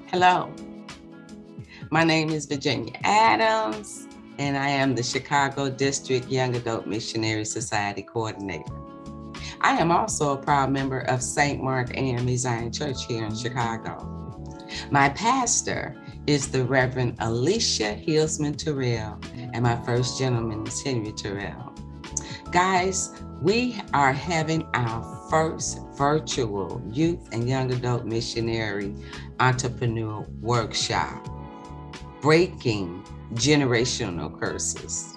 Hello, my name is Virginia Adams, and I am the Chicago District Young Adult Missionary Society Coordinator. I am also a proud member of St. Mark AME Zion Church here in Chicago. My pastor is the Reverend Alesia Hillsman Terrell, and my first gentleman is Henry Terrell. Guys, we are having our first virtual youth and young adult missionary entrepreneur workshop, Breaking Generational Curses.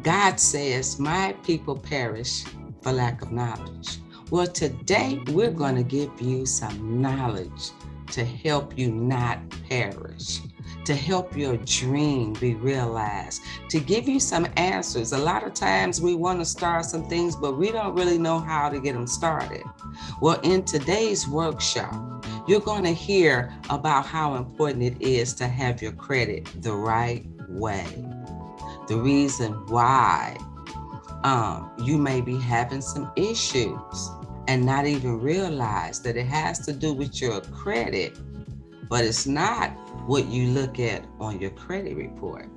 God says, my people perish for lack of knowledge. Well, today we're going to give you some knowledge to help you not perish, to help your dream be realized, to give you some answers. A lot of times we want to start some things, but we don't really know how to get them started. Well, in today's workshop, you're going to hear about how important it is to have your credit the right way. The reason why you may be having some issues and not even realize that it has to do with your credit, but it's not what you look at on your credit report.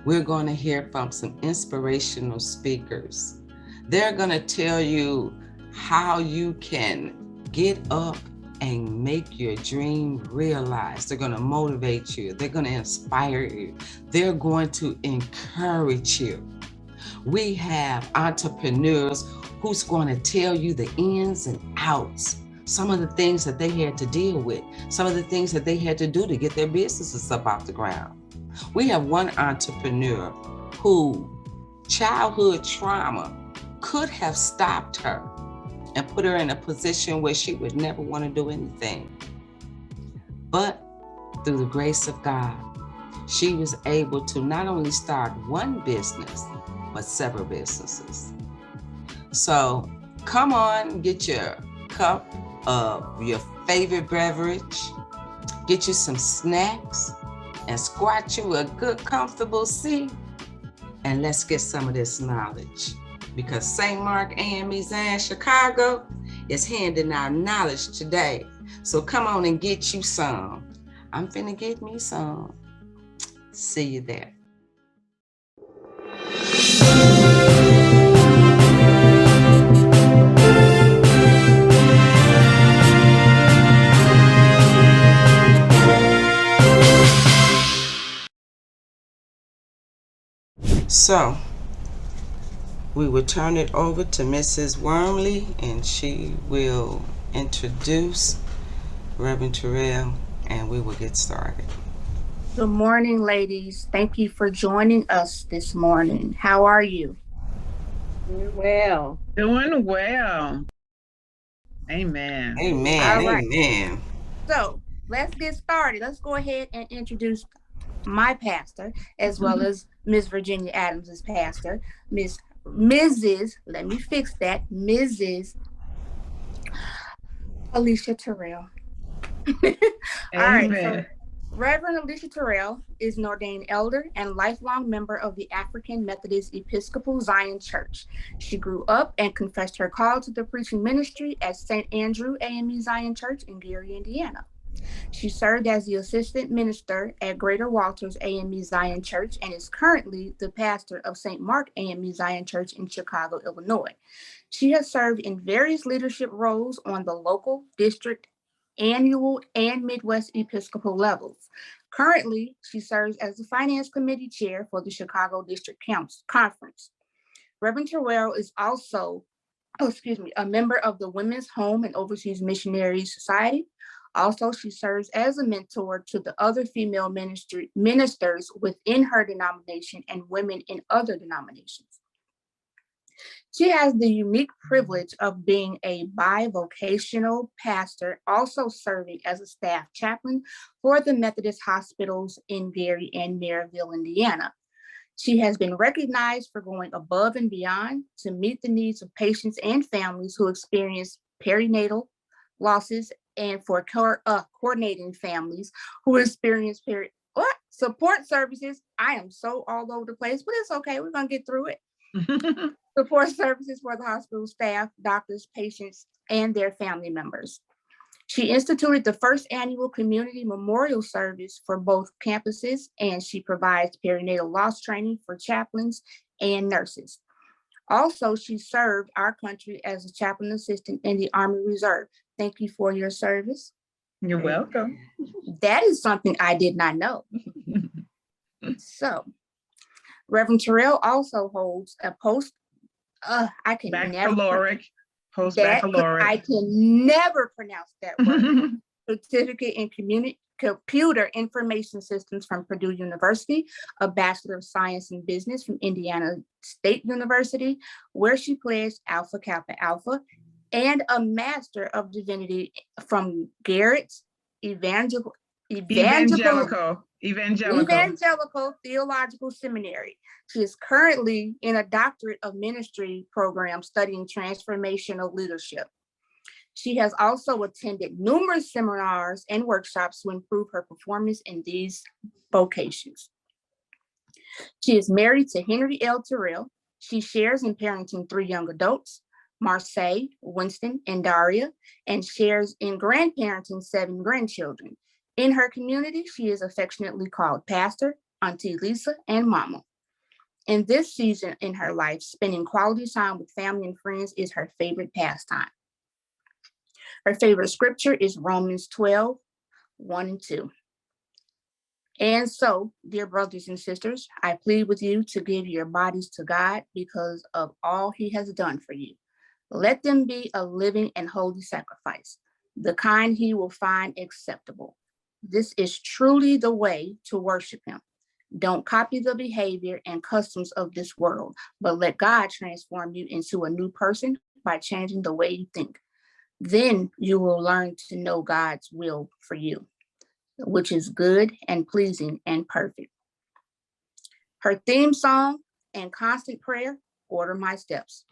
We're going to hear from some inspirational speakers. They're going to tell you how you can get up and make your dream realized. They're going to motivate you. They're going to inspire you. They're going to encourage you. We have entrepreneurs who's going to tell you the ins and outs, some of the things that they had to deal with, some of the things that they had to do to get their businesses up off the ground. We have one entrepreneur who childhood trauma could have stopped her and put her in a position where she would never want to do anything. But through the grace of God, she was able to not only start one business, but several businesses. So come on, get your cup of your favorite beverage, get you some snacks, and squat you a good, comfortable seat, and let's get some of this knowledge. Because St. Mark AME Zion Chicago is handing out knowledge today. So come on and get you some. I'm finna get me some. See you there. So we will turn it over to Mrs. Wormley, and she will introduce Reverend Terrell, and we will get started. Good morning, ladies. Thank you for joining us this morning. How are you? Doing well. Doing well. Amen. Amen. All right. Amen. So let's get started. Let's go ahead and introduce my pastor, as well as Miss Virginia Adams' pastor, Mrs. Let me fix that, Mrs. Alesia Terrell. All right. So Reverend Alesia Terrell is an ordained elder and lifelong member of the African Methodist Episcopal Zion Church. She grew up and confessed her call to the preaching ministry at St. Andrew AME Zion Church in Gary, Indiana. She served as the assistant minister at Greater Walters AME Zion Church and is currently the pastor of St. Mark AME Zion Church in Chicago, Illinois. She has served in various leadership roles on the local, district, annual, and Midwest Episcopal levels. Currently, she serves as the Finance Committee Chair for the Chicago District Conference. Reverend Terrell is also, a member of the Women's Home and Overseas Missionary Society. Also, she serves as a mentor to the other female ministers within her denomination and women in other denominations. She has the unique privilege of being a bivocational pastor, also serving as a staff chaplain for the Methodist hospitals in Gary and Maryville, Indiana. She has been recognized for going above and beyond to meet the needs of patients and families who experience perinatal losses, and for coordinating families who experience support services. I am so all over the place, but it's okay. We're going to get through it. Support services for the hospital staff, doctors, patients, and their family members. She instituted the first annual community memorial service for both campuses, and she provides perinatal loss training for chaplains and nurses. Also, she served our country as a chaplain assistant in the Army Reserve. Thank you for your service. You're welcome. That is something I did not know. So, Reverend Terrell also holds a baccalaureate. I can never pronounce that word. Certificate in Computer Information Systems from Purdue University, a Bachelor of Science in Business from Indiana State University, where she pledged Alpha Kappa Alpha, and a Master of Divinity from Garrett's Evangelical Theological Seminary. She is currently in a doctorate of ministry program studying transformational leadership. She has also attended numerous seminars and workshops to improve her performance in these vocations. She is married to Henry L. Terrell. She shares in parenting 3 young adults, Marseille, Winston, and Daria, and shares in grandparenting 7 grandchildren. In her community, she is affectionately called Pastor, Auntie Lisa, and Mama. In this season in her life, spending quality time with family and friends is her favorite pastime. Her favorite scripture is Romans 12, 1 and 2. And so, dear brothers and sisters, I plead with you to give your bodies to God because of all he has done for you. Let them be a living and holy sacrifice, the kind he will find acceptable. This is truly the way to worship him. Don't copy the behavior and customs of this world, but let God transform you into a new person by changing the way you think. Then you will learn to know God's will for you, which is good and pleasing and perfect. Her theme song and constant prayer, Order My Steps.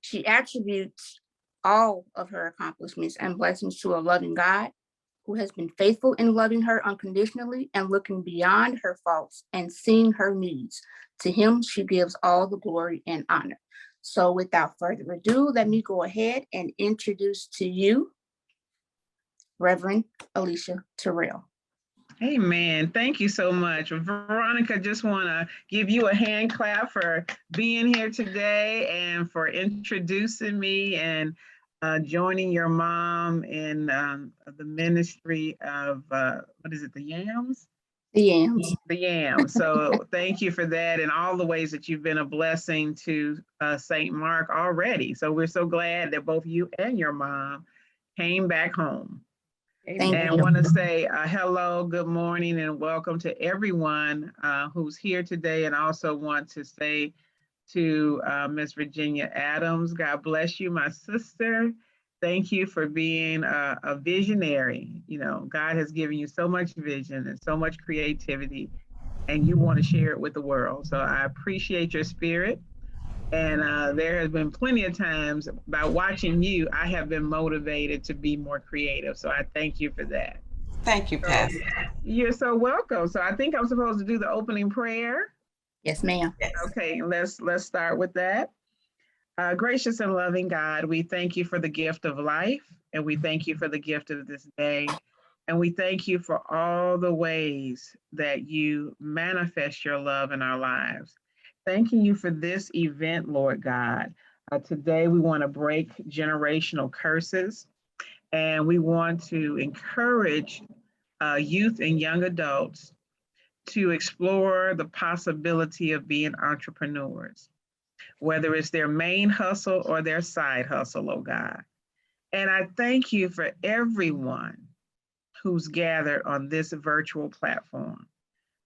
She attributes all of her accomplishments and blessings to a loving God who has been faithful in loving her unconditionally and looking beyond her faults and seeing her needs. To him, she gives all the glory and honor. So without further ado, let me go ahead and introduce to you Reverend Alesia Terrell. Amen. Thank you so much. Veronica, just want to give you a hand clap for being here today and for introducing me and joining your mom in the ministry of, what is it, the Yams? The Yams. The Yams. So thank you for that and all the ways that you've been a blessing to St. Mark already. So we're so glad that both you and your mom came back home. And I want to say hello, good morning, and welcome to everyone who's here today. And I also want to say to Miss Virginia Adams, God bless you, my sister. Thank you for being a visionary. You know, God has given you so much vision and so much creativity, and you want to share it with the world. So I appreciate your spirit. And there has been plenty of times by watching you, I have been motivated to be more creative. So I thank you for that. Thank you, Pastor. You're so welcome. So I think I'm supposed to do the opening prayer. Yes, ma'am. Okay, let's start with that. Gracious and loving God, we thank you for the gift of life, and we thank you for the gift of this day. And we thank you for all the ways that you manifest your love in our lives. Thanking you for this event, Lord God. Today, we want to break generational curses, and we want to encourage youth and young adults to explore the possibility of being entrepreneurs, whether it's their main hustle or their side hustle, oh God. And I thank you for everyone who's gathered on this virtual platform.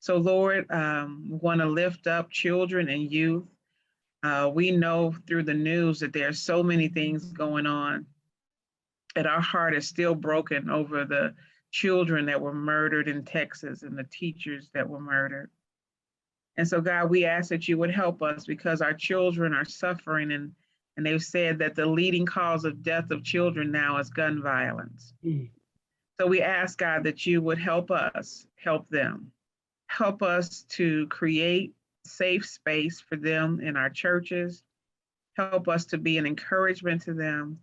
So Lord, we want to lift up children and youth. We know through the news that there are so many things going on, and our heart is still broken over the children that were murdered in Texas and the teachers that were murdered. And so God, we ask that you would help us because our children are suffering, and they've said that the leading cause of death of children now is gun violence. So we ask God that you would help us, help them. Help us to create safe space for them in our churches. Help us to be an encouragement to them.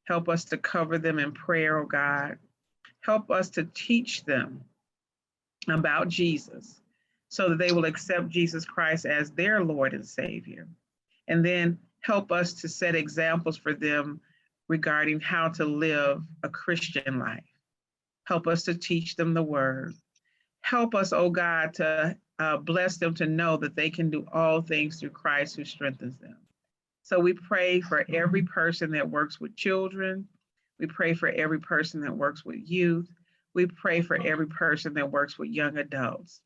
Help us to cover them in prayer, oh God. Help us to teach them about Jesus so that they will accept Jesus Christ as their Lord and Savior. And then help us to set examples for them regarding how to live a Christian life. Help us to teach them the word. Help us, oh God, to bless them to know that they can do all things through Christ who strengthens them. So we pray for every person that works with children. We pray for every person that works with youth. We pray for every person that works with young adults.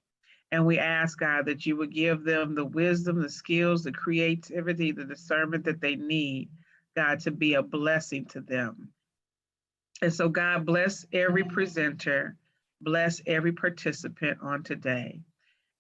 And we ask, God, that you would give them the wisdom, the skills, the creativity, the discernment that they need, God, to be a blessing to them. And so, God, bless every presenter, bless every participant on today,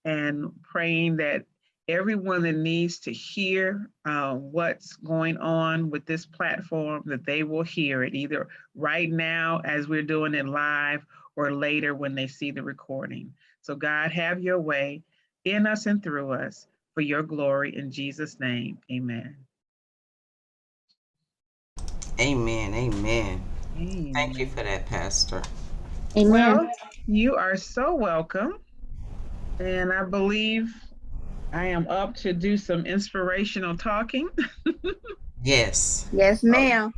and praying that everyone that needs to hear what's going on with this platform, that they will hear it either right now as we're doing it live or later when they see the recording. So God, have your way in us and through us for your glory in Jesus' name, amen. Amen, amen. Thank you for that, Pastor. Amen. Well, you are so welcome. And I believe I am up to do some inspirational talking. Yes. Yes, ma'am.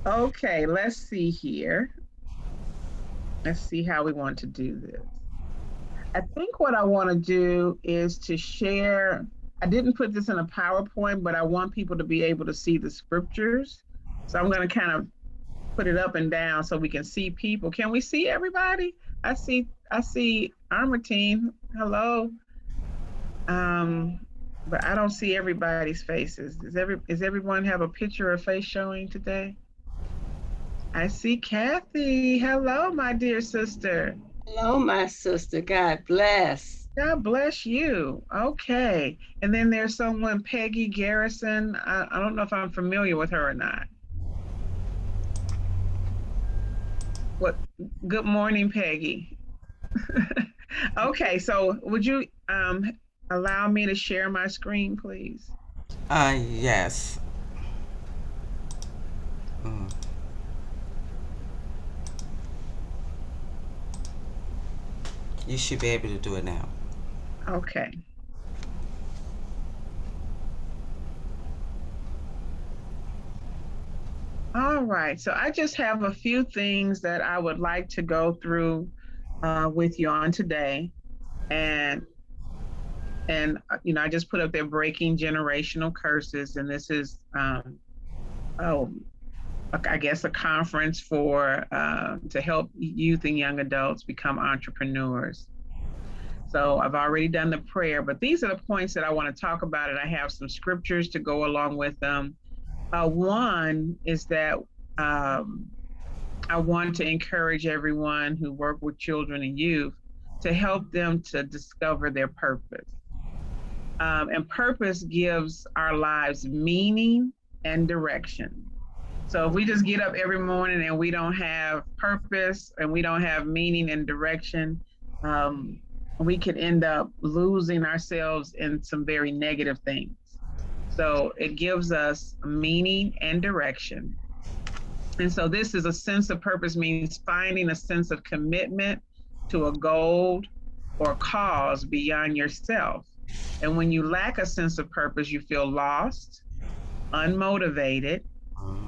Okay, let's see here. Let's see how we want to do this. I think what I want to do is to share. I didn't put this in a PowerPoint, but I want people to be able to see the scriptures. So I'm going to kind of put it up and down so we can see people. Can we see everybody? I see Armatine. Hello. But I don't see everybody's faces. Does everyone have a picture or face showing today? I see Kathy. Hello, my dear sister. Hello, my sister. God bless. God bless you. Okay. And then there's someone, Peggy Garrison. I don't know if I'm familiar with her or not. What? Good morning, Peggy. Okay, so would you allow me to share my screen, please? Yes. You should be able to do it now. Okay. All right, so I just have a few things that I would like to go through with you on today. And you know, I just put up there breaking generational curses, and this is I guess a conference for to help youth and young adults become entrepreneurs. So I've already done the prayer, but these are the points that I want to talk about, and I have some scriptures to go along with them. One is that I want to encourage everyone who work with children and youth to help them to discover their purpose. And purpose gives our lives meaning and direction. So if we just get up every morning and we don't have purpose and we don't have meaning and direction, we could end up losing ourselves in some very negative things. So it gives us meaning and direction. And so this is a sense of purpose, means finding a sense of commitment to a goal or cause beyond yourself. And when you lack a sense of purpose, you feel lost, unmotivated,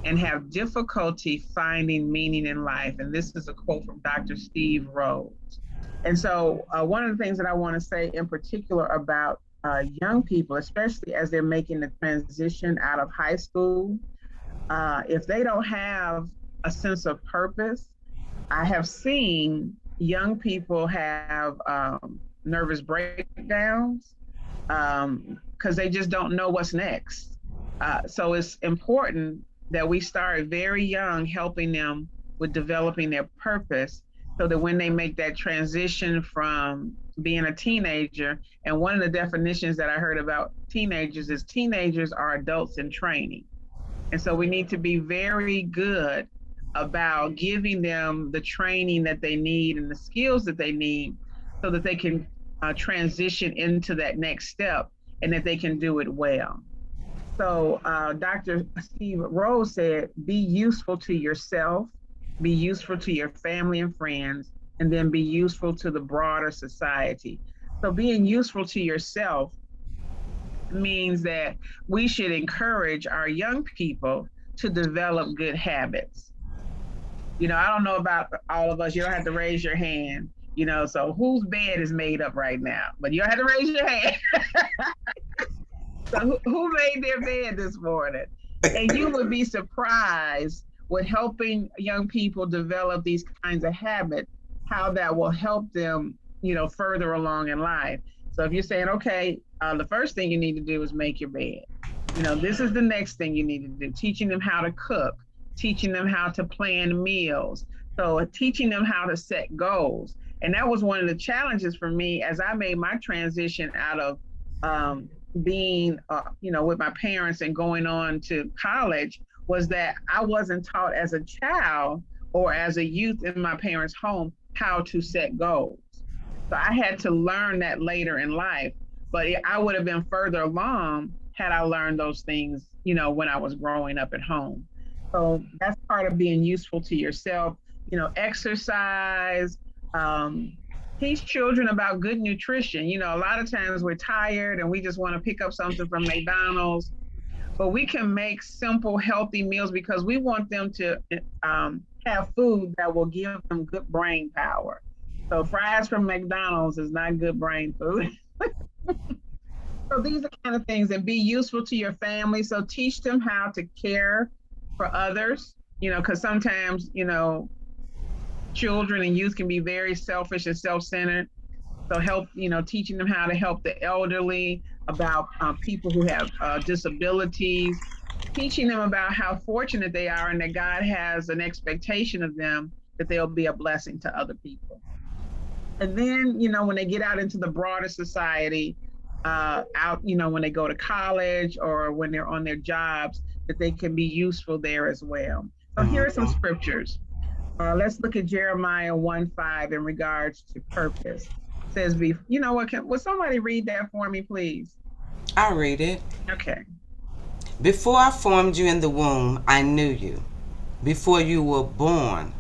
and have difficulty finding meaning in life. And this is a quote from Dr. Steve Rhodes. And so one of the things that I want to say in particular about young people, especially as they're making the transition out of high school, if they don't have a sense of purpose, I have seen young people have nervous breakdowns because they just don't know what's next. So it's important that we start very young helping them with developing their purpose so that when they make that transition from being a teenager, and one of the definitions that I heard about teenagers is teenagers are adults in training. And so we need to be very good about giving them the training that they need and the skills that they need so that they can transition into that next step and that they can do it well. So Dr. Steve Rose said, be useful to yourself, be useful to your family and friends, and then be useful to the broader society. So being useful to yourself means that we should encourage our young people to develop good habits. You know, I don't know about all of us. You don't have to raise your hand. You know, so whose bed is made up right now? But you don't have to raise your hand. So who made their bed this morning? And you would be surprised with helping young people develop these kinds of habits, how that will help them, you know, further along in life. So if you're saying, okay, the first thing you need to do is make your bed. You know, this is the next thing you need to do, teaching them how to cook, teaching them how to plan meals. So teaching them how to set goals. And that was one of the challenges for me as I made my transition out of being, you know, with my parents and going on to college, was that I wasn't taught as a child or as a youth in my parents' home how to set goals. So I had to learn that later in life, but I would have been further along had I learned those things, you know, when I was growing up at home. So that's part of being useful to yourself, you know, exercise, teach children about good nutrition. You know, a lot of times we're tired and we just want to pick up something from McDonald's, but we can make simple, healthy meals because we want them to have food that will give them good brain power. So fries from McDonald's is not good brain food. So these are kind of things, and be useful to your family. So teach them how to care for others, you know, because sometimes, you know, children and youth can be very selfish and self-centered. So help, you know, teaching them how to help the elderly, about people who have disabilities, teaching them about how fortunate they are and that God has an expectation of them, that they'll be a blessing to other people. And then, you know, when they get out into the broader society, out, you know, when they go to college or when they're on their jobs, that they can be useful there as well. So here are some scriptures. Let's look at Jeremiah 1:5 in regards to purpose. It says, you know what, will somebody read that for me, please? I'll read it. Okay. Before I formed you in the womb, I knew you. Before you were born,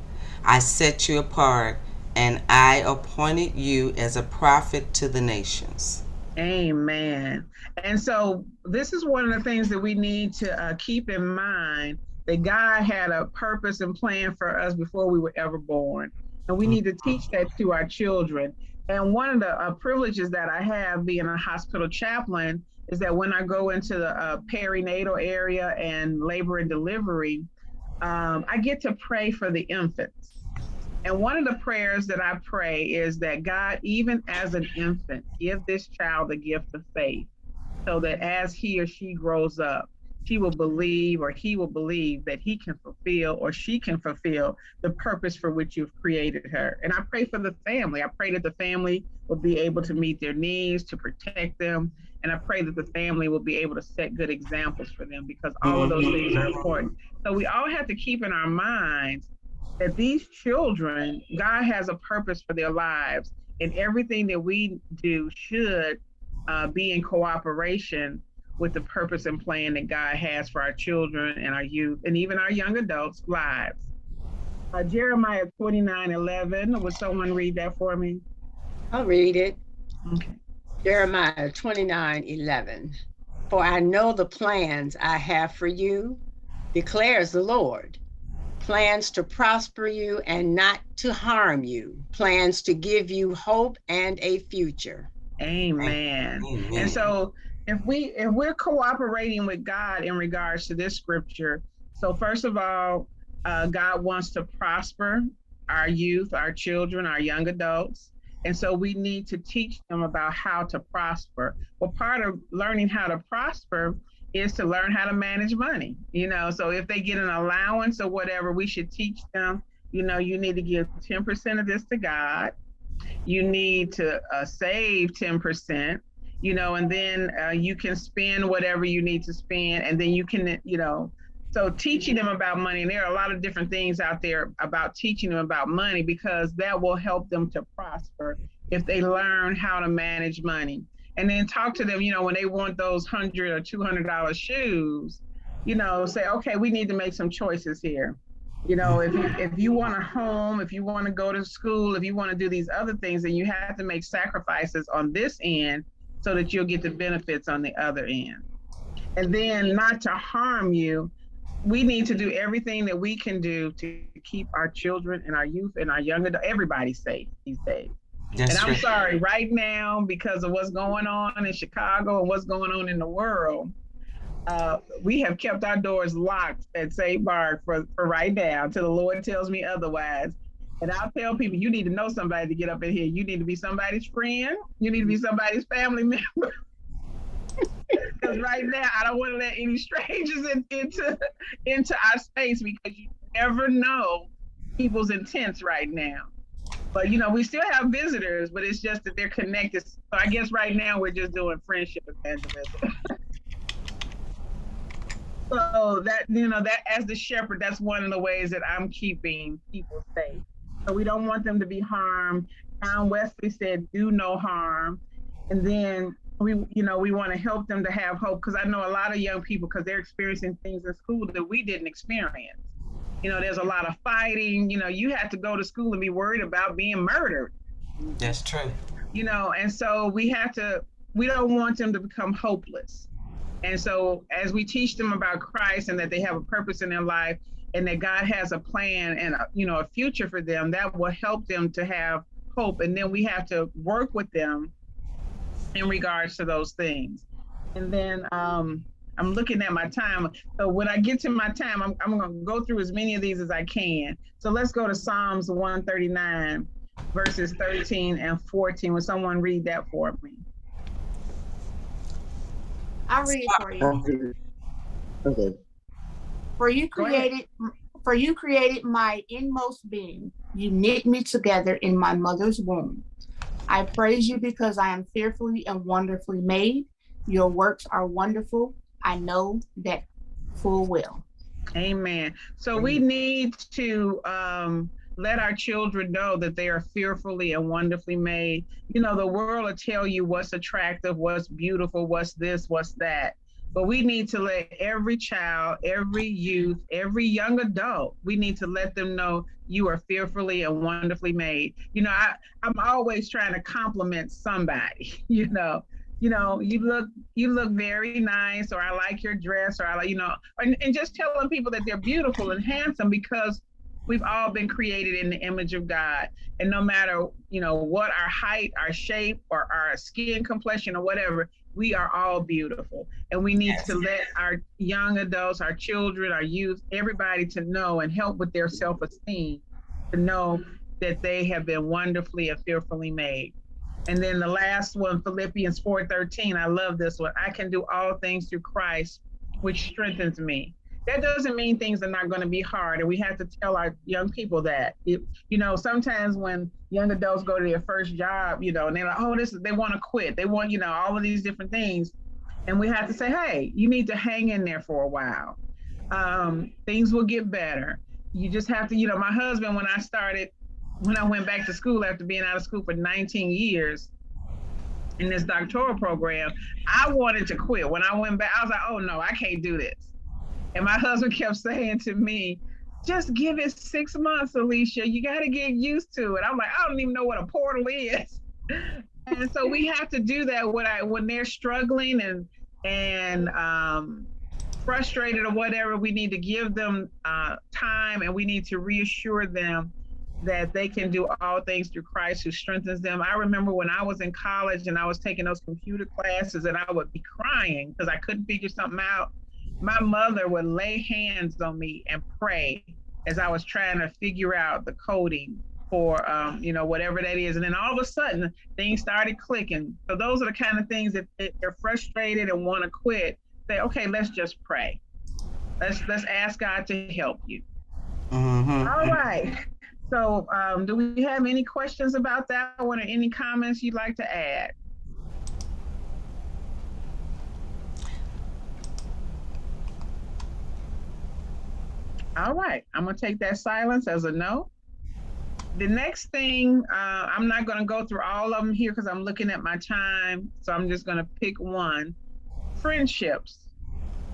I set you apart, and I appointed you as a prophet to the nations. Amen. And so this is one of the things that we need to keep in mind, that God had a purpose and plan for us before we were ever born. And we need to teach that to our children. And one of the privileges that I have being a hospital chaplain is that when I go into the perinatal area and labor and delivery, I get to pray for the infants. And one of the prayers that I pray is that God, even as an infant, give this child the gift of faith, so that as he or she grows up, she will believe, or he will believe, that he can fulfill or she can fulfill the purpose for which you've created her. And I pray for the family. I pray that the family will be able to meet their needs, to protect them. And I pray that the family will be able to set good examples for them, because all of those things are important. So we all have to keep in our minds that these children, God has a purpose for their lives, and everything that we do should be in cooperation with the purpose and plan that God has for our children and our youth and even our young adults' lives. Jeremiah 29:11, would someone read that for me? I'll read it. Okay. Jeremiah 29:11. For I know the plans I have for you, declares the Lord. Plans to prosper you and not to harm you. Plans to give you hope and a future. Amen. And so if we're cooperating with God in regards to this scripture, so first of all, God wants to prosper our youth, our children, our young adults. And so we need to teach them about how to prosper. Well, part of learning how to prosper is to learn how to manage money. You know, so if they get an allowance or whatever, we should teach them, you know, you need to give 10% of this to God. You need to save 10%, you know, and then you can spend whatever you need to spend, and then you can, you know, so teaching them about money. And there are a lot of different things out there about teaching them about money, because that will help them to prosper if they learn how to manage money. and then talk to them, when they want those $100 or $200 shoes, say, okay, we need to make some choices here. If you want a home, if you want to go to school, if you want to do these other things, then you have to make sacrifices on this end so that you'll get the benefits on the other end. And then, not to harm you, we need to do everything that we can do to keep our children and our youth and our young adults, everybody safe these days. And I'm sorry, right now, because of what's going on in Chicago and what's going on in the world, we have kept our doors locked at St. Bark for right now until the Lord tells me otherwise. And I'll tell people, you need to know somebody to get up in here. You need to be somebody's friend. You need to be somebody's family member. Because right now, I don't want to let any strangers into our space, because you never know people's intents right now. But, we still have visitors, but it's just that they're connected. So I guess right now we're just doing friendship evangelism. So that, that as the shepherd, that's one of the ways that I'm keeping people safe. So we don't want them to be harmed. John Wesley said, do no harm. And then we want to help them to have hope, because I know a lot of young people, because they're experiencing things in school that we didn't experience. There's a lot of fighting. You have to go to school and be worried about being murdered. That's true. And so we don't want them to become hopeless. And so as we teach them about Christ and that they have a purpose in their life and that God has a plan and a future for them, that will help them to have hope. And then we have to work with them in regards to those things. And then I'm looking at my time. So when I get to my time, I'm going to go through as many of these as I can. So let's go to Psalms 139, verses 13 and 14. Will someone read that for me? I'll read it for you. Okay. For you created my inmost being. You knit me together in my mother's womb. I praise you because I am fearfully and wonderfully made. Your works are wonderful. I know that full well. Amen. So we need to let our children know that they are fearfully and wonderfully made. The world will tell you what's attractive, what's beautiful, what's this, what's that. But we need to let every child, every youth, every young adult, we need to let them know you are fearfully and wonderfully made. I'm always trying to compliment somebody, you look very nice, or I like your dress, or I like, and just telling people that they're beautiful and handsome, because we've all been created in the image of God. And no matter, what our height, our shape, or our skin complexion or whatever, we are all beautiful. And we need to let our young adults, our children, our youth, everybody to know and help with their self-esteem, to know that they have been wonderfully and fearfully made. And then the last one, Philippians 4:13, I love this one. I can do all things through Christ, which strengthens me. That doesn't mean things are not going to be hard. And we have to tell our young people that. Sometimes when young adults go to their first job, and they're like, they want to quit. They want, all of these different things. And we have to say, hey, you need to hang in there for a while. Things will get better. You just have to, my husband, when I went back to school after being out of school for 19 years in this doctoral program, I wanted to quit. When I went back, I was like, oh no, I can't do this. And my husband kept saying to me, just give it 6 months, Alesia. You got to get used to it. I'm like, I don't even know what a portal is. And so we have to do that when they're struggling and frustrated or whatever. We need to give them time, and we need to reassure them that they can do all things through Christ who strengthens them. I remember when I was in college and I was taking those computer classes, and I would be crying because I couldn't figure something out. My mother would lay hands on me and pray as I was trying to figure out the coding for, whatever that is. And then all of a sudden, things started clicking. So those are the kind of things that they're frustrated and want to quit. Say, okay, let's just pray. Let's ask God to help you. Mm-hmm. All right. So do we have any questions about that one, or any comments you'd like to add? All right, I'm gonna take that silence as a no. The next thing, I'm not going to go through all of them here because I'm looking at my time. So I'm just going to pick one. Friendships.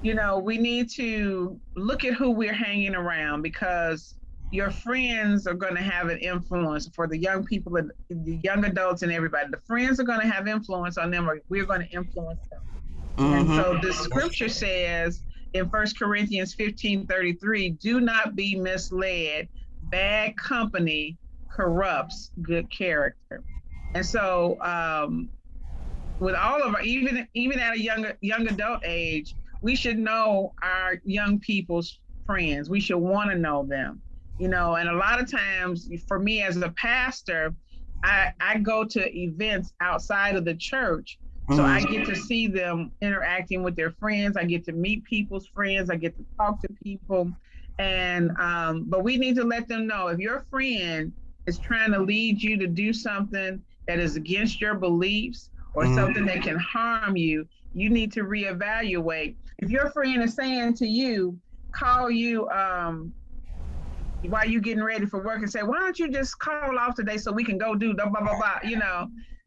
You know, we need to look at who we're hanging around, because your friends are going to have an influence for the young people, the young adults and everybody. The friends are going to have influence on them, or we're going to influence them. And so the scripture says in 1 Corinthians 15:33, do not be misled. Bad company corrupts good character. And so with all of our, even at a young adult age, we should know our young people's friends. We should want to know them, you know. And a lot of times for me as a pastor, I go to events outside of the church. So I get to see them interacting with their friends. I get to meet people's friends. I get to talk to people. And, but we need to let them know, if your friend is trying to lead you to do something that is against your beliefs or something that can harm you, you need to reevaluate. If your friend is saying to you, call you while you're getting ready for work and say, why don't you just call off today so we can go do blah, blah, blah, blah,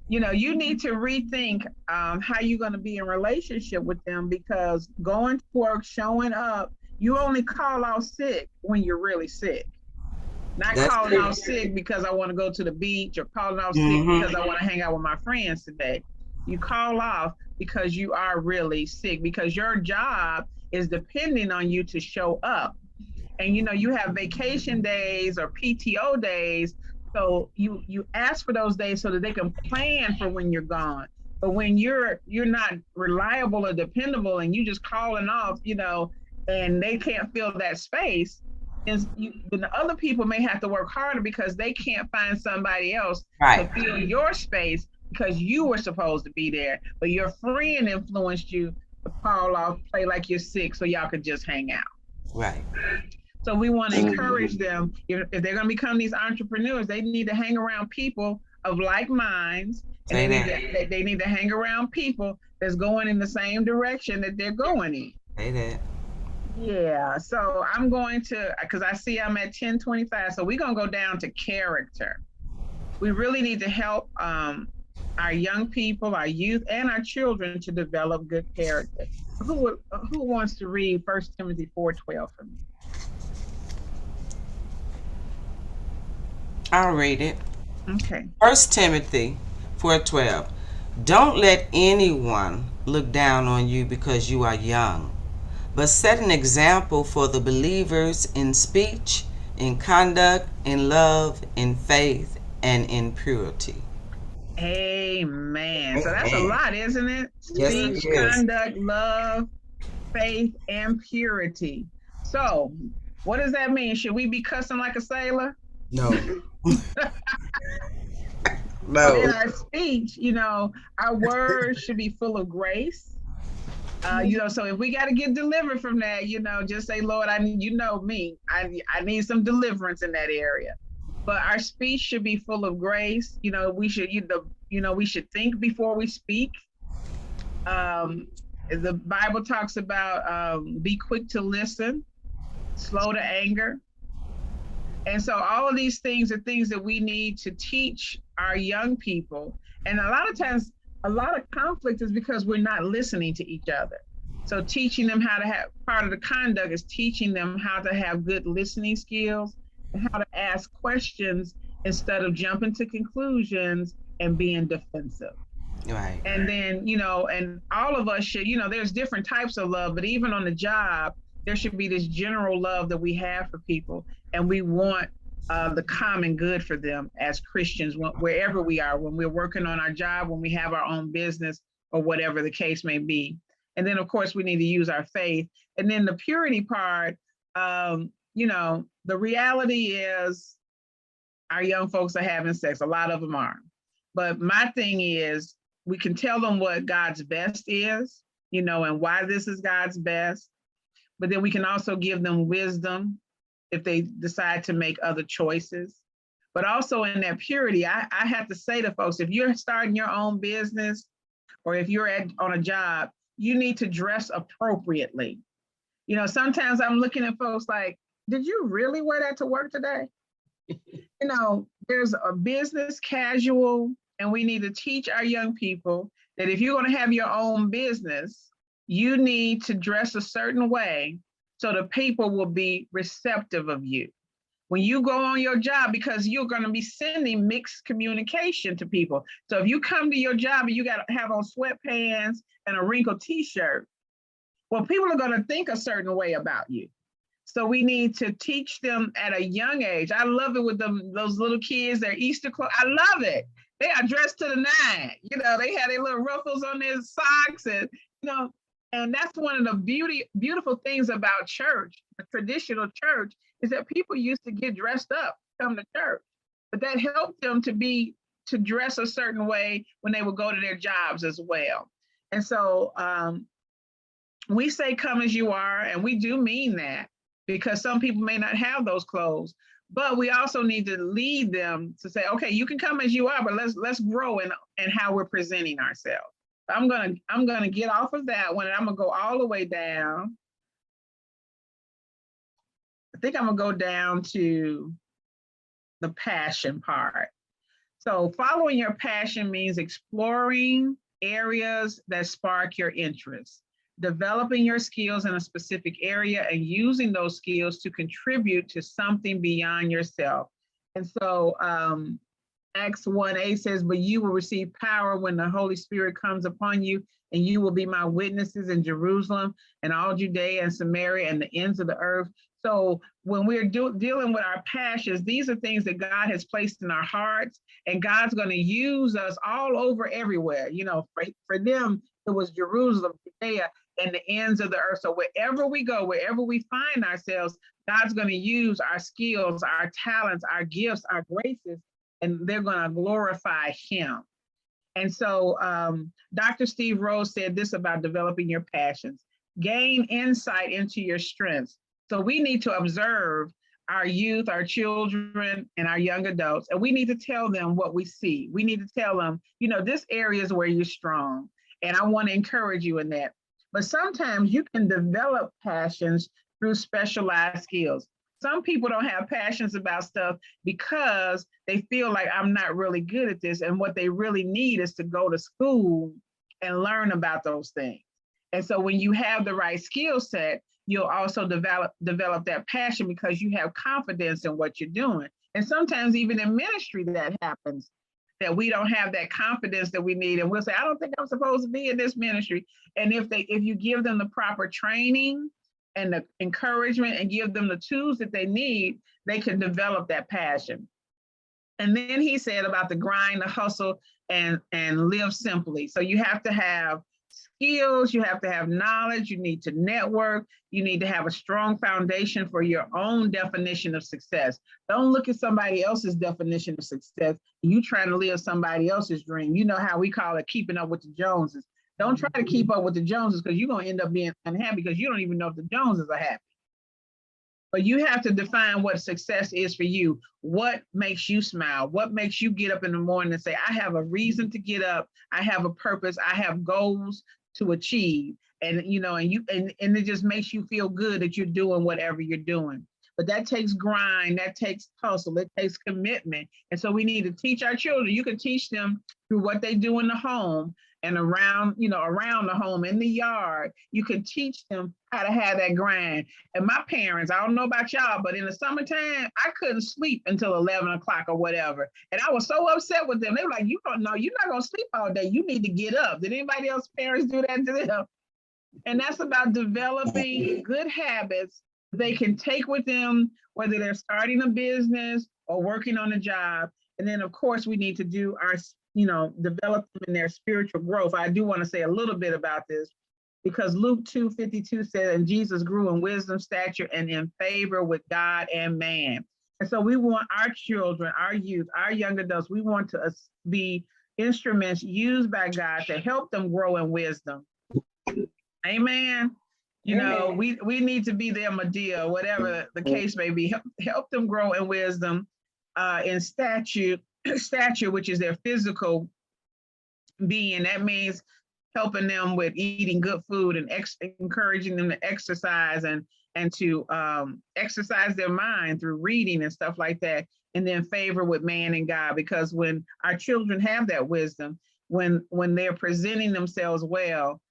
you need to rethink how you're going to be in relationship with them, because going to work, showing up, you only call out sick when you're really sick. Not calling out sick because I want to go to the beach, or calling out sick because I want to hang out with my friends today. You call off because you are really sick, because your job is depending on you to show up. And you have vacation days or PTO days. So you ask for those days so that they can plan for when you're gone. But when you're not reliable or dependable and you just calling off, and they can't fill that space, then the other people may have to work harder because they can't find somebody else to fill your space, because you were supposed to be there, but your friend influenced you to call off, play like you're sick so y'all could just hang out. Right. So we want to encourage them, if they're going to become these entrepreneurs, they need to hang around people of like minds, and they need to hang around people that's going in the same direction that they're going in. Say that. Yeah, so I'm going to, because I see I'm at 10:25, so we're going to go down to character. We really need to help our young people, our youth, and our children to develop good character. Who wants to read 1 Timothy 4:12 for me? I'll read it. Okay. 1 Timothy 4:12. Don't let anyone look down on you because you are young, but set an example for the believers in speech, in conduct, in love, in faith, and in purity. Amen. So that's a lot, isn't it? Yes, Speech, conduct, love, faith, and purity. So what does that mean? Should we be cussing like a sailor? No. No. In our speech, our words should be full of grace. So if we got to get delivered from that, just say, Lord, I need, me, I need some deliverance in that area. But our speech should be full of grace. We should think before we speak. The Bible talks about be quick to listen, slow to anger. And so all of these things are things that we need to teach our young people. And a lot of times, a lot of conflict is because we're not listening to each other. So teaching them how to have, part of the conduct is teaching them how to have good listening skills and how to ask questions instead of jumping to conclusions and being defensive. Right. And then, and all of us should, there's different types of love, but even on the job, there should be this general love that we have for people. And we want the common good for them as Christians, wherever we are, when we're working on our job, when we have our own business, or whatever the case may be. And then, of course, we need to use our faith. And then the purity part, the reality is our young folks are having sex. A lot of them are. But my thing is, we can tell them what God's best is, and why this is God's best. But then we can also give them wisdom if they decide to make other choices. But also in that purity, I have to say to folks, if you're starting your own business, or if you're on a job, you need to dress appropriately. Sometimes I'm looking at folks like, did you really wear that to work today? there's a business casual, and we need to teach our young people that if you're going to have your own business, you need to dress a certain way so the people will be receptive of you. When you go on your job, because you're going to be sending mixed communication to people. So if you come to your job and you got to have on sweatpants and a wrinkled t-shirt, well, people are going to think a certain way about you. So we need to teach them at a young age. I love it with those little kids, their Easter clothes. I love it. They are dressed to the nine. You know, they had their little ruffles on their socks, and you know, and that's one of the beautiful things about church, the traditional church, is that people used to get dressed up, come to church, but that helped them to dress a certain way when they would go to their jobs as well. And so we say come as you are, and we do mean that, because some people may not have those clothes, but we also need to lead them to say, okay, you can come as you are, but let's grow in how we're presenting ourselves. I'm gonna get off of that one, and I'm gonna go all the way down. I think I'm gonna go down to the passion part. So following your passion means exploring areas that spark your interest, developing your skills in a specific area, and using those skills to contribute to something beyond yourself. And so Acts 1:8 says, but you will receive power when the Holy Spirit comes upon you, and you will be my witnesses in Jerusalem and all Judea and Samaria and the ends of the earth. So when we're dealing with our passions, these are things that God has placed in our hearts, and God's going to use us all over everywhere. You know, for them, it was Jerusalem, Judea, and the ends of the earth. So wherever we go, wherever we find ourselves, God's going to use our skills, our talents, our gifts, our graces, and they're going to glorify him. And so Dr. Steve Rose said this about developing your passions: gain insight into your strengths. So we need to observe our youth, our children, and our young adults, and we need to tell them what we see. We need to tell them, you know, this area is where you're strong, and I want to encourage you in that. But sometimes you can develop passions through specialized skills. Some people don't have passions about stuff because they feel like I'm not really good at this. And what they really need is to go to school and learn about those things. And so when you have the right skill set, you'll also develop that passion because you have confidence in what you're doing. And sometimes even in ministry that happens, that we don't have that confidence that we need. And we'll say, I don't think I'm supposed to be in this ministry. And if you give them the proper training and the encouragement and give them the tools that they need, they can develop that passion. And then he said about the grind, the hustle, and live simply. So you have to have skills, you have to have knowledge, you need to network, you need to have a strong foundation for your own definition of success. Don't look at somebody else's definition of success. You trying to live somebody else's dream. You know how we call it keeping up with the Joneses. Don't try to keep up with the Joneses, because you're going to end up being unhappy because you don't even know if the Joneses are happy. But you have to define what success is for you. What makes you smile? What makes you get up in the morning and say, I have a reason to get up. I have a purpose. I have goals to achieve. And, you know, and it just makes you feel good that you're doing whatever you're doing. But that takes grind, that takes hustle, it takes commitment. And so we need to teach our children. You can teach them through what they do in the home and around the home, in the yard. You can teach them how to have that grind. And my parents, I don't know about y'all, but in the summertime, I couldn't sleep until 11 o'clock or whatever. And I was so upset with them. They were like, you don't know, you're not gonna sleep all day. You need to get up. Did anybody else's parents do that to them? And that's about developing good habits they can take with them, whether they're starting a business or working on a job. And then of course we need to do our, develop them in their spiritual growth. I do want to say a little bit about this, because Luke 2:52 said, and Jesus grew in wisdom, stature, and in favor with God and man. And so we want our children, our youth, our young adults, we want to be instruments used by God to help them grow in wisdom. Amen. You know, we need to be their Medea, whatever the case may be. Help them grow in wisdom, in stature, which is their physical being. That means helping them with eating good food and encouraging them to exercise and to exercise their mind through reading and stuff like that. and then favor with man and God. Because when our children have that wisdom, when they're presenting themselves well,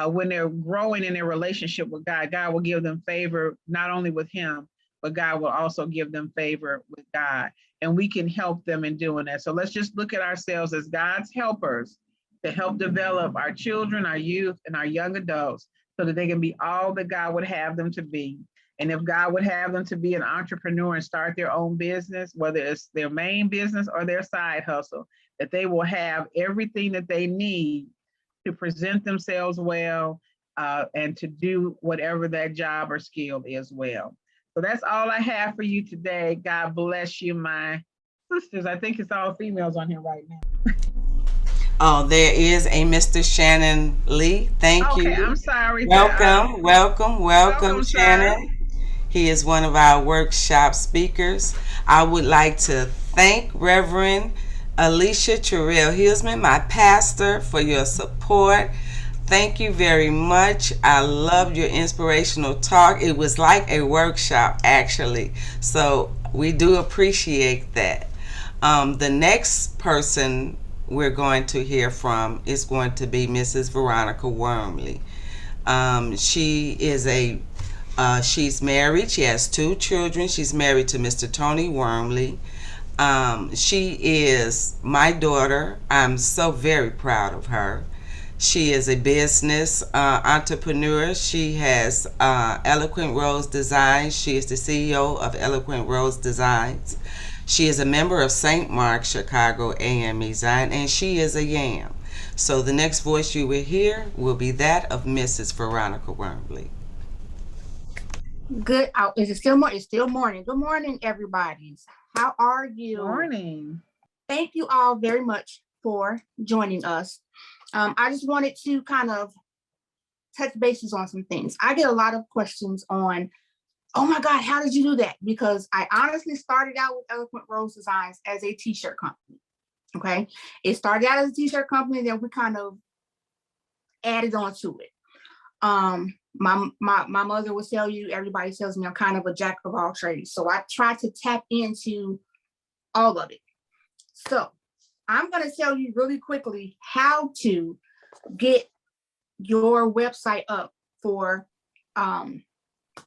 when they're growing in their relationship with God, God will give them favor not only with him, but God will also give them favor with God. And we can help them in doing that. So let's just look at ourselves as God's helpers to help develop our children, our youth, and our young adults so that they can be all that God would have them to be. And if God would have them to be an entrepreneur and start their own business, whether it's their main business or their side hustle, that they will have everything that they need to present themselves well and to do whatever that job or skill is well. So that's all I have for you today. God bless you, my sisters. I think it's all females on here right now. Oh, there is a Mr. Shannon Lee. Thank you. Okay, I'm sorry. Welcome, Shannon. Sir. He is one of our workshop speakers. I would like to thank Reverend Alesia Terrell-Hillsman, my pastor, for your support. Thank you very much. I loved your inspirational talk. It was like a workshop, actually. So we do appreciate that. The next person we're going to hear from is going to be Mrs. Veronica Wormley. She is she's married. She has 2 children. She's married to Mr. Tony Wormley. She is my daughter. I'm so very proud of her. She is a business entrepreneur. She has Eloquent Rose Designs. She is the CEO of Eloquent Rose Designs. She is a member of St. Mark Chicago AME Zion, and she is a YAM. So the next voice you will hear will be that of Mrs. Veronica Wormley. Good. Is it still morning? It's still morning. Good morning, everybody. How are you? Morning. Thank you all very much for joining us. I just wanted to kind of touch bases on some things. I get a lot of questions on, oh my God, how did you do that? Because I honestly started out with Eloquent Rose Designs as a t-shirt company. Okay. It started out as a t-shirt company, then we kind of added on to it. My mother will tell you, everybody tells me I'm kind of a jack of all trades. So I try to tap into all of it. So I'm going to tell you really quickly how to get your website up for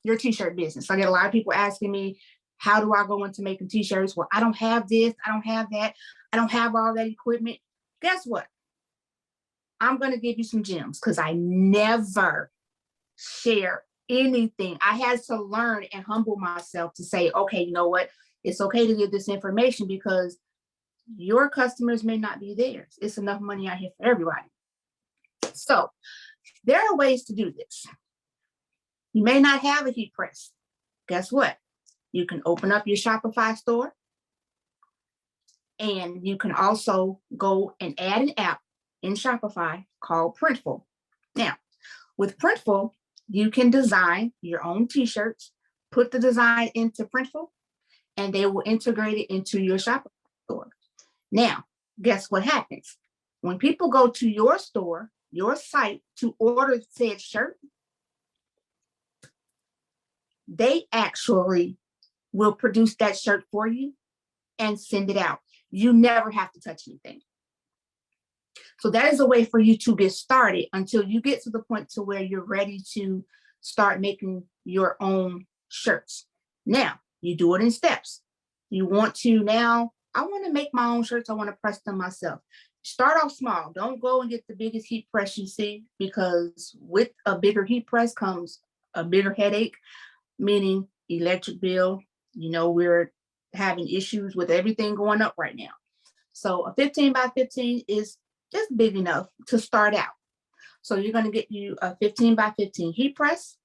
your t-shirt business. I get a lot of people asking me, how do I go into making t-shirts? Well, I don't have this, I don't have that, I don't have all that equipment. Guess what? I'm going to give you some gems because I never share anything. I had to learn and humble myself to say, okay, you know what? It's okay to give this information because your customers may not be theirs. It's enough money out here for everybody. So there are ways to do this. You may not have a heat press. Guess what? You can open up your Shopify store, and you can also go and add an app in Shopify called Printful. Now, with Printful, you can design your own t-shirts, put the design into Printful, and they will integrate it into your Shopify store. Now, guess what happens? When people go to your store, your site to order said shirt, they actually will produce that shirt for you and send it out. You never have to touch anything. So that is a way for you to get started until you get to the point to where you're ready to start making your own shirts. Now, you do it in steps. You want to now, I want to make my own shirts. I want to press them myself. Start off small. Don't go and get the biggest heat press you see, because with a bigger heat press comes a bigger headache, meaning electric bill. You know, we're having issues with everything going up right now. So a 15 by 15 is just big enough to start out. So you're going to get you a 15 by 15 heat press.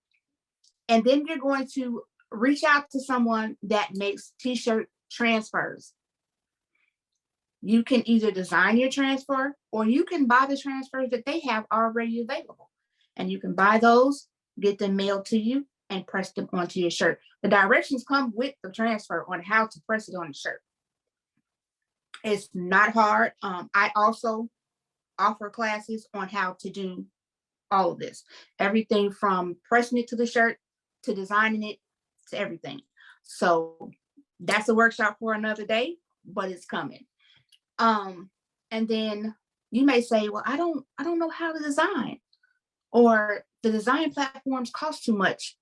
And then you're going to reach out to someone that makes t-shirt transfers. You can either design your transfer or you can buy the transfers that they have already available. And you can buy those, get them mailed to you, and press them onto your shirt. The directions come with the transfer on how to press it on the shirt. It's not hard. I also offer classes on how to do all of this. Everything from pressing it to the shirt, to designing it, to everything. So That's a workshop for another day, but it's coming. And then you may say, well, I don't know how to design, or the design platforms cost too much.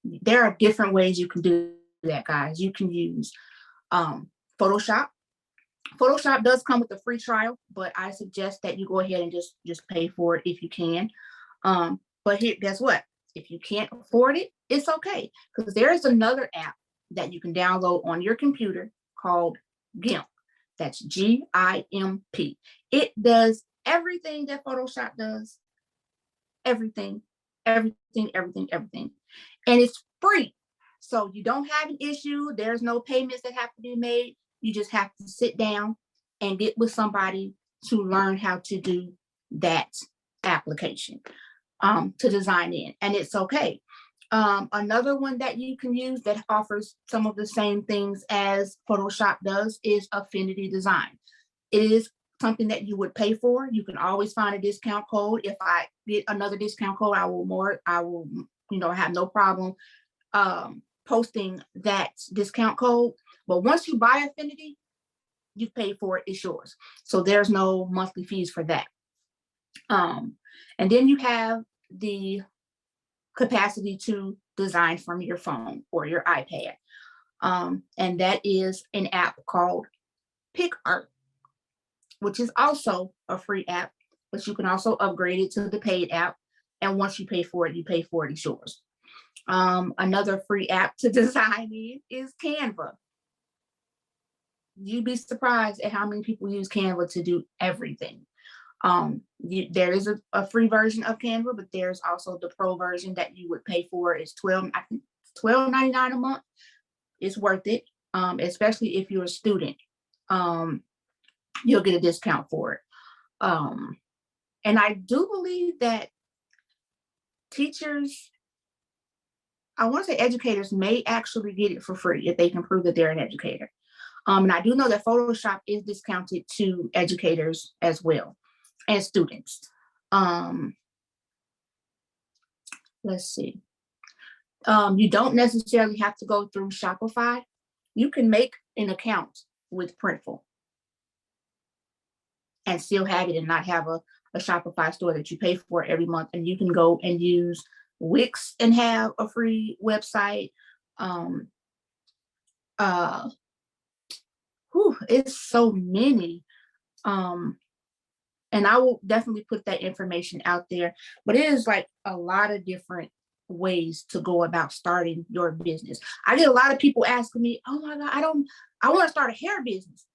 There are different ways you can do that, guys. You can use Photoshop. Photoshop does come with a free trial, but I suggest that you go ahead and just pay for it if you can. But here, guess what? If you can't afford it, it's okay, because there is another app that you can download on your computer called GIMP. That's GIMP. It does everything that Photoshop does. Everything. And it's free. So you don't have an issue. There's no payments that have to be made. You just have to sit down and get with somebody to learn how to do that application, to design in, and it's okay. Another one that you can use that offers some of the same things as Photoshop does is Affinity Design. It is something that you would pay for. You can always find a discount code. If I get another discount code, I will have no problem posting that discount code. But once you buy Affinity, you pay for it, it's yours. So there's no monthly fees for that. And then you have the capacity to design from your phone or your iPad. And that is an app called PicArt, which is also a free app, but you can also upgrade it to the paid app. And once you pay for it, it's yours. Another free app to design in is Canva. You'd be surprised at how many people use Canva to do everything. There is a free version of Canva, but there's also the pro version that you would pay for. It's $12.99 a month. It's worth it, especially if you're a student. You'll get a discount for it. And I do believe that teachers, I want to say educators, may actually get it for free if they can prove that they're an educator. And I do know that Photoshop is discounted to educators as well, and students. Let's see. You don't necessarily have to go through Shopify. You can make an account with Printful and still have it and not have a Shopify store that you pay for every month. And you can go and use Wix and have a free website. It's so many. And I will definitely put that information out there. But it is like a lot of different ways to go about starting your business. I get a lot of people asking me, oh my God, I want to start a hair business.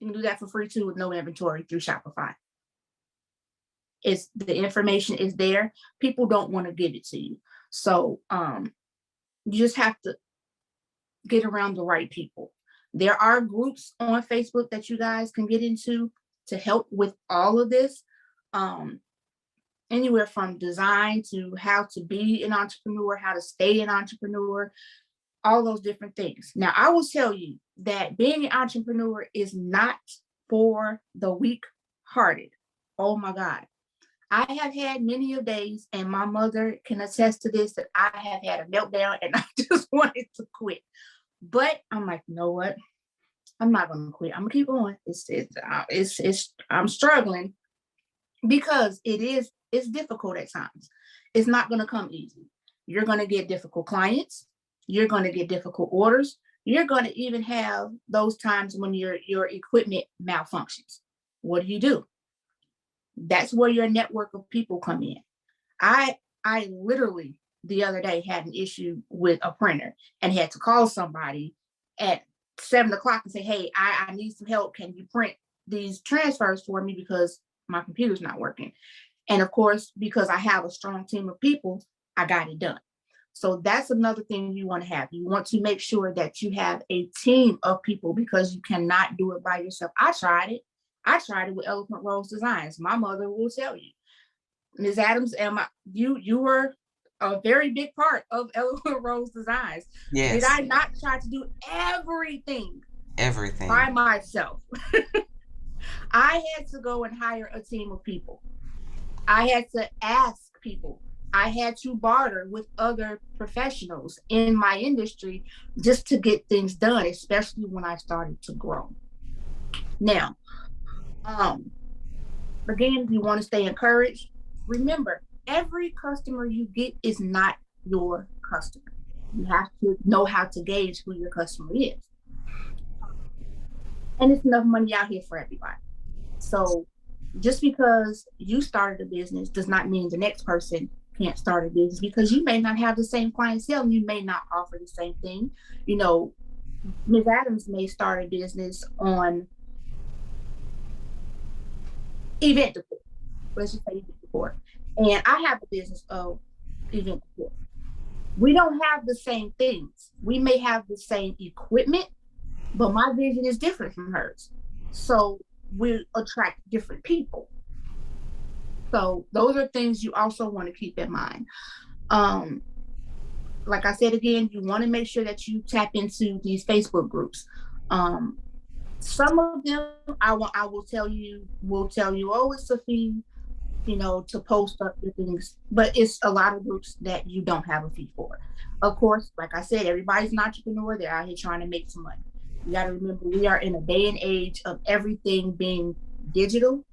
You can do that for free too with no inventory through Shopify. The information is there. People don't want to give it to you. So you just have to get around the right people. There are groups on Facebook that you guys can get into to help with all of this. Anywhere from design to how to be an entrepreneur, how to stay an entrepreneur, all those different things. Now, I will tell you that being an entrepreneur is not for the weak-hearted. Oh my God. I have had many of days, and my mother can attest to this, that I have had a meltdown and I just wanted to quit. But I'm like, you know what? I'm not going to quit. I'm going to keep going. I'm struggling because it's difficult at times. It's not going to come easy. You're going to get difficult clients. You're going to get difficult orders. You're going to even have those times when your equipment malfunctions. What do? That's where your network of people come in. I literally the other day had an issue with a printer and had to call somebody at 7 o'clock and say, hey, I need some help. Can you print these transfers for me because my computer's not working? And of course, because I have a strong team of people, I got it done. So that's another thing you want to have. You want to make sure that you have a team of people because you cannot do it by yourself. I tried it with Eloquent Rose Designs. My mother will tell you. Ms. Adams, you were a very big part of Eloquent Rose Designs. Yes. Did I not try to do everything by myself? I had to go and hire a team of people. I had to ask people I had to barter with other professionals in my industry just to get things done, especially when I started to grow. Now, again, you want to stay encouraged. Remember, every customer you get is not your customer. You have to know how to gauge who your customer is. And it's enough money out here for everybody. So just because you started a business does not mean the next person can't start a business, because you may not have the same clientele and you may not offer the same thing. You know, Ms. Adams may start a business on event decor. Let's just say event decor. And I have a business of event decor. We don't have the same things. We may have the same equipment, but my vision is different from hers. So we attract different people. So those are things you also want to keep in mind. Like I said, again, you want to make sure that you tap into these Facebook groups. Some of them I will tell you, oh, it's a fee, you know, to post up your things, but it's a lot of groups that you don't have a fee for. Of course, like I said, everybody's an entrepreneur. They're out here trying to make some money. You got to remember, we are in a day and age of everything being digital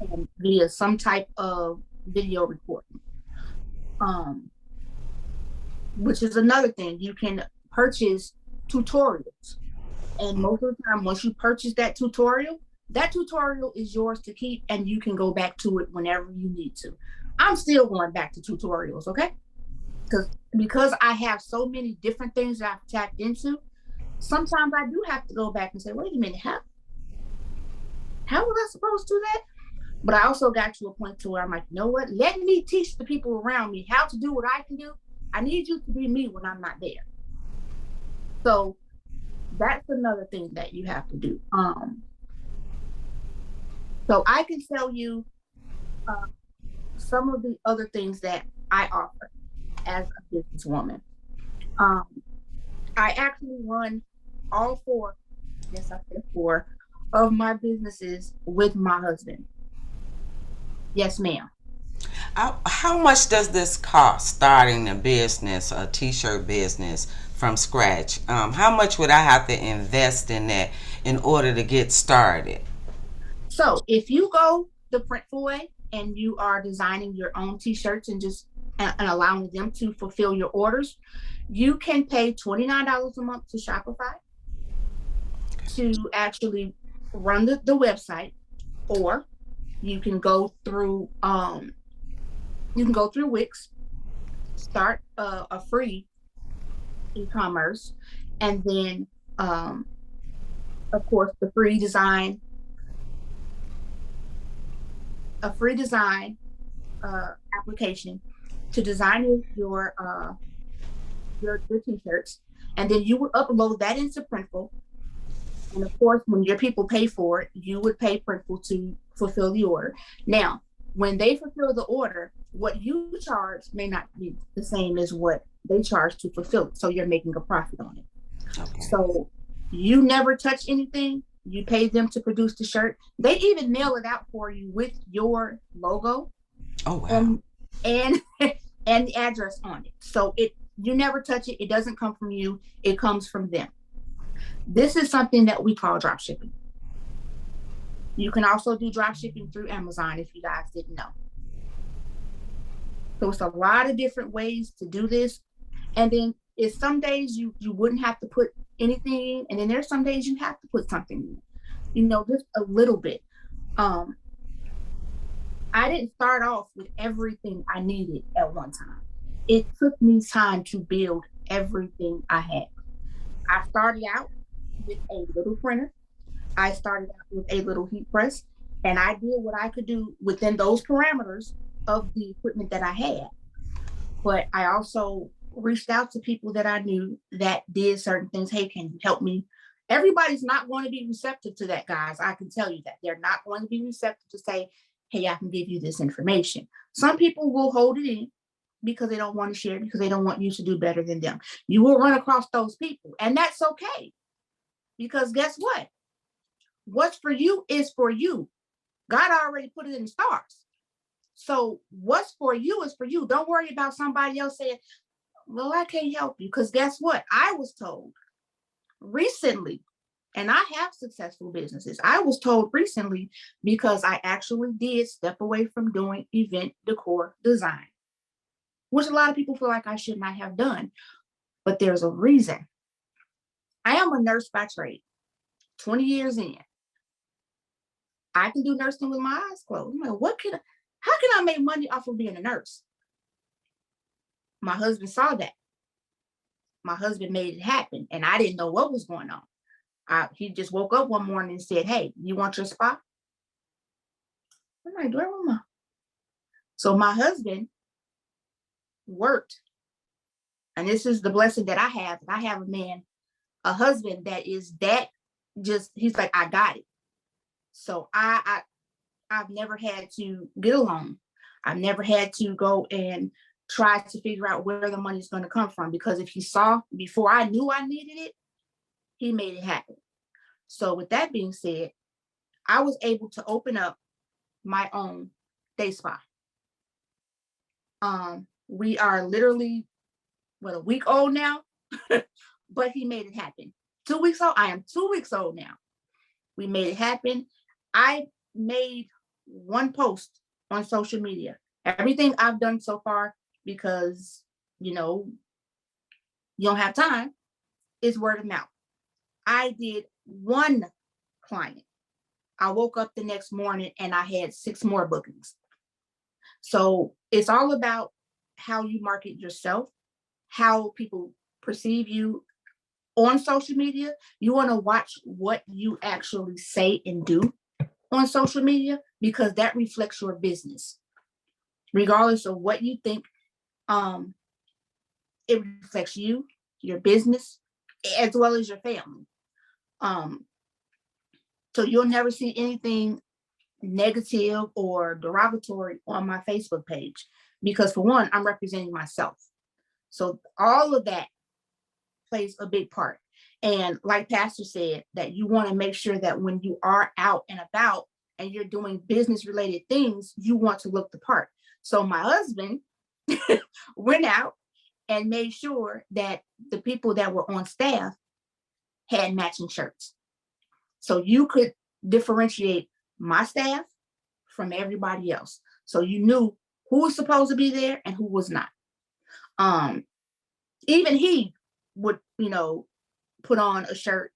and via some type of video recording. Which is another thing. You can purchase tutorials. And most of the time, once you purchase that tutorial is yours to keep, and you can go back to it whenever you need to. I'm still going back to tutorials, okay? Because I have so many different things that I've tapped into, sometimes I do have to go back and say, wait a minute, how was I supposed to do that? But I also got to a point to where I'm like, you know what? Let me teach the people around me how to do what I can do. I need you to be me when I'm not there. So that's another thing that you have to do. So I can tell you some of the other things that I offer as a businesswoman. I actually run all four of my businesses with my husband. Yes, ma'am. How much does this cost, starting a business, a t-shirt business from scratch? How much would I have to invest in that in order to get started? So if you go the Printful way and you are designing your own t-shirts and just and allowing them to fulfill your orders, you can pay $29 a month to Shopify to actually run the website, or you can go through Wix, start a free e-commerce, and then of course a free design application to design your t-shirts, and then you would upload that into Printful. And of course, when your people pay for it, you would pay Printful to fulfill the order. Now, when they fulfill the order, what you charge may not be the same as what they charge to fulfill it. So you're making a profit on it. Okay. So you never touch anything. You pay them to produce the shirt. They even mail it out for you with your logo. Oh, wow. And the address on it. So you never touch it. It doesn't come from you. It comes from them. This is something that we call drop shipping. You can also do drop shipping through Amazon if you guys didn't know. So it's a lot of different ways to do this. And then it's some days you wouldn't have to put anything in, and then there's some days you have to put something in, you know, just a little bit. I didn't start off with everything I needed at one time. It took me time to build everything I had. I started out with a little printer. I started out with a little heat press, and I did what I could do within those parameters of the equipment that I had. But I also reached out to people that I knew that did certain things. Hey, can you help me? Everybody's not going to be receptive to that, guys. I can tell you that. They're not going to be receptive to say, hey, I can give you this information. Some people will hold it in because they don't want to share, because they don't want you to do better than them. You will run across those people, and that's okay. Because guess what? What's for you is for you. God already put it in the stars. So what's for you is for you. Don't worry about somebody else saying, well, I can't help you. Because guess what? I was told recently, and I have successful businesses. I was told recently, because I actually did step away from doing event decor design, which a lot of people feel like I should not have done. But there's a reason. I am a nurse by trade, 20 years in. I can do nursing with my eyes closed. I'm like, how can I make money off of being a nurse? My husband saw that. My husband made it happen, and I didn't know what was going on. He just woke up one morning and said, hey, you want your spa? I'm like, where am I? So my husband worked, and this is the blessing that I have. I have a husband that is that he's like, I got it. So I've never had to get a loan. I've never had to go and try to figure out where the money's going to come from, because if he saw before I knew I needed it, he made it happen. So with that being said, I was able to open up my own day spa. We are literally, a week old now, but he made it happen. 2 weeks old. I am 2 weeks old now. We made it happen. I made one post on social media. Everything I've done so far, because, you don't have time, is word of mouth. I did one client. I woke up the next morning and I had 6 more bookings. So it's all about how you market yourself, how people perceive you on social media. You want to watch what you actually say and do on social media, because that reflects your business. Regardless of what you think, it reflects you, your business, as well as your family. So you'll never see anything negative or derogatory on my Facebook page, because for one, I'm representing myself. So all of that plays a big part. And like Pastor said, that you want to make sure that when you are out and about and you're doing business related things, you want to look the part. So my husband went out and made sure that the people that were on staff had matching shirts. So you could differentiate my staff from everybody else. So you knew who was supposed to be there and who was not. Even he would, put on a shirt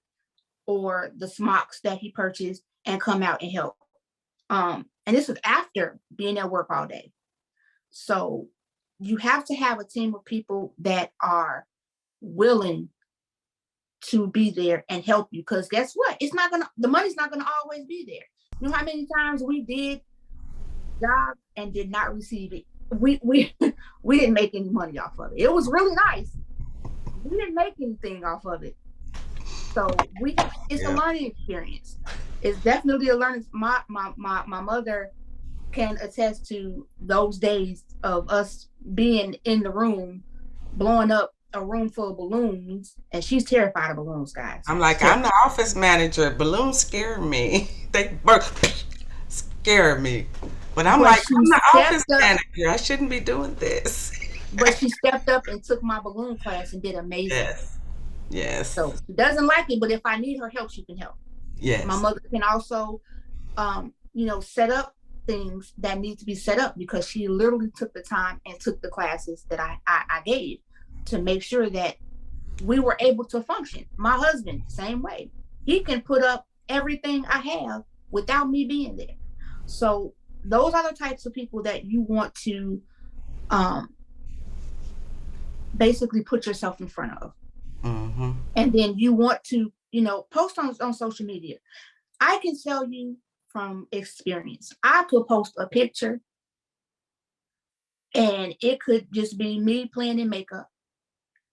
or the smocks that he purchased and come out and help. And this was after being at work all day. So you have to have a team of people that are willing to be there and help you, because guess what? The money's not gonna always be there. You know how many times we did jobs and did not receive it? We didn't make any money off of it. It was really nice. We didn't make anything off of it. So it's a learning experience. It's definitely a learning. My mother can attest to those days of us being in the room, blowing up a room full of balloons, and she's terrified of balloons, guys. I'm like, I'm the office manager. Balloons scare me. They scare me. But I'm like, I'm the office manager. I shouldn't be doing this. But she stepped up and took my balloon class and did amazing. Yes. So she doesn't like it, but if I need her help, she can help. Yes. My mother can also, set up things that need to be set up, because she literally took the time and took the classes that I gave to make sure that we were able to function. My husband, same way. He can put up everything I have without me being there. So those are the types of people that you want to basically put yourself in front of. Mm-hmm. And then you want to, post on social media. I can tell you from experience, I could post a picture and it could just be me playing in makeup.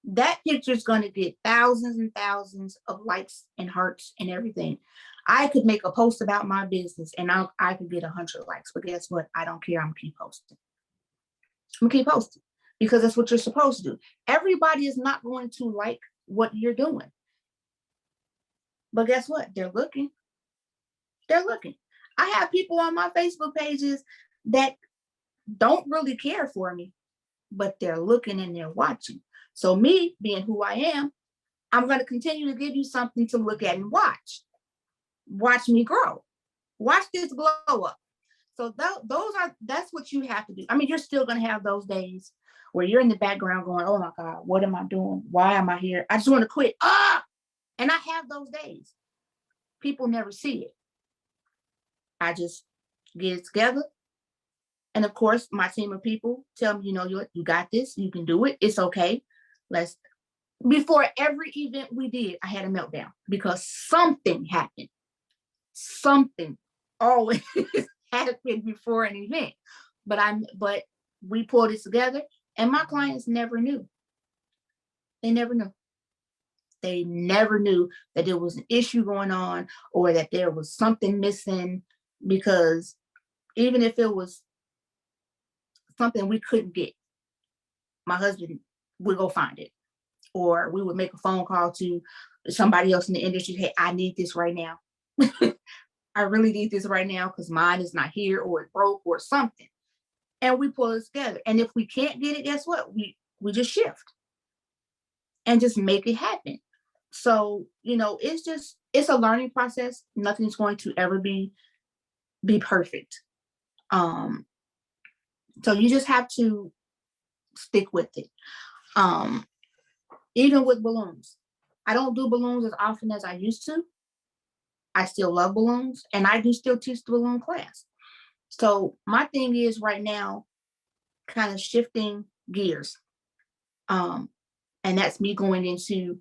That picture is going to get thousands and thousands of likes and hearts and everything. I could make a post about my business and I could get 100 likes, but guess what? I don't care. I'm gonna keep posting. Because that's what you're supposed to do. Everybody is not going to like what you're doing. But guess what? They're looking. I have people on my Facebook pages that don't really care for me, but they're looking and they're watching. So me being who I am, I'm going to continue to give you something to look at and watch. Watch me grow. Watch this glow up. So that's what you have to do. I mean, you're still going to have those days where you're in the background going, oh my God, what am I doing? Why am I here? I just want to quit. And I have those days. People never see it. I just get it together. And of course, my team of people tell me, you got this, you can do it. It's okay. Before every event we did, I had a meltdown because something happened. Something always happened before an event. But we pulled it together, and my clients never knew. They never knew. They never knew that there was an issue going on or that there was something missing, because even if it was something we couldn't get, my husband would go find it. Or we would make a phone call to somebody else in the industry. Hey, I need this right now. I really need this right now because mine is not here, or it broke or something. And we pull it together. And if we can't get it, guess what? We just shift and just make it happen. So, it's a learning process. Nothing's going to ever be perfect. So you just have to stick with it. Even with balloons, I don't do balloons as often as I used to. I still love balloons, and I do still teach the balloon class. So my thing is right now, kind of shifting gears. And that's me going into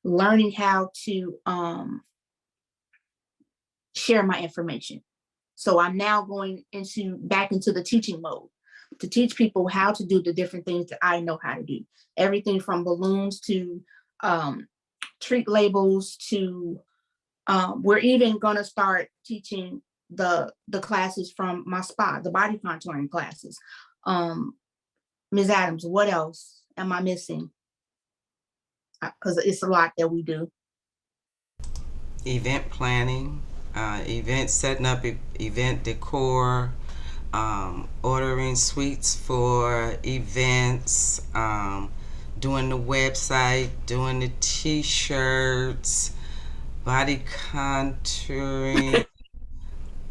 learning how to share my information. So I'm now going back into the teaching mode to teach people how to do the different things that I know how to do. Everything from balloons to treat labels to we're even going to start teaching the classes from my spa, the body contouring classes. Ms. Adams, what else am I missing? Because it's a lot that we do. Event planning, event setting up, event decor, ordering suites for events, doing the website, doing the t-shirts, body contouring.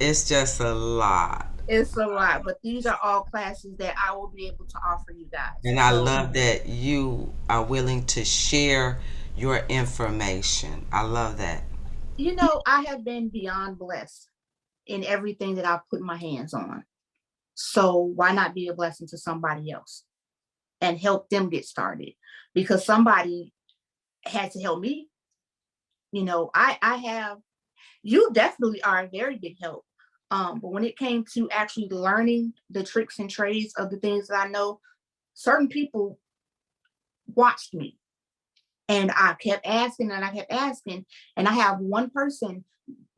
It's just a lot. It's a lot, but these are all classes that I will be able to offer you guys. And I love that you are willing to share your information. I love that. I have been beyond blessed in everything that I've put my hands on. So why not be a blessing to somebody else and help them get started? Because somebody had to help me. You definitely are a very big help. But when it came to actually learning the tricks and trades of the things that I know, certain people watched me. And I kept asking and I kept asking. And I have one person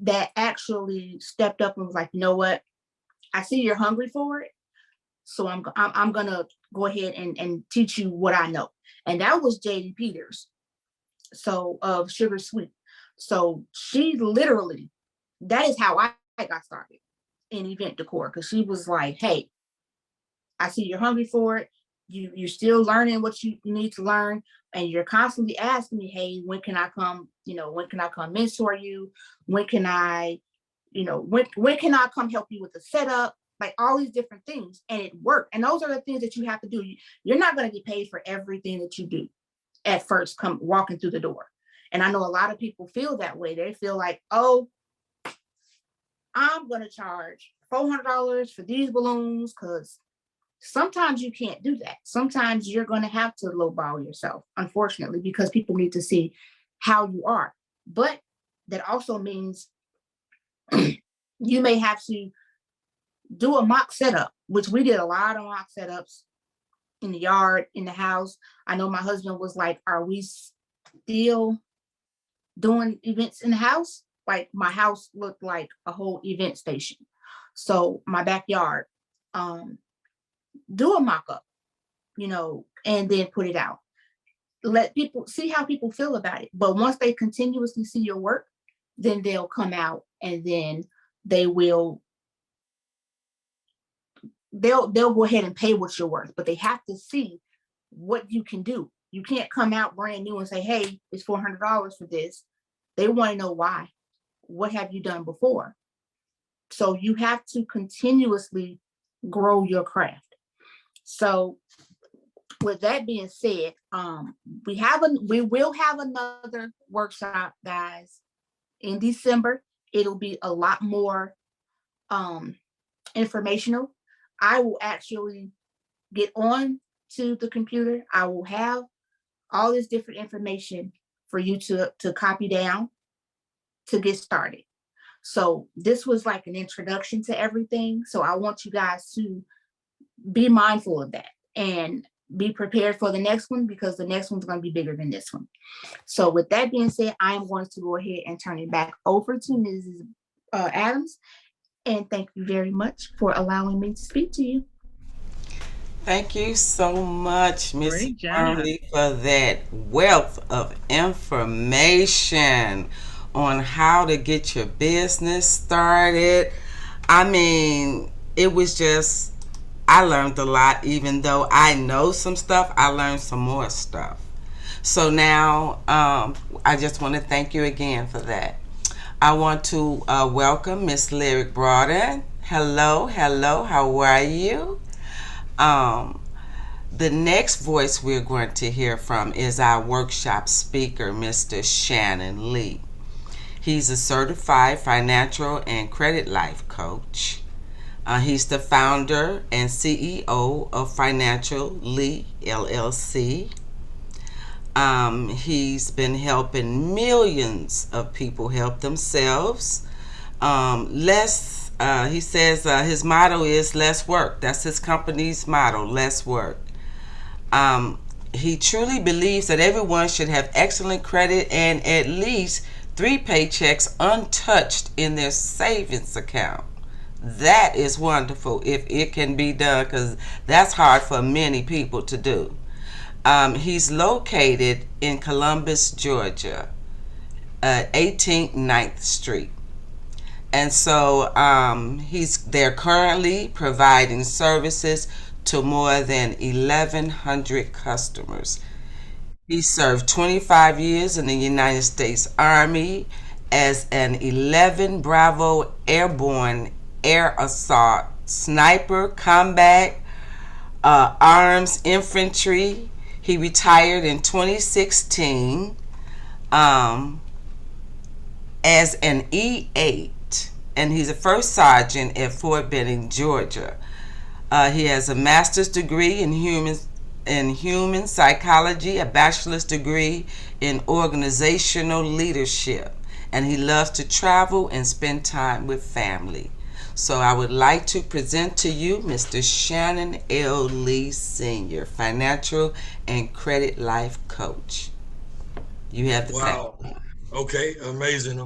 that actually stepped up and was like, you know what? I see you're hungry for it. So I'm going to go ahead and teach you what I know. And that was JD Peters. So of Sugar Sweet. So she literally, that is how I got started in event decor. Because she was like, hey, I see you're hungry for it. You're still learning what you need to learn. And you're constantly asking me, hey, when can I come? When can I come mentor you? When can I, when can I come help you with the setup? Like all these different things. And it worked. And those are the things that you have to do. You're not going to get paid for everything that you do at first, come walking through the door. And I know a lot of people feel that way. They feel like, oh, I'm going to charge $400 for these balloons, because sometimes you can't do that. Sometimes you're going to have to lowball yourself, unfortunately, because people need to see how you are. But that also means you may have to do a mock setup, which we did a lot of mock setups in the yard, in the house. I know my husband was like, are we still doing events in the house? Like my house looked like a whole event station. So my backyard, do a mock-up, and then put it out. Let people see how people feel about it. But once they continuously see your work, then they'll come out and then they will they'll go ahead and pay what you're worth, but they have to see what you can do. You can't come out brand new and say, hey, it's $400 for this. They want to know why. What have you done before? So you have to continuously grow your craft. So with that being said, we will have another workshop, guys, in December. It'll be a lot more informational. I will actually get on to the computer. I will have all this different information for you to copy down to get started. So this was like an introduction to everything. So I want you guys to be mindful of that and be prepared for the next one, because the next one's going to be bigger than this one. So with that being said, I am going to go ahead and turn it back over to Mrs. Adams. And thank you very much for allowing me to speak to you. Thank you so much, Miss Wormley, for that wealth of information on how to get your business started. I mean, it was just, I learned a lot. Even though I know some stuff, I learned some more stuff. So now I just want to thank you again for that. I want to welcome Miss Lyrik Broaden. Hello, how are you? The next voice we're going to hear from is our workshop speaker, Mr. Shannon Lee. He's a certified financial and credit life coach. He's the founder and CEO of Financial Lee LLC. He's been helping millions of people help themselves. He says his motto is less work. That's his company's motto, less work. He truly believes that everyone should have excellent credit and at least 3 paychecks untouched in their savings account. That is wonderful if it can be done, because that's hard for many people to do. He's located in Columbus, Georgia, 18th 9th Street. And so they're currently providing services to more than 1,100 customers. He served 25 years in the United States Army as an 11 Bravo Airborne Air Assault Sniper Combat Arms Infantry. He retired in 2016 as an E8, and he's a first sergeant at Fort Benning, Georgia. He has a master's degree in human psychology, a bachelor's degree in organizational leadership, and he loves to travel and spend time with family. So I would like to present to you Mr. Shannon L. Lee Sr., financial and credit life coach. You have the platform. Okay, amazing.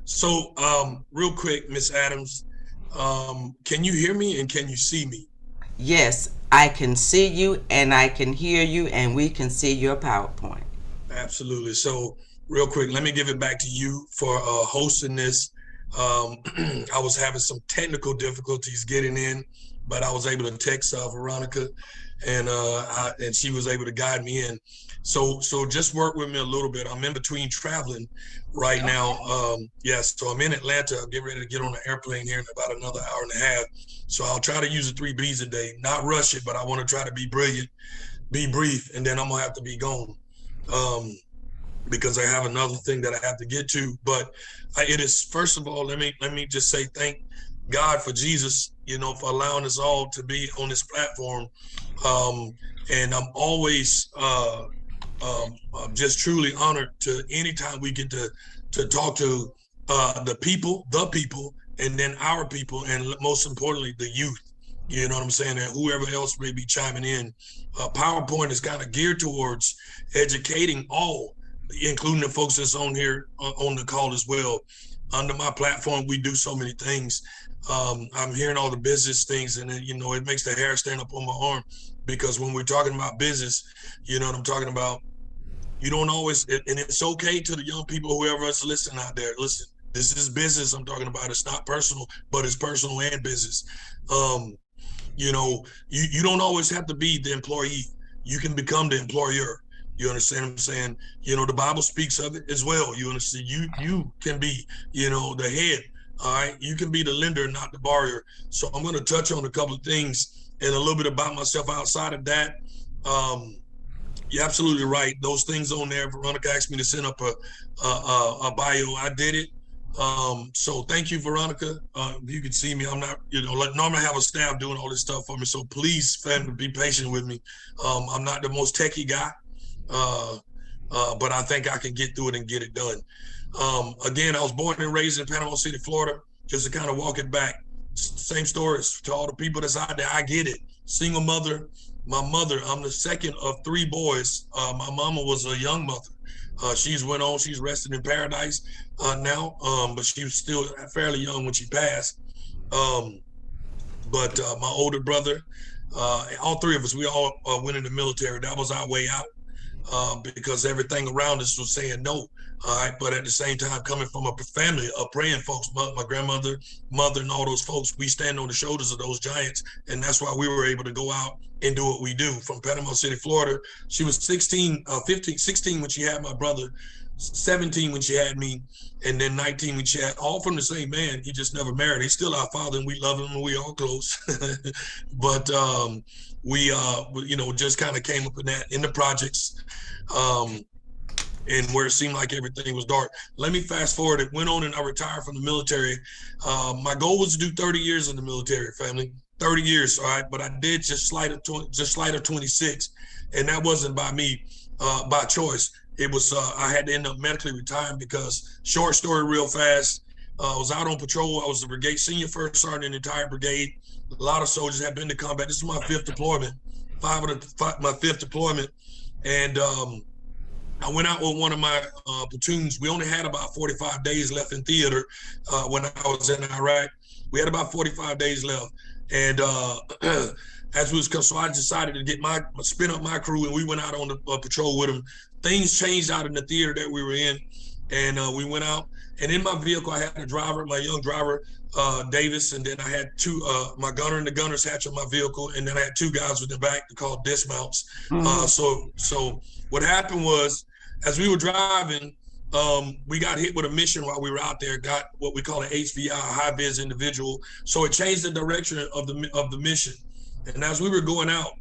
So real quick, Miss Adams, can you hear me and can you see me? Yes, I can see you and I can hear you, and we can see your PowerPoint. Absolutely. So real quick, let me give it back to you for hosting this. I was having some technical difficulties getting in, but I was able to text Veronica, and she was able to guide me in. So just work with me a little bit. I'm in between traveling right now. So I'm in Atlanta. I'm getting ready to get on the airplane here in about another hour and a half. So I'll try to use the 3 B's a day, not rush it, but I want to try to be brilliant, be brief, and then I'm gonna have to be gone. Because I have another thing that I have to get to. But it is, first of all, let me just say thank God for Jesus, for allowing us all to be on this platform. And I'm always just truly honored to anytime we get to talk to the people, and then our people, and most importantly, the youth. You know what I'm saying? And whoever else may be chiming in. PowerPoint is kind of geared towards educating all, including the folks that's on here on the call as well. Under my platform, we do so many things. I'm hearing all the business things, and it makes the hair stand up on my arm, because when we're talking about business, you know what I'm talking about, you don't always, and it's okay to the young people, whoever is listening out there, listen, this is business I'm talking about. It's not personal, but it's personal and business. You know, you don't always have to be the employee. You can become the employer. You understand what I'm saying? You know, the Bible speaks of it as well. You understand? You can be, you know, the head. All right. You can be the lender, not the borrower. So I'm going to touch on a couple of things and a little bit about myself outside of that. You're absolutely right. Those things on there, Veronica asked me to send up a bio. I did it. So thank you, Veronica. You can see me. I'm not, you know, like normally I have a staff doing all this stuff for me. So please, family, be patient with me. I'm not the most techie guy, but I think I can get through it and get it done. Again, I was born and raised in Panama City, Florida. Just to kind of walk it back. Same stories to all the people that's out there. I get it. Single mother. My mother, I'm the second of 3 boys. My mama was a young mother. She's went on, she's rested in paradise now, but she was still fairly young when she passed. But my older brother, all 3 of us, we all went in the military. That was our way out because everything around us was saying no. All right, but at the same time, coming from a family of praying folks, my grandmother, mother, and all those folks, we stand on the shoulders of those giants, and that's why we were able to go out and do what we do. From Panama City, Florida, she was 16 when she had my brother, 17 when she had me, and then 19 when she had, all from the same man. He just never married. He's still our father, and we love him, and we all close. But we you know, just kind of came up in the projects. And where it seemed like everything was dark. Let me fast forward. It went on and I retired from the military. My goal was to do 30 years in the military, family. 30 years, all right? But I did just slight of 26. And that wasn't by me, by choice. It was, I had to end up medically retiring because, short story real fast, I was out on patrol. I was the brigade senior first sergeant in the entire brigade. A lot of soldiers have been to combat. This is my 5th deployment, my 5th deployment. And I went out with one of my platoons. We only had about 45 days left in theater when I was in Iraq. We had about 45 days left. And as we was coming, so I decided to get spin up my crew, and we went out on the patrol with them. Things changed out in the theater that we were in. And we went out, and in my vehicle, I had a driver, my young driver, Davis, and then I had 2, my gunner and the gunner's hatch on my vehicle, and then I had 2 guys with the back called dismounts. So what happened was, as we were driving, we got hit with a mission while we were out there, got what we call an HVI, high-vis individual. So it changed the direction of the mission. And as we were going out,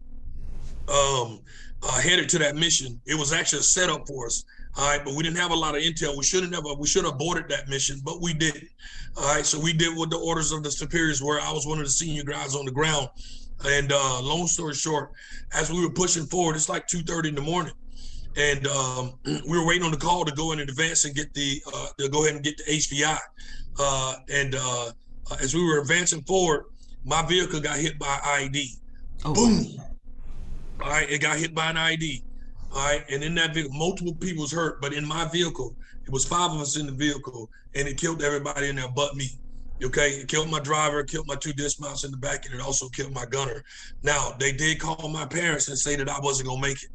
headed to that mission, it was actually a setup for us. All right, but we didn't have a lot of intel. We should have aborted that mission, but we didn't. All right, so we did what the orders of the superiors were. I was one of the senior guys on the ground. And long story short, as we were pushing forward, it's like 2:30 in the morning. And we were waiting on the call to go in advance and get to go ahead and get the HVI. As we were advancing forward, my vehicle got hit by an IED. Oh. Boom. All right, it got hit by an IED. All right, and in that vehicle, multiple people was hurt, but in my vehicle, it was 5 of us in the vehicle, and it killed everybody in there but me. Okay, it killed my driver, killed my 2 dismounts in the back, and it also killed my gunner. Now, they did call my parents and say that I wasn't gonna make it.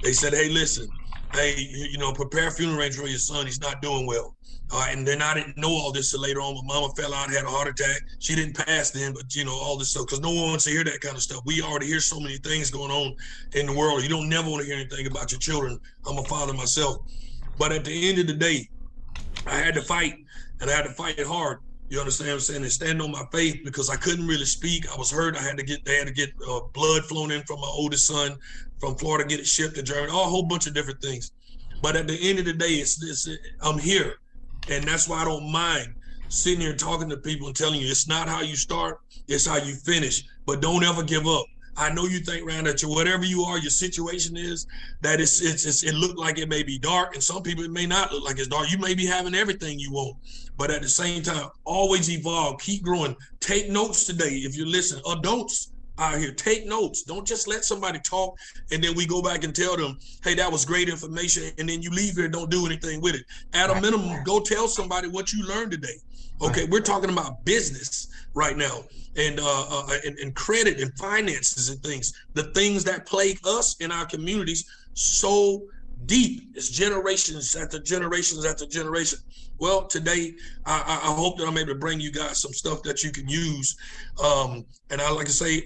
They said, hey, listen, hey, you know, prepare a funeral arrangement for your son. He's not doing well. And then I didn't know all this till later on. My mama fell out, had a heart attack. She didn't pass then, but you know, all this stuff, because no one wants to hear that kind of stuff. We already hear so many things going on in the world. You don't never want to hear anything about your children. I'm a father myself. But at the end of the day, I had to fight, and I had to fight it hard. You understand what I'm saying? And stand on my faith, because I couldn't really speak. I was hurt. They had to get blood flown in from my oldest son from Florida, get it shipped to Germany, a whole bunch of different things. But at the end of the day, I'm here. And that's why I don't mind sitting here talking to people and telling you it's not how you start, it's how you finish. But don't ever give up. I know you think, Rand, that whatever you are, your situation is, that it look like it may be dark, and some people it may not look like it's dark. You may be having everything you want, but at the same time, always evolve, keep growing. Take notes today if you listen. Adults out here, take notes. Don't just let somebody talk and then we go back and tell them, hey, that was great information, and then you leave here and don't do anything with it. At a minimum, go tell somebody what you learned today. Okay, we're talking about business right now, and credit and finances and things, the things that plague us in our communities so deep. It's generations after generations after generation. Well, today, I hope that I'm able to bring you guys some stuff that you can use. And I like to say,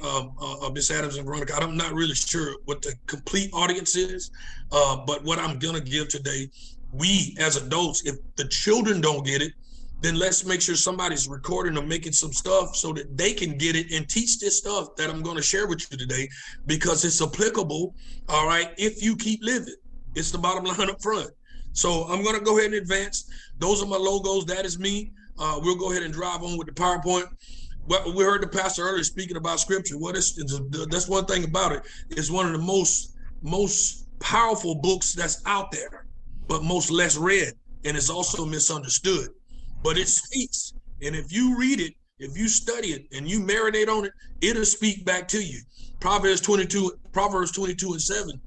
Miss Adams and Veronica, I'm not really sure what the complete audience is, but what I'm gonna give today, we as adults, if the children don't get it, then let's make sure somebody's recording or making some stuff so that they can get it and teach this stuff that I'm gonna share with you today, because it's applicable, all right, if you keep living. It's the bottom line up front. So I'm gonna go ahead and advance. Those are my logos, that is me. We'll go ahead and drive on with the PowerPoint. Well, we heard the pastor earlier speaking about scripture. That's one thing about it. It's one of the most powerful books that's out there, but most less read, and it's also misunderstood. But it speaks, and if you read it, if you study it, and you marinate on it, it'll speak back to you. Proverbs 22:7.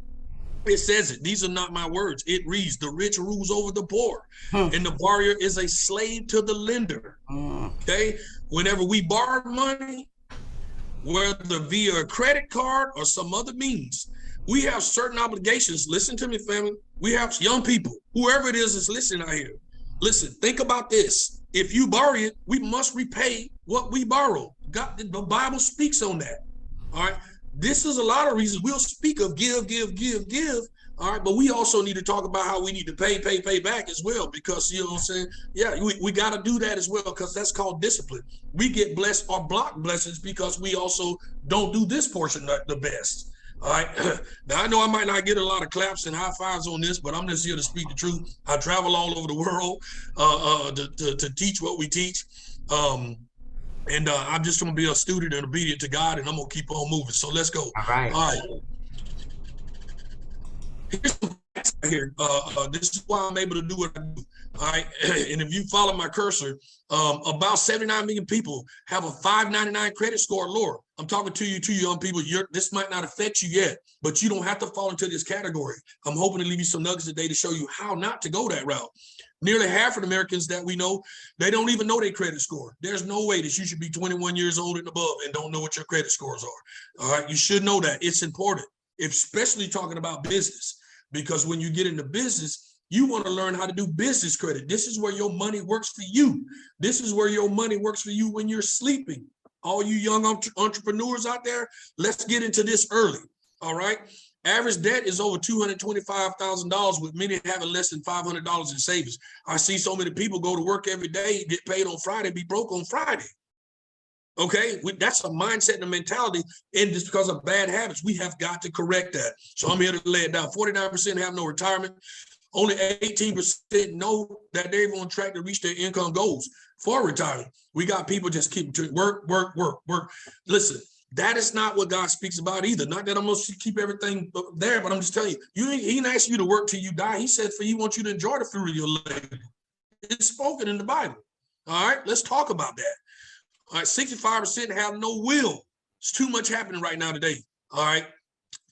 It says it. These are not my words. It reads, the rich rules over the poor, and the borrower is a slave to the lender. Okay? Whenever we borrow money, whether via a credit card or some other means, we have certain obligations. Listen to me, family. We have young people, whoever it is that's listening out here. Listen, think about this. If you borrow it, we must repay what we borrow. God, the Bible speaks on that. All right. This is a lot of reasons we'll speak of give. All right. But we also need to talk about how we need to pay back as well, because, you know what I'm saying? Yeah, we got to do that as well, because that's called discipline. We get blessed or block blessings because we also don't do this portion the best. All right. Now, I know I might not get a lot of claps and high fives on this, but I'm just here to speak the truth. I travel all over the world to teach what we teach. And I'm just going to be a student and obedient to God, and I'm going to keep on moving. So let's go. All right. All right. Here's some facts here. This is why I'm able to do what I do. All right. And if you follow my cursor, about 79 million people have a 599 credit score or lower. I'm talking to you, two young people. This might not affect you yet, but you don't have to fall into this category. I'm hoping to leave you some nuggets today to show you how not to go that route. Nearly half of the Americans that we know, they don't even know their credit score. There's no way that you should be 21 years old and above and don't know what your credit scores are. All right. You should know that. It's important, especially talking about business, because when you get into business, you want to learn how to do business credit. This is where your money works for you. This is where your money works for you when you're sleeping. All you young entrepreneurs out there, let's get into this early. All right. Average debt is over $225,000, with many having less than $500 in savings. I see so many people go to work every day, get paid on Friday, be broke on Friday. Okay, that's a mindset and a mentality, and just because of bad habits, we have got to correct that. So I'm here to lay it down. 49% have no retirement. Only 18% know that they're on track to reach their income goals for retirement. We got people just keep work. Listen, that is not what God speaks about either. Not that I'm going to keep everything there, but I'm just telling you, he didn't ask you to work till you die. He said he wants you to enjoy the fruit of your labor. It's spoken in the Bible. All right, let's talk about that. All right, 65% have no will. It's too much happening right now today. All right,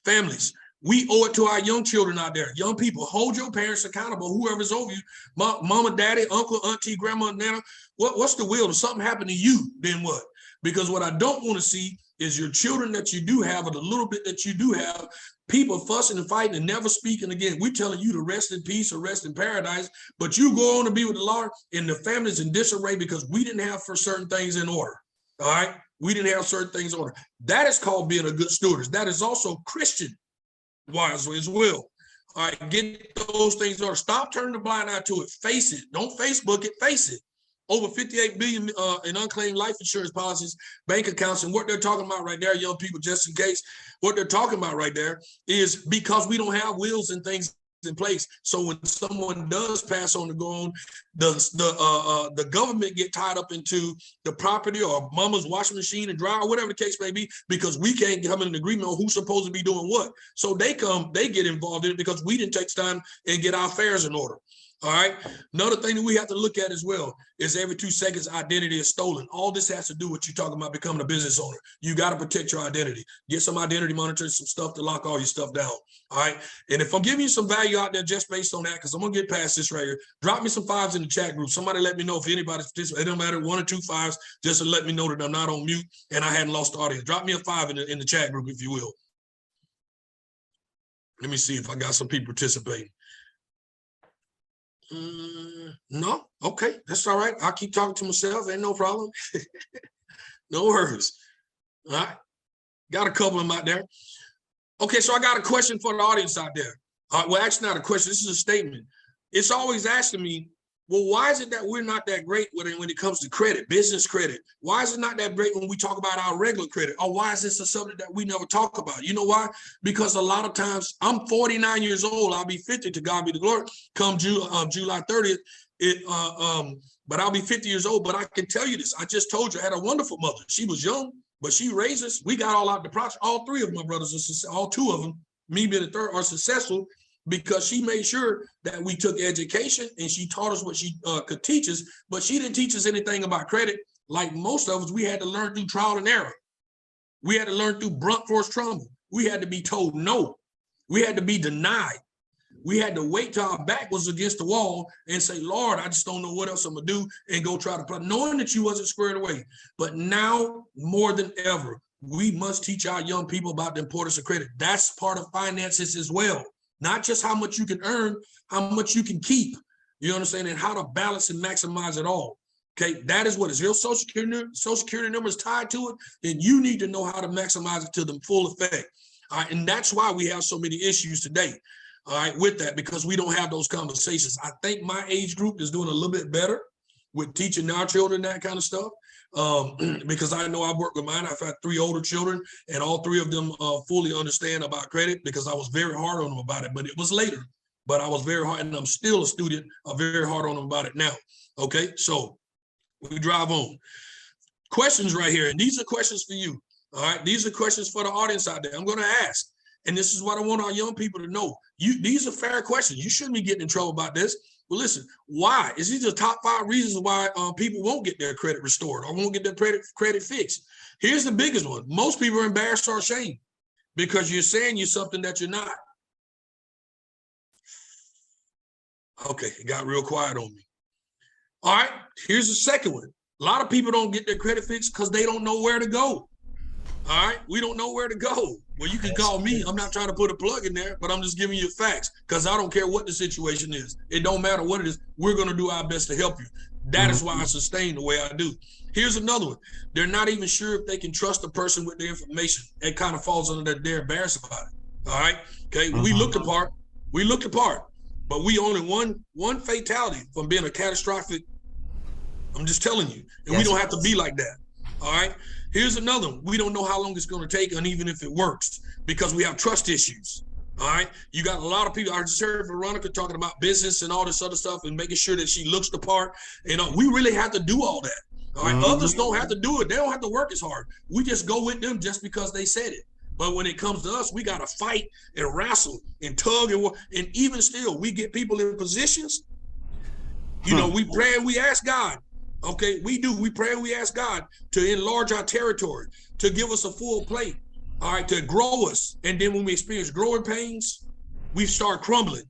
families, we owe it to our young children out there. Young people, hold your parents accountable, whoever's over you, mama, daddy, uncle, auntie, grandma, nana. What's the will? If something happened to you, then what? Because what I don't want to see is your children that you do have, or the little bit that you do have, people fussing and fighting and never speaking again. We're telling you to rest in peace or rest in paradise, but you go on to be with the Lord, and the family's in disarray because we didn't have for certain things in order. All right? We didn't have certain things in order. That is called being a good steward. That is also Christian wise as well. All right, get those things in order. Stop turning the blind eye to it. Face it. Don't Facebook it. Face it. Over 58 billion in unclaimed life insurance policies, bank accounts, and what they're talking about right there, young people, just in case, what they're talking about right there is because we don't have wills and things in place. So when someone does pass on to go on, the government get tied up into the property or mama's washing machine and dryer, whatever the case may be, because we can't come in an agreement on who's supposed to be doing what. So they get involved in it because we didn't take time and get our affairs in order. All right. Another thing that we have to look at as well is every 2 seconds, identity is stolen. All this has to do with you talking about becoming a business owner. You got to protect your identity. Get some identity monitors, some stuff to lock all your stuff down. All right. And if I'm giving you some value out there just based on that, because I'm going to get past this right here, drop me some 5s in the chat group. Somebody let me know if anybody's participating. It don't matter, 1 or 2 5s, just to let me know that I'm not on mute and I hadn't lost the audience. Drop me a 5 in the chat group, if you will. Let me see if I got some people participating. No, okay, that's all right. I'll keep talking to myself, ain't no problem. No worries. All right, got a couple of them out there. Okay, so I got a question for the audience out there. Well, actually not a question, this is a statement. It's always asking me, well, why is it that we're not that great when it comes to credit, business credit? Why is it not that great when we talk about our regular credit? Or why is this a subject that we never talk about? You know why? Because a lot of times, I'm 49 years old, I'll be 50, to God be the glory, come July 30th. But I'll be 50 years old, but I can tell you this. I just told you I had a wonderful mother. She was young, but she raised us. We got all out the project. All three of my brothers, all two of them, me being the third, are successful because she made sure that we took education and she taught us what she could teach us, but she didn't teach us anything about credit. Like most of us, we had to learn through trial and error. We had to learn through blunt force trauma. We had to be told no. We had to be denied. We had to wait till our back was against the wall and say, Lord, I just don't know what else I'm gonna do, and go try to play, knowing that you wasn't squared away. But now more than ever, we must teach our young people about the importance of credit. That's part of finances as well. Not just how much you can earn, how much you can keep, you understand, and how to balance and maximize it all. Okay, that is what is your social security number is tied to it, then you need to know how to maximize it to the full effect. All right, and that's why we have so many issues today. All right, with that, because we don't have those conversations. I think my age group is doing a little bit better with teaching our children that kind of stuff. Because I know I've worked with mine. I've had 3 older children, and all 3 of them fully understand about credit, because I was very hard on them about it, but it was later. But I was very hard, and I'm still a student. I'm very hard on them about it now. Okay, so we drive on. Questions right here, and these are questions for you. All right, these are questions for the audience out there. I'm going to ask, and this is what I want our young people to know. These are fair questions. You shouldn't be getting in trouble about this. Well, listen, why? Is these the top 5 reasons why people won't get their credit restored or won't get their credit fixed? Here's the biggest one. Most people are embarrassed or ashamed because you're saying you're something that you're not. Okay, it got real quiet on me. All right, here's the second one. A lot of people don't get their credit fixed because they don't know where to go. All right, we don't know where to go. Well, you can call me. I'm not trying to put a plug in there, but I'm just giving you facts, because I don't care what the situation is. It don't matter what it is. We're going to do our best to help you. That is why I sustain the way I do. Here's another one. They're not even sure if they can trust the person with the information. It kind of falls under that they're embarrassed about it. All right. Okay. We looked apart. We looked apart, but we only one fatality from being a catastrophic. I'm just telling you, and we don't have to be like that. All right. Here's another one. We don't know how long it's going to take, and even if it works, because we have trust issues. All right. You got a lot of people. I just heard Veronica talking about business and all this other stuff and making sure that she looks the part. And we really have to do all that. All right. Others don't have to do it. They don't have to work as hard. We just go with them just because they said it. But when it comes to us, we got to fight and wrestle and tug and work. And even still, we get people in positions. You know, we pray and we ask God. Okay, we do. We pray and we ask God to enlarge our territory, to give us a full plate, all right, to grow us. And then when we experience growing pains, we start crumbling,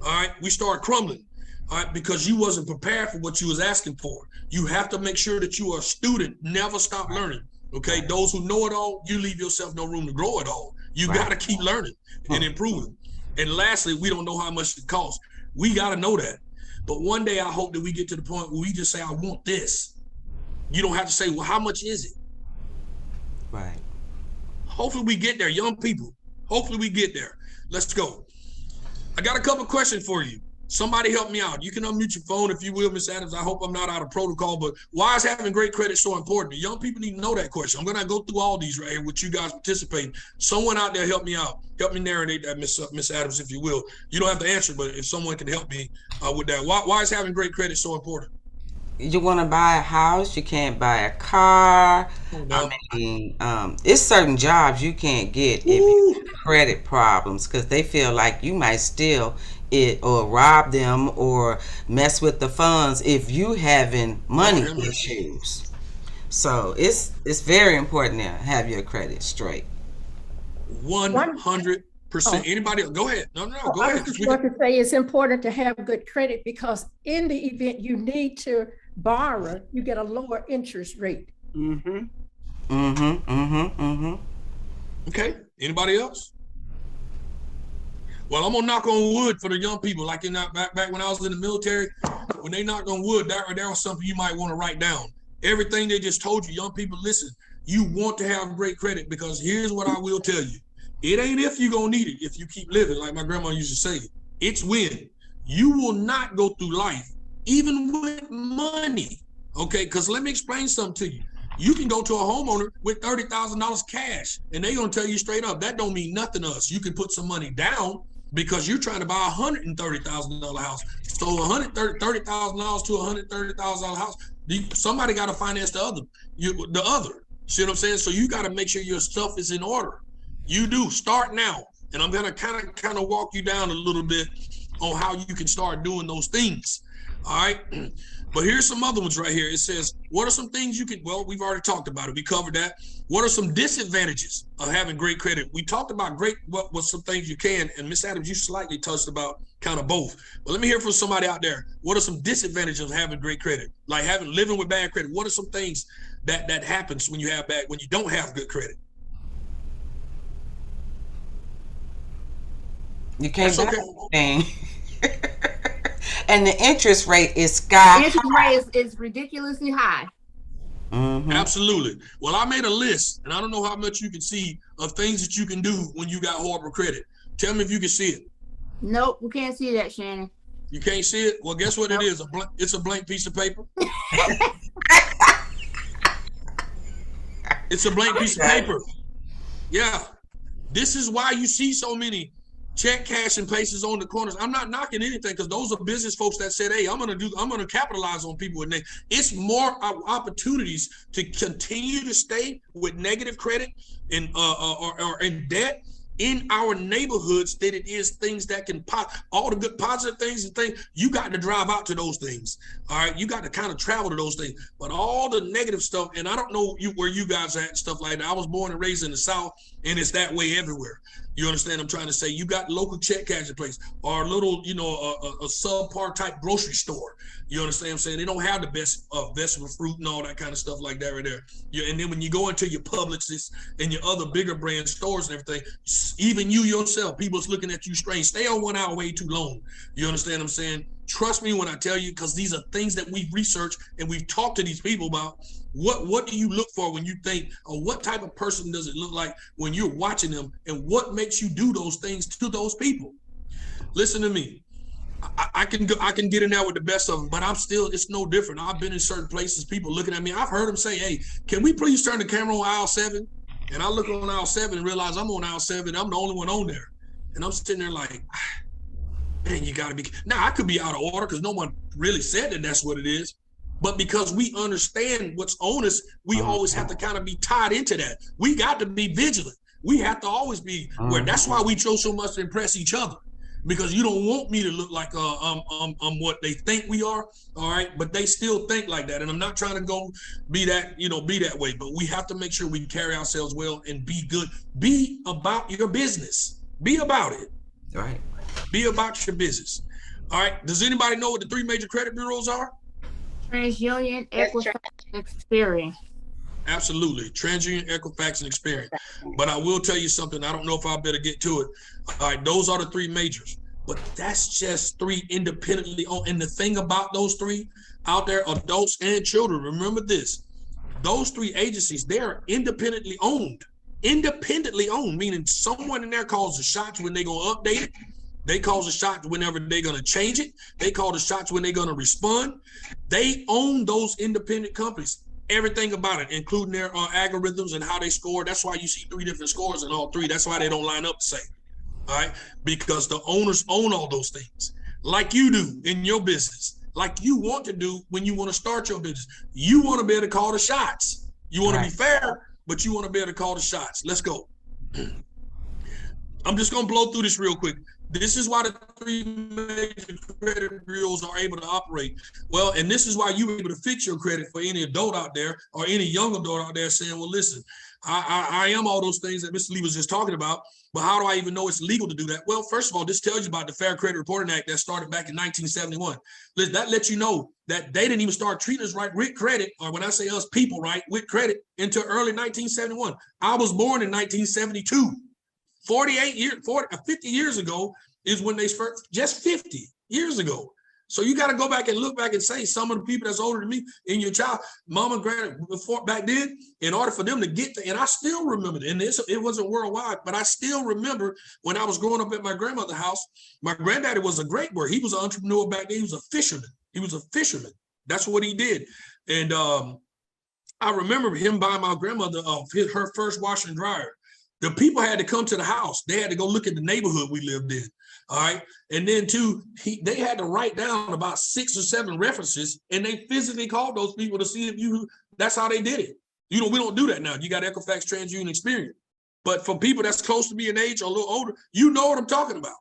all right? We start crumbling, all right, because you wasn't prepared for what you was asking for. You have to make sure that you are a student, never stop learning, okay? Those who know it all, you leave yourself no room to grow it all. You got to keep learning and improving. And lastly, we don't know how much it costs. We got to know that. But one day I hope that we get to the point where we just say, I want this. You don't have to say, well, how much is it? Right. Hopefully we get there, young people. Hopefully we get there. Let's go. I got a couple questions for you. Somebody help me out. You can unmute your phone if you will, Ms. Adams. I hope I'm not out of protocol, but why is having great credit so important? The young people need to know that question. I'm going to go through all these right here with you guys participating. Someone out there help me out. Help me narrate that, Ms. Adams, if you will. You don't have to answer, but if someone can help me with that. Why is having great credit so important? You want to buy a house, you can't buy a car. No. I mean, it's certain jobs you can't get if you have credit problems, because they feel like you might steal it or rob them or mess with the funds if you having money issues. So it's very important to have your credit straight. 100%. Anybody else? Go ahead. No, go ahead. I was just going to say it's important to have good credit, because in the event you need to borrow, you get a lower interest rate. Okay. Anybody else? Well, I'm gonna knock on wood for the young people. Like back when I was in the military, when they knocked on wood, that was something you might want to write down. Everything they just told you, young people, listen, you want to have great credit, because here's what I will tell you. It ain't if you're gonna need it, if you keep living, like my grandma used to say. It's when. You will not go through life, even with money, okay? Because let me explain something to you. You can go to a homeowner with $30,000 cash, and they're gonna tell you straight up, that don't mean nothing to us. You can put some money down, because you're trying to buy a $130,000 house. So $30,000 to a $130,000 house, somebody got to finance the other. See what I'm saying? So you got to make sure your stuff is in order. You do. Start now. And I'm gonna kind of walk you down a little bit on how you can start doing those things. All right. But here's some other ones right here. It says, what are some things you can, well, we've already talked about it. We covered that. What are some disadvantages of having great credit? We talked about what some things you can, and Miss Adams, you slightly touched about kind of both. But let me hear from somebody out there. What are some disadvantages of having great credit? Like living with bad credit. What are some things that happens when you don't have good credit? You can't buy anything. And the interest rate is sky high. The interest rate is ridiculously high. Mm-hmm. Absolutely. Well, I made a list, and I don't know how much you can see of things that you can do when you got horrible credit. Tell me if you can see it. Nope, we can't see that, Shannon. You can't see it? Well, guess what? Nope. It is? It's a blank piece of paper. It's a blank piece of paper. Yeah. This is why you see so many check cashing places on the corners. I'm not knocking anything, because those are business folks that said, hey, I'm gonna capitalize on people with negative. It's more opportunities to continue to stay with negative credit and or in debt in our neighborhoods than it is things that can all the good positive things and things. You got to drive out to those things. All right, you got to kind of travel to those things. But all the negative stuff, and I don't know where you guys are at and stuff like that. I was born and raised in the South, and it's that way everywhere. You understand? I'm trying to say, you got local check cashing place or a little, a subpar type grocery store. You understand what I'm saying? They don't have the best vegetable fruit and all that kind of stuff like that right there. And then when you go into your Publixes and your other bigger brand stores and everything, even you yourself, people's looking at you strange. Stay on 1 hour way too long. You understand what I'm saying? Trust me when I tell you, because these are things that we've researched and we've talked to these people about. What do you look for when you think, or what type of person does it look like when you're watching them, and what makes you do those things to those people? Listen to me. I can get in there with the best of them, but it's no different. I've been in certain places, people looking at me. I've heard them say, hey, can we please turn the camera on aisle 7? And I look on aisle 7 and realize I'm on aisle 7. I'm the only one on there. And I'm sitting there like, man, you got to be. Now, I could be out of order because no one really said that that's what it is. But because we understand what's on us, we always have to kind of be tied into that. We got to be vigilant. We have to always be where. That's why we show so much to impress each other, because you don't want me to look like I'm what they think we are. All right, but they still think like that, and I'm not trying to go be that way. But we have to make sure we carry ourselves well and be good. Be about your business. Be about it. All right. Be about your business. All right. Does anybody know what the 3 major credit bureaus are? TransUnion, Equifax, and Experian. Absolutely. TransUnion, Equifax, and Experian. But I will tell you something. I don't know if I better get to it. All right. Those are the 3 majors. But that's just 3 independently owned. And the thing about those 3 out there, adults and children, remember this. Those 3 agencies, they are independently owned. Independently owned, meaning someone in there calls the shots when they're going to update it. They call the shots whenever they're going to change it. They call the shots when they're going to respond. They own those independent companies, everything about it, including their algorithms and how they score. That's why you see 3 different scores in all 3. That's why they don't line up the same. All right, because the owners own all those things, like you do in your business, like you want to do when you want to start your business. You want to be able to call the shots. You want to be fair, but you want to be able to call the shots. Let's go. I'm just going to blow through this real quick. This is why the 3 major credit bureaus are able to operate. Well, and this is why you're able to fix your credit for any adult out there or any young adult out there saying, well, listen, I am all those things that Mr. Lee was just talking about, but how do I even know it's legal to do that? Well, first of all, this tells you about the Fair Credit Reporting Act that started back in 1971. That lets you know that they didn't even start treating us right with credit, or when I say us people, right, with credit, until early 1971. I was born in 1972. 50 years ago, is when they first, just 50 years ago. So you got to go back and look back and say some of the people that's older than me in your child, mom and granny, before back then, in order for them to get there, and I still remember it, and it wasn't worldwide, but I still remember when I was growing up at my grandmother's house, my granddaddy was a great word. He was an entrepreneur back then. He was a fisherman. He was a fisherman. That's what he did. And I remember him buying my grandmother her first washer and dryer. The people had to come to the house. They had to go look at the neighborhood we lived in. All right. And then too, they had to write down about 6 or 7 references, and they physically called those people to see if you, that's how they did it. You know, we don't do that now. You got Equifax TransUnion Experian. But for people that's close to me in age or a little older, you know what I'm talking about.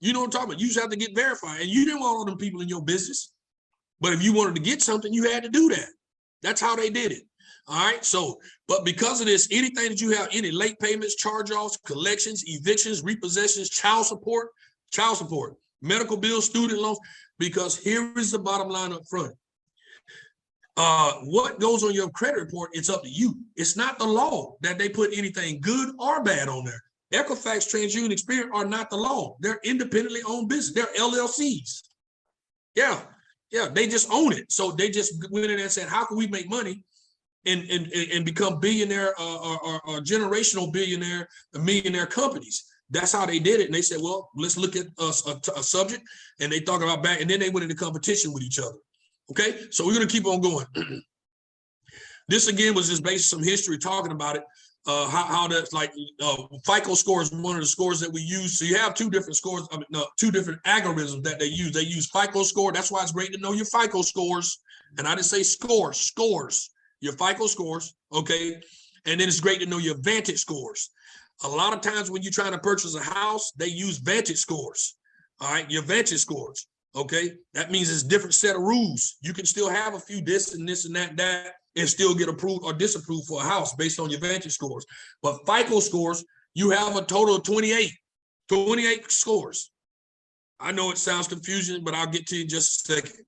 You know what I'm talking about. You just have to get verified. And you didn't want all them people in your business. But if you wanted to get something, you had to do that. That's how they did it. All right. So, but because of this, anything that you have, any late payments, charge-offs, collections, evictions, repossessions, child support, medical bills, student loans, because here is the bottom line up front. What goes on your credit report, it's up to you. It's not the law that they put anything good or bad on there. Equifax, TransUnion, Experian are not the law. They're independently owned business. They're LLCs. Yeah, they just own it. So they just went in there and said, how can we make money and become billionaire or generational billionaire, millionaire companies? That's how they did it. And they said, well, let's look at a subject. And they talk about back, and then they went into competition with each other. Okay, so we're going to keep on going. This again was just based on some history talking about it. How that's like FICO score is one of the scores that we use. So you have 2 different scores, two different algorithms that they use. They use FICO score. That's why it's great to know your FICO scores. And I didn't say scores, your FICO scores, okay? And then it's great to know your Vantage scores. A lot of times when you're trying to purchase a house, they use Vantage scores, all right? Your Vantage scores, okay? That means it's a different set of rules. You can still have a few this and that, and still get approved or disapproved for a house based on your Vantage scores. But FICO scores, you have a total of 28 scores. I know it sounds confusing, but I'll get to you in just a second.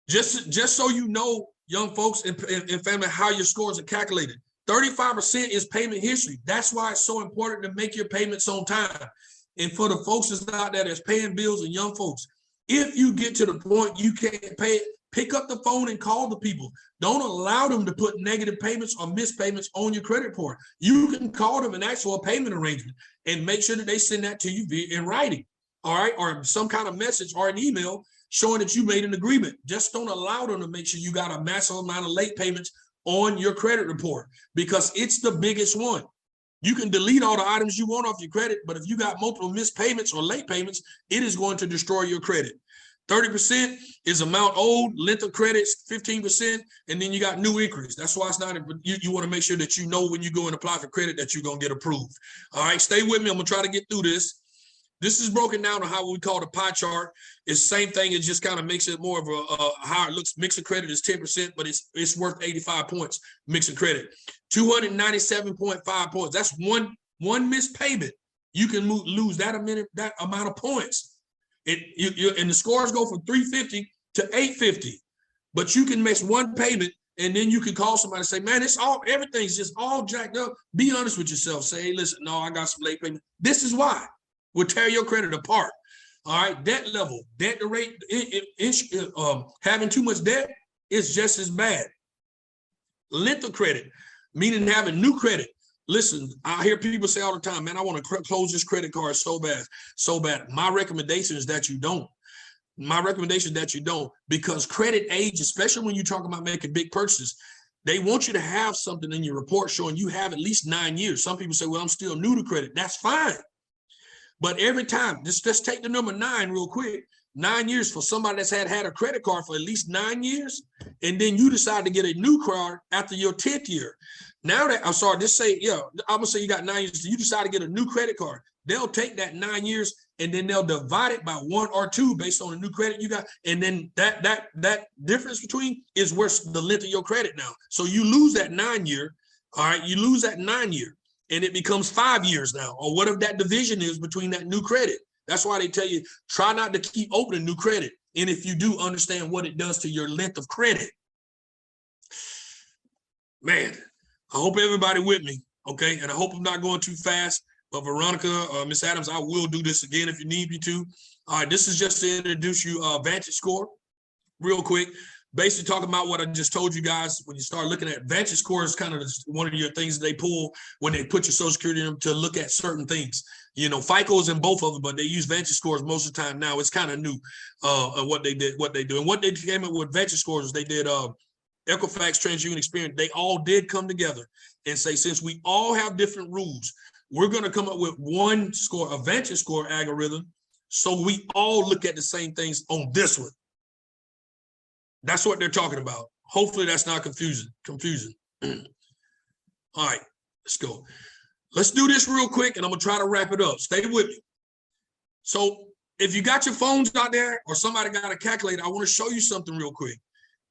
Just so you know, young folks and family, how your scores are calculated. 35% is payment history. That's why it's so important to make your payments on time. And for the folks that's out there that's paying bills and young folks, if you get to the point you can't pay it, pick up the phone and call the people. Don't allow them to put negative payments or missed payments on your credit report. You can call them and ask for a payment arrangement and make sure that they send that to you in writing, all right, or some kind of message or an email showing that you made an agreement. Just don't allow them to make sure you got a massive amount of late payments on your credit report, because it's the biggest one. You can delete all the items you want off your credit, but if you got multiple missed payments or late payments, it is going to destroy your credit. 30% is amount owed, length of credits, 15%, and then you got new inquiries. That's why it's not, you want to make sure that you know when you go and apply for credit that you're going to get approved. All right, stay with me. I'm going to try to get through this. This is broken down to how we call the pie chart. It's the same thing. It just kind of makes it more of how it looks. Mixing credit is 10%, but it's worth 85 points. Mixing credit, 297.5 points. That's one missed payment. You can lose that amount of points. And the scores go from 350 to 850. But you can miss one payment, and then you can call somebody and say, man, everything's just all jacked up. Be honest with yourself. Say, hey, listen, no, I got some late payment. This is why. Will tear your credit apart. All right, debt level, debt to rate, having too much debt is just as bad. Length of credit, meaning having new credit. Listen, I hear people say all the time, man, I want to close this credit card so bad. My recommendation is that you don't. Because credit age, especially when you're talking about making big purchases, they want you to have something in your report showing you have at least 9 years. Some people say, well, I'm still new to credit. That's fine. But every time, just take the number 9 real quick. 9 years for somebody that's had a credit card for at least 9 years, and then you decide to get a new card after your 10th year. Now that, I'm sorry, just say, I'm gonna say you got 9 years, so you decide to get a new credit card. They'll take that 9 years and then they'll divide it by 1 or 2 based on the new credit you got. And then that difference between is worth the length of your credit now. So you lose that 9 year, all right, you lose that 9 year. And it becomes 5 years now, or whatever that division is between that new credit. That's why they tell you, try not to keep opening new credit. And if you do, understand what it does to your length of credit. Man, I hope everybody with me, okay? And I hope I'm not going too fast. But Veronica, Miss Adams, I will do this again if you need me to. All right, this is just to introduce you Vantage Score real quick. Basically talking about what I just told you guys. When you start looking at Vantage Score is kind of one of your things that they pull when they put your Social Security in to look at certain things. You know, FICO is in both of them, but they use Vantage Scores most of the time now. It's kind of new what they do. And what they came up with Vantage Scores, they did Equifax, TransUnion, Experian. They all did come together and say, since we all have different rules, we're going to come up with one score, a Vantage Score algorithm, so we all look at the same things on this one. That's what they're talking about. Hopefully that's not confusing. All right, let's go. Let's do this real quick, and I'm gonna try to wrap it up. Stay with me. So if you got your phones out there or somebody got a calculator, I want to show you something real quick.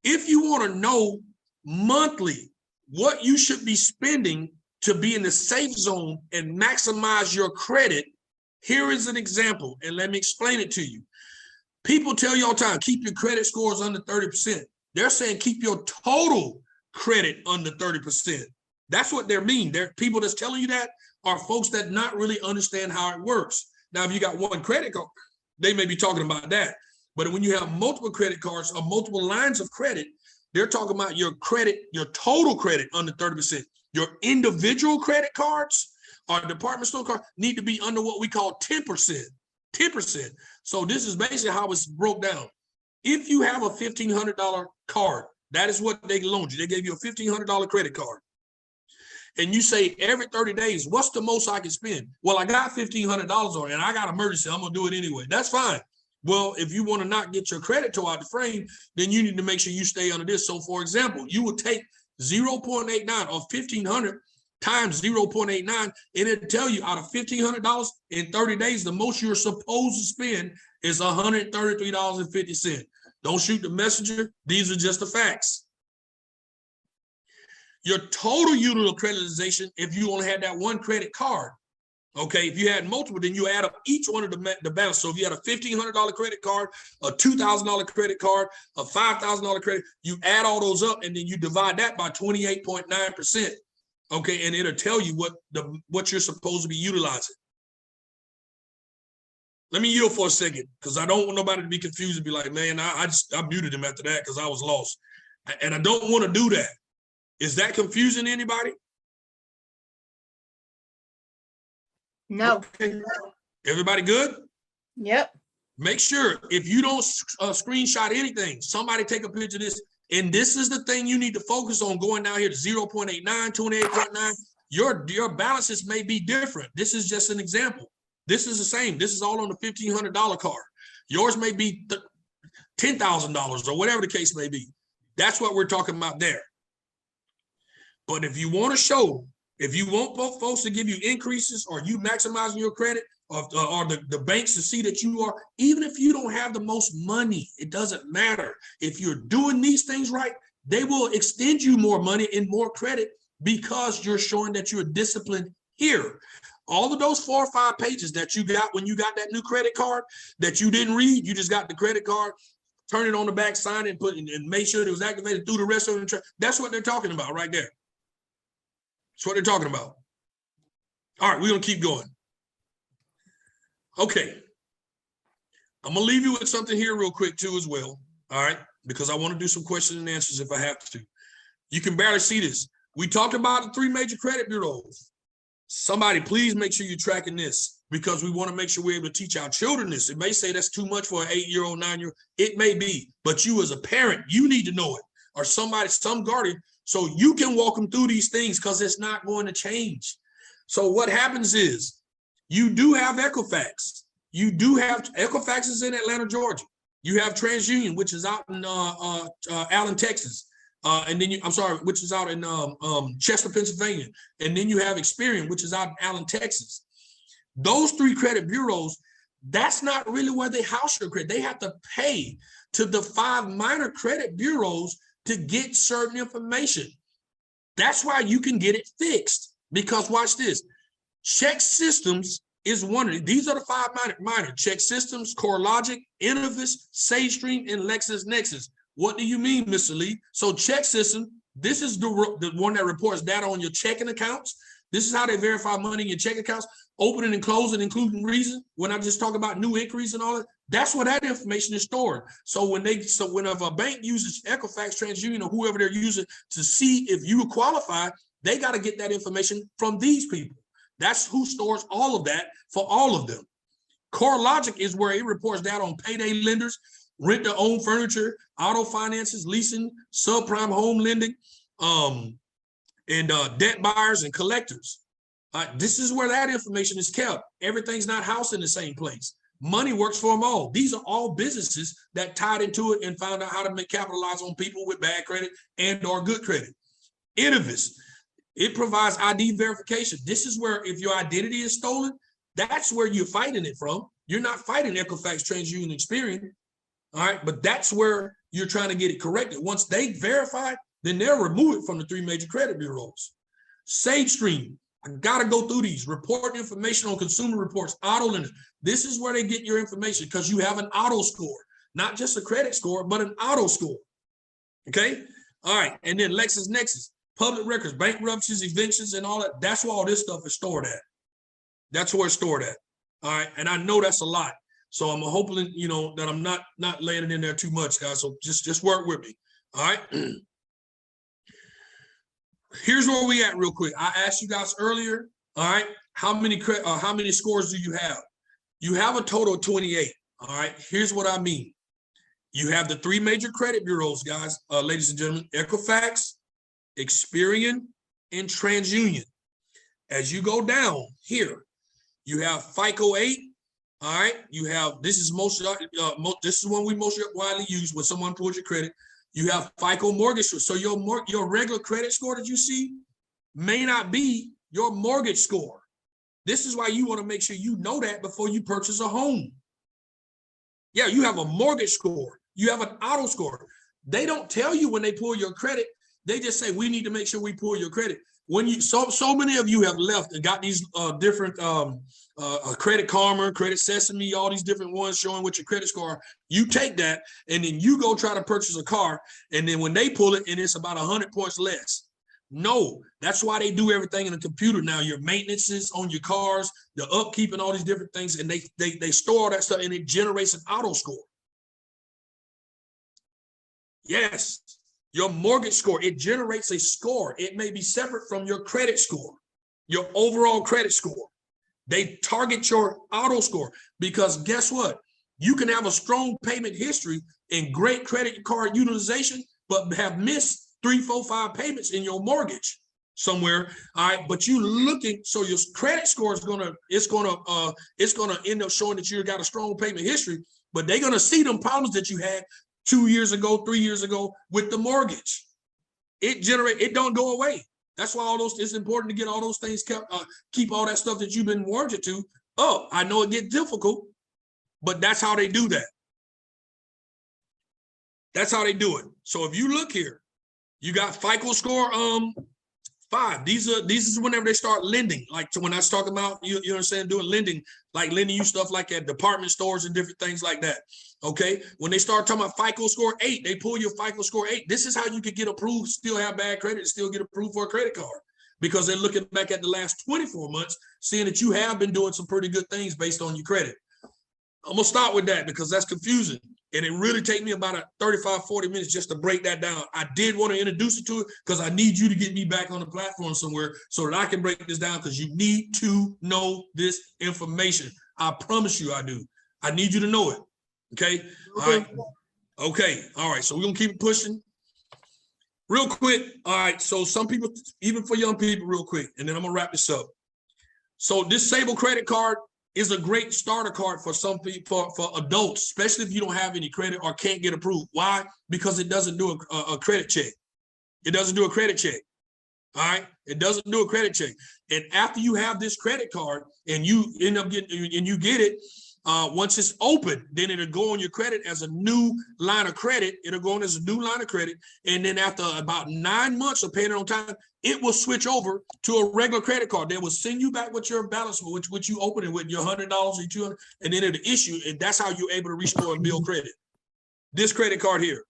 If you want to know monthly what you should be spending to be in the safe zone and maximize your credit, here is an example, and let me explain it to you. People tell you all the time, keep your credit scores under 30%. They're saying keep your total credit under 30%. That's what they're mean. They're people that's telling you that are folks that not really understand how it works. Now, if you got one credit card, they may be talking about that. But when you have multiple credit cards or multiple lines of credit, they're talking about your credit, your total credit under 30%. Your individual credit cards or department store cards need to be under what we call 10%. 10%. So this is basically how it's broke down. If you have a $1,500 card, that is what they loaned you. They gave you a $1,500 credit card. And you say every 30 days, what's the most I can spend? Well, I got $1,500 on it and I got an emergency. I'm going to do it anyway. That's fine. Well, if you want to not get your credit tore out the frame, then you need to make sure you stay under this. So for example, you would take 0.89 of 1,500 times 0.89, and it'll tell you out of $1,500 in 30 days, the most you're supposed to spend is $133.50. Don't shoot the messenger. These are just the facts. Your total utility creditization, if you only had that one credit card, okay, if you had multiple, then you add up each one of the balance. So if you had a $1,500 credit card, a $2,000 credit card, a $5,000 credit, you add all those up and then you divide that by 28.9%. Okay, and it'll tell you what you're supposed to be utilizing. Let me yield for a second because I don't want nobody to be confused and be like, man, I muted him after that because I was lost. And I don't want to do that. Is that confusing to anybody? No. Okay. Everybody good? Yep. Make sure if you don't screenshot anything, somebody take a picture of this. And this is the thing you need to focus on going down here to 0.89, 28.9. Your balances may be different. This is just an example. This is the same. This is all on the $1,500 card. Yours may be $10,000 or whatever the case may be. That's what we're talking about there. But if you want to show, if you want folks to give you increases or you maximizing your credit or the banks to see that you are, even if you don't have the most money, it doesn't matter. If you're doing these things right, they will extend you more money and more credit because you're showing that you're disciplined here. All of those 4 or 5 pages that you got when you got that new credit card that you didn't read, you just got the credit card, turn it on the back, sign it, and make sure it was activated through the rest of the. That's what they're talking about right there. That's what they're talking about. All right, we're gonna keep going. Okay, I'm gonna leave you with something here real quick too as well. All right, because I want to do some questions and answers if I have to. You can barely see this. We talked about the 3 major credit bureaus. Somebody please make sure you're tracking this because we want to make sure we're able to teach our children this. It may say that's too much for an 8-year-old, 9-year-old. It may be, but you as a parent, you need to know it, or somebody, some guardian, so you can walk them through these things because it's not going to change. So what happens is you do have Equifax. You do have Equifax is in Atlanta, Georgia. You have TransUnion, which is out in Allen, Texas. And then which is out in Chester, Pennsylvania. And then you have Experian, which is out in Allen, Texas. Those 3 credit bureaus, that's not really where they house your credit. They have to pay to the 5 minor credit bureaus to get certain information. That's why you can get it fixed. Because watch this, Check Systems is one of these are the 5 minor Check Systems, CoreLogic, Innovis, SageStream, and LexisNexis. What do you mean, Mr. Lee? So Check System, this is the one that reports data on your checking accounts, This is how they verify money in your check accounts, opening and closing, including reason. When I just talk about new inquiries and all that, that's where that information is stored. So whenever a bank uses Equifax, TransUnion, or whoever they're using to see if you qualify, they got to get that information from these people. That's who stores all of that for all of them. CoreLogic is where it reports down on payday lenders, rent-to-own furniture, auto finances, leasing, subprime home lending, and debt buyers and collectors. This is where that information is kept. Everything's not housed in the same place. Money works for them all. These are all businesses that tied into it and found out how to capitalize on people with bad credit and or good credit. Innovis, it provides ID verification. This is where if your identity is stolen, that's where you're fighting it from. You're not fighting Equifax, TransUnion, Experian, all right? But that's where you're trying to get it corrected. Once they verify, then they'll remove it from the 3 major credit bureaus. SageStream, I gotta go through these. Report information on consumer reports, auto lenders. This is where they get your information because you have an auto score, not just a credit score, but an auto score, okay? All right, and then LexisNexis, public records, bankruptcies, evictions, and all that. That's where all this stuff is stored at. That's where it's stored at, all right? And I know that's a lot. So I'm hoping, you know, that I'm not laying it in there too much, guys. So just work with me, all right? Here's where we at real quick. I asked you guys earlier, all right, how many scores do you have? You have a total of 28, all right? Here's what I mean. You have the 3 major credit bureaus, guys, ladies and gentlemen, Equifax, Experian, and TransUnion. As you go down here, you have FICO 8, all right? You have, this is one we most widely use when someone pulls your credit. You have FICO mortgage. So your regular credit score that you see may not be your mortgage score. This is why you want to make sure you know that before you purchase a home. Yeah, you have a mortgage score. You have an auto score. They don't tell you when they pull your credit. They just say, we need to make sure we pull your credit. When you so many of you have left and got these different Credit Karma, Credit Sesame, all these different ones showing what your credit score are. You take that and then you go try to purchase a car, and then when they pull it and it's about 100 points less. No, that's why they do everything in a computer now. Your maintenances on your cars, the upkeep and all these different things, and they store all that stuff and it generates an auto score. Yes. Your mortgage score, it generates a score. It may be separate from your credit score, your overall credit score. They target your auto score because guess what? You can have a strong payment history and great credit card utilization, but have missed 3, 4, 5 payments in your mortgage somewhere. All right, but you looking, so your credit score is gonna end up showing that you got a strong payment history, but they're gonna see them problems that you had 2 years ago, 3 years ago with the mortgage. It don't go away. That's why it's important to get all those things kept, keep all that stuff that you've been mortgaged to up. I know it gets difficult, but that's how they do that. That's how they do it. So if you look here, you got FICO score 5. These is whenever they start lending. Like when I was talking about, you know what I'm saying, doing lending, like lending you stuff like at department stores and different things like that. Okay. When they start talking about FICO score 8, they pull your FICO score 8. This is how you could get approved, still have bad credit, and still get approved for a credit card. Because they're looking back at the last 24 months, seeing that you have been doing some pretty good things based on your credit. I'm gonna start with that because that's confusing. And it really takes me about 35, 40 minutes just to break that down. I did want to introduce you to it because I need you to get me back on the platform somewhere so that I can break this down, because you need to know this information. I promise you I do. I need you to know it. Okay. All right. Okay. All right. So we're going to keep pushing real quick. All right. So some people, even for young people, real quick, and then I'm going to wrap this up. So this Sable credit card is a great starter card for some people, for adults, especially if you don't have any credit or can't get approved. Why? Because it doesn't do a credit check. It doesn't do a credit check. All right. It doesn't do a credit check. And after you have this credit card and you end up getting, and you get it, once it's open, then it'll go on your credit as a new line of credit. It'll go on as a new line of credit. And then after about 9 months of paying it on time, it will switch over to a regular credit card. They will send you back with your balance, which you open it with your $100 or $200, and then it'll issue. And that's how you're able to restore and build credit. This credit card here,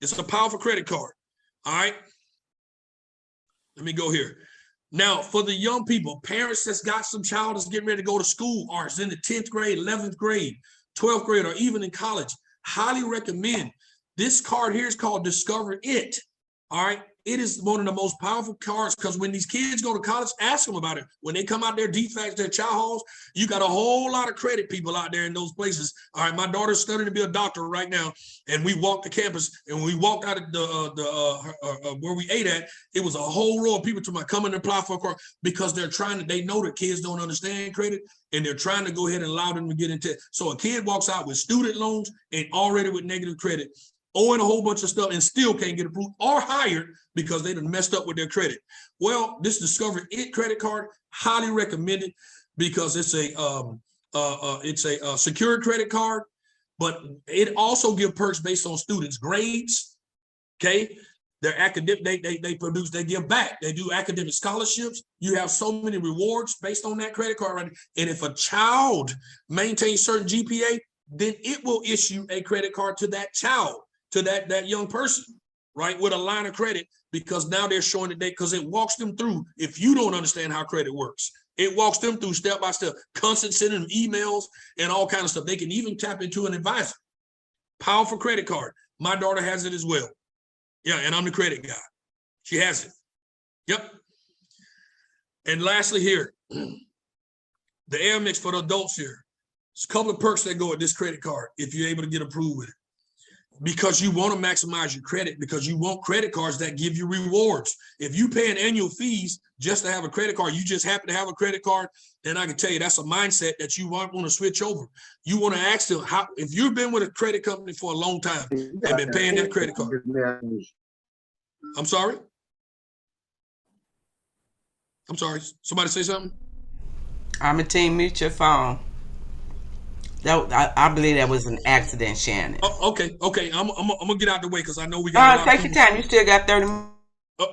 it's a powerful credit card. All right. Let me go here. Now, for the young people, parents that's got some child that's getting ready to go to school or is in the 10th grade, 11th grade, 12th grade, or even in college, highly recommend. This card here is called Discover It. All right. It is one of the most powerful cards because when these kids go to college, ask them about it. When they come out their DFACs, their child halls, you got a whole lot of credit people out there in those places. All right, my daughter's studying to be a doctor right now, and we walked the campus, and when we walked out of the where we ate at, it was a whole row of people to come and apply for a card because they know that kids don't understand credit, and they're trying to go ahead and allow them to get into it. So a kid walks out with student loans and already with negative credit, owing a whole bunch of stuff and still can't get approved or hired because they done messed up with their credit. Well, this Discover It credit card, highly recommended because it's a secured credit card, but it also gives perks based on students' grades. Okay, their academic, they give back. They do academic scholarships. You have so many rewards based on that credit card, right? And if a child maintains certain GPA, then it will issue a credit card to that child, to that young person, right, with a line of credit, because now they're showing that because it walks them through. If you don't understand how credit works, it walks them through step by step, constant sending them emails and all kinds of stuff. They can even tap into an advisor. Powerful credit card. My daughter has it as well. Yeah, and I'm the credit guy. She has it. Yep. And lastly here, the air mix for the adults here. There's a couple of perks that go with this credit card if you're able to get approved with it. Because you want to maximize your credit, because you want credit cards that give you rewards. If you pay an annual fees just to have a credit card, you just happen to have a credit card, then I can tell you that's a mindset that you want to switch over. You want to ask them, how, if you've been with a credit company for a long time and been paying that credit card. I'm sorry? I'm sorry. Somebody say something? Armatine, mute your phone. I believe that was an accident, Shannon. Oh, okay. I'm gonna get out the way because I know we got. Take your time. You still got 30 minutes.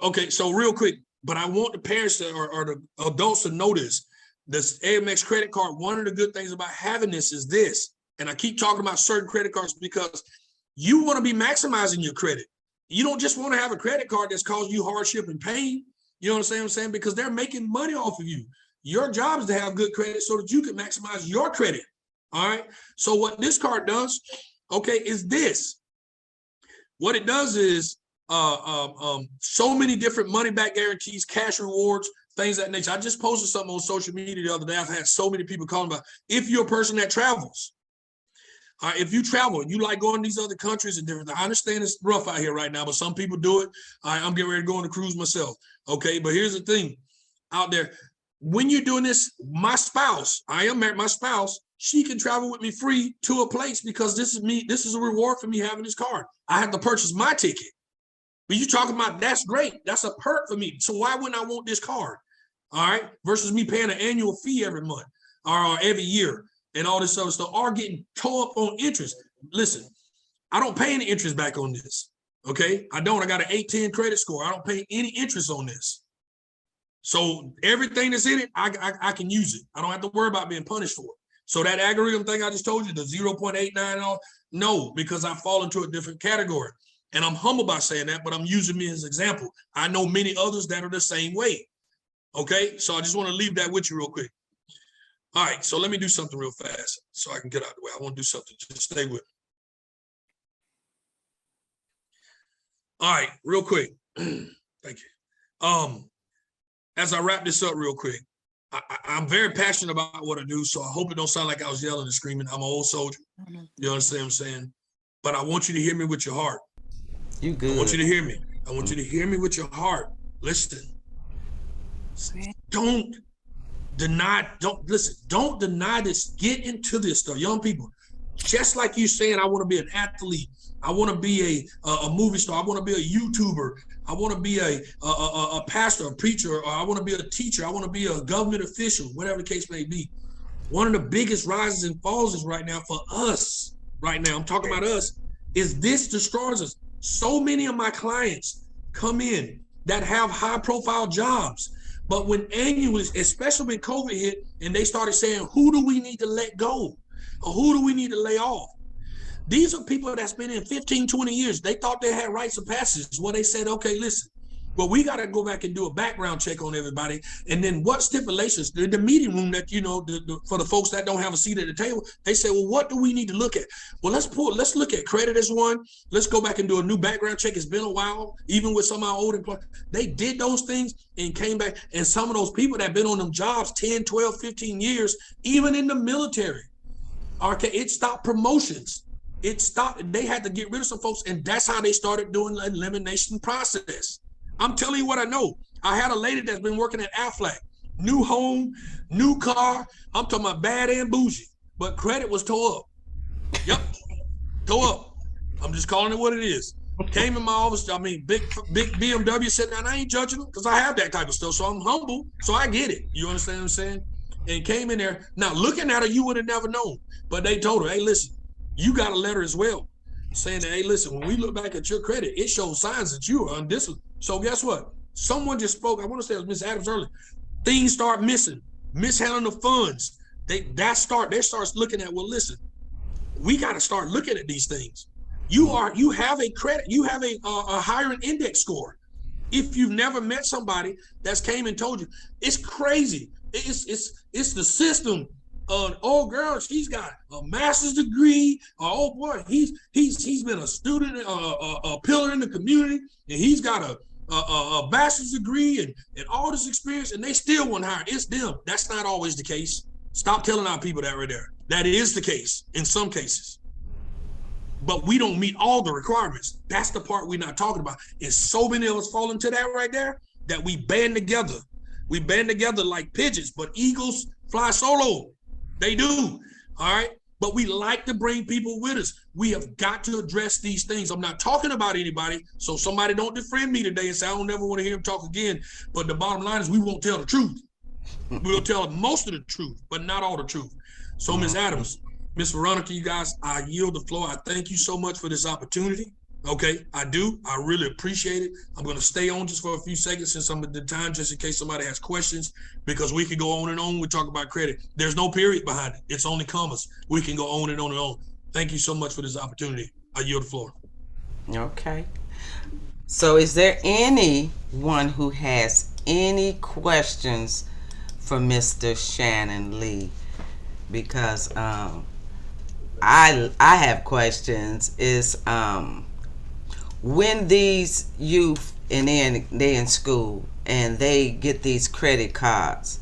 Okay, so real quick, but I want the parents or the adults to know this. This AMX credit card. One of the good things about having this is this, and I keep talking about certain credit cards because you want to be maximizing your credit. You don't just want to have a credit card that's causing you hardship and pain. You know what I'm saying? Because they're making money off of you. Your job is to have good credit so that you can maximize your credit. All right. So what this card does, okay, is this. What it does is so many different money back guarantees, cash rewards, things of that nature. I just posted something on social media the other day. I've had so many people calling about if you're a person that travels. If you travel and you like going to these other countries and different, I understand it's rough out here right now, but some people do it. I'm getting ready to go on a cruise myself. Okay. But here's the thing out there. When you're doing this, my spouse, I am married, my spouse, she can travel with me free to a place because this is me. This is a reward for me having this card. I have to purchase my ticket. But you're talking about that's great. That's a perk for me. So why wouldn't I want this card? All right. Versus me paying an annual fee every month or every year and all this other stuff or getting towed up on interest. Listen, I don't pay any interest back on this. Okay. I don't. I got an 810 credit score. I don't pay any interest on this. So everything that's in it, I can use it. I don't have to worry about being punished for it. So that algorithm thing I just told you, the 0.89 and all, no, because I fall into a different category. And I'm humble by saying that, but I'm using me as an example. I know many others that are the same way. Okay, so I just want to leave that with you real quick. All right, so let me do something real fast so I can get out of the way. I want to do something. Just stay with me. All right, real quick. Thank you. As I wrap this up real quick, I'm very passionate about what I do, so I hope it don't sound like I was yelling and screaming. I'm an old soldier. You understand what I'm saying? But I want you to hear me with your heart. You good. I want you to hear me. I want you to hear me with your heart. Listen. Don't deny this. Get into this stuff. Young people, just like you saying, I want to be an athlete. I want to be a movie star. I want to be a YouTuber. I want to be a pastor, a preacher, or I want to be a teacher. I want to be a government official, whatever the case may be. One of the biggest rises and falls is right now for us, right now, I'm talking about us, is this destroys us. So many of my clients come in that have high profile jobs, but when annually, especially when COVID hit and they started saying, who do we need to let go? Or who do we need to lay off? These are people that's been in 15, 20 years. They thought they had rites of passage. Well, they said, okay, listen, Well, we got to go back and do a background check on everybody. And then what stipulations, the meeting room that, for the folks that don't have a seat at the table, they say, well, what do we need to look at? Well, let's look at credit as one. Let's go back and do a new background check. It's been a while, even with some of our old employees. They did those things and came back. And some of those people that have been on them jobs 10, 12, 15 years, even in the military, it stopped promotions. It stopped. They had to get rid of some folks. And that's how they started doing the elimination process. I'm telling you what I know. I had a lady that's been working at Aflac, new home, new car. I'm talking about bad and bougie, but credit was tore up. Yep, tore up. I'm just calling it what it is. Came in my office, big BMW sitting down. I ain't judging them because I have that type of stuff. So I'm humble, so I get it. You understand what I'm saying? And came in there. Now, looking at her, you would have never known. But they told her, hey, listen, you got a letter as well saying that, hey, listen, when we look back at your credit, it shows signs that you are undisciplined. So guess what? Someone just spoke, I want to say it was Miss Adams earlier. Things start missing, mishandling the funds. They start looking at, well, listen, we got to start looking at these things. You have a credit, you have a higher index score. If you've never met somebody that's came and told you, it's crazy. It's the system. Oh girl, she's got a master's degree. Oh boy, he's been a student, a pillar in the community, and he's got a bachelor's degree and all this experience, and they still want to hire. It's them. That's not always the case. Stop telling our people that right there. That is the case in some cases. But we don't meet all the requirements. That's the part we're not talking about. And so many of us fall into that right there that we band together. We band together like pigeons, but eagles fly solo. They do, all right? But we like to bring people with us. We have got to address these things. I'm not talking about anybody, so somebody don't defriend me today and say, I don't never want to hear him talk again. But the bottom line is we won't tell the truth. We'll tell most of the truth, but not all the truth. So Ms. Adams, Ms. Veronica, you guys, I yield the floor. I thank you so much for this opportunity. Okay, I do. I really appreciate it. I'm going to stay on just for a few seconds since I'm at the time, just in case somebody has questions, because we can go on and on. We talk about credit. There's no period behind it. It's only commas. We can go on and on and on. Thank you so much for this opportunity. I yield the floor. Okay. So is there anyone who has any questions for Mr. Shannon Lee? Because I have questions. Is when these youth and they're in school and they get these credit cards,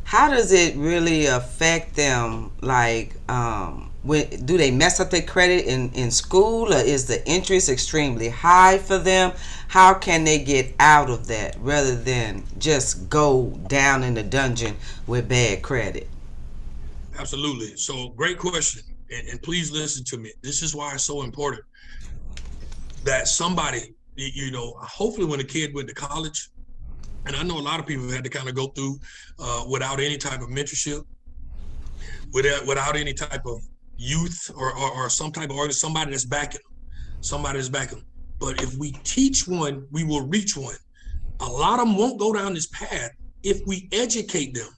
how does it really affect them? Like, do they mess up their credit in school, or is the interest extremely high for them? How can they get out of that rather than just go down in the dungeon with bad credit? Absolutely. So great question. And please listen to me. This is why it's so important that somebody, hopefully when a kid went to college, and I know a lot of people had to kind of go through without any type of mentorship, without any type of youth or some type of somebody that's backing them. But if we teach one, we will reach one. A lot of them won't go down this path if we educate them.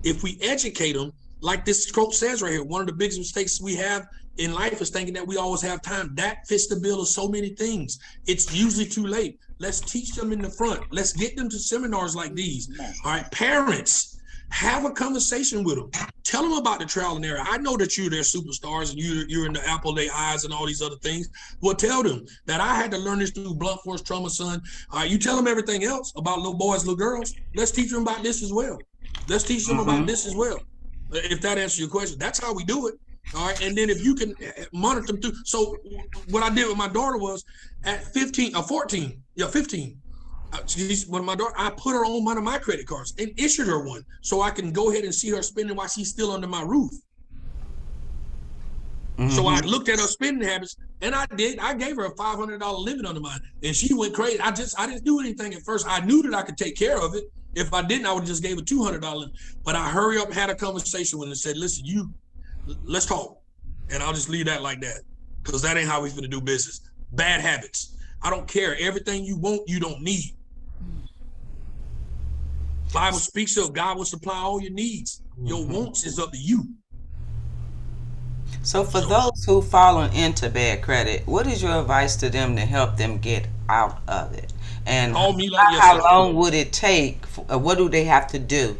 If we educate them, like this quote says right here, one of the biggest mistakes we have in life is thinking that we always have time. That fits the bill of so many things. It's usually too late. Let's teach them in the front. Let's get them to seminars like these. All right, parents, have a conversation with them. Tell them about the trial and error. I know that you're their superstars and you're in the apple of their eyes and all these other things. Well, tell them that I had to learn this through blunt force trauma, son. All right, you tell them everything else about little boys, little girls. Let's teach them about this as well. Let's teach them about this as well. If that answers your question, that's how we do it. All right. And then if you can monitor them through. So what I did with my daughter was at 15, when my daughter, I put her on one of my credit cards and issued her one so I can go ahead and see her spending while she's still under my roof. So I looked at her spending habits and I gave her a $500 limit under mine and she went crazy. I didn't do anything at first. I knew that I could take care of it. If I didn't, I would have just gave her $200. But I hurry up, had a conversation with her and said, listen, let's talk. And I'll just leave that like that because that ain't how we're going to do business. Bad habits. I don't care. Everything you want, you don't need. Bible speaks of God will supply all your needs. Your wants is up to you. So for those who fallen into bad credit, what is your advice to them to help them get out of it? And call me like how yesterday. long would it take? What do they have to do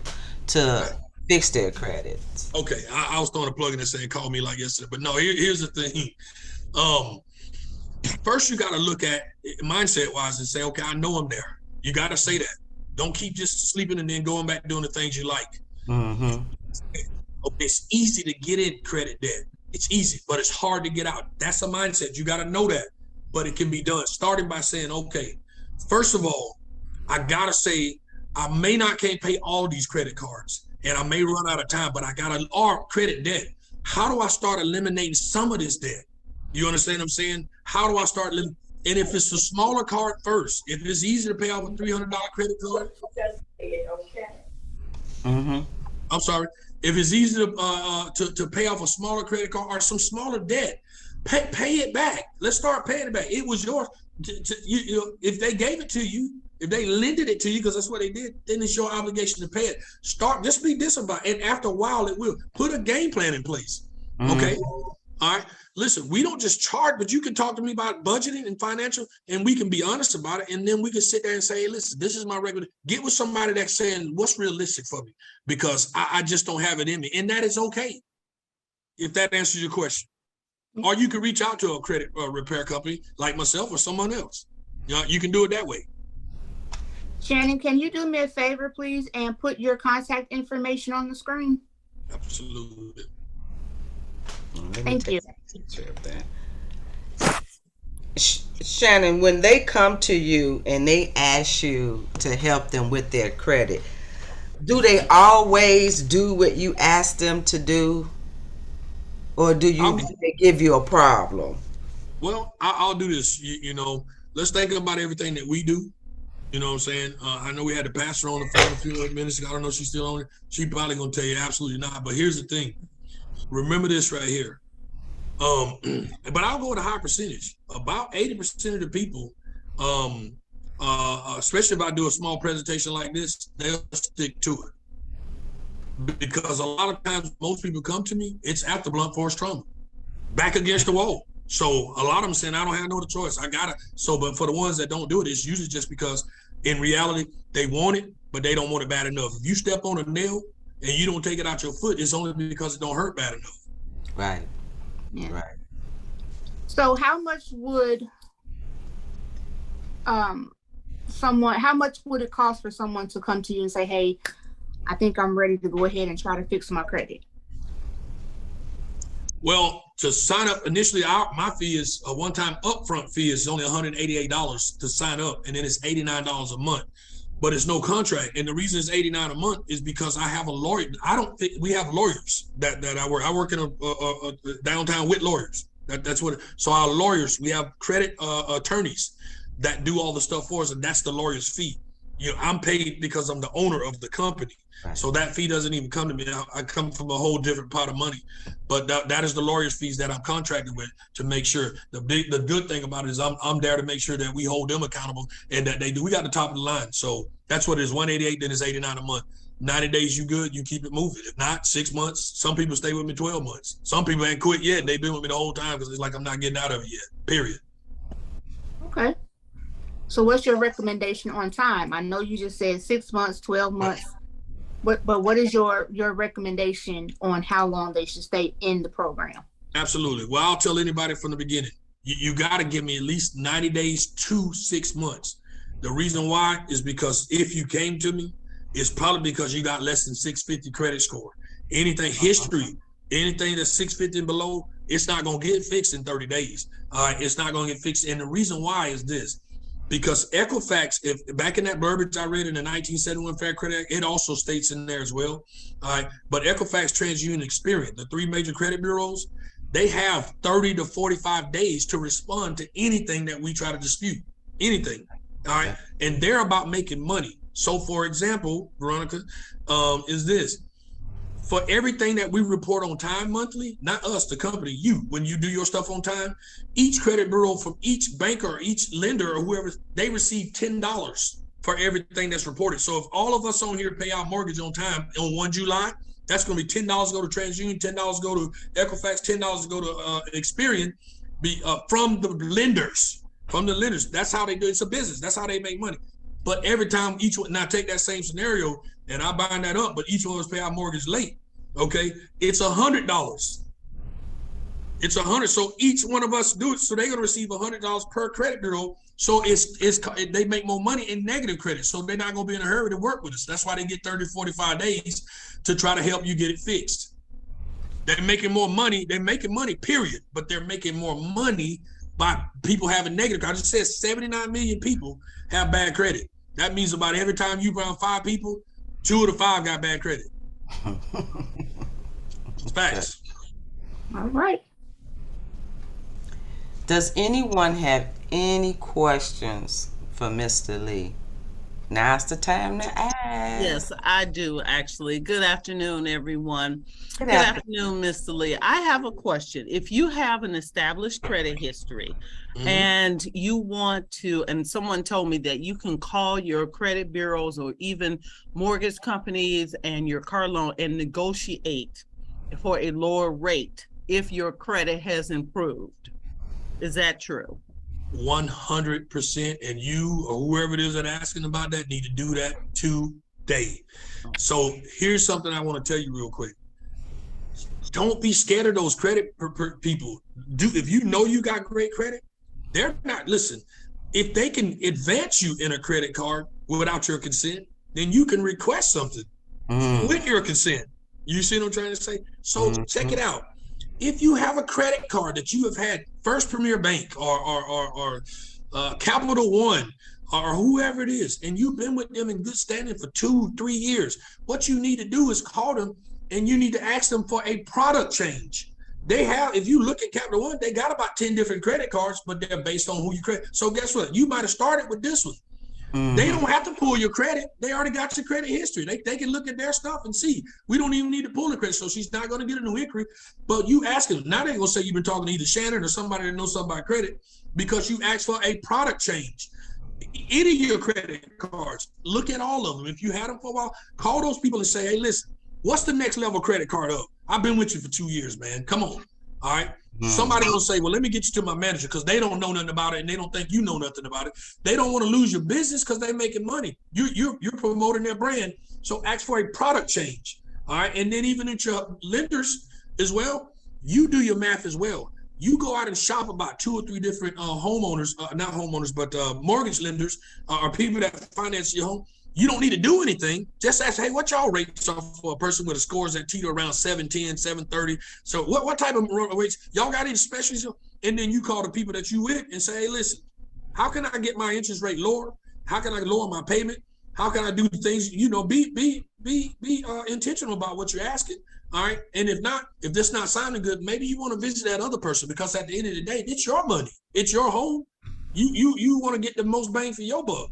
to fix their credits? Okay, I was throwing a plug in and saying call me like yesterday, but no, here's the thing. First, you got to look at mindset wise and say, okay, I know I'm there. You got to say that. Don't keep just sleeping and then going back doing the things you like. Mm-hmm. It's easy to get in credit debt. It's easy, but it's hard to get out. That's a mindset. You got to know that, but it can be done. Starting by saying, okay, first of all, I got to say, I can't pay all these credit cards and I may run out of time, but I got a credit debt. How do I start eliminating some of this debt? You understand what I'm saying? How do I start living? And if it's a smaller card first, if it's easy to pay off a $300 credit card, Mm-hmm. I'm sorry. If it's easy to pay off a smaller credit card or some smaller debt, pay it back. Let's start paying it back. It was yours. If they gave it to you, if they lended it to you, because that's what they did, then it's your obligation to pay it. Just be disciplined, and after a while, it will. Put a game plan in place. Mm-hmm. Okay. All right. Listen, we don't just charge, but you can talk to me about budgeting and financial, and we can be honest about it. And then we can sit there and say, hey, listen, this is my regular. Get with somebody that's saying what's realistic for me, because I just don't have it in me. And that is okay, if that answers your question. Or you can reach out to a credit repair company like myself or someone else. You can do it that way. Shannon, can you do me a favor, please, and put your contact information on the screen? Absolutely. Thank you. Shannon, when they come to you and they ask you to help them with their credit, do they always do what you ask them to do? Or do they give you a problem? Well, I'll do this. Let's think about everything that we do. You know what I'm saying? I know we had the pastor on the phone a few minutes ago. I don't know if she's still on it. She probably going to tell you absolutely not. But here's the thing. Remember this right here. But I'll go with a high percentage. About 80% of the people, especially if I do a small presentation like this, they'll stick to it. Because a lot of times, most people come to me, it's after blunt force trauma, back against the wall. So a lot of them saying, I don't have no other choice. I gotta. But for the ones that don't do it, it's usually just because in reality, they want it, but they don't want it bad enough. If you step on a nail and you don't take it out your foot, it's only because it don't hurt bad enough. Right. Yeah. Right. So how much would it cost for someone to come to you and say, hey, I think I'm ready to go ahead and try to fix my credit? Well, to sign up initially, my fee is a one-time upfront fee is only $188 to sign up, and then it's $89 a month. But it's no contract, and the reason it's $89 a month is because I have a lawyer. I don't think we have lawyers that I work. I work in a downtown with lawyers. That's what. So our lawyers, we have credit attorneys that do all the stuff for us, and that's the lawyer's fee. I'm paid because I'm the owner of the company. Right. So that fee doesn't even come to me. I come from a whole different pot of money. But that is the lawyer's fees that I'm contracted with to make sure. The good thing about it is I'm there to make sure that we hold them accountable and that they do. We got the top of the line. So that's what it is, 188, then it's 89 a month. 90 days, you good, you keep it moving. If not, 6 months. Some people stay with me 12 months. Some people ain't quit yet. They've been with me the whole time because it's like I'm not getting out of it yet, period. Okay. So what's your recommendation on time? I know you just said 6 months, 12 months. But what is your recommendation on how long they should stay in the program? Absolutely. Well, I'll tell anybody from the beginning, you got to give me at least 90 days to 6 months. The reason why is because if you came to me, it's probably because you got less than 650 credit score. Anything history, anything that's 650 and below, it's not going to get fixed in 30 days. It's not going to get fixed. And the reason why is this. Because Equifax, if back in that verbiage I read in the 1971 Fair Credit Act, it also states in there as well. But Equifax, TransUnion, Experian, the three major credit bureaus, they have 30 to 45 days to respond to anything that we try to dispute, anything. All right. And they're about making money. So, for example, Veronica, is this. For everything that we report on time monthly, not us, the company, you, when you do your stuff on time, each credit bureau from each banker or each lender or whoever, they receive $10 for everything that's reported. So if all of us on here pay our mortgage on time on 1 July, that's going to be $10 go to TransUnion, $10 go to Equifax, $10 go to Experian from the lenders. from the lenders. That's how they do it. It's a business. That's how they make money. But every time each one, now take that same scenario and I bind that up, but each one of us pay our mortgage late. Okay, it's $100. It's $100. So each one of us do it. So they're gonna receive $100 per credit bureau. So they make more money in negative credit. So they're not gonna be in a hurry to work with us. That's why they get 30, 45 days to try to help you get it fixed. They're making more money. They're making money, period. But they're making more money by people having negative credit. I just said 79 million people have bad credit. That means about every time you around 5 people, 2 of the 5 got bad credit. It's facts. All right. Does anyone have any questions for Mr. Lee? Now's the time to ask. Yes, I do actually. Good afternoon, everyone. Good afternoon, Mr. Lee. I have a question. If you have an established credit history and you want to, and someone told me that you can call your credit bureaus or even mortgage companies and your car loan and negotiate for a lower rate if your credit has improved. Is that true? 100%. And you or whoever it is that asking about that need to do that today. So here's something I want to tell you real quick. Don't be scared of those credit people. If you know you got great credit, they're not, listen, if they can advance you in a credit card without your consent, then you can request something with your consent. You see what I'm trying to say? So check it out. If you have a credit card that you have had First Premier Bank or Capital One or whoever it is, and you've been with them in good standing for 2-3 years, what you need to do is call them and you need to ask them for a product change. They have, if you look at Capital One, they got about 10 different credit cards, but they're based on who you credit. So guess what? You might have started with this one. They don't have to pull your credit. They already got your credit history. They can look at their stuff and see. We don't even need to pull the credit. So she's not going to get a new inquiry. But you ask them. Now they're going to say you've been talking to either Shannon or somebody that knows something about credit because you asked for a product change. Any of your credit cards, look at all of them. If you had them for a while, call those people and say, hey, listen, what's the next level credit card up? I've been with you for 2 years, man. Come on. All right. Somebody will say, well, let me get you to my manager because they don't know nothing about it and they don't think you know nothing about it. They don't want to lose your business because they're making money. You're promoting their brand. So ask for a product change. All right. And then even at your lenders as well, you do your math as well. You go out and shop about 2 or 3 different homeowners, not homeowners, but mortgage lenders or people that finance your home. You don't need to do anything. Just ask, hey, what y'all rates are for a person with a scores that teeter around 710, 730? So what type of rates? Y'all got any specials? And then you call the people that you with and say, hey, listen, how can I get my interest rate lower? How can I lower my payment? How can I do things? You know, be intentional about what you're asking. All right. And if not, if this not sounding good, maybe you want to visit that other person because at the end of the day, it's your money. It's your home. You want to get the most bang for your buck.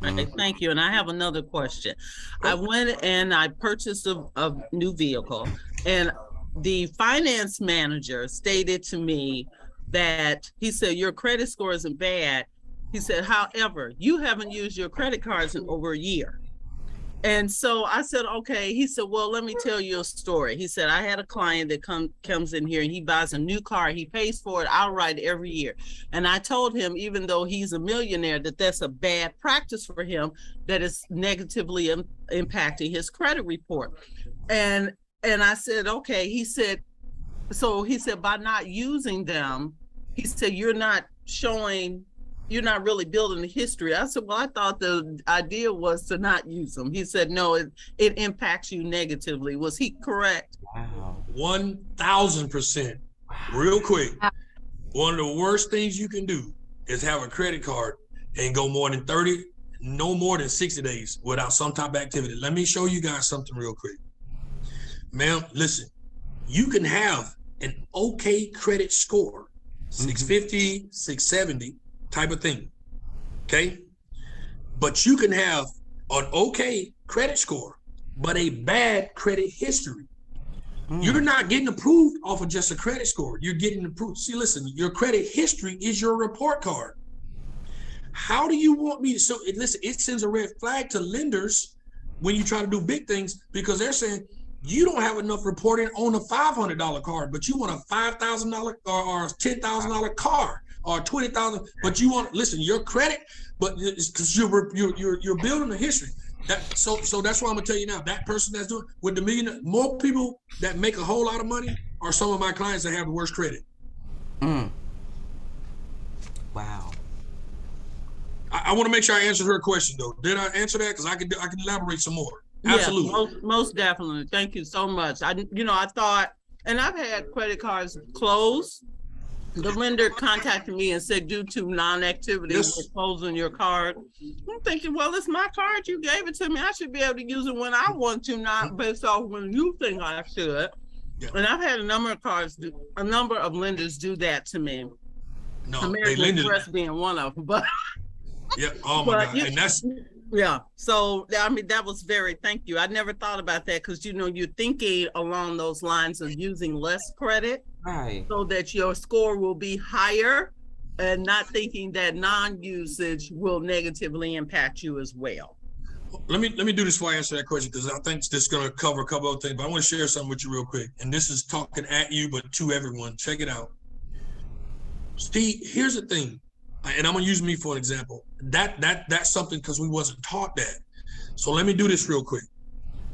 Okay, thank you. And I have another question. I went and I purchased a new vehicle, and the finance manager stated to me that he said, your credit score isn't bad. He said, however, you haven't used your credit cards in over a year. And so I said, okay. He said, well, let me tell you a story. He said, I had a client that comes in here and he buys a new car. He pays for it outright every year. And I told him, even though he's a millionaire, that that's a bad practice for him, that is negatively impacting his credit report. And I said, okay. He said, by not using them, he said, you're not really building the history. I said, well, I thought the idea was to not use them. He said, no, it impacts you negatively. Was he correct? Wow. 1,000%. Real quick. One of the worst things you can do is have a credit card and go more than 30, no more than 60 days without some type of activity. Let me show you guys something real quick. Ma'am, listen, you can have an okay credit score, 650, 670, type of thing, okay? But you can have an okay credit score, but a bad credit history. You're not getting approved off of just a credit score. You're getting approved. See, listen, your credit history is your report card. How do you want me to, so listen, it sends a red flag to lenders when you try to do big things because they're saying, you don't have enough reporting on a $500 card, but you want a $5,000 or $10,000 car or 20,000, but you want, listen, your credit, but it's because you're building a history. So that's why I'm gonna tell you now, that person that's doing with the million, more people that make a whole lot of money are some of my clients that have the worst credit. Wow. I want to make sure I answered her question though. Did I answer that? Because I can elaborate some more. Absolutely. Yeah, most definitely. Thank you so much. I thought, and I've had credit cards close. The lender contacted me and said, due to non-activity, we're closing your card. I'm thinking, well, it's my card. You gave it to me. I should be able to use it when I want to, not based off when you think I should. Yeah. And I've had a number of lenders do that to me. No, American Express being one of them, but yeah, oh my God, and that's So I mean, that was thank you. I never thought about that because you're thinking along those lines of using less credit, right, so that your score will be higher, and not thinking that non-usage will negatively impact you as well. Let me do this before I answer that question, because I think this is going to cover a couple of things. But I want to share something with you real quick, and this is talking at you, but to everyone. Check it out. Steve, here's the thing, and I'm gonna use me for an example. That's something because we wasn't taught that. So let me do this real quick.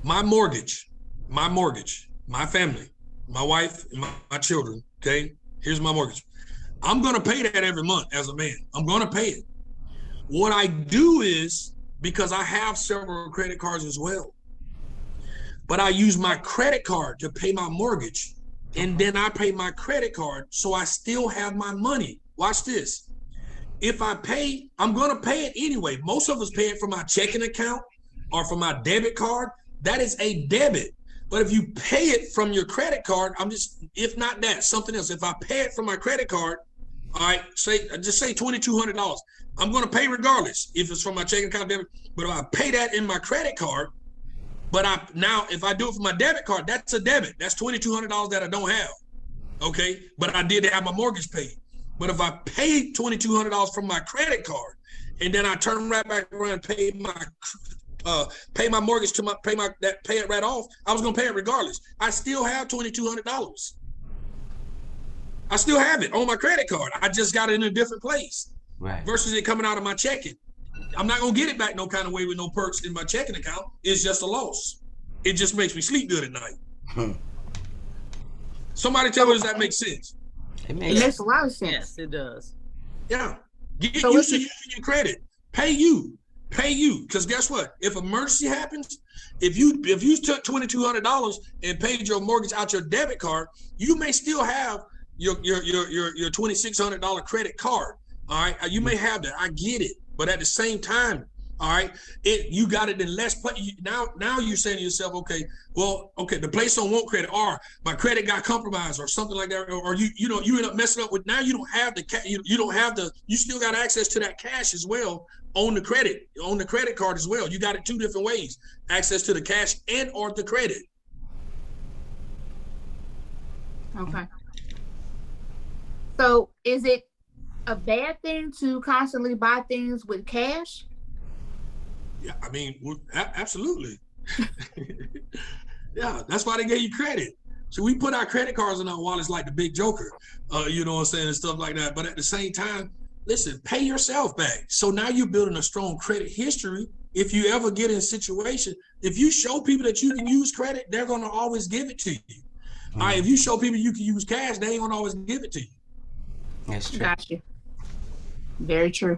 My mortgage, my family, my wife, and my children. Okay, here's my mortgage. I'm gonna pay that every month as a man. I'm gonna pay it. What I do is, because I have several credit cards as well, but I use my credit card to pay my mortgage. And then I pay my credit card, so I still have my money. Watch this. If I pay, I'm gonna pay it anyway. Most of us pay it from my checking account or from my debit card. That is a debit. But if you pay it from your credit card, if not that, something else. If I pay it from my credit card, all right, just say $2,200. I'm gonna pay regardless if it's from my checking account, debit. But if I pay that in my credit card, but if I do it for my debit card, that's a debit. That's $2,200 that I don't have, okay? But I did have my mortgage paid. But if I pay $2,200 from my credit card, and then I turn right back around and pay my mortgage pay it right off, I was gonna pay it regardless. I still have $2,200. I still have it on my credit card. I just got it in a different place, right? Versus it coming out of my checking. I'm not gonna get it back no kind of way with no perks in my checking account. It's just a loss. It just makes me sleep good at night. Somebody tell me, does that make sense? It makes a lot of sense. Yes, it does. Yeah. Get used to using your credit. Pay you. Because guess what? If emergency happens, if you took $2,200 and paid your mortgage out your debit card, you may still have your $2,600 credit card. All right. You may have that. I get it. But at the same time, all right, you got it in less place. Now you're saying to yourself, okay, the place don't want credit, or my credit got compromised, or something like that, or you end up messing up with. Now you don't have you still got access to that cash as well on the credit card as well. You got it two different ways: access to the cash or the credit. Okay. So is it a bad thing to constantly buy things with cash? Yeah, I mean, absolutely. Yeah, that's why they gave you credit. So we put our credit cards in our wallets like the big joker, you know what I'm saying, and stuff like that. But at the same time, listen, pay yourself back. So now you're building a strong credit history. If you ever get in a situation, if you show people that you can use credit, they're going to always give it to you. All right, if you show people you can use cash, they ain't going to always give it to you. That's true. Gotcha. Very true.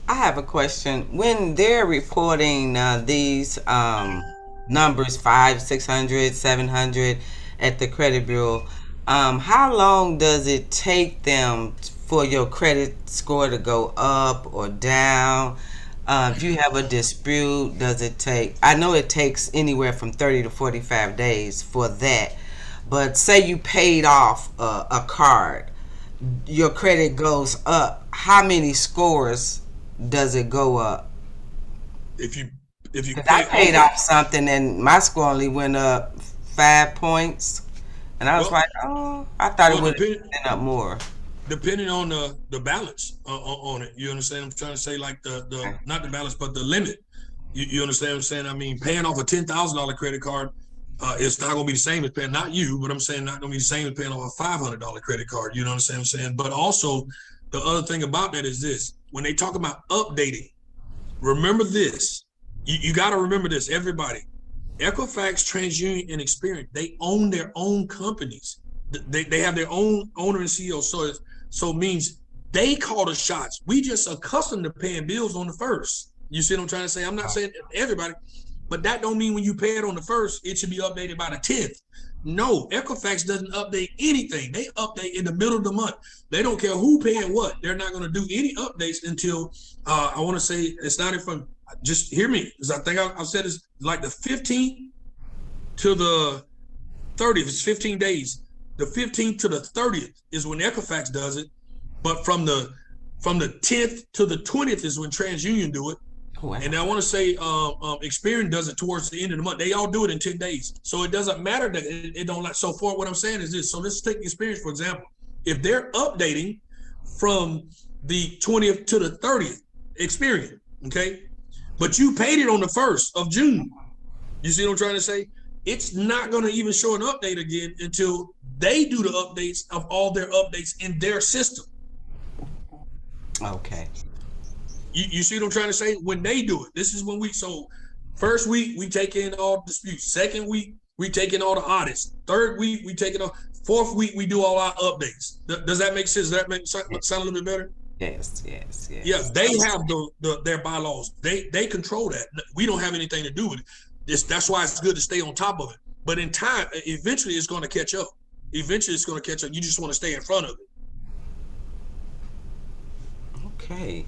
I have a question. When they're reporting these numbers, 500, 600, 700 at the credit bureau, how long does it take them for your credit score to go up or down? If you have a dispute, does it take, I know it takes anywhere from 30 to 45 days for that, but say you paid off a card, your credit goes up, how many scores does it go up? If you I paid off something and my score only went up 5 points, and I was like, oh, I thought it would have been up more. Depending on the balance on it, you understand? I'm trying to say, like not the balance, but the limit. You understand what I'm saying? I mean, paying off a $10,000 credit card, it's not going to be the same as paying, not you, but I'm saying not going to be the same as paying off a $500 credit card. You know what I'm saying? But also, the other thing about that is this: when they talk about updating, remember this. You got to remember this, everybody. Equifax, TransUnion, and Experian, they own their own companies. They have their own owner and CEO. So it means they call the shots. We just accustomed to paying bills on the first. You see what I'm trying to say? I'm not saying everybody, but that don't mean when you pay it on the first, it should be updated by the 10th. No, Equifax doesn't update anything. They update in the middle of the month. They don't care who paying what. They're not going to do any updates until, I want to say, it's not from, just hear me, because I think I said it's like the 15th to the 30th. It's 15 days. The 15th to the 30th is when Equifax does it. But from the 10th to the 20th is when TransUnion do it. Wow. And I want to say Experian does it towards the end of the month. They all do it in 10 days. So it doesn't matter that it don't like. So for what I'm saying is this. So let's take Experian, for example. If they're updating from the 20th to the 30th, Experian, okay? But you paid it on the 1st of June. You see what I'm trying to say? It's not going to even show an update again until they do the updates of all their updates in their system. Okay. You see what I'm trying to say? When they do it, this is when so first week, we take in all disputes. Second week, we take in all the audits. Third week, we take in all. Fourth week, we do all our updates. Does that make sense? Does that make sound a little bit better? Yes. Yeah, they have their bylaws. They control that. We don't have anything to do with it. That's why it's good to stay on top of it. But in time, eventually it's going to catch up. You just want to stay in front of it. Okay.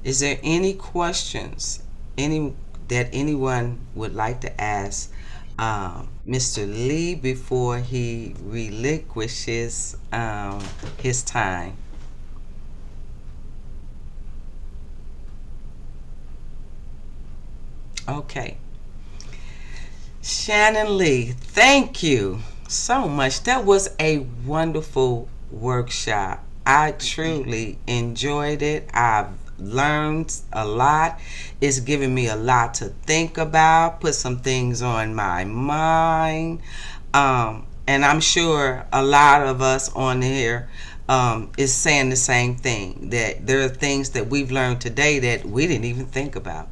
Is there any questions that anyone would like to ask Mr. Lee before he relinquishes his time? Okay. Shannon Lee, thank you so much. That was a wonderful workshop. I truly enjoyed it. I've learned a lot. It's given me a lot to think about, put some things on my mind. And I'm sure a lot of us on here is saying the same thing, that there are things that we've learned today that we didn't even think about.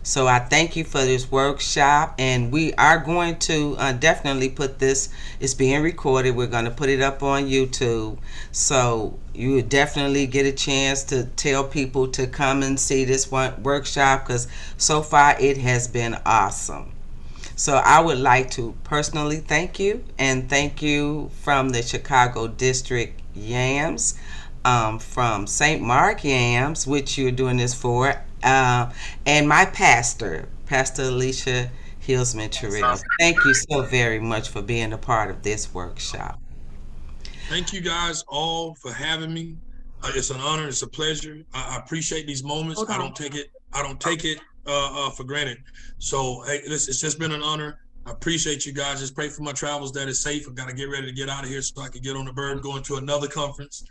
So I thank you for this workshop, and we are going to definitely put this, it's being recorded, we're going to put it up on YouTube, so you would definitely get a chance to tell people to come and see this one workshop, because so far it has been awesome. So I would like to personally thank you, and thank you from the Chicago District Yams, from St. Mark Yams, which you're doing this for, and my pastor, Pastor Alesia Hillsman Terrell. Thank you so very much for being a part of this workshop. Thank you guys all for having me. It's an honor. It's a pleasure. I appreciate these moments. I don't take it for granted. So hey, listen, it's just been an honor. I appreciate you guys. Just pray for my travels that it's safe. I've got to get ready to get out of here so I can get on the bird going to another conference.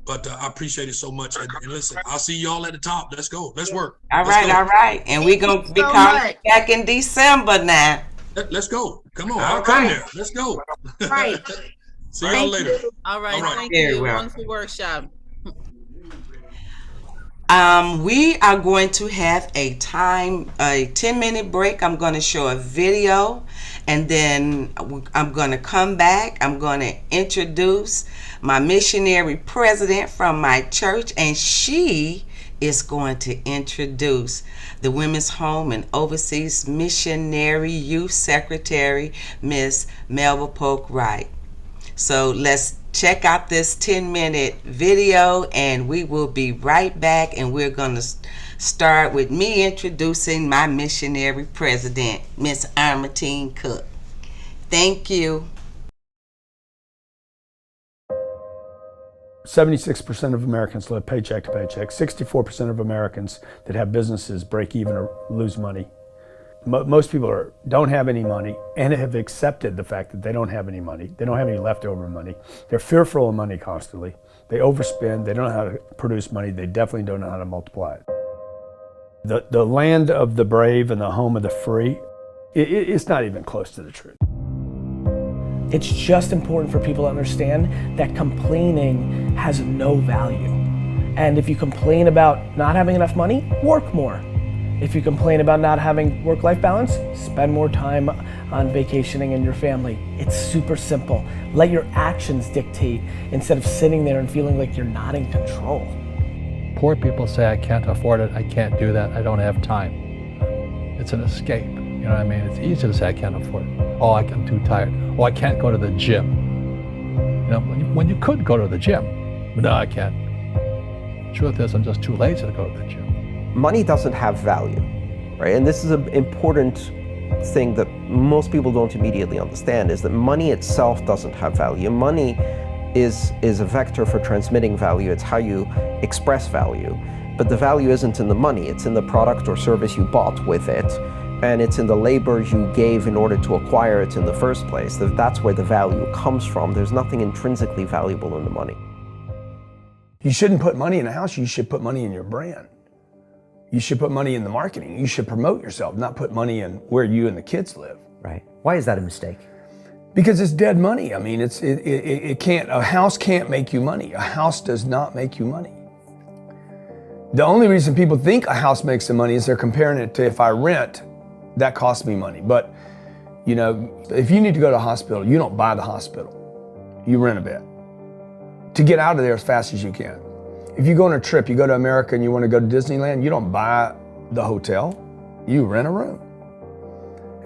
But I appreciate it so much. And listen, I'll see y'all at the top. Let's go. Let's work. All right. And we're going to be coming back in December now. Let's go. Come on. I'll come there. Let's go. Right. See y'all later. All right. Thank you. Wonderful workshop. We are going to have a 10-minute break. I'm going to show a video, and then I'm going to come back. I'm going to introduce my missionary president from my church, and she is going to introduce the Women's Home and Overseas Missionary Youth Secretary, Miss Melva Polk Wright. So let's check out this 10-minute video, and we will be right back, and we're going to start with me introducing my missionary president, Miss Armatine Cook. Thank you. 76% of Americans live paycheck to paycheck. 64% of Americans that have businesses break even or lose money. Most people don't have any money and have accepted the fact that they don't have any money. They don't have any leftover money. They're fearful of money constantly. They overspend. They don't know how to produce money. They definitely don't know how to multiply it. The land of the brave and the home of the free, it's not even close to the truth. It's just important for people to understand that complaining has no value. And if you complain about not having enough money, work more. If you complain about not having work-life balance, spend more time on vacationing and your family. It's super simple. Let your actions dictate instead of sitting there and feeling like you're not in control. Poor people say, I can't afford it, I can't do that, I don't have time. It's an escape, you know what I mean? It's easy to say I can't afford it. Oh, I'm too tired. Oh, I can't go to the gym. You know, when you could go to the gym, but no, I can't. Truth is, I'm just too lazy to go to the gym. Money doesn't have value, right? And this is an important thing that most people don't immediately understand, is that money itself doesn't have value. Money is a vector for transmitting value. It's how you express value. But the value isn't in the money, it's in the product or service you bought with it, and it's in the labor you gave in order to acquire it in the first place. That's where the value comes from. There's nothing intrinsically valuable in the money. You shouldn't put money in a house, you should put money in your brand. You should put money in the marketing. You should promote yourself, not put money in where you and the kids live. Right. Why is that a mistake? Because it's dead money. I mean, it can't, a house can't make you money. A house does not make you money. The only reason people think a house makes them money is they're comparing it to, if I rent, that costs me money. But, you know, if you need to go to a hospital, you don't buy the hospital. You rent a bed to get out of there as fast as you can. If you go on a trip, you go to America and you want to go to Disneyland, you don't buy the hotel, you rent a room.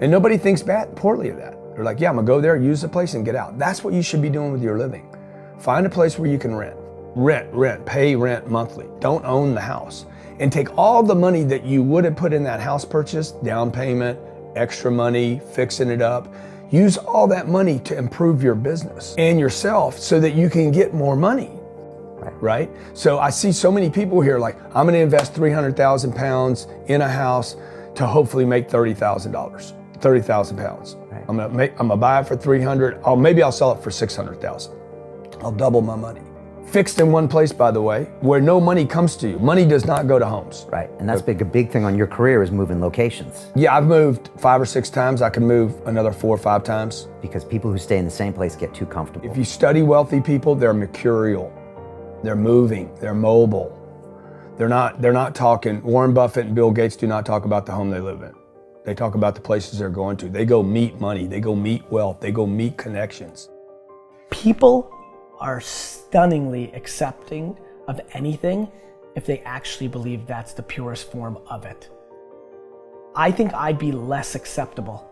And nobody thinks poorly of that. They're like, yeah, I'm gonna go there, use the place and get out. That's what you should be doing with your living. Find a place where you can rent. Pay rent monthly. Don't own the house. And take all the money that you would have put in that house purchase, down payment, extra money, fixing it up, use all that money to improve your business and yourself so that you can get more money. Right? So I see so many people here like, I'm gonna invest 300,000 pounds in a house to hopefully make $30,000, 30,000 pounds. Right. I'm gonna buy it for 300, maybe I'll sell it for 600,000. I'll double my money. Fixed in one place, by the way, where no money comes to you. Money does not go to homes. Right, and that's a big thing on your career is moving locations. Yeah, I've moved 5 or 6 times. I can move another 4 or 5 times. Because people who stay in the same place get too comfortable. If you study wealthy people, they're mercurial. They're moving, they're mobile. They're not talking, Warren Buffett and Bill Gates do not talk about the home they live in. They talk about the places they're going to. They go meet money, they go meet wealth, they go meet connections. People are stunningly accepting of anything if they actually believe that's the purest form of it. I think I'd be less acceptable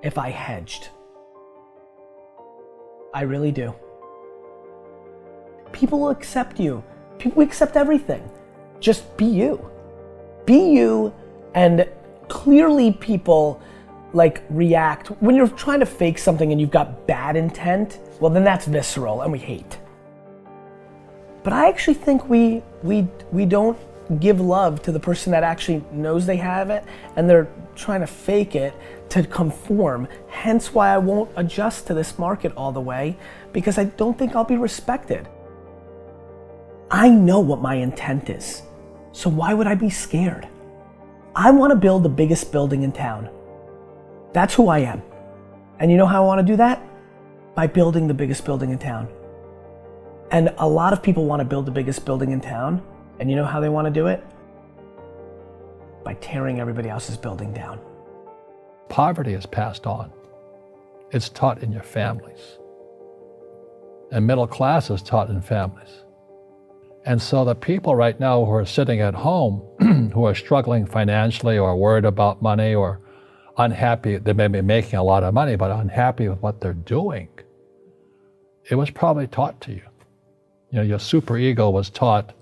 if I hedged. I really do. People will accept you. People accept everything. Just be you. Be you, and clearly people like react. When you're trying to fake something and you've got bad intent, well then that's visceral and we hate. But I actually think we don't give love to the person that actually knows they have it and they're trying to fake it to conform. Hence why I won't adjust to this market all the way, because I don't think I'll be respected. I know what my intent is, so why would I be scared? I want to build the biggest building in town. That's who I am. And you know how I want to do that? By building the biggest building in town. And a lot of people want to build the biggest building in town, and you know how they want to do it? By tearing everybody else's building down. Poverty is passed on. It's taught in your families. And middle class is taught in families. And so the people right now who are sitting at home, who are struggling financially or worried about money or unhappy, they may be making a lot of money, but unhappy with what they're doing, it was probably taught to you. You know, your super ego was taught,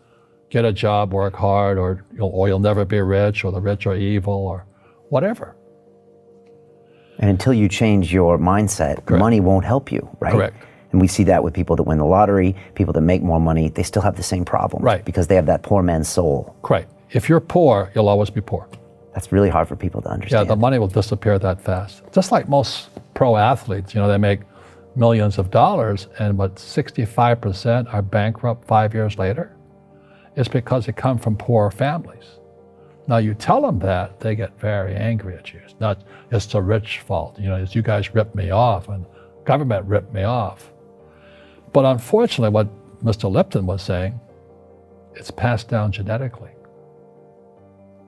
get a job, work hard, or you'll never be rich, or the rich are evil, or whatever. And until you change your mindset, Correct. Money won't help you, right? Correct. And we see that with people that win the lottery, people that make more money, they still have the same problems. Right. Because they have that poor man's soul. Correct. If you're poor, you'll always be poor. That's really hard for people to understand. Yeah, the money will disappear that fast. Just like most pro athletes, they make millions of dollars, and 65% are bankrupt 5 years later. It's because they come from poor families. Now you tell them that, they get very angry at you. It's the rich fault. It's you guys ripped me off and government ripped me off. But unfortunately, what Mr. Lipton was saying, it's passed down genetically.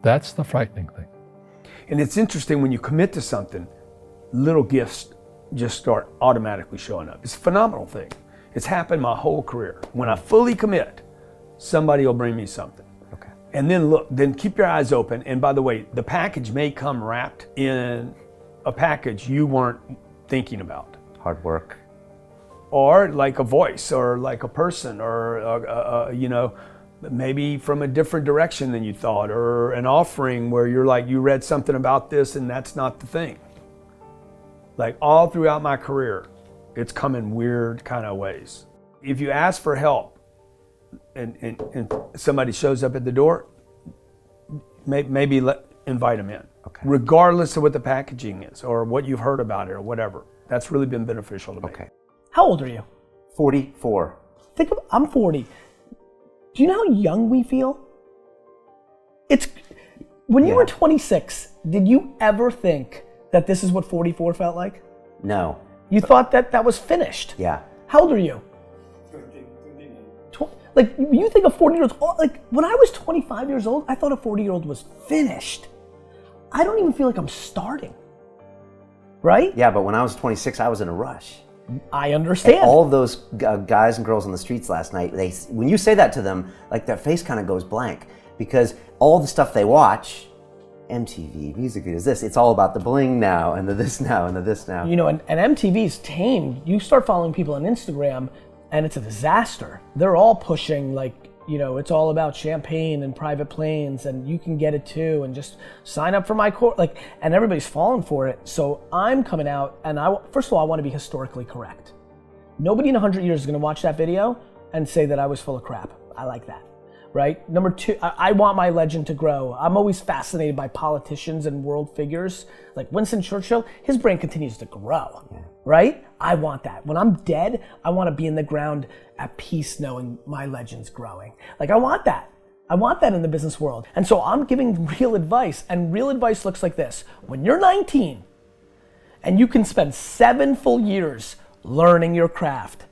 That's the frightening thing. And it's interesting when you commit to something, little gifts just start automatically showing up. It's a phenomenal thing. It's happened my whole career. When I fully commit, somebody will bring me something. Okay. And then keep your eyes open. And by the way, the package may come wrapped in a package you weren't thinking about. Hard work. Or like a voice, or like a person, or maybe from a different direction than you thought, or an offering where you're like, you read something about this and that's not the thing. Like all throughout my career, it's come in weird kind of ways. If you ask for help and somebody shows up at the door, maybe invite them in. Okay. Regardless of what the packaging is or what you've heard about it or whatever. That's really been beneficial to me. Okay. How old are you? 44. I'm 40. Do you know how young we feel? When you were 26, did you ever think that this is what 44 felt like? No. You thought that was finished? Yeah. How old are you? 13. Like, you think a 40-year-old, like, when I was 25 years old, I thought a 40-year-old was finished. I don't even feel like I'm starting. Right? Yeah, but when I was 26, I was in a rush. I understand. And all of those guys and girls on the streets last night, when you say that to them, like their face kind of goes blank, because all the stuff they watch, MTV, music videos, it's all about the bling now and the this now and the this now. And MTV's tamed. You start following people on Instagram and it's a disaster. They're all pushing it's all about champagne and private planes and you can get it too and just sign up for my course. And everybody's falling for it. So I'm coming out and first of all, I want to be historically correct. Nobody in 100 years is going to watch that video and say that I was full of crap. I like that. Right? Number two, I want my legend to grow. I'm always fascinated by politicians and world figures. Like Winston Churchill, his brain continues to grow, right? I want that. When I'm dead, I want to be in the ground at peace knowing my legend's growing. I want that. I want that in the business world. And so I'm giving real advice, and real advice looks like this. When you're 19 and you can spend 7 full years learning your craft,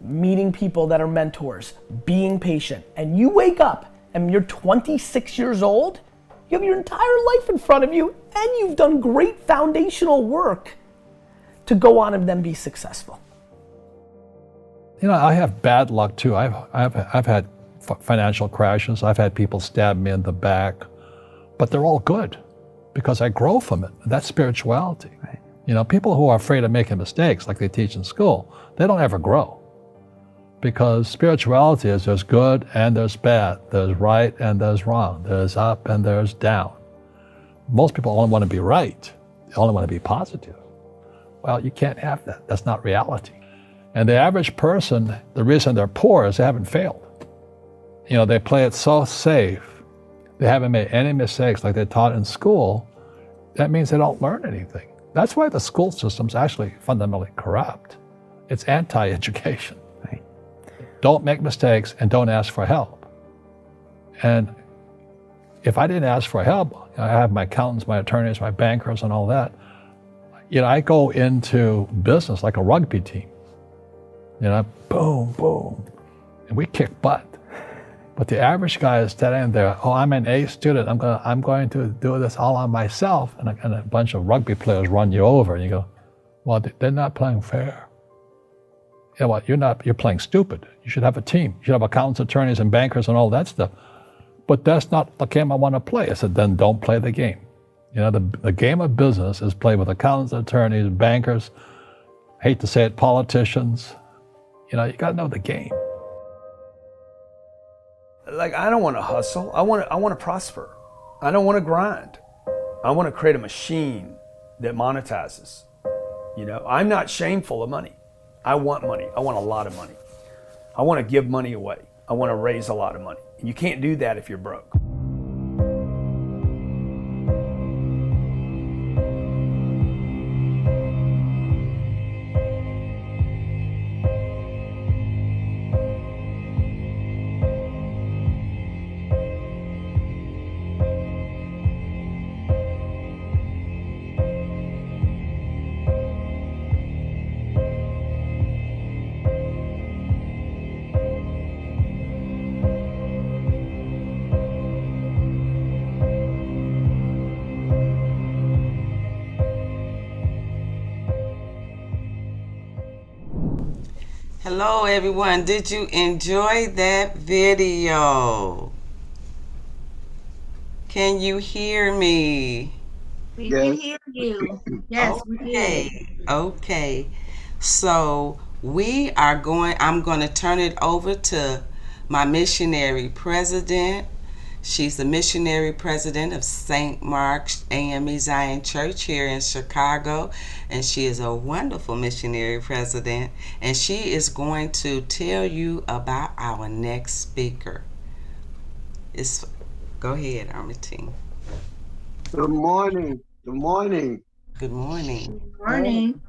meeting people that are mentors, being patient, and you wake up and you're 26 years old, you have your entire life in front of you and you've done great foundational work to go on and then be successful. I have bad luck too. I've had financial crashes. I've had people stab me in the back, but they're all good because I grow from it. That's spirituality. Right. People who are afraid of making mistakes like they teach in school, they don't ever grow. Because spirituality is there's good and there's bad, there's right and there's wrong, there's up and there's down. Most people only want to be right, they only want to be positive. Well, you can't have that, that's not reality. And the average person, the reason they're poor is they haven't failed. They play it so safe, they haven't made any mistakes like they taught in school, that means they don't learn anything. That's why the school system's actually fundamentally corrupt. It's anti-education. Don't make mistakes and don't ask for help. And if I didn't ask for help, I have my accountants, my attorneys, my bankers and all that. I go into business like a rugby team. Boom, boom. And we kick butt. But the average guy is standing there, I'm an A student, I'm going to do this all on myself. And a bunch of rugby players run you over and you go, well, they're not playing fair. You're playing stupid. You should have a team. You should have accountants, attorneys, and bankers and all that stuff. But that's not the game I want to play. I said, then don't play the game. The game of business is played with accountants, attorneys, bankers, hate to say it, politicians. You got to know the game. I don't want to hustle. I want to prosper. I don't want to grind. I want to create a machine that monetizes. I'm not shameful of money. I want money. I want a lot of money. I want to give money away. I want to raise a lot of money. You can't do that if you're broke. Hello, everyone. Did you enjoy that video? Can you hear me? We can hear you. Yes, we did. Okay. So I'm going to turn it over to my missionary president. She's the missionary president of St. Mark's AME Zion Church here in Chicago, and she is a wonderful missionary president, and she is going to tell you about our next speaker. Go ahead, Armatine. Good morning. Good morning. Good morning. Good morning.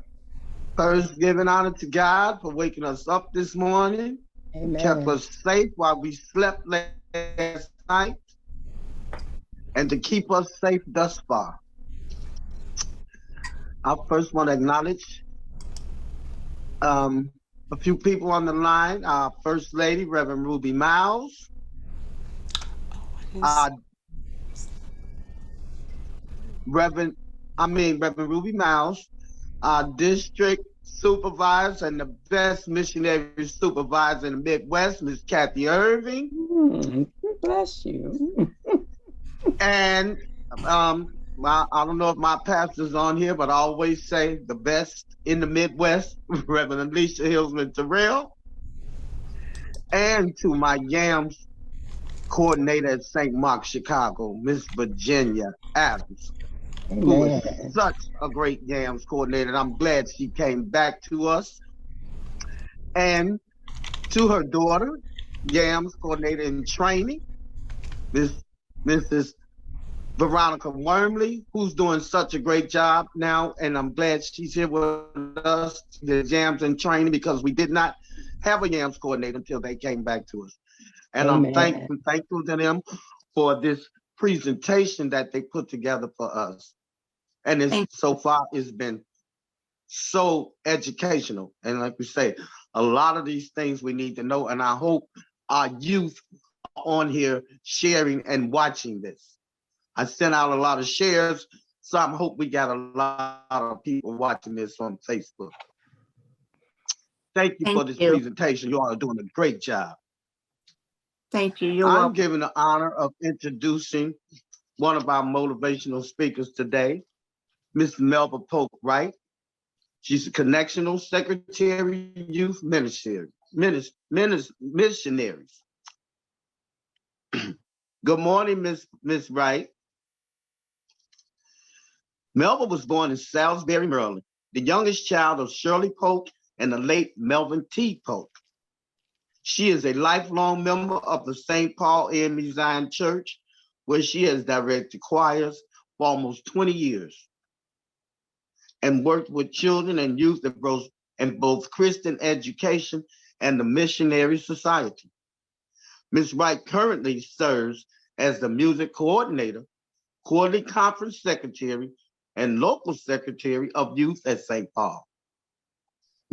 First, giving honor to God for waking us up this morning. Amen. Kept us safe while we slept last night, and to keep us safe thus far. I first want to acknowledge a few people on the line. Our First Lady, Reverend Ruby Miles. Reverend Ruby Miles, our district supervisor and the best missionary supervisor in the Midwest, Miss Kathy Irving. Bless you. And I don't know if my pastor's on here, but I always say the best in the Midwest, Reverend Alesia Hillsman Terrell. And to my YAMS coordinator at St. Mark's, Chicago, Miss Virginia Adams. Amen. Who is such a great YAMS coordinator. And I'm glad she came back to us. And to her daughter, YAMS coordinator in training, Mrs. Veronica Wormley, who's doing such a great job now. And I'm glad she's here with us, the YAMS in training, because we did not have a YAMS coordinator until they came back to us. And Amen. I'm thankful to them for this presentation that they put together for us. And so far, it's been so educational. And like we say, a lot of these things we need to know. And I hope our youth are on here sharing and watching this. I sent out a lot of shares, so I hope we got a lot of people watching this on Facebook. Thank you for this presentation. You all are doing a great job. Thank you. I'm given the honor of introducing one of our motivational speakers today, Miss Melva Polk Wright. She's a Connectional Secretary, Youth Missionaries. Good morning, Miss Wright. Melva was born in Salisbury, Maryland, the youngest child of Shirley Polk and the late Melvin T. Polk. She is a lifelong member of the St. Paul AME Zion Church, where she has directed choirs for almost 20 years and worked with children and youth in both Christian education and the Missionary Society. Ms. Wright currently serves as the music coordinator, quarterly conference secretary, and local secretary of youth at St. Paul.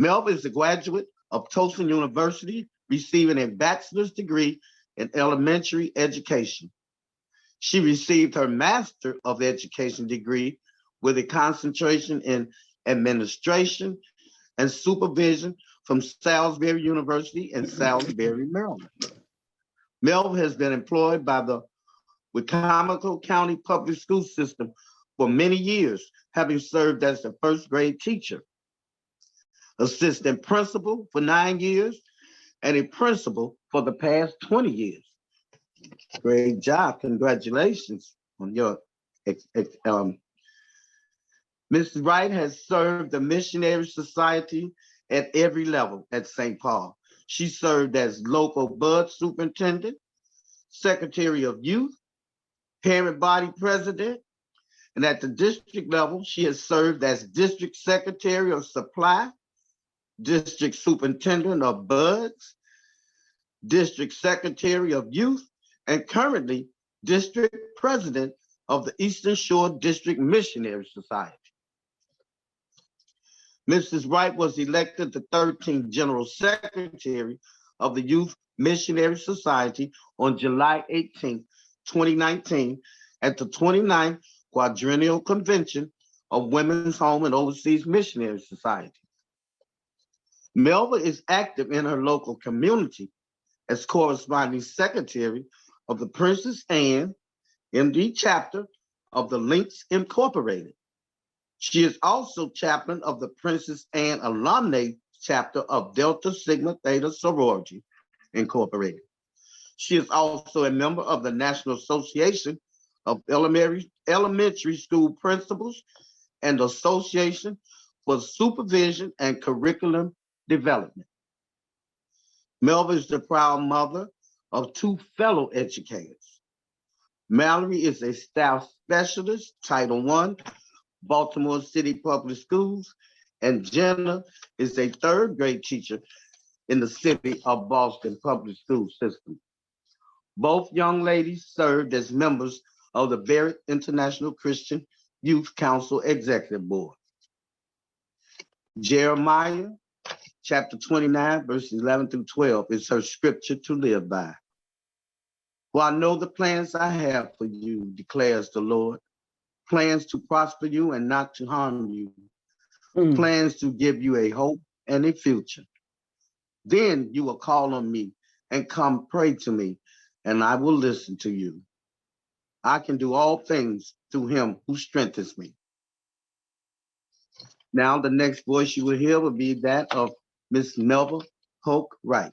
Melva is a graduate of Tulsa University, receiving a bachelor's degree in elementary education. She received her Master of Education degree with a concentration in administration and supervision from Salisbury University in Salisbury, Maryland. Melva has been employed by the Wicomico County Public School System for many years, having served as the first grade teacher, assistant principal for 9 years, and a principal for the past 20 years. Great job. Congratulations on your Mrs. Wright has served the Missionary Society at every level at St. Paul. She served as local bud superintendent, secretary of youth, parent body president, and at the district level, she has served as district secretary of supply, district superintendent of buds, district secretary of youth, and currently district president of the Eastern Shore District Missionary Society. Mrs. Wright was elected the 13th General Secretary of the Youth Missionary Society on July 18, 2019, at the 29th Quadrennial Convention of Women's Home and Overseas Missionary Society. Melva is active in her local community as corresponding secretary of the Princess Anne MD chapter of the Links Incorporated. She is also chaplain of the Princess Anne Alumni chapter of Delta Sigma Theta Sorority Incorporated. She is also a member of the National Association of Elementary School Principals and the Association for Supervision and Curriculum Development. Melva is the proud mother of 2 fellow educators. Mallory is a staff specialist, Title I, Baltimore City Public Schools, and Jenna is a 3rd grade teacher in the City of Boston Public School System. Both young ladies served as members of the Barrett International Christian Youth Council Executive Board. Jeremiah chapter 29, verses 11 through 12 is her scripture to live by. For I know the plans I have for you, declares the Lord, plans to prosper you and not to harm you, plans to give you a hope and a future. Then you will call on me and come pray to me, and I will listen to you. I can do all things through him who strengthens me. Now the next voice you will hear will be that of Miss Melva Polk Wright.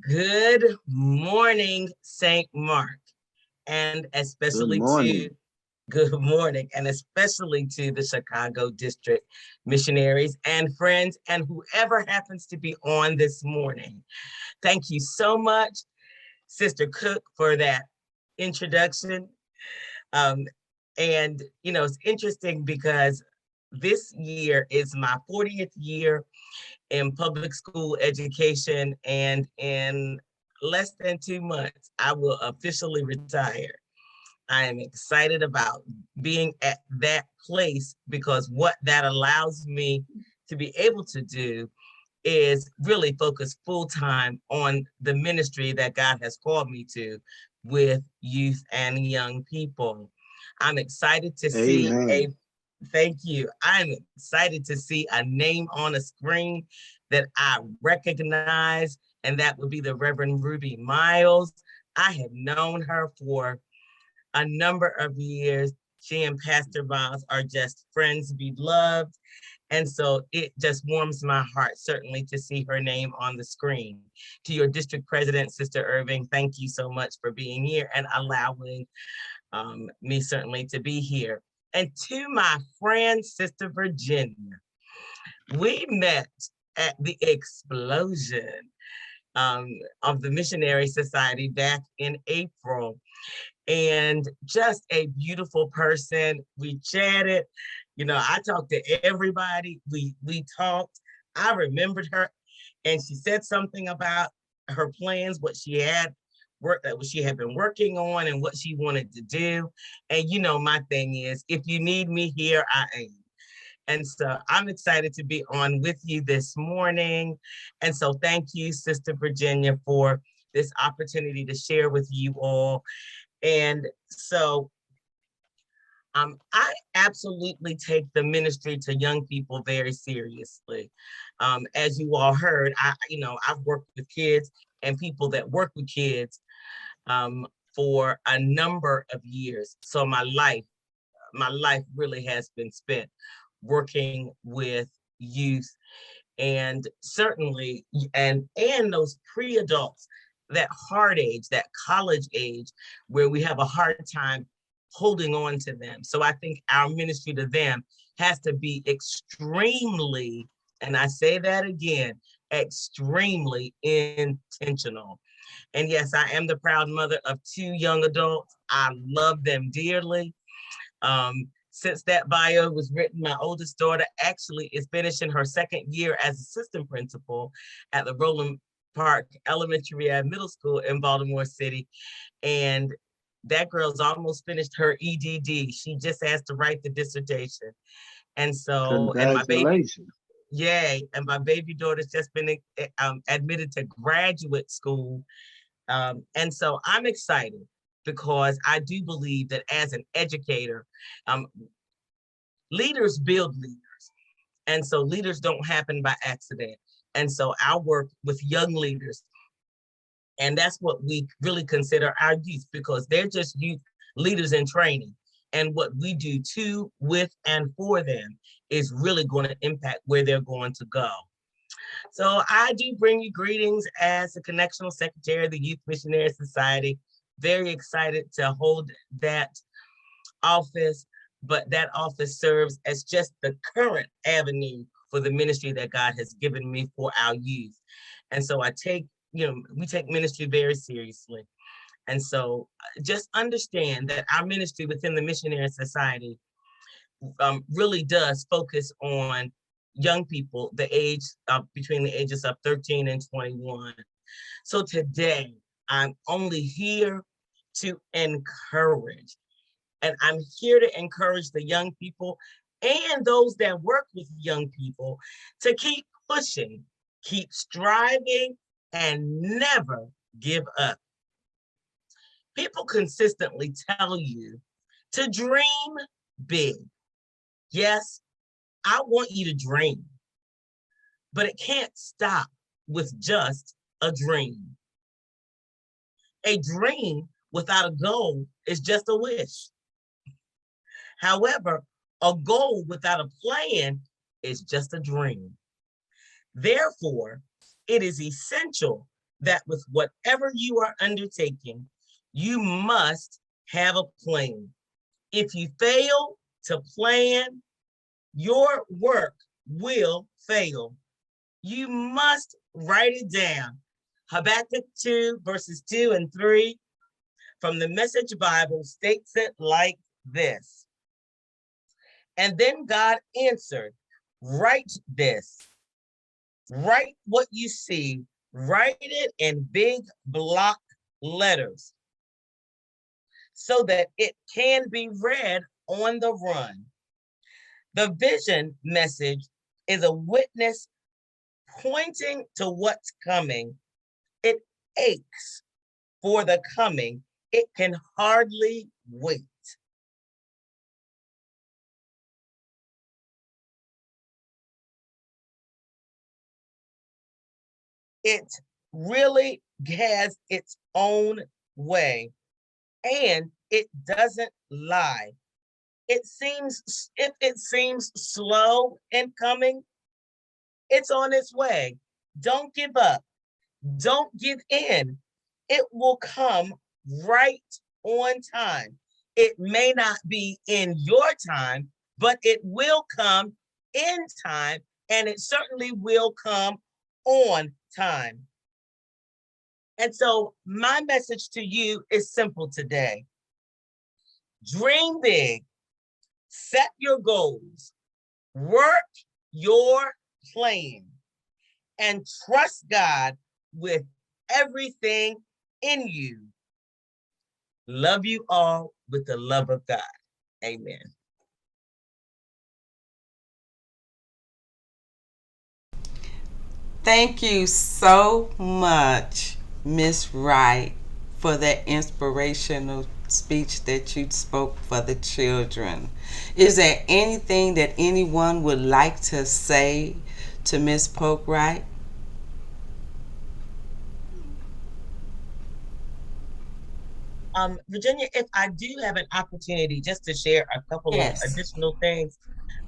Good morning, St. Mark, and especially to good morning, and especially to the Chicago District missionaries and friends and whoever happens to be on this morning. Thank you so much, Sister Cook, for that introduction. And, you know, it's interesting because this year is my 40th year in public school education, and in less than 2 months, I will officially retire. I am excited about being at that place because what that allows me to be able to do is really focus full-time on the ministry that God has called me to with youth and young people. I'm excited to see thank you. I'm excited to see a name on a screen that I recognize, and that would be the Reverend Ruby Miles. I have known her for a number of years. She and Pastor Miles are just friends, beloved. And so it just warms my heart, certainly, to see her name on the screen. To your district president, Sister Irving, thank you so much for being here and allowing me certainly to be here. And to my friend, Sister Virginia, we met at the explosion of the Missionary Society back in April. And just a beautiful person. We chatted. You know, I talked to everybody. We talked. I remembered her, and she said something about her plans, what she had been working on, and what she wanted to do. And you know, my thing is, if you need me here, I am. And so I'm excited to be on with you this morning. And so thank you, Sister Virginia, for this opportunity to share with you all. And so I absolutely take the ministry to young people very seriously. As you all heard, I've worked with kids and people that work with kids for a number of years. So my life really has been spent working with youth, and certainly, and those pre-adults, that hard age, that college age, where we have a hard time holding on to them. So I think our ministry to them has to be extremely, and I say that again, extremely intentional. And yes, I am the proud mother of 2 young adults. I love them dearly. Since that bio was written, my oldest daughter actually is finishing her 2nd year as assistant principal at the Roland Park Elementary and Middle School in Baltimore City. And that girl's almost finished her EDD. She just has to write the dissertation. And so, and my baby, yay, and my baby daughter's just been admitted to graduate school. And so I'm excited because I do believe that as an educator, leaders build leaders. And so leaders don't happen by accident. And so I work with young leaders, and that's what we really consider our youth, because they're just youth leaders in training. And what we do to, with, and for them is really going to impact where they're going to go. So I do bring you greetings as the Connectional Secretary of the Youth Missionary Society. Very excited to hold that office, but that office serves as just the current avenue for the ministry that God has given me for our youth. And so I take, we take ministry very seriously. And so just understand that our ministry within the Missionary Society really does focus on young people, the age between the ages of 13 and 21. So today, I'm only here to encourage. And I'm here to encourage the young people and those that work with young people to keep pushing, keep striving, and never give up. People consistently tell you to dream big. Yes, I want you to dream, but it can't stop with just a dream. A dream without a goal is just a wish. However, a goal without a plan is just a dream. Therefore, it is essential that with whatever you are undertaking, you must have a plan. If you fail to plan, your work will fail. You must write it down. Habakkuk 2, verses 2 and 3 from the Message Bible states it like this. And then God answered, write this. Write what you see. Write it in big block letters so that it can be read on the run. The vision message is a witness pointing to what's coming. It aches for the coming. It can hardly wait. It really has its own way, and it doesn't lie. If it seems slow in coming, it's on its way. Don't give up. Don't give in. It will come right on time. It may not be in your time, but it will come in time, and it certainly will come on time. And so my message to you is simple today. Dream big, set your goals, work your plan, and trust God with everything in you. Love you all with the love of God. Amen. Thank you so much, Miss Wright, for that inspirational speech that you spoke for the children. Is there anything that anyone would like to say to Miss Polk Wright? Virginia, if I do have an opportunity just to share a couple of additional things,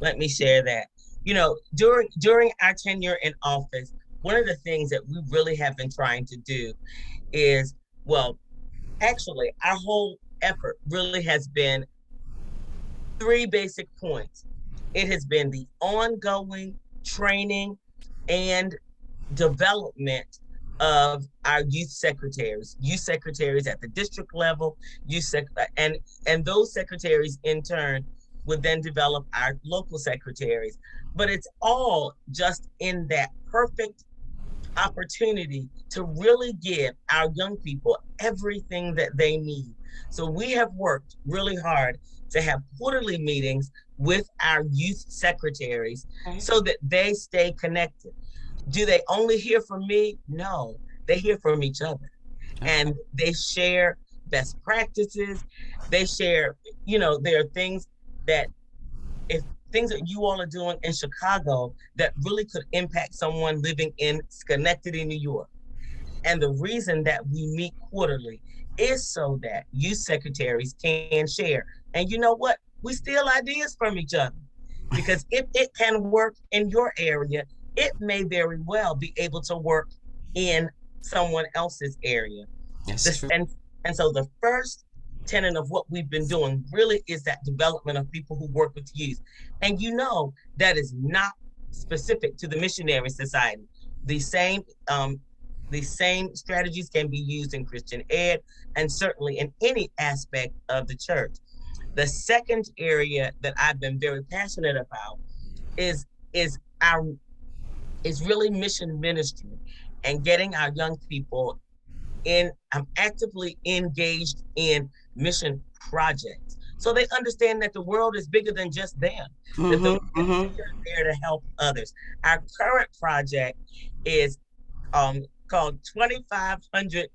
let me share that. During our tenure in office, one of the things that we really have been trying to do is, actually, our whole effort really has been 3 basic points. It has been the ongoing training and development of our youth secretaries at the district level, and those secretaries in turn would then develop our local secretaries. But it's all just in that perfect opportunity to really give our young people everything that they need. So we have worked really hard to have quarterly meetings with our youth secretaries so that they stay connected. Do they only hear from me? No, they hear from each other. And they share best practices. They share, there are things that if things that you all are doing in Chicago that really could impact someone living in Schenectady, New York. And the reason that we meet quarterly is so that youth secretaries can share. And you know what? We steal ideas from each other, because if it can work in your area, it may very well be able to work in someone else's area. That's true. And so the first tenet of what we've been doing really is that development of people who work with youth. And you know, that is not specific to the Missionary Society. The same strategies can be used in Christian ed and certainly in any aspect of the church. The second area that I've been very passionate about is really mission ministry and getting our young people in. I'm actively engaged in mission projects, so they understand that the world is bigger than just them. That the world is there to help others. Our current project is called 2,500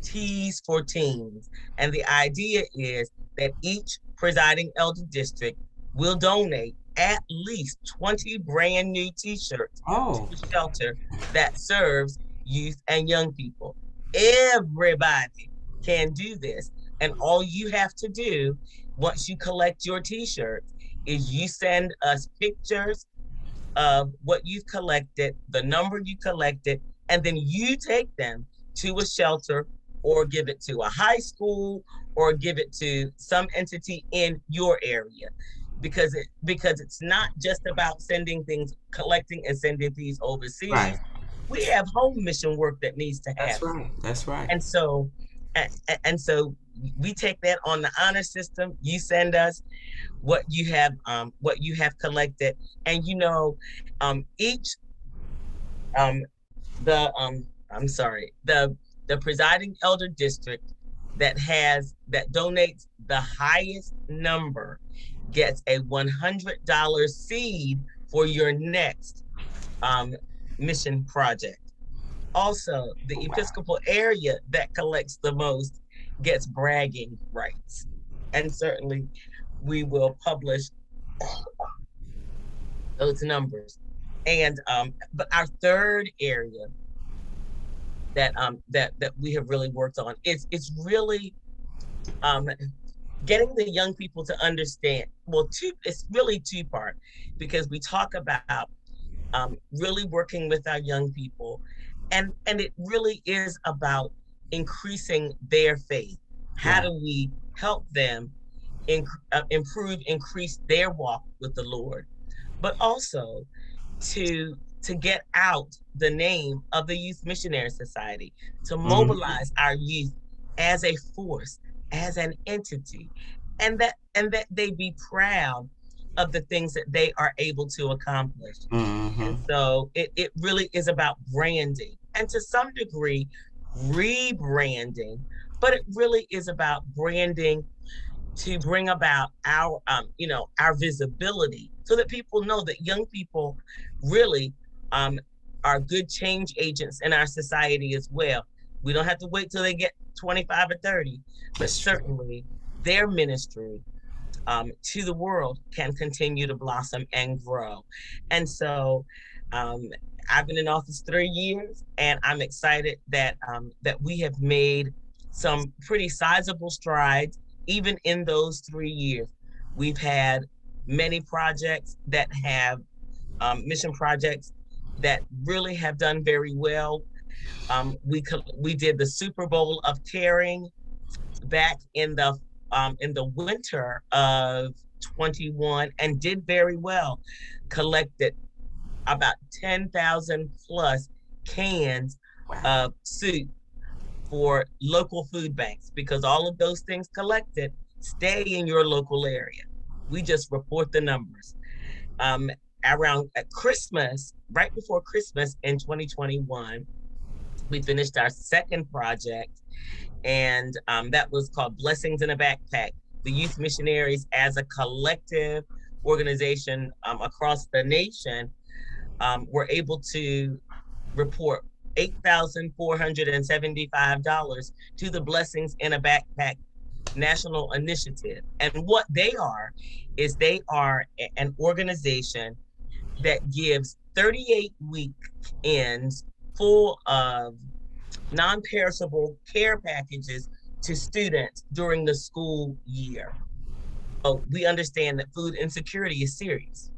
Teas for Teens, and the idea is that each presiding elder district will donate at least 20 brand new t-shirts to a shelter that serves youth and young people. Everybody can do this. And all you have to do once you collect your t-shirts is you send us pictures of what you've collected, the number you collected, and then you take them to a shelter or give it to a high school or give it to some entity in your area. Because it's not just about sending things, collecting and sending these overseas. Right. We have home mission work that needs to happen. That's right. And so we take that on the honor system. You send us what you have collected, and you know, the presiding elder district that donates the highest number gets a $100 seed for your next mission project. Also, the Episcopal area that collects the most gets bragging rights. And certainly we will publish those numbers. And but our third area that we have really worked on is really getting the young people to understand. Well, it's really two-part, because we talk about really working with our young people, and it really is about increasing their faith. How do we help them increase their walk with the Lord, but also to get out the name of the Youth Missionary Society, to mobilize our youth as a force, as an entity, and that they be proud of the things that they are able to accomplish. And so it really is about branding, and to some degree rebranding, but it really is about branding to bring about our visibility, so that people know that young people really are good change agents in our society as well. We don't have to wait till they get 25 or 30, but certainly their ministry to the world can continue to blossom and grow. And so I've been in office 3 years, and I'm excited that we have made some pretty sizable strides even in those 3 years. We've had many projects that have mission projects that really have done very well. We did the Super Bowl of Caring back in the winter of 21 and did very well. Collected about 10,000 plus cans of soup for local food banks, because all of those things collected stay in your local area. We just report the numbers. Around at Christmas, right before Christmas in 2021, we finished our second project, and that was called Blessings in a Backpack. The youth missionaries as a collective organization across the nation were able to report $8,475 to the Blessings in a Backpack national initiative. And what they are is they are an organization that gives 38 weekends full of non-perishable care packages to students during the school year. So we understand that food insecurity is serious.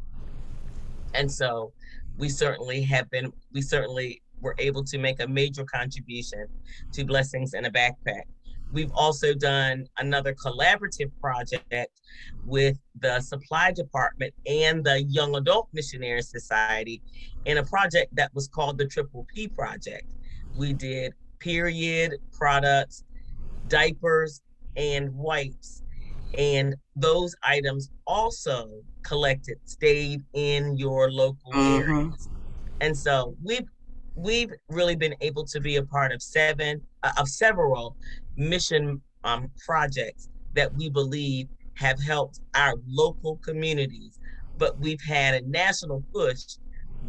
And so we certainly were able to make a major contribution to Blessings in a Backpack. We've also done another collaborative project with the supply department and the Young Adult Missionary Society in a project that was called the Triple P Project. We did period products, diapers, and wipes. And those items also collected stayed in your local areas. And so we've really been able to be a part of several mission projects that we believe have helped our local communities, but we've had a national push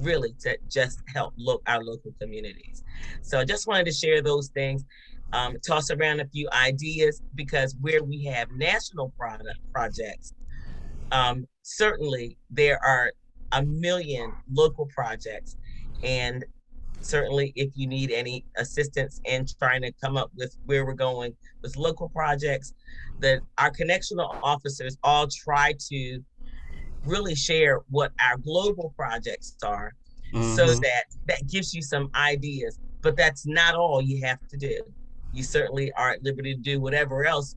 really to just help our local communities. So I just wanted to share those things, toss around a few ideas, because where we have national projects, certainly there are a million local projects. And certainly if you need any assistance in trying to come up with where we're going with local projects, our Connectional officers all try to really share what our global projects are, so that gives you some ideas. But that's not all you have to do. You certainly are at liberty to do whatever else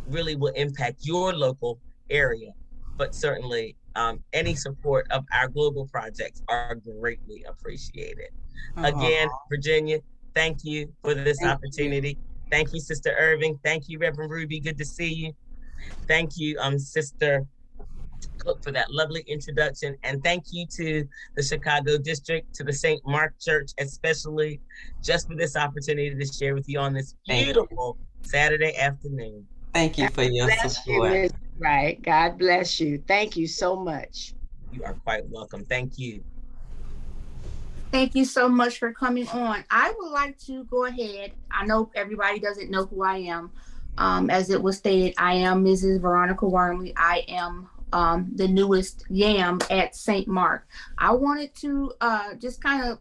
really will impact your local area. But certainly any support of our global projects are greatly appreciated. Again, Virginia, thank you for this opportunity. Thank you, Sister Irving. Thank you, Reverend Ruby. Good to see you. Thank you, Sister Cook, for that lovely introduction. And thank you to the Chicago District, to the St. Mark Church, especially just for this opportunity to share with you on this beautiful Saturday afternoon. Thank you for your support. Right. God bless you. Thank you so much. You are quite welcome. Thank you. Thank you so much for coming on. I would like to go ahead. I know everybody doesn't know who I am. As it was stated, I am Mrs. Veronica Wormley. I am the newest YAM at St. Mark. I wanted to just kind of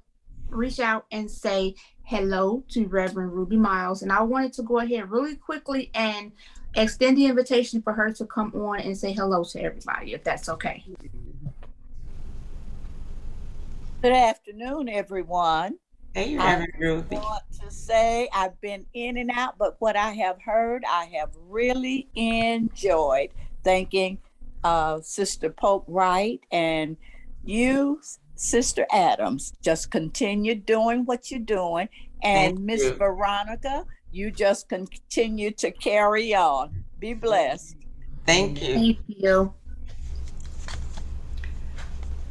reach out and say hello to Reverend Ruby Miles. And I wanted to go ahead really quickly and extend the invitation for her to come on and say hello to everybody, if that's okay. Good afternoon, everyone. Hey, Reverend Ruby. I want to say I've been in and out, but what I have heard, I have really enjoyed. Thanking Sister Polk Wright and you, Sister Adams. Just continue doing what you're doing. And Miss Veronica, you just continue to carry on. Be blessed. Thank you. Thank you.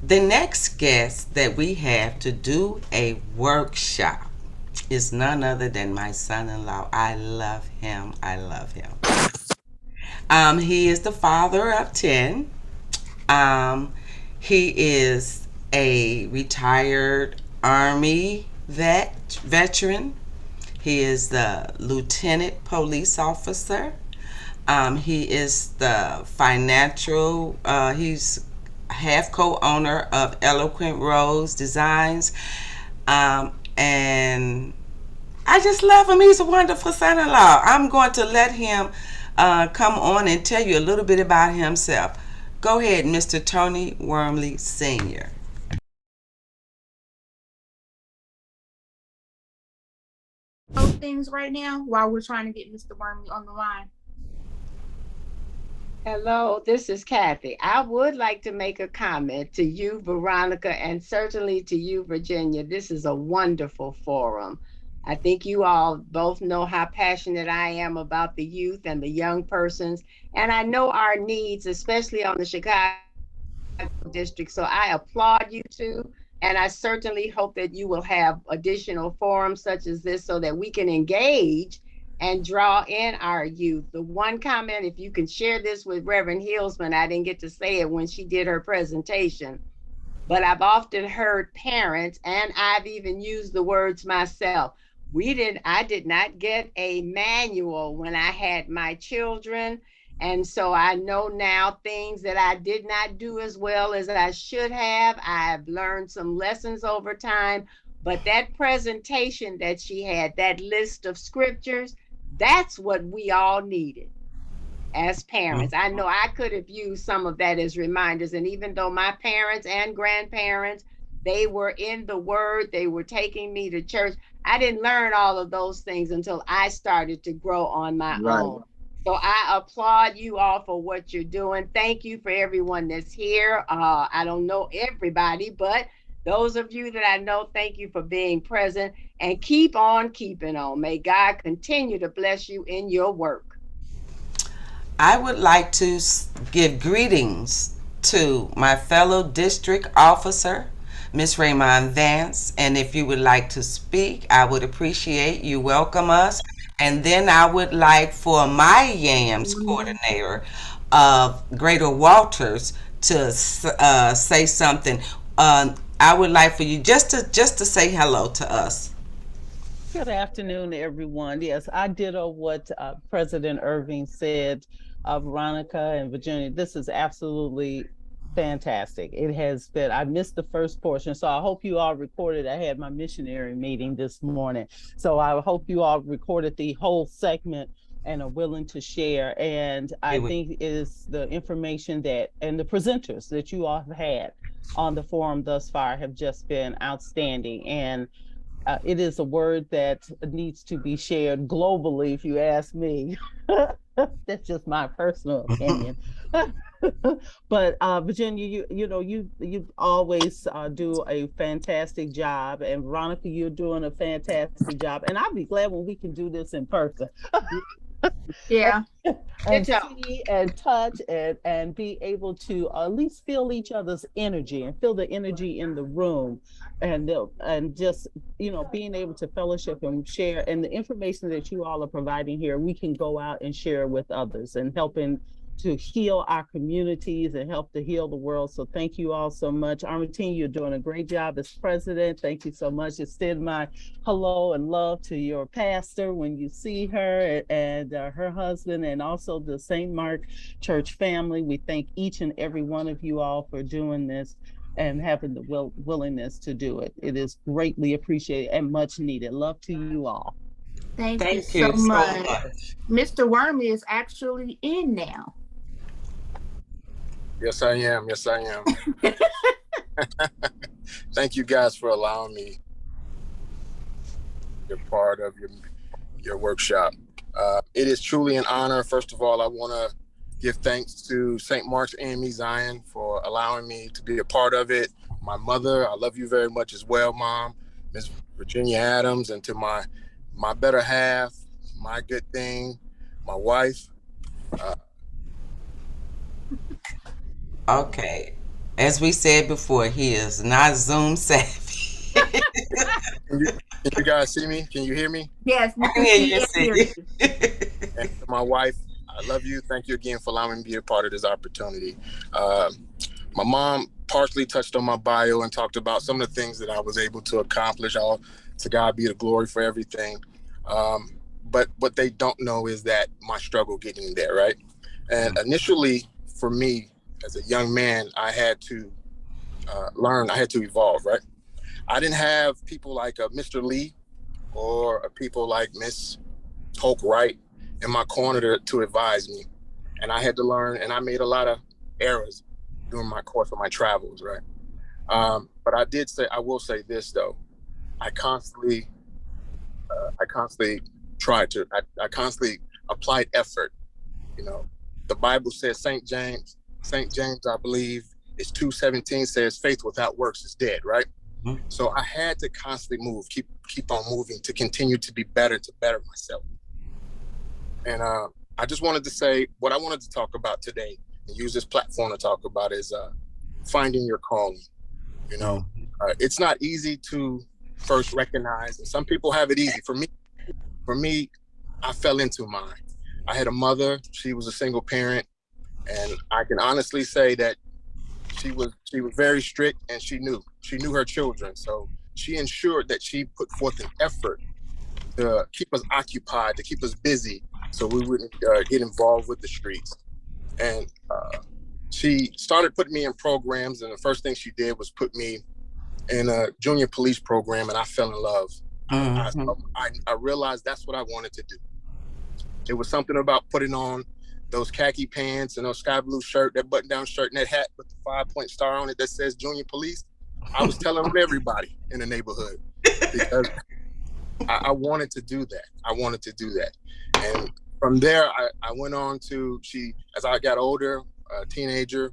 The next guest that we have to do a workshop is none other than my son-in-law. I love him. I love him. He is the father of 10. He is a retired Army veteran. He is the lieutenant police officer. He is the financial, he's half co-owner of Eloquent Rose Designs. And I just love him. He's a wonderful son-in-law. I'm going to let him come on and tell you a little bit about himself. Go ahead, Mr. Tony Wormley Sr. Those things right now while we're trying to get Mr. Wormley on the line. Hello, this is Kathy. I would like to make a comment to you, Veronica, and certainly to you, Virginia. This is a wonderful forum. I think you all both know how passionate I am about the youth and the young persons, and I know our needs, especially on the Chicago district. So I applaud you two, and I certainly hope that you will have additional forums such as this so that we can engage and draw in our youth. The one comment, if you can share this with Reverend Hillsman, I didn't get to say it when she did her presentation, but I've often heard parents, and I've even used the words myself, I did not get a manual when I had my children. And so I know now things that I did not do as well as I should have. I've learned some lessons over time, but that presentation that she had, that list of scriptures, that's what we all needed as parents. I know I could have used some of that as reminders. And even though my parents and grandparents, they were in the word, they were taking me to church, I didn't learn all of those things until I started to grow on my own. So I applaud you all for what you're doing. Thank you for everyone that's here. I don't know everybody, but those of you that I know, thank you for being present, and keep on keeping on. May God continue to bless you in your work. I would like to give greetings to my fellow district officer, Ms. Raymond Vance, and if you would like to speak, I would appreciate you welcome us. And then I would like for my YAMS coordinator, Greater Walters, to say something. I would like for you just to say hello to us. Good afternoon, everyone. Yes, I ditto what President Irving said. Veronica and Virginia, this is absolutely fantastic. It has been, I missed the first portion, so I hope you all recorded. I had my missionary meeting this morning, so I hope you all recorded the whole segment and are willing to share. And I think is the information that, and the presenters that you all have had on the forum thus far have just been outstanding. And it is a word that needs to be shared globally, if you ask me. That's just my personal opinion. But Virginia, you always do a fantastic job, and Veronica, you're doing a fantastic job. And I'll be glad when we can do this in person. Yeah. And see and touch and be able to at least feel each other's energy and feel the energy in the room, and just being able to fellowship and share, and the information that you all are providing here, we can go out and share with others and helping to heal our communities and help to heal the world. So thank you all so much. Armatine, you're doing a great job as president. Thank you so much. Extend my hello and love to your pastor when you see her, and her husband, and also the St. Mark Church family. We thank each and every one of you all for doing this and having the willingness to do it. It is greatly appreciated and much needed. Love to you all. Thank you so much. Mr. Wormley is actually in now. Yes, I am. Yes, I am. Thank you guys for allowing me to be a part of your workshop. It is truly an honor. First of all, I want to give thanks to St. Mark's AME Zion for allowing me to be a part of it. My mother, I love you very much as well, Mom, Ms. Virginia Adams, and to my better half, my good thing, my wife. Okay. As we said before, he is not Zoom savvy. Can you guys see me? Can you hear me? Yes, we can see you. And to my wife, I love you. Thank you again for allowing me to be a part of this opportunity. My mom partially touched on my bio and talked about some of the things that I was able to accomplish. All to God be the glory for everything. But what they don't know is that my struggle getting there, right? And initially, for me, as a young man, I had to learn, I had to evolve, right? I didn't have people like Mr. Lee or people like Miss Polk Wright in my corner to advise me. And I had to learn, and I made a lot of errors during my course of my travels, right? But I will say this though, I constantly applied effort. The Bible says St. James, I believe, is 2:17 says faith without works is dead, right? Mm-hmm. So I had to constantly move, keep on moving to continue to be better, to better myself. And I just wanted to say what I wanted to talk about today and use this platform to talk about is finding your calling. It's not easy to first recognize, and some people have it easy. For me, I fell into mine. I had a mother, she was a single parent, and I can honestly say that she was very strict, and she knew her children. So she ensured that she put forth an effort to keep us occupied, to keep us busy, so we wouldn't get involved with the streets. And she started putting me in programs, and the first thing she did was put me in a junior police program, and I fell in love. I realized that's what I wanted to do. It was something about putting on those khaki pants and those sky blue shirt, that button-down shirt and that hat with the 5-point star on it that says junior police. I was telling everybody in the neighborhood because I wanted to do that. I wanted to do that. And from there, I went on to, as I got older, a teenager,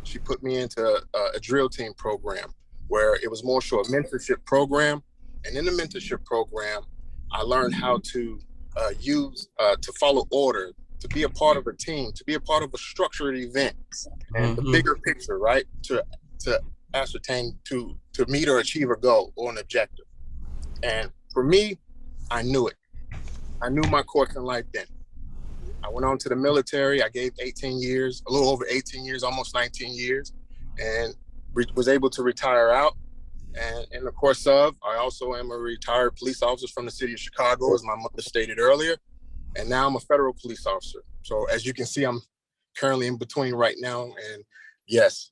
she put me into a drill team program where it was more so a mentorship program. And in the mentorship program, I learned how to to follow order, to be a part of a team, to be a part of a structured event, and the bigger picture, right? To ascertain, to meet or achieve a goal or an objective. And for me, I knew it. I knew my course in life then. I went on to the military. I gave 18 years, a little over 18 years, almost 19 years, and was able to retire out. And in the course of, I also am a retired police officer from the city of Chicago, as my mother stated earlier. And now I'm a federal police officer. So as you can see, I'm currently in between right now. And yes,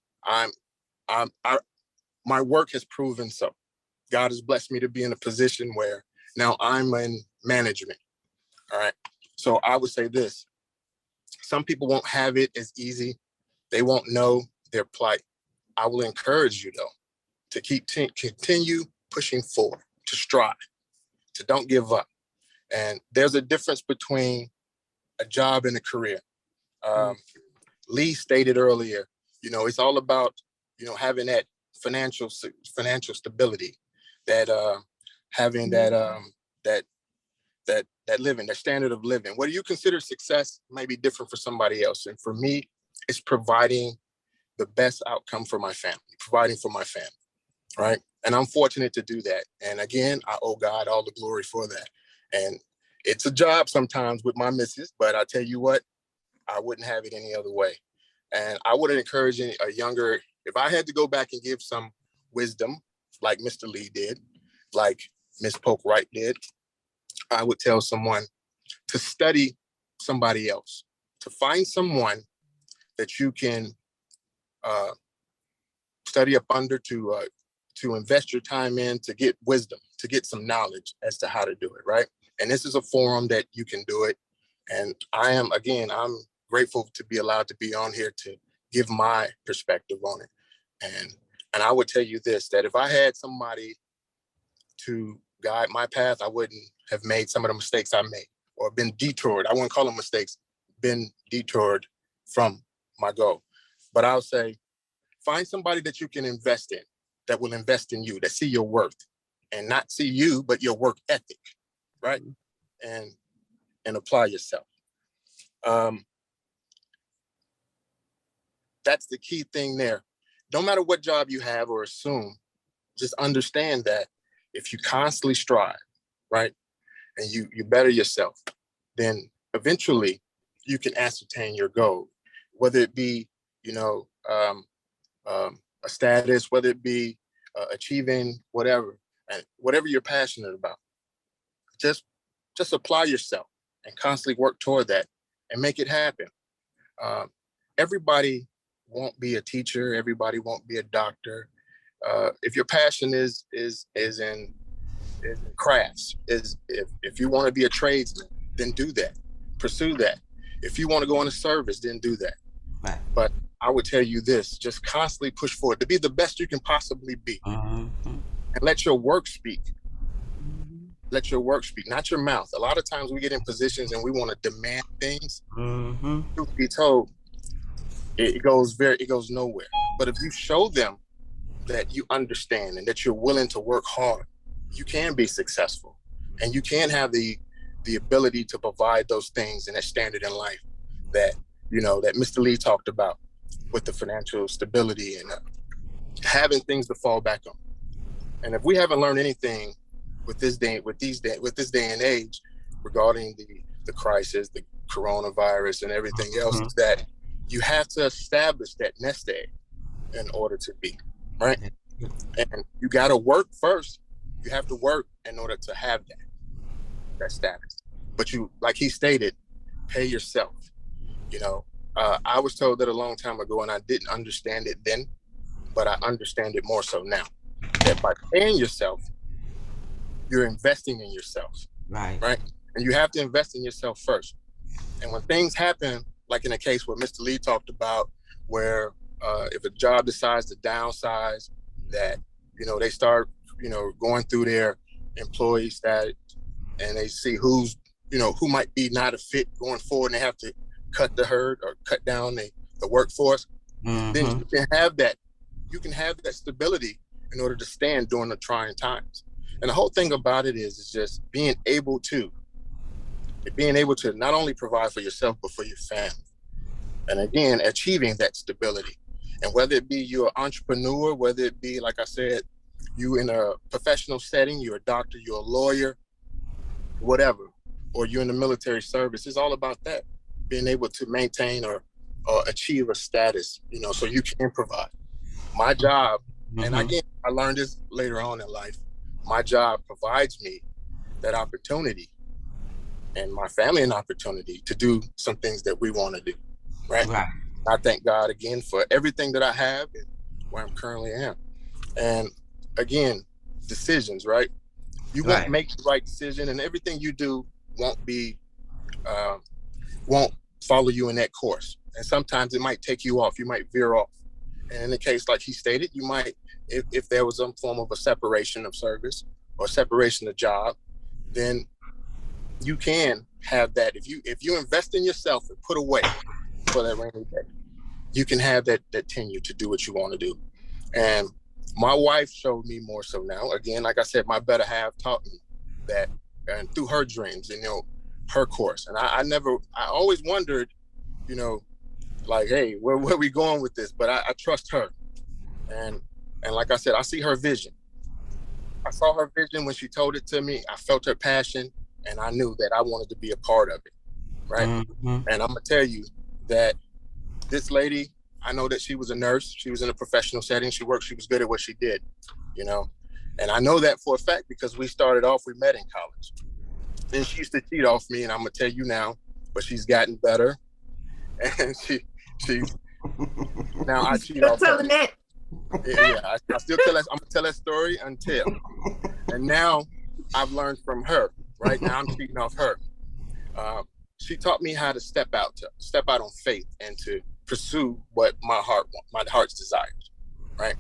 my work has proven so. God has blessed me to be in a position where now I'm in management. All right. So I would say this: some people won't have it as easy. They won't know their plight. I will encourage you, though, to continue pushing forward, to strive, to don't give up. And there's a difference between a job and a career. Lee stated earlier, it's all about, having that financial stability, that having that living, that standard of living. What do you consider success may be different for somebody else. And for me, it's providing the best outcome for my family, providing for my family, right? And I'm fortunate to do that. And again, I owe God all the glory for that. And it's a job sometimes with my missus, but I tell you what, I wouldn't have it any other way. And I would encourage a younger, if I had to go back and give some wisdom, like Mr. Lee did, like Miss Polk Wright did, I would tell someone to study somebody else, to find someone that you can study up under, to invest your time in, to get wisdom, to get some knowledge as to how to do it, right? And this is a forum that you can do it. And I'm grateful to be allowed to be on here to give my perspective on it. And I would tell you this, that if I had somebody to guide my path, I wouldn't have made some of the mistakes I made, or been detoured. I wouldn't call them mistakes, been detoured from my goal. But I'll say, find somebody that you can invest in, that will invest in you, that see your worth, and not see you, but your work ethic, right? And apply yourself. That's the key thing there. No matter what job you have or assume, just understand that if you constantly strive, right, and you better yourself, then eventually you can ascertain your goal, whether it be, a status, whether it be achieving whatever, and whatever you're passionate about. Just apply yourself and constantly work toward that and make it happen. Everybody won't be a teacher. Everybody won't be a doctor. If your passion is in crafts, if you want to be a tradesman, then do that. Pursue that. If you want to go into service, then do that. Right. But I would tell you this: just constantly push forward to be the best you can possibly be, and let your work speak. Let your work speak, not your mouth. A lot of times we get in positions and we want to demand things. Truth be told, it goes nowhere. But if you show them that you understand and that you're willing to work hard, you can be successful, and you can have the ability to provide those things and that standard in life that that Mr. Lee talked about, with the financial stability and having things to fall back on. And if we haven't learned anything with this day and age regarding the crisis, the coronavirus, and everything else, is that you have to establish that nest egg in order to be right. And you got to work first. You have to work in order to have that. that status. But you, like he stated, pay yourself. You know, I was told that a long time ago, and I didn't understand it then, but I understand it more so now. That by paying yourself, you're investing in yourself. Right. Right. And you have to invest in yourself first. And when things happen, like in the case where Mr. Lee talked about, where if a job decides to downsize, that, you know, they start, you know, going through their employee status and they see who's, you know, who might be not a fit going forward, and they have to cut the herd or cut down the workforce. Then you can have that. You can have that stability in order to stand during the trying times. And the whole thing about it is just being able to not only provide for yourself, but for your family. And again, achieving that stability. And whether it be you're an entrepreneur, whether it be, like I said, you in a professional setting, you're a doctor, you're a lawyer, whatever, or you're in the military service, it's all about that. Being able to maintain or achieve a status, you know, so you can provide. My job, and again, I learned this later on in life, my job provides me that opportunity and my family an opportunity to do some things that we want to do, right? I thank God again for everything that I have and where I'm currently am. And again, decisions, right? You won't make the right decision, and everything you do won't follow you in that course. And sometimes it might take you off, you might veer off. And in the case, like he stated, you might, if there was some form of a separation of service or separation of job, then you can have that. If you invest in yourself and put away for that rainy day, you can have that tenure to do what you want to do. And my wife showed me more so now. Again, like I said, my better half taught me that, and through her dreams and, you know, her course. And I always wondered, you know, like, hey, where are we going with this? But I trust her. And like I said, I see her vision. I saw her vision when she told it to me. I felt her passion, and I knew that I wanted to be a part of it, right? And I'm gonna tell you that this lady, I know that she was a nurse. She was in a professional setting. She worked. She was good at what she did, you know? And I know that for a fact because we met in college. And she used to cheat off me, and I'm gonna tell you now, but she's gotten better. And she now I cheat off her. Yeah, I still tell that. I'm gonna tell that story until. And now I've learned from her. Right now I'm cheating off her. She taught me how to step out on faith and to pursue what my heart's desires. Right.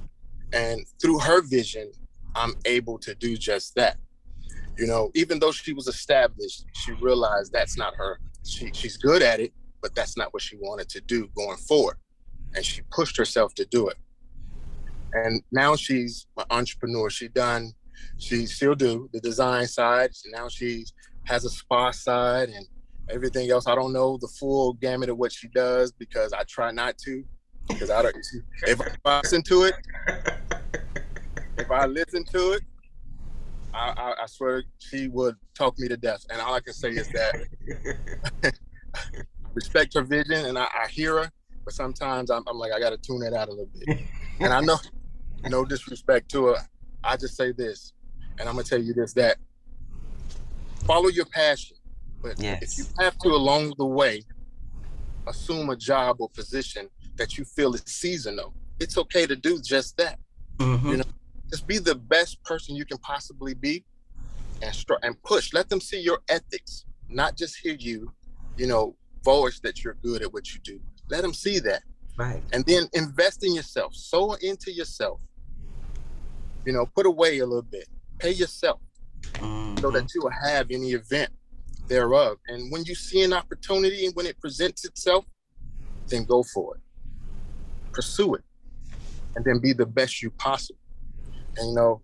And through her vision, I'm able to do just that. You know, even though she was established, she realized that's not her. She's good at it, but that's not what she wanted to do going forward. And she pushed herself to do it. And now she's an entrepreneur. She still do the design side. Now she has a spa side and everything else. I don't know the full gamut of what she does because I try not to. Because if I listen to it, I swear she would talk me to death. And all I can say is that respect her vision, and I hear her, but sometimes I'm like, I got to tune that out a little bit. And I know, no disrespect to her, I just say this, and I'm going to tell you this, that follow your passion. But if you have to, along the way, assume a job or position that you feel is seasonal, it's okay to do just that. You know, just be the best person you can possibly be and push. Let them see your ethics, not just hear you, you know, voice that you're good at what you do. Let them see that. Right. And then invest in yourself, sow into yourself. You know, put away a little bit, pay yourself so that you will have any event thereof. And when you see an opportunity and when it presents itself, then go for it. Pursue it. And then be the best you possible. And you know,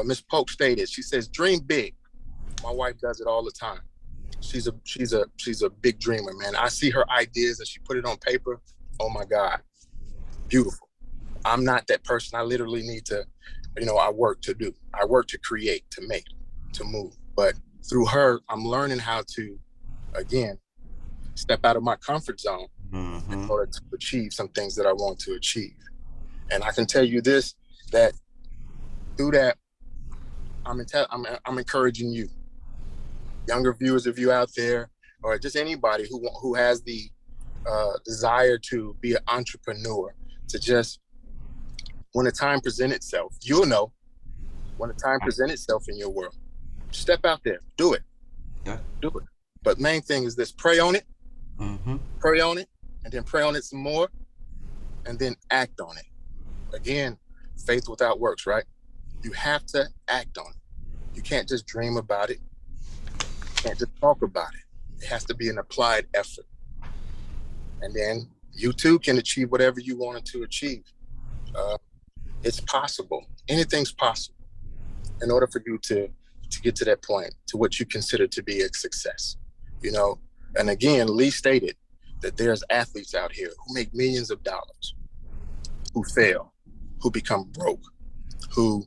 Ms. Polk stated, she says, dream big. My wife does it all the time. She's a big dreamer, man. I see her ideas and she put it on paper. Oh my God, beautiful. I'm not that person. I literally need to, you know, I work to create, to make, to move. But through her, I'm learning how to, again, step out of my comfort zone in order to achieve some things that I want to achieve. And I can tell you this, that through that, I'm encouraging you younger viewers of you out there, or just anybody who has the desire to be an entrepreneur, to just, when the time presents itself, you'll know when the time presents itself in your world. Step out there, do it. Yeah. Do it. But main thing is this: pray on it, pray on it, and then pray on it some more, and then act on it. Again, faith without works, right? You have to act on it. You can't just dream about it. You can't just talk about it. It has to be an applied effort. And then you too can achieve whatever you wanted to achieve. It's possible. Anything's possible in order for you to get to that point, to what you consider to be a success. You know, and again, Lee stated that there's athletes out here who make millions of dollars, who fail, who become broke, who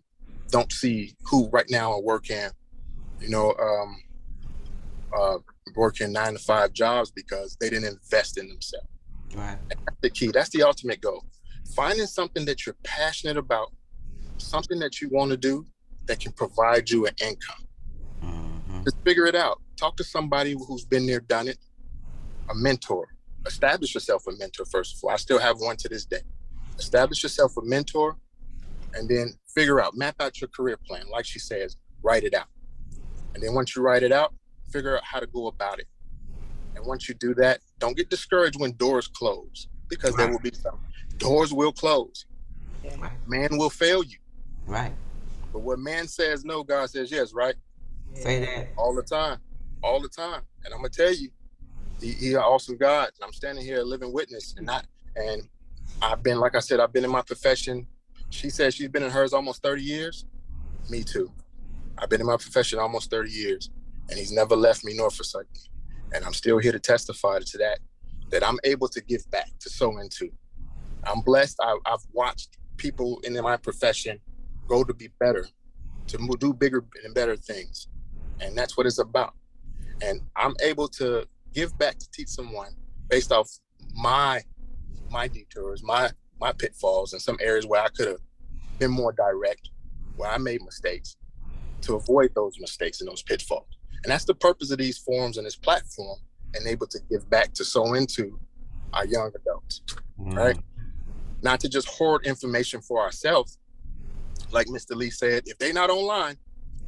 don't see, who right now are working, working 9-to-5 jobs because they didn't invest in themselves. Right. And that's the key. That's the ultimate goal. Finding something that you're passionate about, something that you want to do that can provide you an income. Just figure it out. Talk to somebody who's been there, done it. A mentor. Establish yourself a mentor, first of all. I still have one to this day. Establish yourself a mentor, and then figure out, map out your career plan. Like she says, write it out. And then once you write it out, figure out how to go about it. And once you do that, don't get discouraged when doors close, because there will be some. Doors will close. Man will fail you. Right. But when man says no, God says yes, right? Say that. All the time. All the time. And I'm going to tell you, He's an awesome God. And I'm standing here a living witness. And I've been, like I said, I've been in my profession. She says she's been in hers almost 30 years. Me too. I've been in my profession almost 30 years. And He's never left me nor forsaken me. And I'm still here to testify to that I'm able to give back, to sow into. I'm blessed. I've watched people in my profession go to be better, to do bigger and better things. And that's what it's about. And I'm able to give back, to teach someone based off my detours, my pitfalls, and some areas where I could have been more direct, where I made mistakes, to avoid those mistakes and those pitfalls. And that's the purpose of these forums and this platform, and able to give back, to sow into our young adults, right? Not to just hoard information for ourselves. Like Mr. Lee said, if they're not online,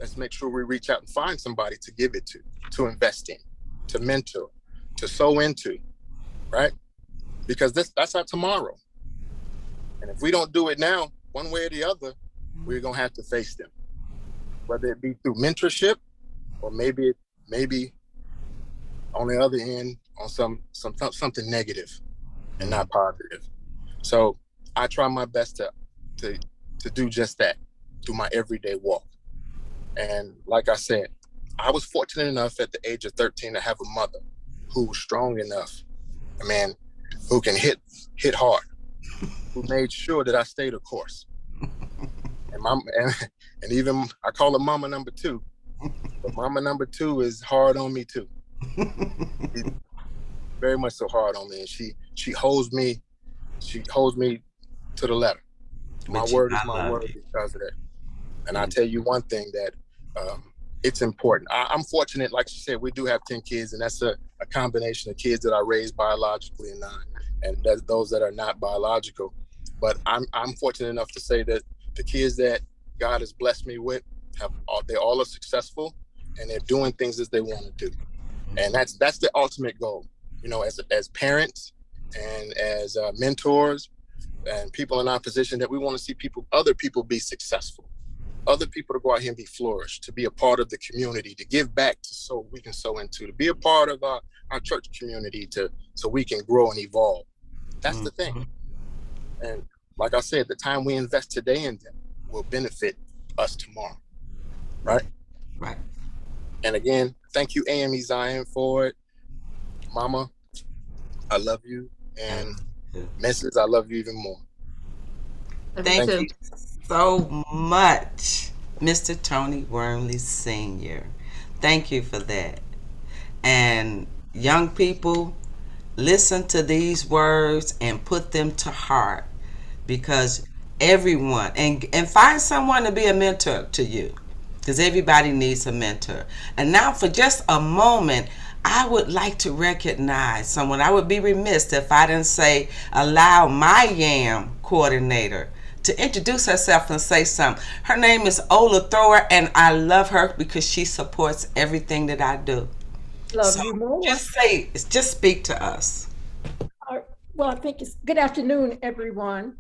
let's make sure we reach out and find somebody to give it to invest in, to mentor, to sow into, right? Because that's our tomorrow. And if we don't do it now, one way or the other, we're gonna have to face them. Whether it be through mentorship, or maybe on the other end on something negative and not positive. So I try my best to do just that through my everyday walk. And like I said, I was fortunate enough at the age of 13 to have a mother who was strong enough, who can hit hard, who made sure that I stayed the course. And even I call her Mama Number 2, but Mama Number 2 is hard on me too. She's very much so hard on me, and she holds me to the letter. My word is my word because of that. And I tell you one thing, that it's important. I'm fortunate, like you said, we do have 10 kids, and that's a combination of kids that I raised biologically and those that are not biological. But I'm fortunate enough to say that the kids that God has blessed me with, they all are successful, and they're doing things as they want to do. And that's the ultimate goal, as parents and as mentors and people in our position, that we want to see other people be successful, other people to go out here and be flourished, to be a part of the community, to give back, so we can sow into, to be a part of our church community, so we can grow and evolve. That's the thing. And like I said, the time we invest today in them will benefit us tomorrow, right? Right. And again, thank you, AME Zion, for it. Mama, I love you. And Mrs., I love you even more. Thank you so much, Mr. Tony Wormley Sr. Thank you for that. And young people, listen to these words and put them to heart, because everyone, and find someone to be a mentor to you. because everybody needs a mentor. And now for just a moment, I would like to recognize someone. I would be remiss if I didn't allow my YAM coordinator to introduce herself and say something. Her name is Ola Thrower, and I love her because she supports everything that I do. Love you more. Just speak to us. Well, I think it's good afternoon, everyone.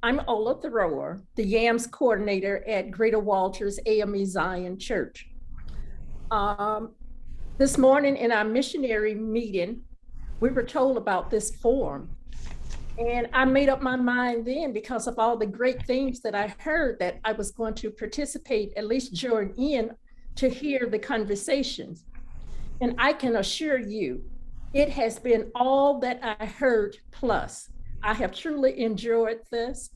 I'm Ola Thrower, the YAMS coordinator at Greater Walters AME Zion Church. This morning in our missionary meeting, we were told about this forum. And I made up my mind then, because of all the great things that I heard, that I was going to participate, at least join in to hear the conversations. And I can assure you, it has been all that I heard plus. I have truly enjoyed this,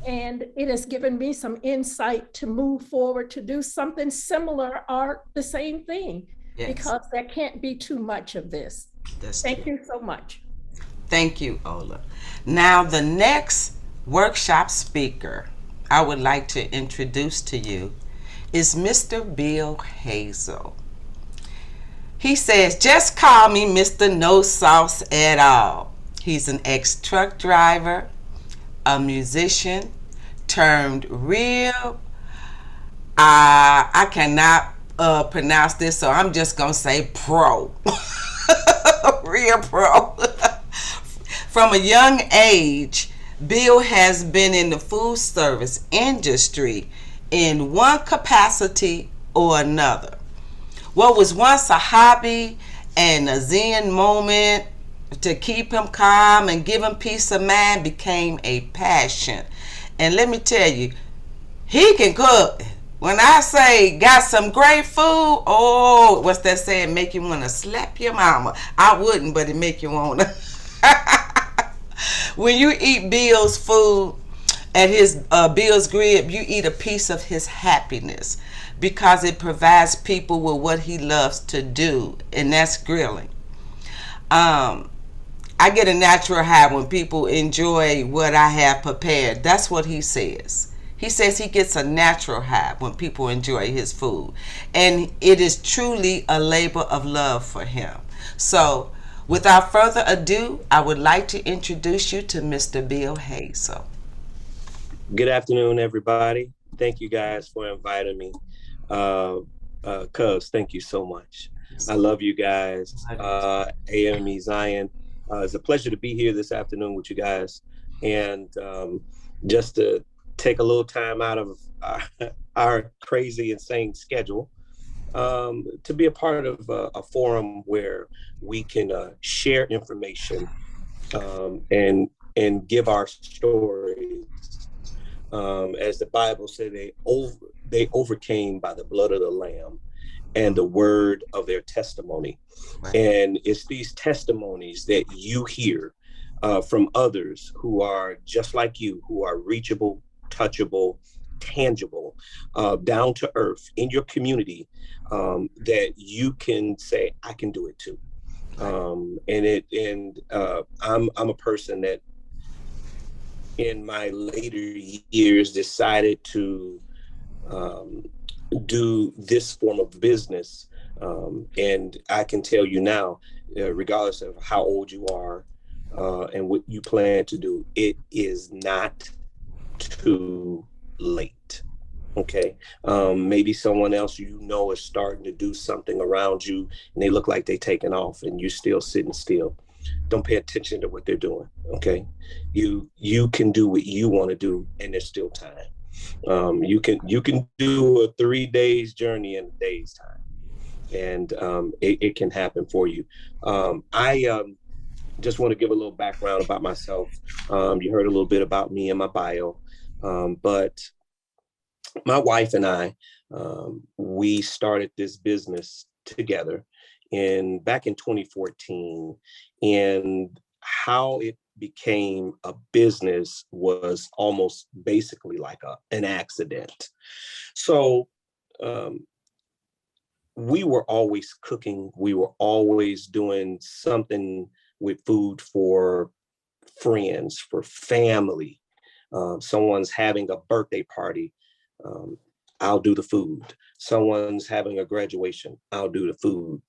and it has given me some insight to move forward to do something similar or the same thing, because there can't be too much of this. Thank you so much. Thank you, Ola. Now, the next workshop speaker I would like to introduce to you is Mr. Bill Hazel. He says, just call me Mr. No Sauce at All. He's an ex-truck driver, a musician, turned real, I cannot pronounce this, so I'm just going to say pro. Real pro. From a young age, Bill has been in the food service industry in one capacity or another. What was once a hobby and a zen moment to keep him calm and give him peace of mind became a passion. And let me tell you, he can cook. When I say got some great food, oh, what's that saying? Make you want to slap your mama. I wouldn't, but it make you want to. When you eat Bill's food at his Bill's Grip, you eat a piece of his happiness, because it provides people with what he loves to do, and that's grilling. I get a natural high when people enjoy what I have prepared. That's what he says. He says he gets a natural high when people enjoy his food. And it is truly a labor of love for him. So, without further ado, I would like to introduce you to Mr. Bill Hazel. Good afternoon, everybody. Thank you guys for inviting me. Cubs, thank you so much. I love you guys. AME Zion. It's a pleasure to be here this afternoon with you guys, and just to take a little time out of our crazy, insane schedule to be a part of a forum where we can share information and give our stories. As the Bible said, they overcame by the blood of the Lamb and the word of their testimony. Right. And it's these testimonies that you hear from others who are just like you, who are reachable, touchable, tangible, down to earth in your community, that you can say, I can do it too. I'm a person that in my later years decided to do this form of business. And I can tell you now, regardless of how old you are and what you plan to do, it is not too late. Okay. Maybe someone else you know is starting to do something around you and they look like they're taking off and you're still sitting still. Don't pay attention to what they're doing. Okay. You can do what you want to do and there's still time. You can do a 3 days journey in a day's time, and it can happen for you. I just want to give a little background about myself. You heard a little bit about me in my bio, but my wife and I, we started this business together back in 2014, and how it became a business was almost basically like an accident. So we were always cooking. We were always doing something with food for friends, for family. Someone's having a birthday party. I'll do the food. Someone's having a graduation, I'll do the food.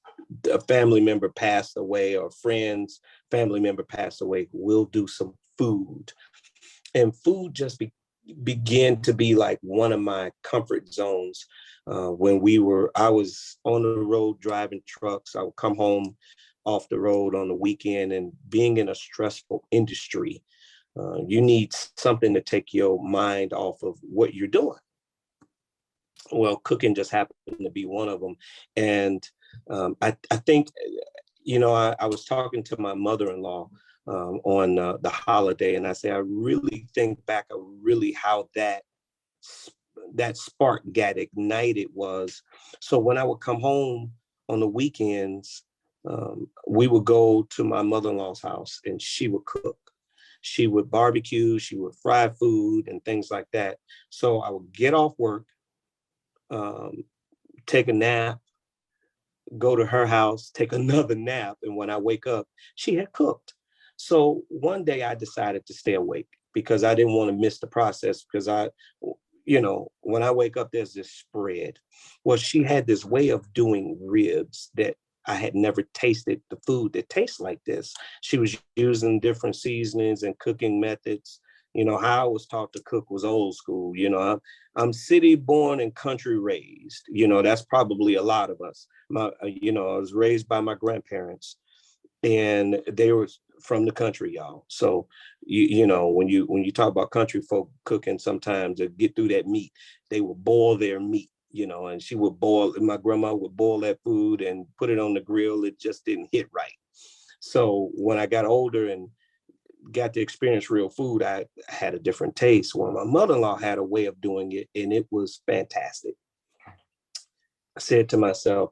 A family member passed away, or friends, family member passed away, we'll do some food. And food just began to be like one of my comfort zones. When I was on the road driving trucks, I would come home off the road on the weekend, and being in a stressful industry, you need something to take your mind off of what you're doing. Well, cooking just happened to be one of them. And I think, I was talking to my mother-in-law on the holiday, and I say, I really think back of really how that spark got ignited was. So when I would come home on the weekends, we would go to my mother-in-law's house, and she would cook. She would barbecue, she would fry food and things like that. So I would get off work, take a nap, go to her house, take another nap. And when I wake up, she had cooked. So one day I decided to stay awake because I didn't want to miss the process, because when I wake up, there's this spread. Well, she had this way of doing ribs that I had never tasted the food that tastes like this. She was using different seasonings and cooking methods. How I was taught to cook was old school. I'm city born and country raised. That's probably a lot of us. I was raised by my grandparents, and they were from the country, y'all. So, when you talk about country folk cooking, sometimes to get through that meat, they will boil their meat, and my grandma would boil that food and put it on the grill. It just didn't hit right. So when I got older and got to experience real food, I had a different taste. Well, my mother-in-law had a way of doing it, and it was fantastic. I said to myself,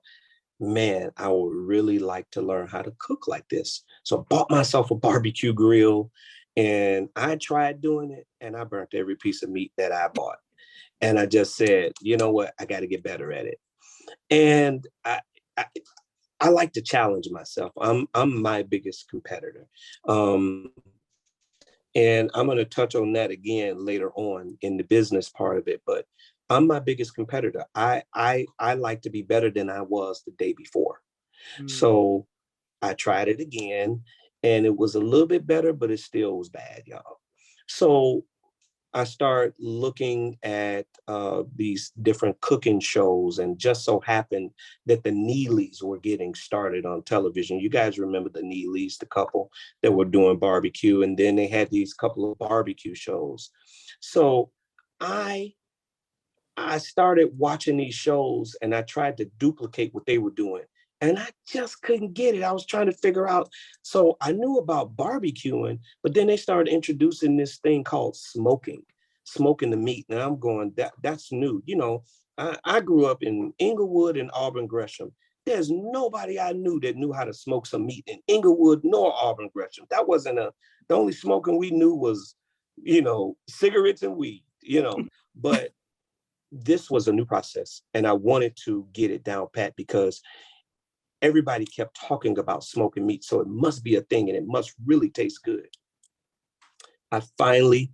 man, I would really like to learn how to cook like this. So I bought myself a barbecue grill, and I tried doing it, and I burnt every piece of meat that I bought. And I just said, you know what, I got to get better at it. And I like to challenge myself. I'm my biggest competitor. And I'm going to touch on that again later on in the business part of it, but I'm my biggest competitor. I like to be better than I was the day before. So I tried it again, and it was a little bit better, but it still was bad, y'all. So I started looking at these different cooking shows, and just so happened that the Neelys were getting started on television. You guys remember the Neelys, the couple that were doing barbecue, and then they had these couple of barbecue shows. So I started watching these shows, and I tried to duplicate what they were doing, and I just couldn't get it. I was trying to figure out. So I knew about barbecuing, but then they started introducing this thing called smoking the meat. And I'm going, that's new. I grew up in Inglewood and Auburn Gresham. There's nobody I knew that knew how to smoke some meat in Inglewood nor Auburn Gresham. That wasn't the only smoking we knew was, cigarettes and weed, but this was a new process, and I wanted to get it down pat because everybody kept talking about smoking meat. So it must be a thing, and it must really taste good. I finally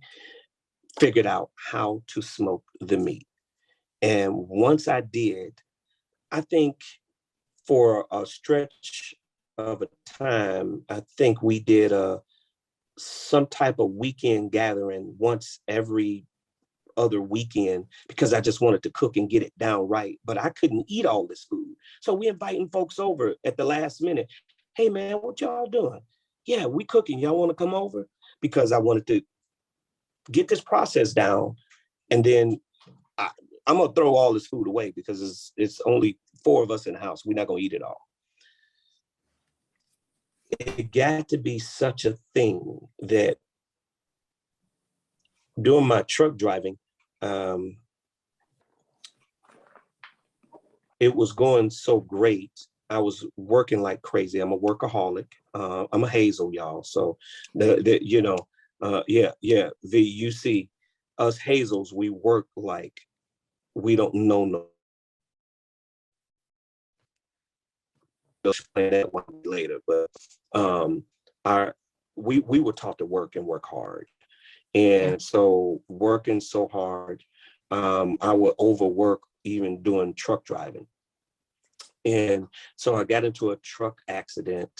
figured out how to smoke the meat. And once I did, I think for a stretch of a time, I think we did some type of weekend gathering once every other weekend, because I just wanted to cook and get it down right, but I couldn't eat all this food. So we inviting folks over at the last minute. Hey man, what y'all doing? Yeah, we cooking. Y'all want to come over? Because I wanted to get this process down, and then I'm gonna throw all this food away because it's only 4 of us in the house. We're not gonna eat it all. It got to be such a thing that during my truck driving, it was going so great. I was working like crazy. I'm a workaholic. I'm a Hazel, y'all. So you see, us Hazels, we work like we don't know no. I'll explain that one later, but we were taught to work and work hard. And so working so hard, I would overwork even doing truck driving. And so I got into a truck accident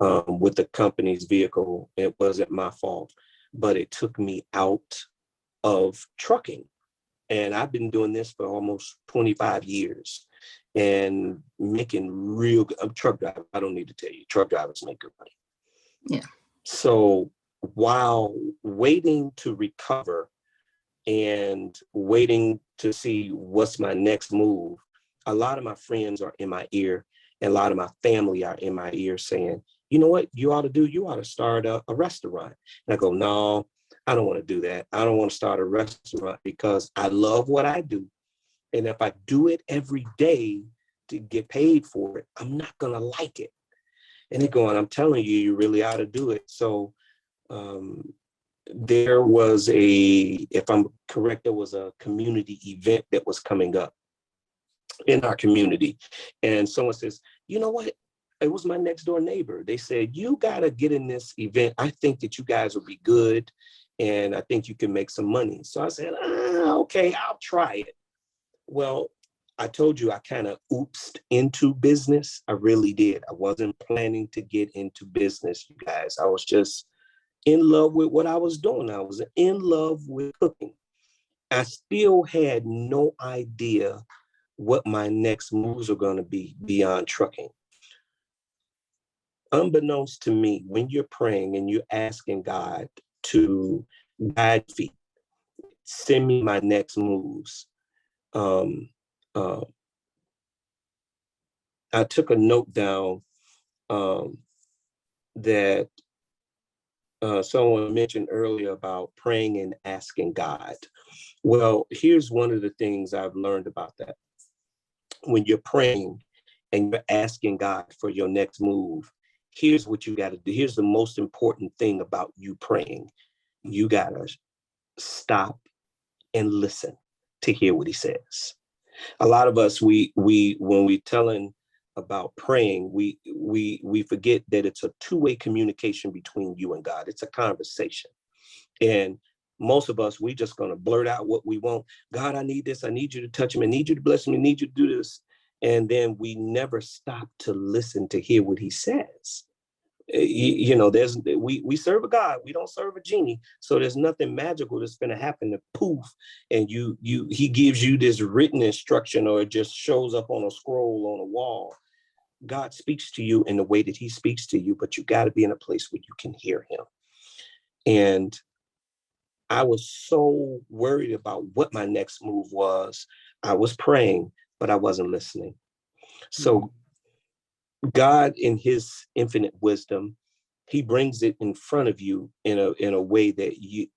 with the company's vehicle. It wasn't my fault, but it took me out of trucking. And I've been doing this for almost 25 years and making real good. I'm a truck driver. I don't need to tell you, truck drivers make good money. Yeah. So while waiting to recover and waiting to see what's my next move, a lot of my friends are in my ear and a lot of my family are in my ear saying, you know what you ought to do? You ought to start a restaurant. And I go, no, I don't want to do that. I don't want to start a restaurant because I love what I do. And if I do it every day to get paid for it, I'm not going to like it. And they're going, I'm telling you, you really ought to do it. So there was if I'm correct, there was a community event that was coming up in our community. And someone says, you know what? It was my next door neighbor. They said, you got to get in this event. I think that you guys will be good. And I think you can make some money. So I said, okay, I'll try it. Well, I told you I kind of oopsed into business. I really did. I wasn't planning to get into business, you guys. I was just in love with what I was doing. I was in love with cooking. I still had no idea what my next moves are going to be beyond trucking. Unbeknownst to me, when you're praying and you're asking God to guide feet, send me my next moves, I took a note down that someone mentioned earlier about praying and asking God. Well, here's one of the things I've learned about that. When you're praying and you're asking God for your next move, here's what you got to do. Here's the most important thing about you praying. You got to stop and listen to hear what he says. A lot of us, when we telling about praying, we forget that it's a two-way communication between you and God. It's a conversation. And most of us, we just gonna blurt out what we want. God, I need this. I need you to touch me. I need you to bless me. I need you to do this. And then we never stop to listen to hear what he says. You know, we serve a God. We don't serve a genie. So there's nothing magical that's going to happen to poof. And he gives you this written instruction, or it just shows up on a scroll on a wall. God speaks to you in the way that he speaks to you, but you got to be in a place where you can hear him. And I was so worried about what my next move was. I was praying, but I wasn't listening. So God, in his infinite wisdom, he brings it in front of you in a way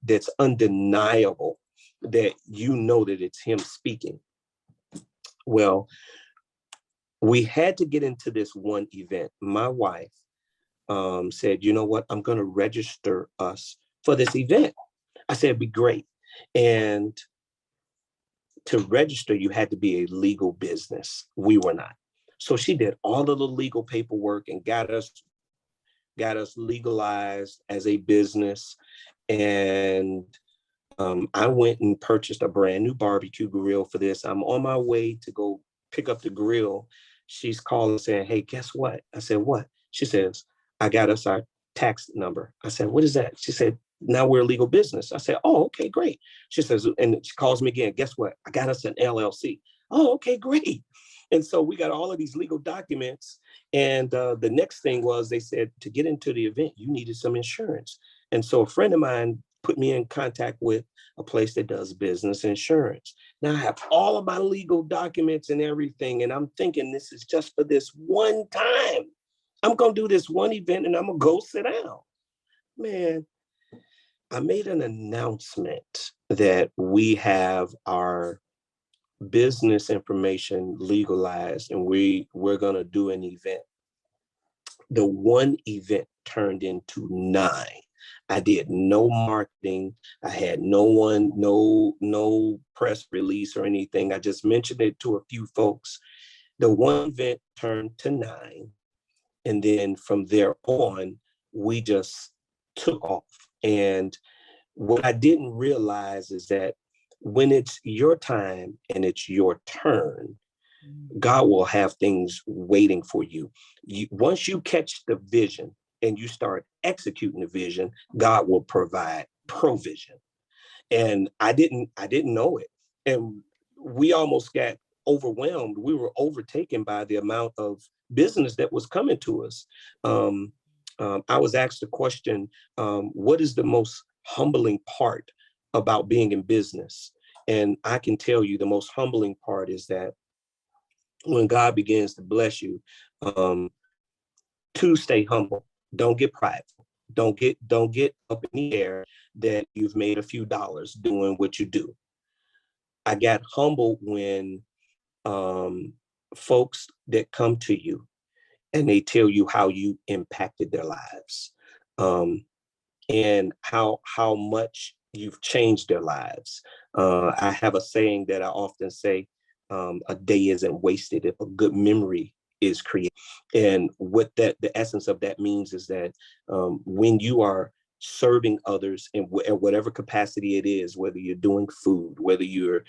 that's undeniable, that you know that it's him speaking. Well, we had to get into this one event. My wife said, you know what, I'm going to register us for this event. I said, it'd be great. And to register, you had to be a legal business. We were not. So she did all of the legal paperwork and got us legalized as a business. And I went and purchased a brand new barbecue grill for this. I'm on my way to go pick up the grill. She's calling saying, hey, guess what? I said, what? She says, I got us our tax number. I said, what is that? She said, now we're a legal business. I said, oh, okay, great. She says, and she calls me again, guess what? I got us an LLC. Oh, okay, great. And so we got all of these legal documents. And the next thing was, they said, to get into the event, you needed some insurance. And so a friend of mine put me in contact with a place that does business insurance. Now I have all of my legal documents and everything. And I'm thinking, this is just for this one time. I'm going to do this one event and I'm going to go sit down. Man, I made an announcement that we have our business information legalized and we're going to do an event. The one event turned into 9. I did no marketing. I had no press release or anything. I just mentioned it to a few folks. The one event turned to 9. And then from there on, we just took off. And what I didn't realize is that when it's your time and it's your turn, God will have things waiting for you. Once you catch the vision and you start executing the vision, God will provide provision. And I didn't know it. And we almost got overwhelmed. We were overtaken by the amount of business that was coming to us. I was asked the question, what is the most humbling part about being in business? And I can tell you the most humbling part is that when God begins to bless you, to stay humble. Don't get prideful. Don't get up in the air that you've made a few dollars doing what you do. I got humbled when folks that come to you and they tell you how you impacted their lives, and how much you've changed their lives. I have a saying that I often say, a day isn't wasted if a good memory is created. And what the essence of that means is that when you are serving others in whatever capacity it is, whether you're doing food, whether you're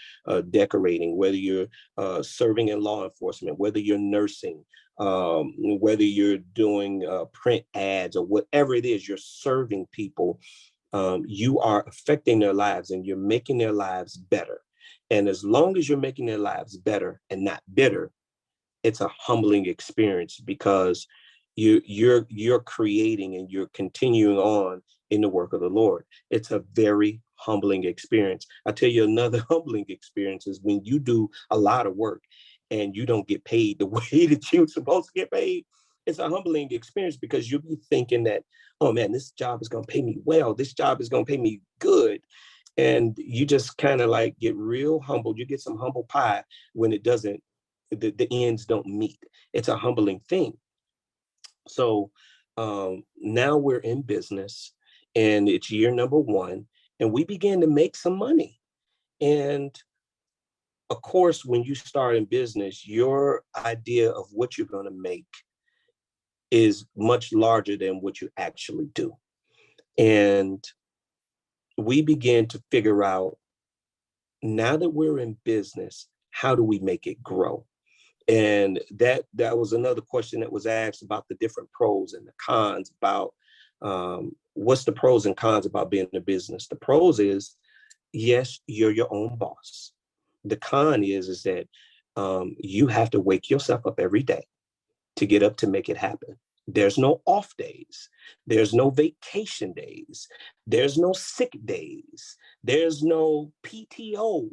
decorating, whether you're serving in law enforcement, whether you're nursing, whether you're doing print ads or whatever it is, you're serving people, you are affecting their lives and you're making their lives better. And as long as you're making their lives better and not bitter, it's a humbling experience because you're creating and you're continuing on in the work of the Lord. It's a very humbling experience. I'll tell you another humbling experience is when you do a lot of work and you don't get paid the way that you're supposed to get paid. It's a humbling experience because you'll be thinking that, oh man, this job is going to pay me well. This job is going to pay me good. And you just kind of like get real humbled. You get some humble pie when it doesn't, the ends don't meet. It's a humbling thing. So now we're in business and it's year number 1 and we began to make some money. And of course, when you start in business, your idea of what you're going to make is much larger than what you actually do. And we began to figure out, now that we're in business, how do we make it grow? And that was another question that was asked about the different pros and the cons about what's the pros and cons about being in a business. The pros is, yes, you're your own boss. The con is that you have to wake yourself up every day to get up to make it happen. There's no off days. There's no vacation days. There's no sick days. There's no PTO.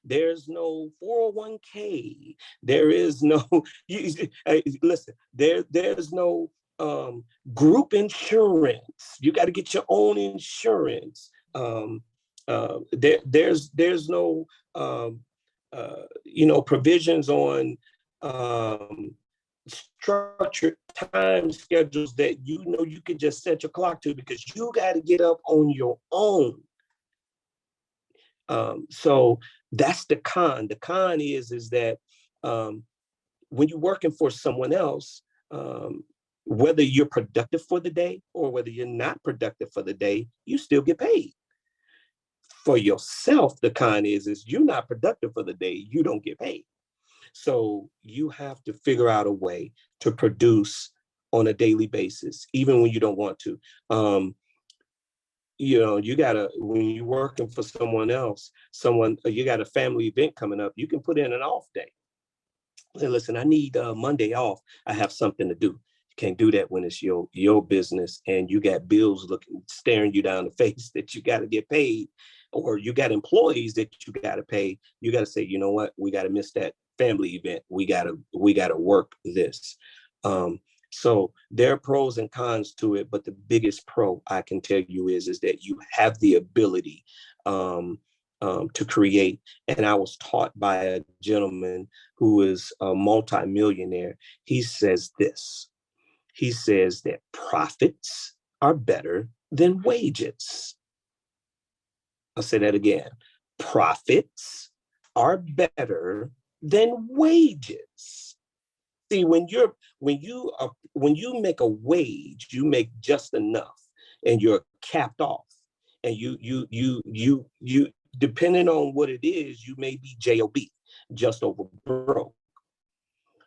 There's no 401k. There is no, listen, there's no group insurance. You got to get your own insurance. There's no, provisions on structured time schedules that you can just set your clock to because you got to get up on your own. So that's the con. The con is that when you're working for someone else, whether you're productive for the day or whether you're not productive for the day, you still get paid. For yourself, the con is you're not productive for the day, you don't get paid. So you have to figure out a way to produce on a daily basis, even when you don't want to. You gotta, when you're working for someone else, you got a family event coming up, you can put in an off day. Say, listen, I need Monday off. I have something to do. You can't do that when it's your business and you got bills staring you down the face that you got to get paid, or you got employees that you got to pay. You got to say, you know what, we got to miss that family event. We got to work this. So there are pros and cons to it, but the biggest pro I can tell you is that you have the ability to create. And I was taught by a gentleman who is a multimillionaire. He says this. He says that profits are better than wages. I'll say that again. Profits are better than wages. See, when you make a wage, you make just enough, and you're capped off, and you depending on what it is, you may be JOB, just over broke.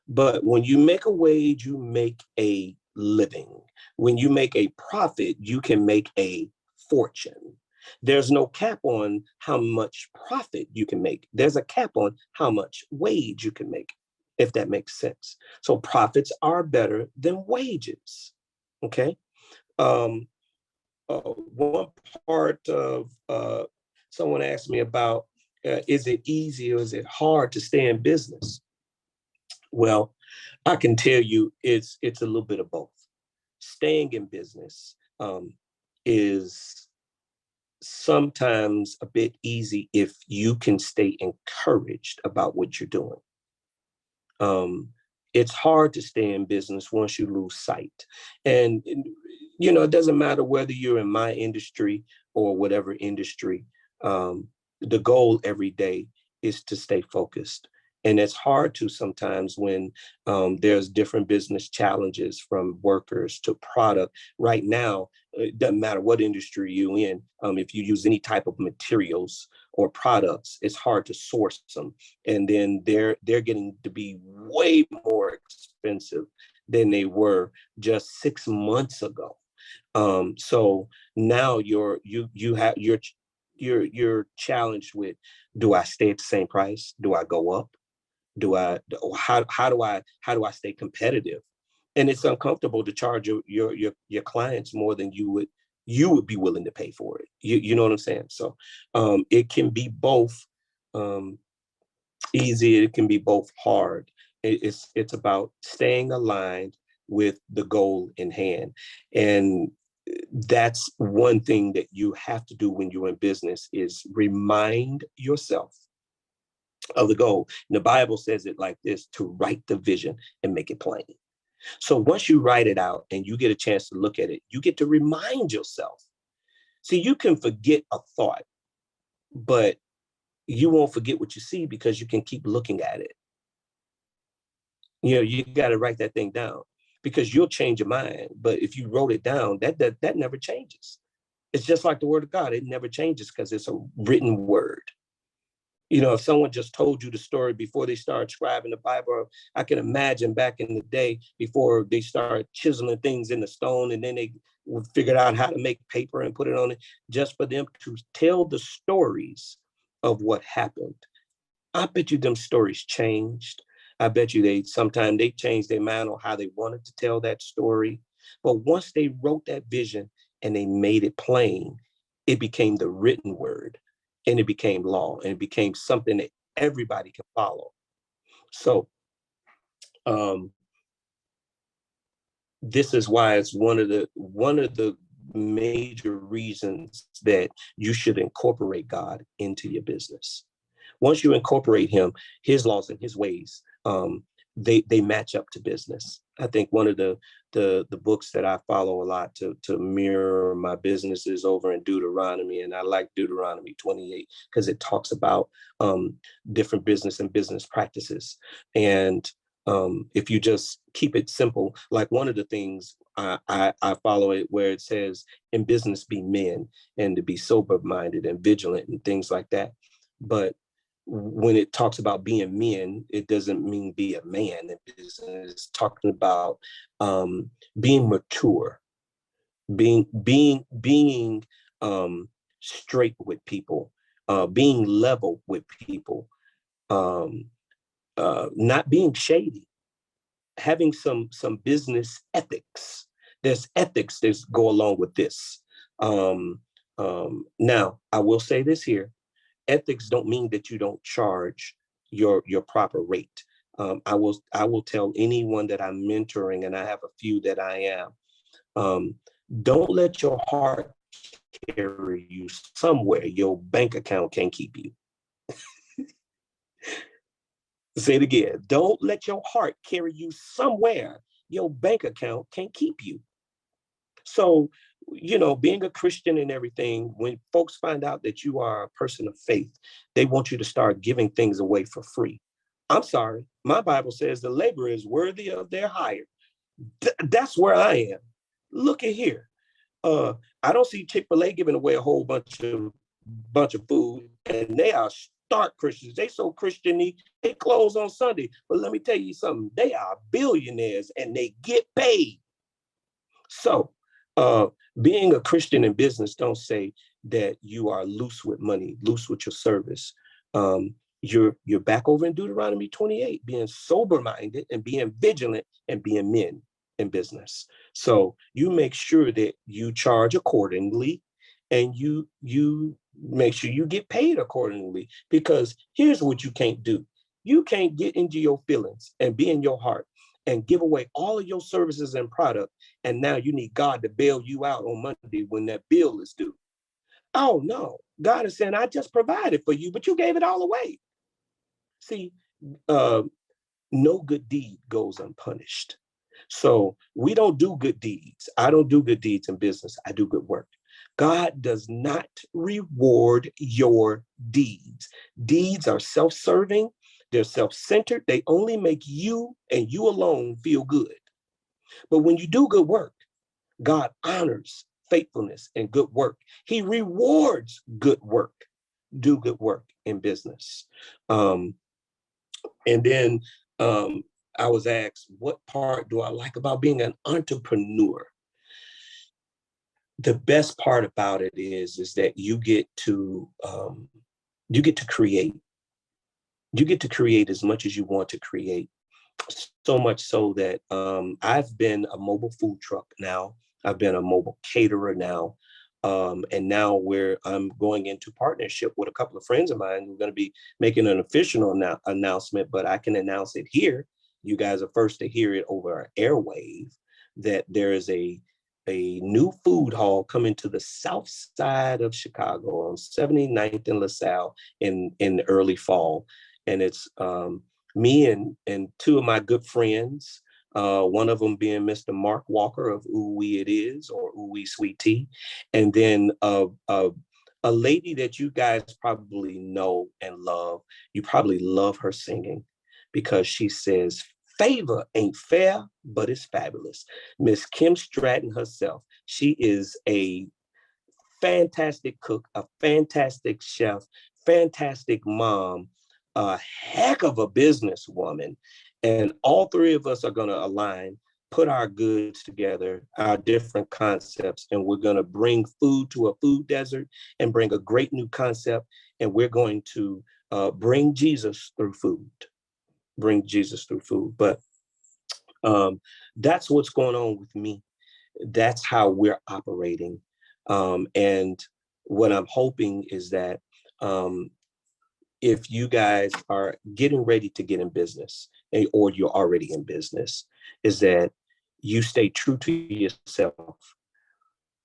But when you make a wage, you make a living. When you make a profit, you can make a fortune. There's no cap on how much profit you can make. There's a cap on how much wage you can make, if that makes sense. So profits are better than wages, okay? One part of, someone asked me about, is it easy or is it hard to stay in business? Well, I can tell you it's a little bit of both. Staying in business is sometimes a bit easy if you can stay encouraged about what you're doing. It's hard to stay in business once you lose sight. And, you know, it doesn't matter whether you're in my industry or whatever industry, the goal every day is to stay focused. And it's hard to sometimes when there's different business challenges, from workers to product. Right now, it doesn't matter what industry you're in. If you use any type of materials or products, it's hard to source them. And then they're getting to be way more expensive than they were just 6 months ago. So now you're challenged with, do I stay at the same price? Do I go up? How do I stay competitive? And it's uncomfortable to charge your clients more than you would be willing to pay for it. You know what I'm saying? So it can be both easy. It can be both hard. It's about staying aligned with the goal in hand. And that's one thing that you have to do when you're in business, is remind yourself of the goal. And the Bible says it like this: to write the vision and make it plain. So once you write it out and you get a chance to look at it, you get to remind yourself. See, you can forget a thought, but you won't forget what you see because you can keep looking at it. You know, you got to write that thing down, because you'll change your mind. But if you wrote it down, that never changes. It's just like the word of God. It never changes because it's a written word. You know, if someone just told you the story before they started scribing the Bible, I can imagine back in the day before they started chiseling things in the stone, and then they figured out how to make paper and put it on it, just for them to tell the stories of what happened. I bet you them stories changed. I bet you sometimes they changed their mind on how they wanted to tell that story. But once they wrote that vision and they made it plain, it became the written word. And it became law, and it became something that everybody can follow. So this is why it's one of the major reasons that you should incorporate God into your business. Once you incorporate him, his laws and his ways, they match up to business. I think one of the books that I follow a lot to mirror my business is over in Deuteronomy. And I like Deuteronomy 28 because it talks about different business and business practices. And if you just keep it simple, like one of the things I follow it where it says, in business be men, and to be sober-minded and vigilant and things like that. But when it talks about being men, it doesn't mean be a man in business. It's talking about being mature, being straight with people, being level with people, not being shady, having some business ethics. There's ethics that go along with this. Now, I will say this here. Ethics don't mean that you don't charge your proper rate. I will tell anyone that I'm mentoring, and I have a few that I am, don't let your heart carry you somewhere your bank account can't keep you. Say it again. Don't let your heart carry you somewhere your bank account can't keep you. So, you know, being a Christian and everything, when folks find out that you are a person of faith, they want you to start giving things away for free. I'm sorry. My Bible says the laborer is worthy of their hire. That's where I am. Look at here. I don't see Chick-fil-A giving away a whole bunch of bunch of food, and they are stark Christians. They so Christian-y, they close on Sunday. But let me tell you something, they are billionaires and they get paid. So being a Christian in business don't say that you are loose with money, loose with your service. You're back over in Deuteronomy 28, being sober-minded and being vigilant and being men in business. So you make sure that you charge accordingly, and you make sure you get paid accordingly, because here's what you can't do. You can't get into your feelings and be in your heart and give away all of your services and product, and now you need God to bail you out on Monday when that bill is due. Oh no, God is saying, I just provided for you, but you gave it all away. See, no good deed goes unpunished. So we don't do good deeds. I don't do good deeds in business. I do good work. God does not reward your deeds. Deeds are self-serving. They're self-centered. They only make you and you alone feel good. But when you do good work, God honors faithfulness and good work. He rewards good work. Do good work in business. And then I was asked, what part do I like about being an entrepreneur? The best part about it is that you get to create. You get to create as much as you want to create. So much so that I've been a mobile food truck now. I've been a mobile caterer now. And now I'm going into partnership with a couple of friends of mine. We're going to be making an official announcement, but I can announce it here. You guys are first to hear it over our airwave, that there is a new food hall coming to the south side of Chicago on 79th and LaSalle in the early fall. And it's me and two of my good friends, one of them being Mr. Mark Walker of Ooh Wee It Is, or Ooh Wee Sweet Tea. And then a lady that you guys probably know and love. You probably love her singing because she says, favor ain't fair, but it's fabulous. Miss Kim Stratton herself. She is a fantastic cook, a fantastic chef, fantastic mom, a heck of a businesswoman. And all three of us are going to align, put our goods together, our different concepts, and we're going to bring food to a food desert and bring a great new concept. And we're going to bring Jesus through food. Bring Jesus through food. But that's what's going on with me. That's how we're operating. And what I'm hoping is that if you guys are getting ready to get in business, or you're already in business, is that you stay true to yourself.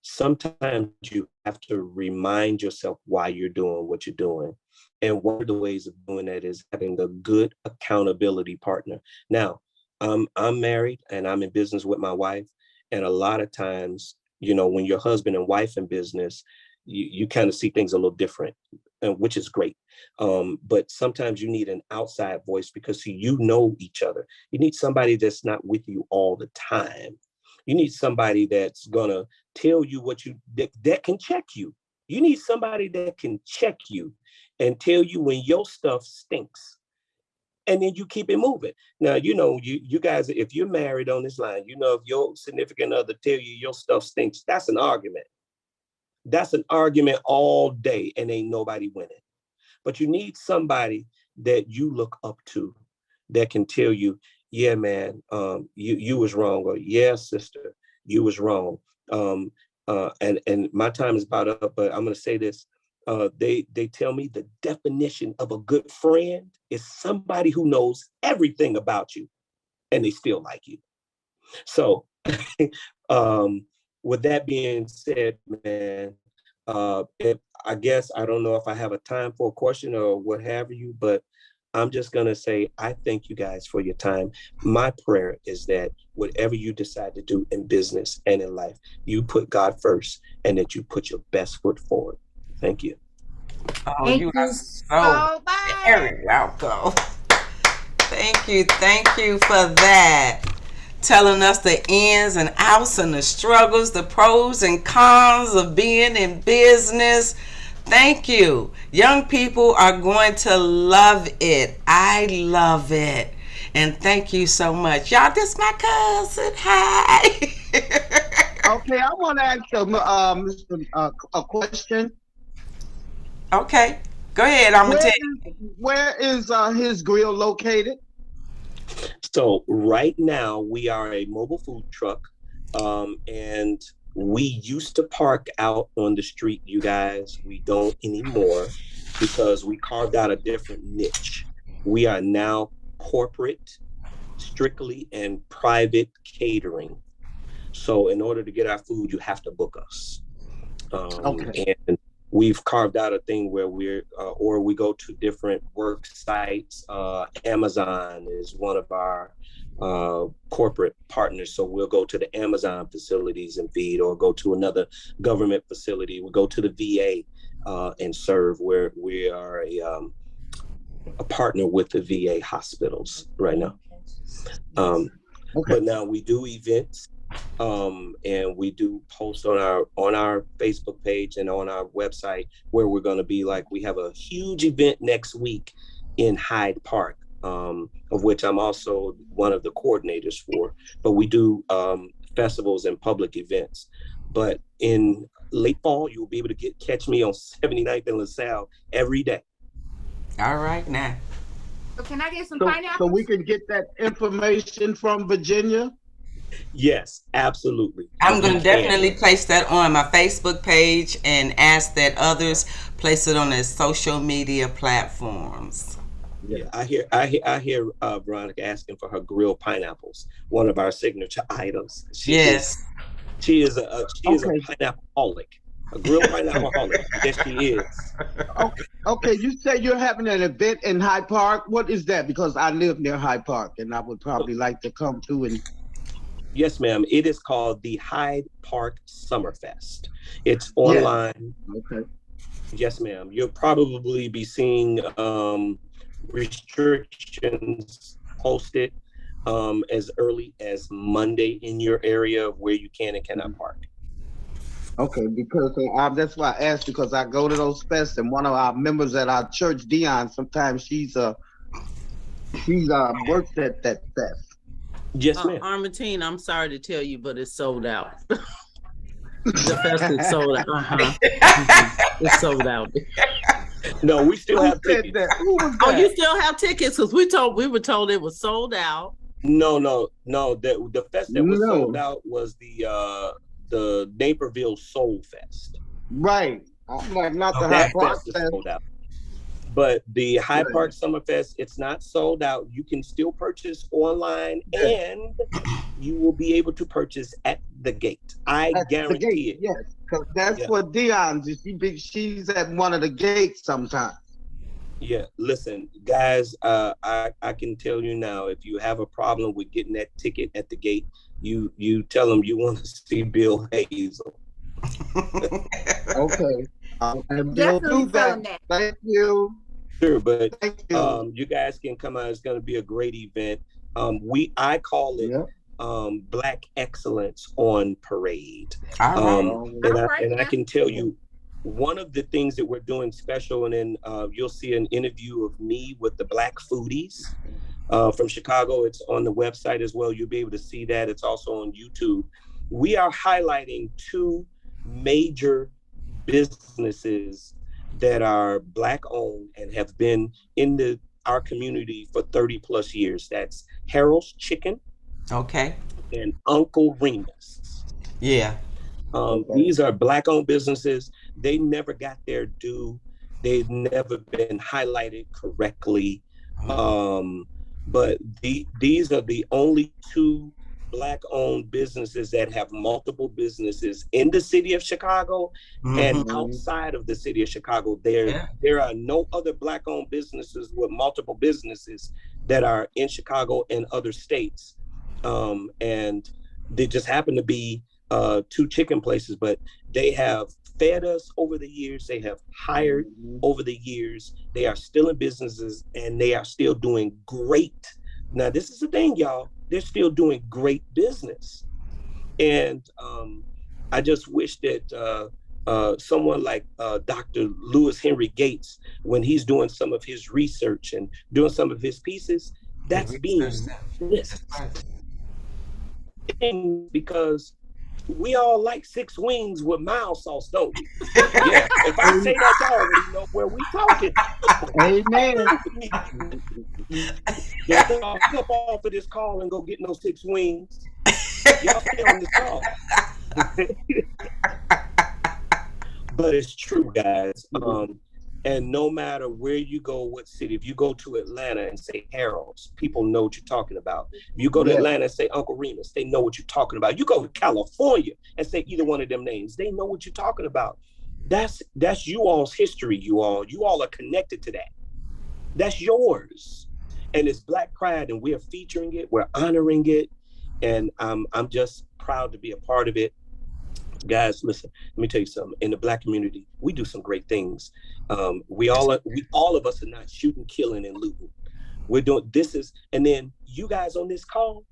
Sometimes you have to remind yourself why you're doing what you're doing. And one of the ways of doing that is having a good accountability partner. Now, I'm married and I'm in business with my wife. And a lot of times, when you're husband and wife in business, you kind of see things a little different, which is great. But sometimes you need an outside voice because you know each other. You need somebody that's not with you all the time. You need somebody that's gonna tell you that can check you. You need somebody that can check you and tell you when your stuff stinks. And then you keep it moving. Now, you guys, if you're married on this line, if your significant other tell you your stuff stinks, that's an argument. That's an argument all day and ain't nobody winning. But you need somebody that you look up to that can tell you, yeah, man, you was wrong, or yeah, sister, you was wrong. And my time is about up, but I'm gonna say this. They tell me the definition of a good friend is somebody who knows everything about you and they still like you. So with that being said, man, I guess I don't know if I have a time for a question or what have you, but I'm just going to say, I thank you guys for your time. My prayer is that whatever you decide to do in business and in life, you put God first and that you put your best foot forward. Thank you. Oh, you are so very welcome. Thank you for that. Telling us the ins and outs and the struggles, the pros and cons of being in business. Thank you. Young people are going to love it. I love it. And thank you so much. Y'all, this my cousin. Hi. Okay, I want to ask a question. Okay, go ahead. I'm going to tell you. Where is his grill located? So right now we are a mobile food truck, and we used to park out on the street, you guys. We don't anymore because we carved out a different niche. We are now corporate, strictly and private catering. So in order to get our food, you have to book us. Okay. And we've carved out a thing where or we go to different work sites. Amazon is one of our corporate partners. So we'll go to the Amazon facilities and feed, or go to another government facility. We'll go to the VA and serve, where we are a partner with the VA hospitals right now. But now we do events. And we do post on our Facebook page and on our website where we're going to be. Like, we have a huge event next week in Hyde Park, of which I'm also one of the coordinators for. But we do festivals and public events. But in late fall, you'll be able to catch me on 79th and LaSalle every day. All right, now. So can I get some pineapples? So we can get that information from Virginia? Yes, absolutely. I'm going to definitely place that on my Facebook page and ask that others place it on their social media platforms. Yeah, I hear Veronica asking for her grilled pineapples, one of our signature items. She is a pineapple-holic, a grilled pineapple-holic. Yes, she is. Okay, you said you're having an event in Hyde Park. What is that? Because I live near Hyde Park, and I would probably like to come through and. Yes, ma'am. It is called the Hyde Park Summerfest. It's online. Yeah. Okay. Yes, ma'am. You'll probably be seeing restrictions posted as early as Monday in your area of where you can and cannot park. Okay, because that's why I asked, because I go to those fests, and one of our members at our church, Dion, sometimes she's works at that fest. Yes, ma'am. Armatine, I'm sorry to tell you, but it's sold out. The fest is sold out. It's sold out. No, we still have tickets. Oh, you still have tickets? Because we were told it was sold out. No. The fest that was sold out was the Naperville Soul Fest. Right. I'm like, not the Hyde Park Fest is sold out. But the Hyde Park Summerfest, it's not sold out. You can still purchase online, and you will be able to purchase at the gate. I guarantee it. Yes, because that's what Dion's. She's at one of the gates sometimes. Yeah, listen, guys, I can tell you now, if you have a problem with getting that ticket at the gate, you tell them you want to see Bill Hazel. Okay. Definitely that. Thank you. Sure, but you guys can come out. It's going to be a great event. I call it Black Excellence on Parade. And I can tell you, one of the things that we're doing special, and then you'll see an interview of me with the Black Foodies from Chicago. It's on the website as well. You'll be able to see that. It's also on YouTube. We are highlighting two major businesses that are Black owned and have been in our community for 30 plus years. That's Harold's Chicken. Okay. And Uncle Remus. Yeah. These are Black owned businesses. They never got their due. They've never been highlighted correctly. But these are the only two Black owned businesses that have multiple businesses in the city of Chicago and outside of the city of Chicago. There are no other Black owned businesses with multiple businesses that are in Chicago and other states. And they just happen to be two chicken places, but they have fed us over the years. They have hired over the years. They are still in businesses, and they are still doing great. Now, this is the thing, y'all. They're still doing great business. And I just wish that someone like Dr. Lewis Henry Gates, when he's doing some of his research and doing some of his pieces, that's being missed. Because we all like 6 wings with mild sauce, don't we? Yeah. If I say that, y'all already know where we talking. Amen. Don't up off of this call and go get no 6 wings. Y'all stay on this call. But it's true, guys. And no matter where you go, what city, if you go to Atlanta and say Harold's, people know what you're talking about. If you go to Atlanta and say Uncle Remus, they know what you're talking about. You go to California and say either one of them names, they know what you're talking about. That's you all's history, you all are connected to that. That's yours. And it's Black Pride, and we're featuring it, we're honoring it, and I'm just proud to be a part of it. Guys, listen, let me tell you something. In the Black community, we do some great things. We all of us are not shooting, killing, and looting. We're doing and then you guys on this call,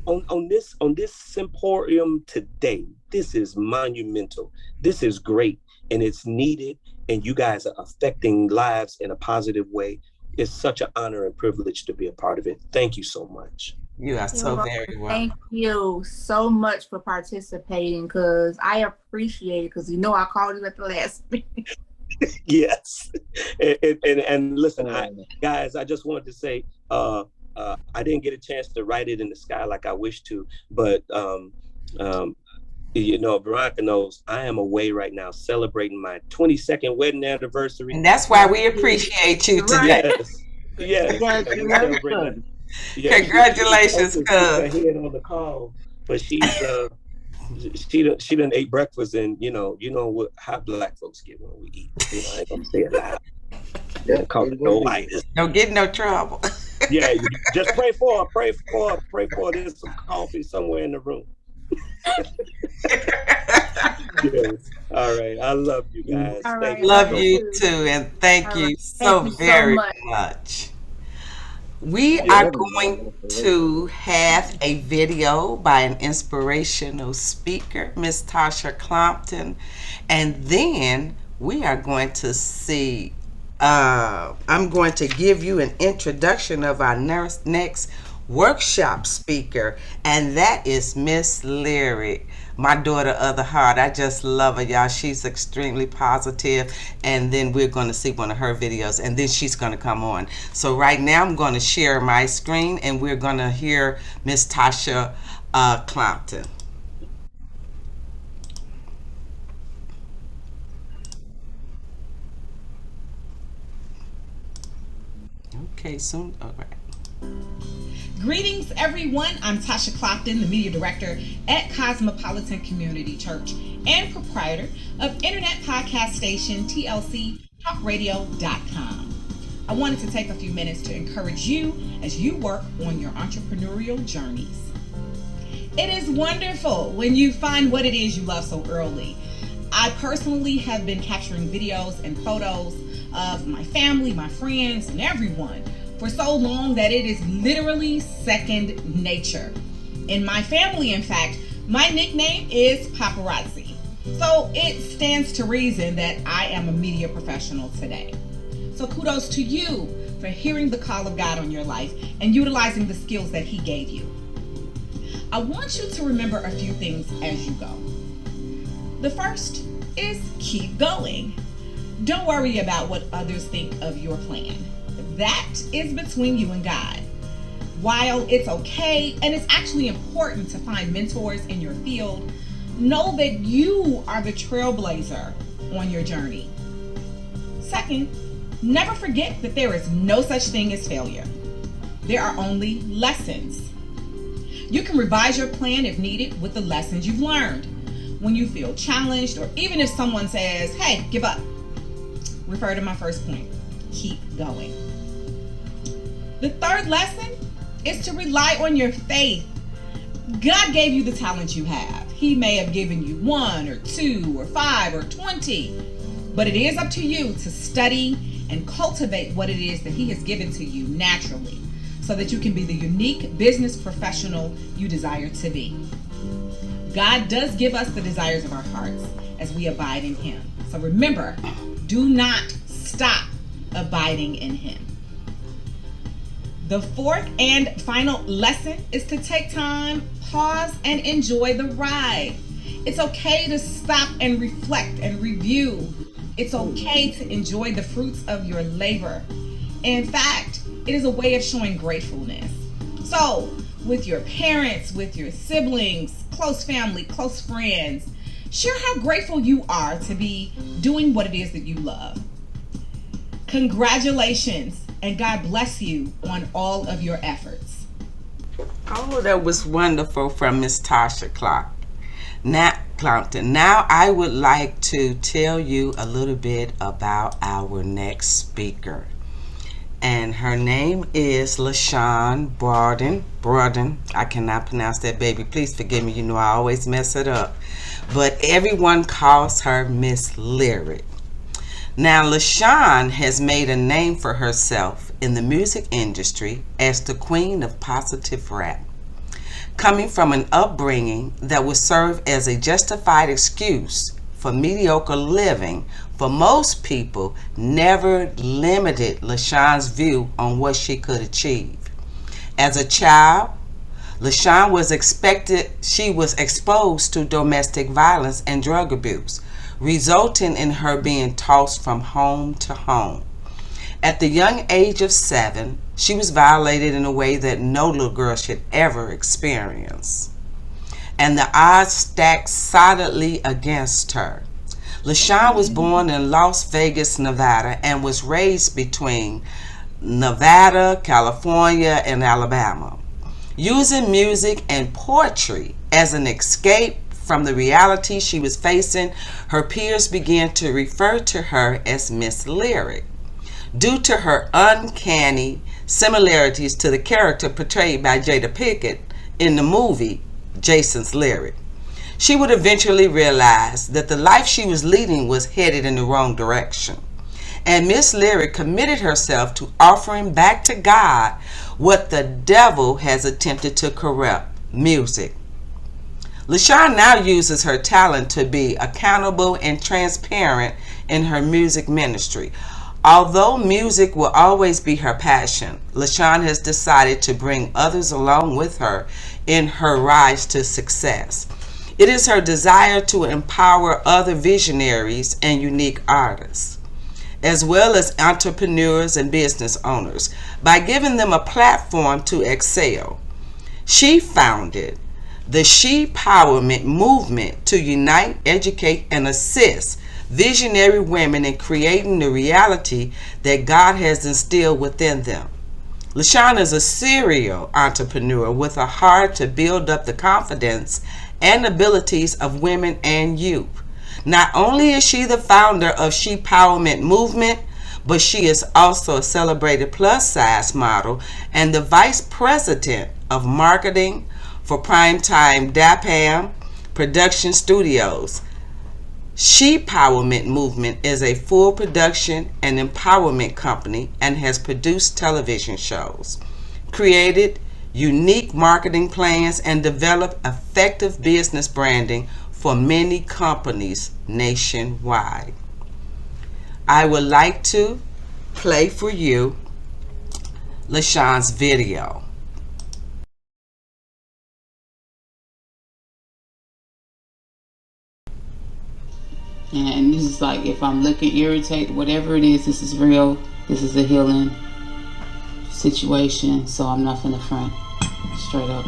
on this symposium today, this is monumental. This is great, and it's needed, and you guys are affecting lives in a positive way. It's such an honor and privilege to be a part of it. Thank you so much. You are so very welcome. Thank you so much for participating, because I appreciate it, because I called you at the last minute. Yes. And listen, guys, I just wanted to say, I didn't get a chance to write it in the sky like I wish to, but Veronica knows I am away right now celebrating my 22nd wedding anniversary. And that's why we appreciate you today. Yes. Congratulations, cuz. Head on the call, but she done ate breakfast, and you know how Black folks get when we eat. I ain't gonna say it loud. Don't get no trouble. Yeah, just pray for her. There's some coffee somewhere in the room. Yes. All right. I love you guys. Right. Love you too, and thank you so very much. We are going to have a video by an inspirational speaker, Miss Tasha Clopton, and then we are going to see, I'm going to give you an introduction of our next workshop speaker, and that is Miss Lyrik, my daughter of the heart. I just love her, y'all. She's extremely positive, and then we're going to see one of her videos, and then she's going to come on. So right now I'm going to share my screen, and we're going to hear Miss Tasha Clopton. Okay, soon. All right. Greetings, everyone. I'm Tasha Clopton, the Media Director at Cosmopolitan Community Church and proprietor of Internet podcast station TLCTalkRadio.com. I wanted to take a few minutes to encourage you as you work on your entrepreneurial journeys. It is wonderful when you find what it is you love so early. I personally have been capturing videos and photos of my family, my friends, and everyone for so long that it is literally second nature. In my family, in fact, my nickname is Paparazzi. So it stands to reason that I am a media professional today. So kudos to you for hearing the call of God on your life and utilizing the skills that He gave you. I want you to remember a few things as you go. The first is keep going. Don't worry about what others think of your plan. That is between you and God. While it's okay and it's actually important to find mentors in your field, know that you are the trailblazer on your journey. Second, never forget that there is no such thing as failure. There are only lessons. You can revise your plan if needed with the lessons you've learned. When you feel challenged, or even if someone says, hey, give up, refer to my first point. Keep going. The third lesson is to rely on your faith. God gave you the talent you have. He may have given you 1 or 2 or 5 or 20, but it is up to you to study and cultivate what it is that He has given to you naturally so that you can be the unique business professional you desire to be. God does give us the desires of our hearts, as we abide in him. So remember, do not stop abiding in him. The fourth and final lesson is to take time, pause, and enjoy the ride. It's okay to stop and reflect and review. It's okay to enjoy the fruits of your labor. In fact, it is a way of showing gratefulness. So, with your parents, with your siblings, close family, close friends, share how grateful you are to be doing what it is that you love. Congratulations, and God bless you on all of your efforts. Oh, that was wonderful from Miss Tasha Clopton. Now I would like to tell you a little bit about our next speaker. And her name is Lashann Broaden. I cannot pronounce that, baby. Please forgive me. You know I always mess it up. But everyone calls her Miss Lyrik. Now, Lashann has made a name for herself in the music industry as the queen of positive rap. Coming from an upbringing that would serve as a justified excuse for mediocre living, for most people, never limited Lashann's view on what she could achieve. As a child, Lashann was exposed to domestic violence and drug abuse, resulting in her being tossed from home to home. At the young age of 7, she was violated in a way that no little girl should ever experience. And the odds stacked solidly against her. Lashann was born in Las Vegas, Nevada, and was raised between Nevada, California, and Alabama. Using music and poetry as an escape from the reality she was facing, her peers began to refer to her as Miss Lyrik, due to her uncanny similarities to the character portrayed by Jada Pinkett in the movie Jason's Lyrik. She would eventually realize that the life she was leading was headed in the wrong direction. And Miss Lyrik committed herself to offering back to God what the devil has attempted to corrupt: music. Lashann now uses her talent to be accountable and transparent in her music ministry. Although music will always be her passion, Lashann has decided to bring others along with her in her rise to success. It is her desire to empower other visionaries and unique artists, as well as entrepreneurs and business owners, by giving them a platform to excel. She founded the She-Powerment movement to unite, educate, and assist visionary women in creating the reality that God has instilled within them. Lashann is a serial entrepreneur with a heart to build up the confidence and abilities of women and youth. Not only is she the founder of She-Powerment movement, but she is also a celebrated plus-size model and the vice president of marketing for Primetime DAPAM Production Studios. She-Powerment movement is a full production and empowerment company and has produced television shows, created unique marketing plans, and developed effective business branding for many companies nationwide. I would like to play for you Lashann's video. And this is like, if I'm looking irritated, whatever it is, this is real. This is a healing situation, so I'm not finna front. Straight up.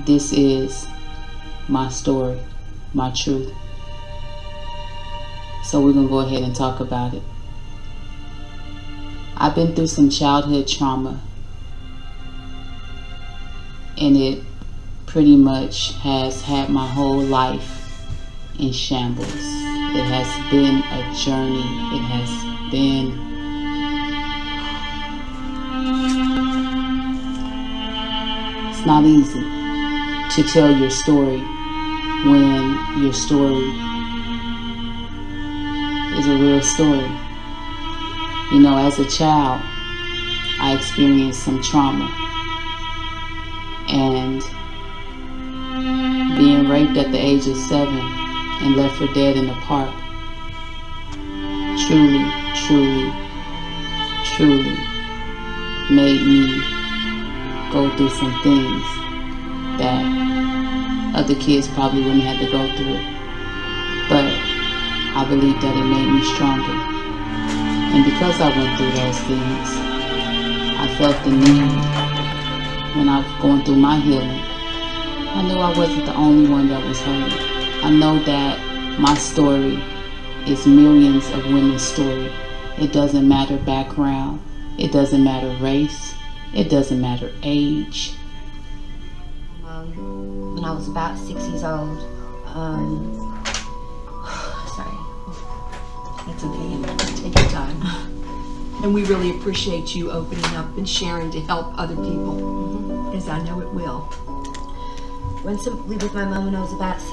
This is my story, my truth. So we're gonna go ahead and talk about it. I've been through some childhood trauma, and it pretty much has had my whole life in shambles. It has been a journey. It has been it's not easy to tell your story when your story is a real story. You know, as a child, I experienced some trauma, and being raped at the age of 7 and left for dead in the park truly, truly, truly made me go through some things that other kids probably wouldn't have to go through. But I believe that it made me stronger. And because I went through those things, I felt the need when I was going through my healing. I knew I wasn't the only one that was hurt. I know that my story is millions of women's story. It doesn't matter background. It doesn't matter race. It doesn't matter age. When I was about 6 years old, sorry. That's okay, take your time. And we really appreciate you opening up and sharing to help other people, as I know it will. Went to live with my mum when I was about 6,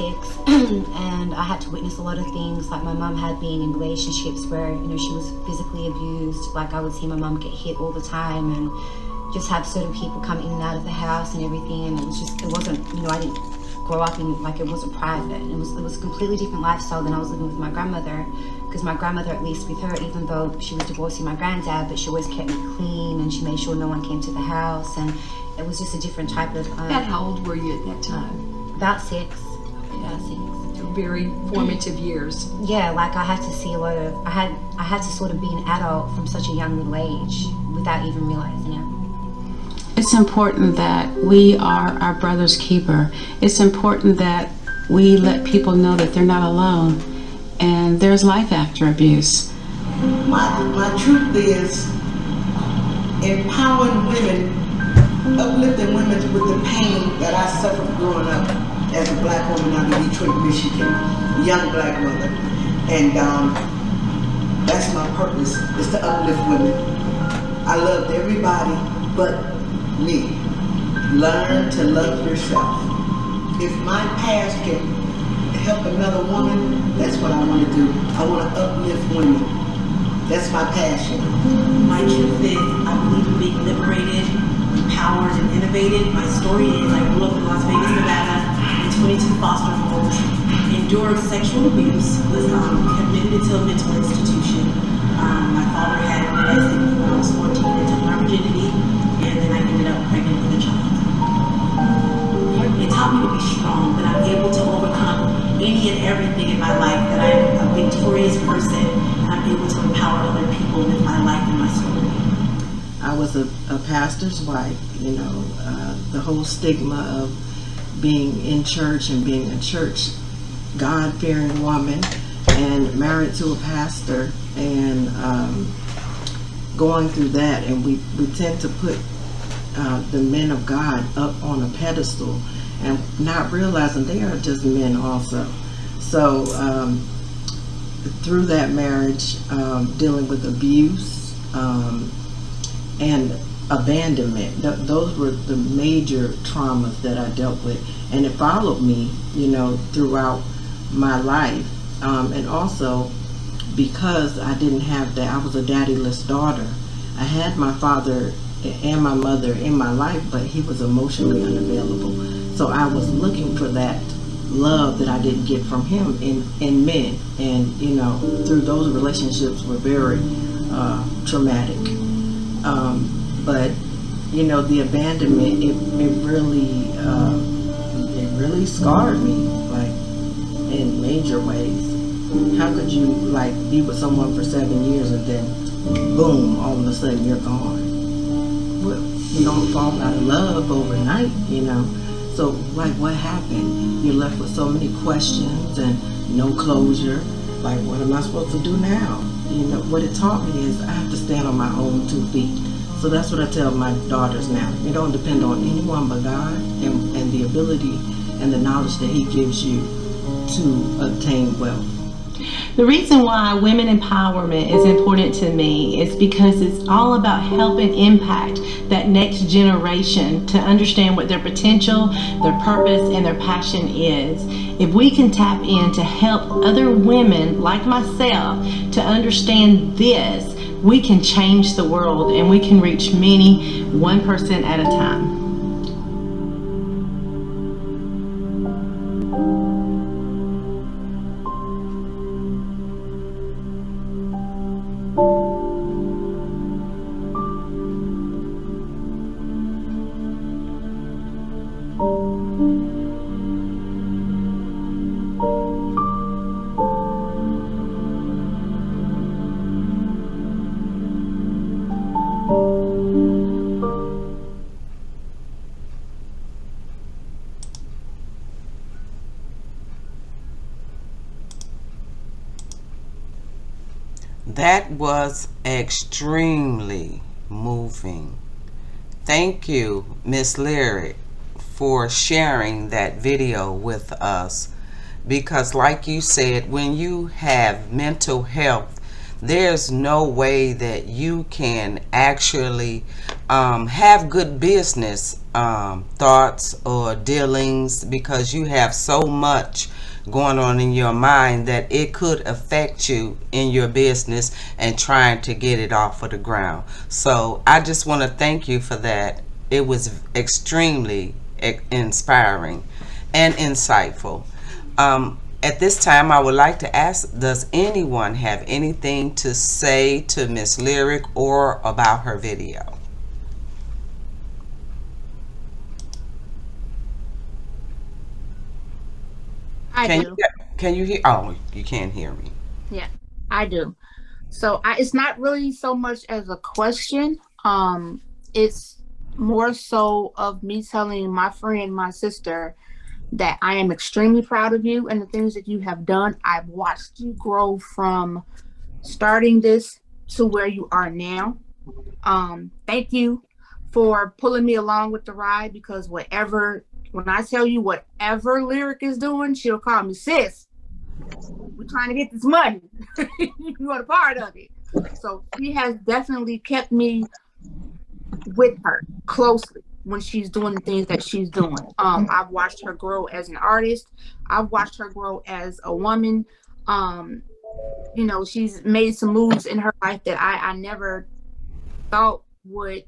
and I had to witness a lot of things. Like, my mum had been in relationships where, you know, she was physically abused. Like, I would see my mum get hit all the time, and just have certain people come in and out of the house and everything. And it was just, it wasn't, you know, I didn't grow up in, like, it wasn't private. It was a completely different lifestyle than I was living with my grandmother. Because my grandmother, at least with her, even though she was divorcing my granddad, but she always kept me clean, and she made sure no one came to the house, and it was just a different type of... About how old were you at that time? About 6. About 6. So very formative years. Yeah, like, I had to see a lot of... I had to sort of be an adult from such a young little age without even realizing it. It's important that we are our brother's keeper. It's important that we let people know that they're not alone, and there's life after abuse. My truth is empowering women, uplifting women with the pain that I suffered growing up as a black woman out of Detroit, Michigan, young black mother. And that's my purpose, is to uplift women. I loved everybody but me. Learn to love yourself. If my past can help another woman, that's what I want to do. I want to uplift women. That's my passion. My truth is, I believe in being liberated, empowered, and innovated. My story is, I grew up in Las Vegas, Nevada, in 22 foster homes, endured sexual abuse, was committed to a mental institution. My father had me molested when I was 14 and took my virginity, and then I ended up pregnant with a child. It taught me to be strong, that I'm able to overcome any and everything in my life, that I'm a victorious person, and I'm able to empower other people with my life and my story. I was a pastor's wife, you know, the whole stigma of being in church and being a church God-fearing woman, and married to a pastor, and going through that, and we tend to put the men of God up on a pedestal and not realizing they are just men also. So through that marriage, dealing with abuse and abandonment, those were the major traumas that I dealt with, and it followed me, you know, throughout my life. And also because I didn't have that, I was a daddyless daughter. I had my father and my mother in my life, but he was emotionally unavailable. So I was looking for that love that I didn't get from him in men. And, you know, through those relationships were very traumatic. But, you know, the abandonment, it really scarred me, like, in major ways. How could you, like, be with someone for 7 years and then, boom, all of a sudden you're gone? Well, you don't fall out of love overnight, you know. So, like, what happened? You're left with so many questions and no closure. Like, what am I supposed to do now? You know, what it taught me is I have to stand on my own 2 feet. So that's what I tell my daughters now. You don't depend on anyone but God and the ability and the knowledge that He gives you to obtain wealth. The reason why women empowerment is important to me is because it's all about helping impact that next generation to understand what their potential, their purpose, and their passion is. If we can tap in to help other women like myself to understand this, we can change the world and we can reach many, one person at a time. That was extremely moving. Thank you, Miss Lyrik, for sharing that video with us. Because, like you said, when you have mental health, there's no way that you can actually have good business thoughts or dealings, because you have so much going on in your mind that it could affect you in your business and trying to get it off of the ground. So I just want to thank you for that. It was extremely inspiring and insightful. At this time, I would like to ask, does anyone have anything to say to Miss Lyrik or about her video? Can you hear? Oh, you can't hear me. Yeah, I do. So it's not really so much as a question. It's more so of me telling my friend, my sister, that I am extremely proud of you and the things that you have done. I've watched you grow from starting this to where you are now. Thank you for pulling me along with the ride, because when I tell you whatever Lyrik is doing, she'll call me, sis, we're trying to get this money. You are a part of it. So she has definitely kept me with her closely when she's doing the things that she's doing. I've watched her grow as an artist. I've watched her grow as a woman. She's made some moves in her life that I never thought would,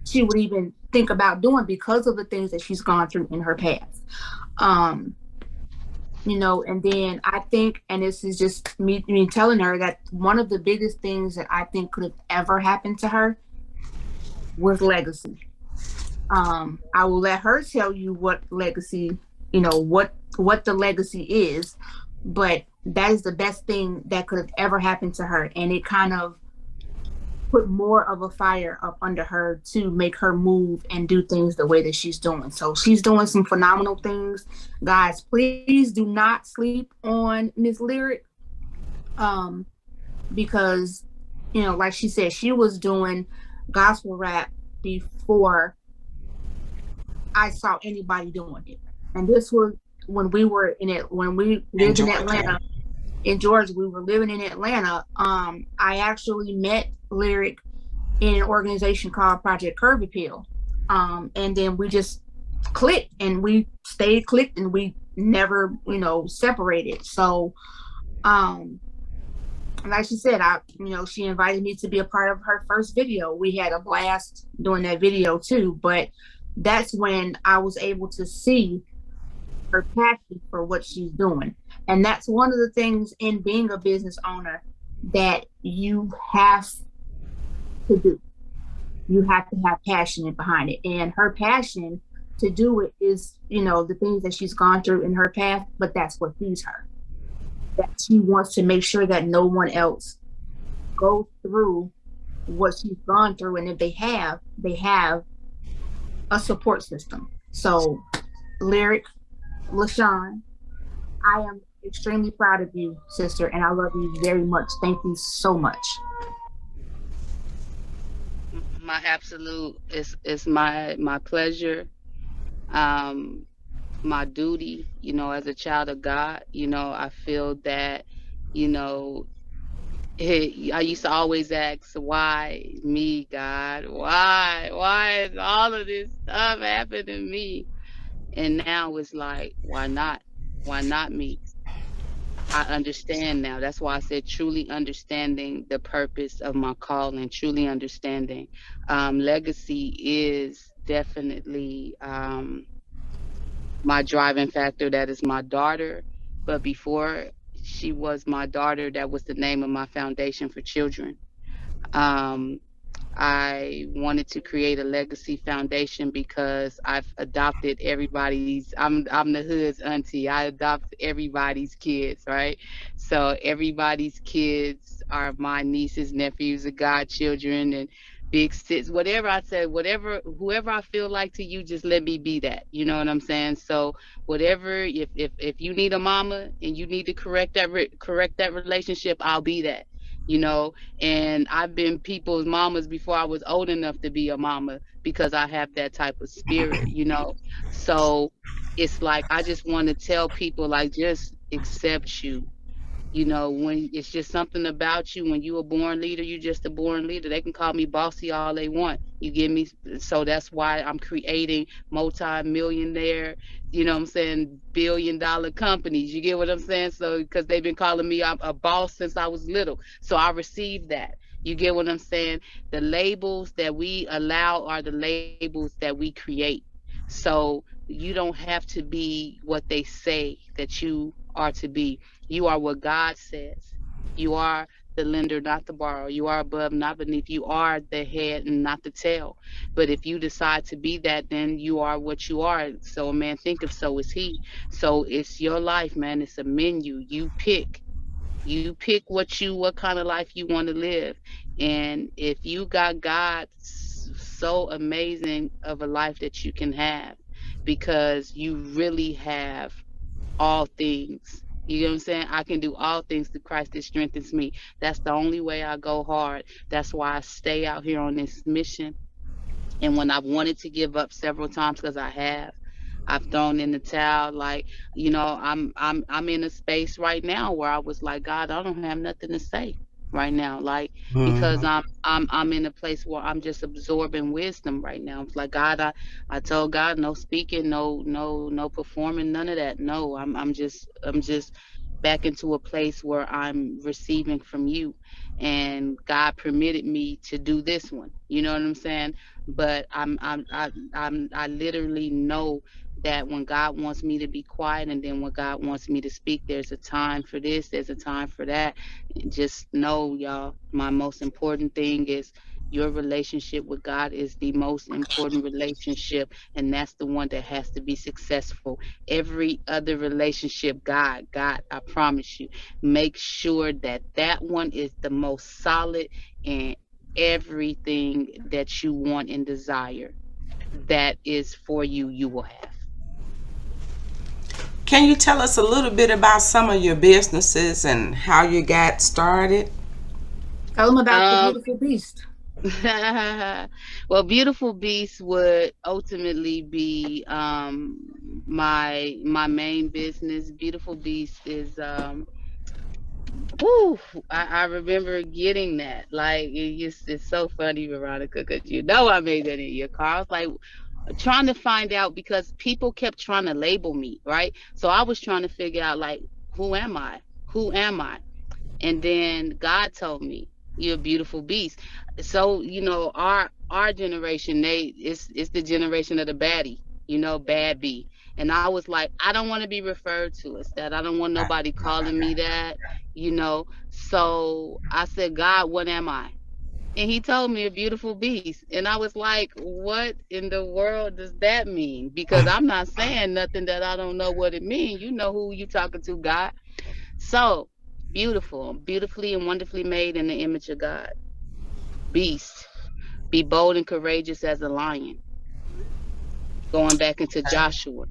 she would even think about doing, because of the things that she's gone through in her past. And then I think, and this is just me telling her, that one of the biggest things that I think could have ever happened to her was legacy. I will let her tell you what legacy, what the legacy is, but that is the best thing that could have ever happened to her. And it kind of put more of a fire up under her to make her move and do things the way that she's doing. So she's doing some phenomenal things. Guys, please do not sleep on Miss Lyrik, because, like she said, she was doing gospel rap before I saw anybody doing it. And this was when we were in it, when we lived in Atlanta, in Georgia. We were living in Atlanta. I actually met Lyrik in an organization called Project Curb Appeal. And then we just clicked, and we stayed clicked, and we never, separated. So, like she said, she invited me to be a part of her first video. We had a blast doing that video too, but that's when I was able to see her passion for what she's doing. And that's one of the things in being a business owner that you have to do. You have to have passion behind it. And her passion to do it is, the things that she's gone through in her path, but that's what feeds her. That she wants to make sure that no one else goes through what she's gone through. And if they have a support system. So, Lyrik, Lashann, I am extremely proud of you, sister, and I love you very much. Thank you so much. My absolute is my pleasure, my duty, as a child of God. I feel that, I used to always ask, why me, God? Why is all of this stuff happening to me? And now it's like, why not? Why not me? I understand now. That's why I said truly understanding the purpose of my calling, truly understanding. Legacy is definitely my driving factor. That is my daughter. But before she was my daughter, that was the name of my foundation for children. I wanted to create a legacy foundation because I've adopted everybody's. I'm the hood's auntie. I adopt everybody's kids, right? So everybody's kids are my nieces, nephews, and godchildren, and big sis. Whatever I said, whoever I feel like to you, just let me be that. You know what I'm saying? So whatever, if you need a mama and you need to correct that relationship, I'll be that. you know, and I've been people's mamas before I was old enough to be a mama because I have that type of spirit, you know. So it's like I just want to tell people, like, just accept you. You know, when it's just something about you, when you a born leader, you just a born leader. They can call me bossy all they want. You give me, so that's why I'm creating multi-millionaire, you know what I'm saying, billion-dollar companies. You get what I'm saying? So, because they've been calling me a boss since I was little. So I received that. You get what I'm saying? The labels that we allow are the labels that we create. So you don't have to be what they say that you are to be. You are what God says. You are the lender, not the borrower. You are above, not beneath. You are the head and not the tail. But if you decide to be that, then you are what you are. So a man thinketh, so is he. So it's your life, man. It's a menu. You pick. You pick what kind of life you want to live. And if you got God so amazing of a life that you can have, because you really have all things. You know what I'm saying? I can do all things through Christ that strengthens me. That's the only way I go hard. That's why I stay out here on this mission. And when I've wanted to give up several times, because I've thrown in the towel. Like, you know, I'm in a space right now where I was like, God, I don't have nothing to say right now. Like, because I'm in a place where I'm just absorbing wisdom right now. It's like, God, I told God, no speaking, no performing, none of that. No, I'm just back into a place where I'm receiving from you. And God permitted me to do this one. You know what I'm saying? But I literally know that when God wants me to be quiet, and then when God wants me to speak, there's a time for this, there's a time for that. Just know, y'all, my most important thing is your relationship with God is the most important relationship, and that's the one that has to be successful. Every other relationship, God, I promise you, make sure that that one is the most solid, and everything that you want and desire that is for you, you will have. Can you tell us a little bit about some of your businesses and how you got started? Tell them about the Beautiful Beast. Well, Beautiful Beast would ultimately be my main business. Beautiful Beast is woo, I remember getting that. Like, it's so funny, Veronica, because you know I made that in your car. I was like trying to find out, because people kept trying to label me, right? So I was trying to figure out, like, who am I? Who am I? And then God told me, you're a beautiful beast. So, you know, our generation, it's the generation of the baddie, you know, bad bee. And I was like, I don't want to be referred to as that. I don't want nobody calling me that, you know. So I said, God, what am I? And he told me a beautiful beast. And I was like, what in the world does that mean? Because I'm not saying nothing that I don't know what it means. You know who you talking to, God. So beautiful, beautifully and wonderfully made in the image of God. Beast, be bold and courageous as a lion. Going back into Joshua.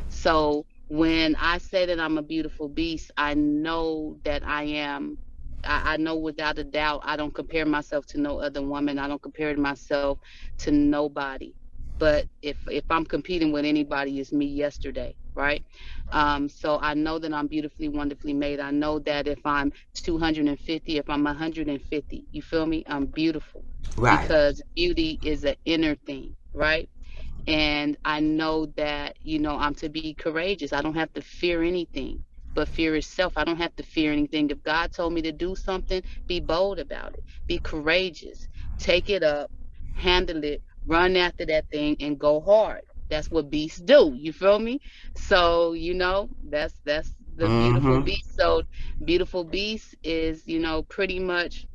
So when I say that I'm a beautiful beast, I know that I am. I know without a doubt, I don't compare myself to no other woman. I don't compare myself to nobody. But if I'm competing with anybody, it's me yesterday, right? So I know that I'm beautifully, wonderfully made. I know that if I'm 250, if I'm 150, you feel me? I'm beautiful. Right. Because beauty is an inner thing, right? And I know that, you know, I'm to be courageous. I don't have to fear anything but fear itself. I don't have to fear anything. If God told me to do something, be bold about it. Be courageous. Take it up, handle it, run after that thing, and go hard. That's what beasts do. You feel me? So, you know, that's the beautiful beast. So beautiful beast is, you know, pretty much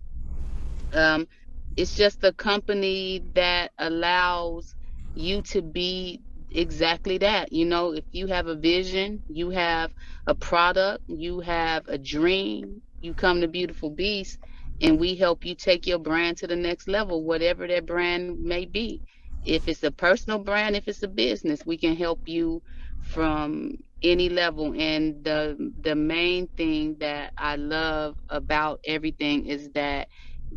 um, it's just a company that allows you to be exactly that. You know, if you have a vision, you have a product, you have a dream, you come to Beautiful Beast, and we help you take your brand to the next level, whatever that brand may be. If it's a personal brand, if it's a business, we can help you from any level. And the main thing that I love about everything is that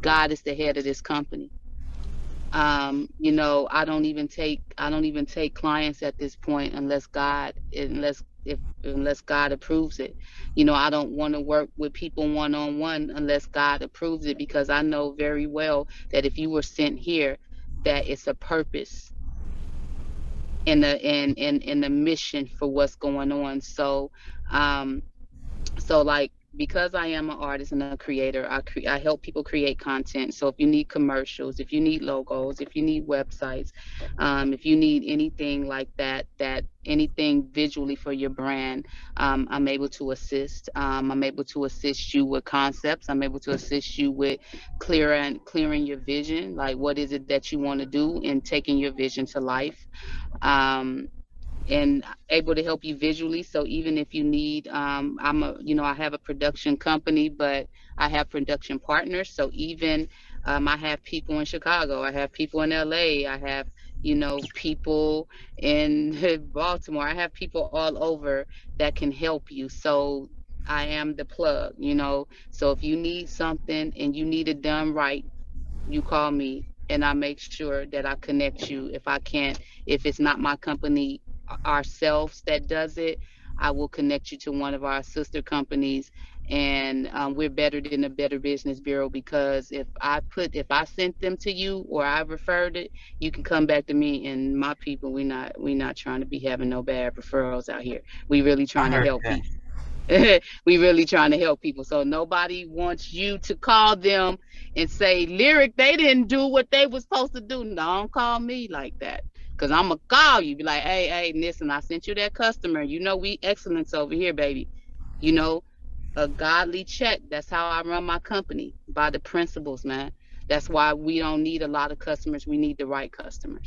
God is the head of this company. You know, I don't even take clients at this point unless God approves it. You know, I don't want to work with people one-on-one unless God approves it, because I know very well that if you were sent here, that it's a purpose and the mission for what's going on. So like, because I am an artist and a creator, I help people create content. So if you need commercials, if you need logos, if you need websites, if you need anything like that, anything visually for your brand, I'm able to assist. I'm able to assist you with concepts. I'm able to assist you with clearing your vision. Like, what is it that you want to do, and taking your vision to life. Um, and able to help you visually. So even if you need, I have a production company, but I have production partners. So even I have people in Chicago, I have people in LA, I have, people in Baltimore, I have people all over that can help you. So I am the plug. So if you need something and you need it done right, you call me and I make sure that I connect you. If it's not my company ourselves that does it, I will connect you to one of our sister companies. And we're better than the Better Business Bureau, because if I sent them to you or I referred it, you can come back to me. And my people, we not trying to be having no bad referrals out here. We really I trying to heard help that. people. We really trying to help people. So nobody wants you to call them and say, Lyrik, they didn't do what they was supposed to do. No, don't call me like that. Cause I'm gonna call you, be like, hey, listen, I sent you that customer. We excellence over here, baby. You know, a godly check. That's how I run my company, by the principles, man. That's why we don't need a lot of customers. We need the right customers.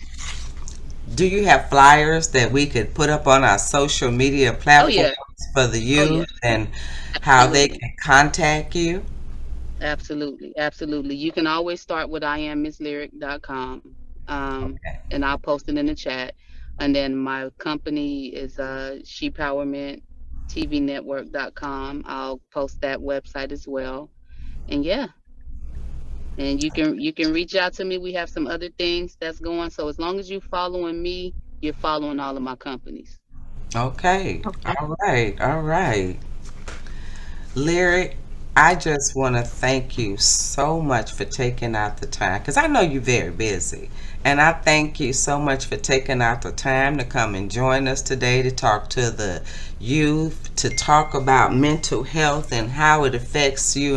Do you have flyers that we could put up on our social media Oh platforms yeah. for the Oh yeah. youth and how they Absolutely. can contact you? Absolutely, absolutely. You can always start with IamMissLyrik.com, and I'll post it in the chat. And then my company is ShePowerment I'll post that website as well. And yeah, and you can reach out to me. We have some other things that's going. So as long as you're following me, you're following all of my companies. Okay. Okay. All right. All right. Lyrik, I just want to thank you so much for taking out the time, because I know you're very busy. And I thank you so much for taking out the time to come and join us today to talk to the youth, to talk about mental health and how it affects you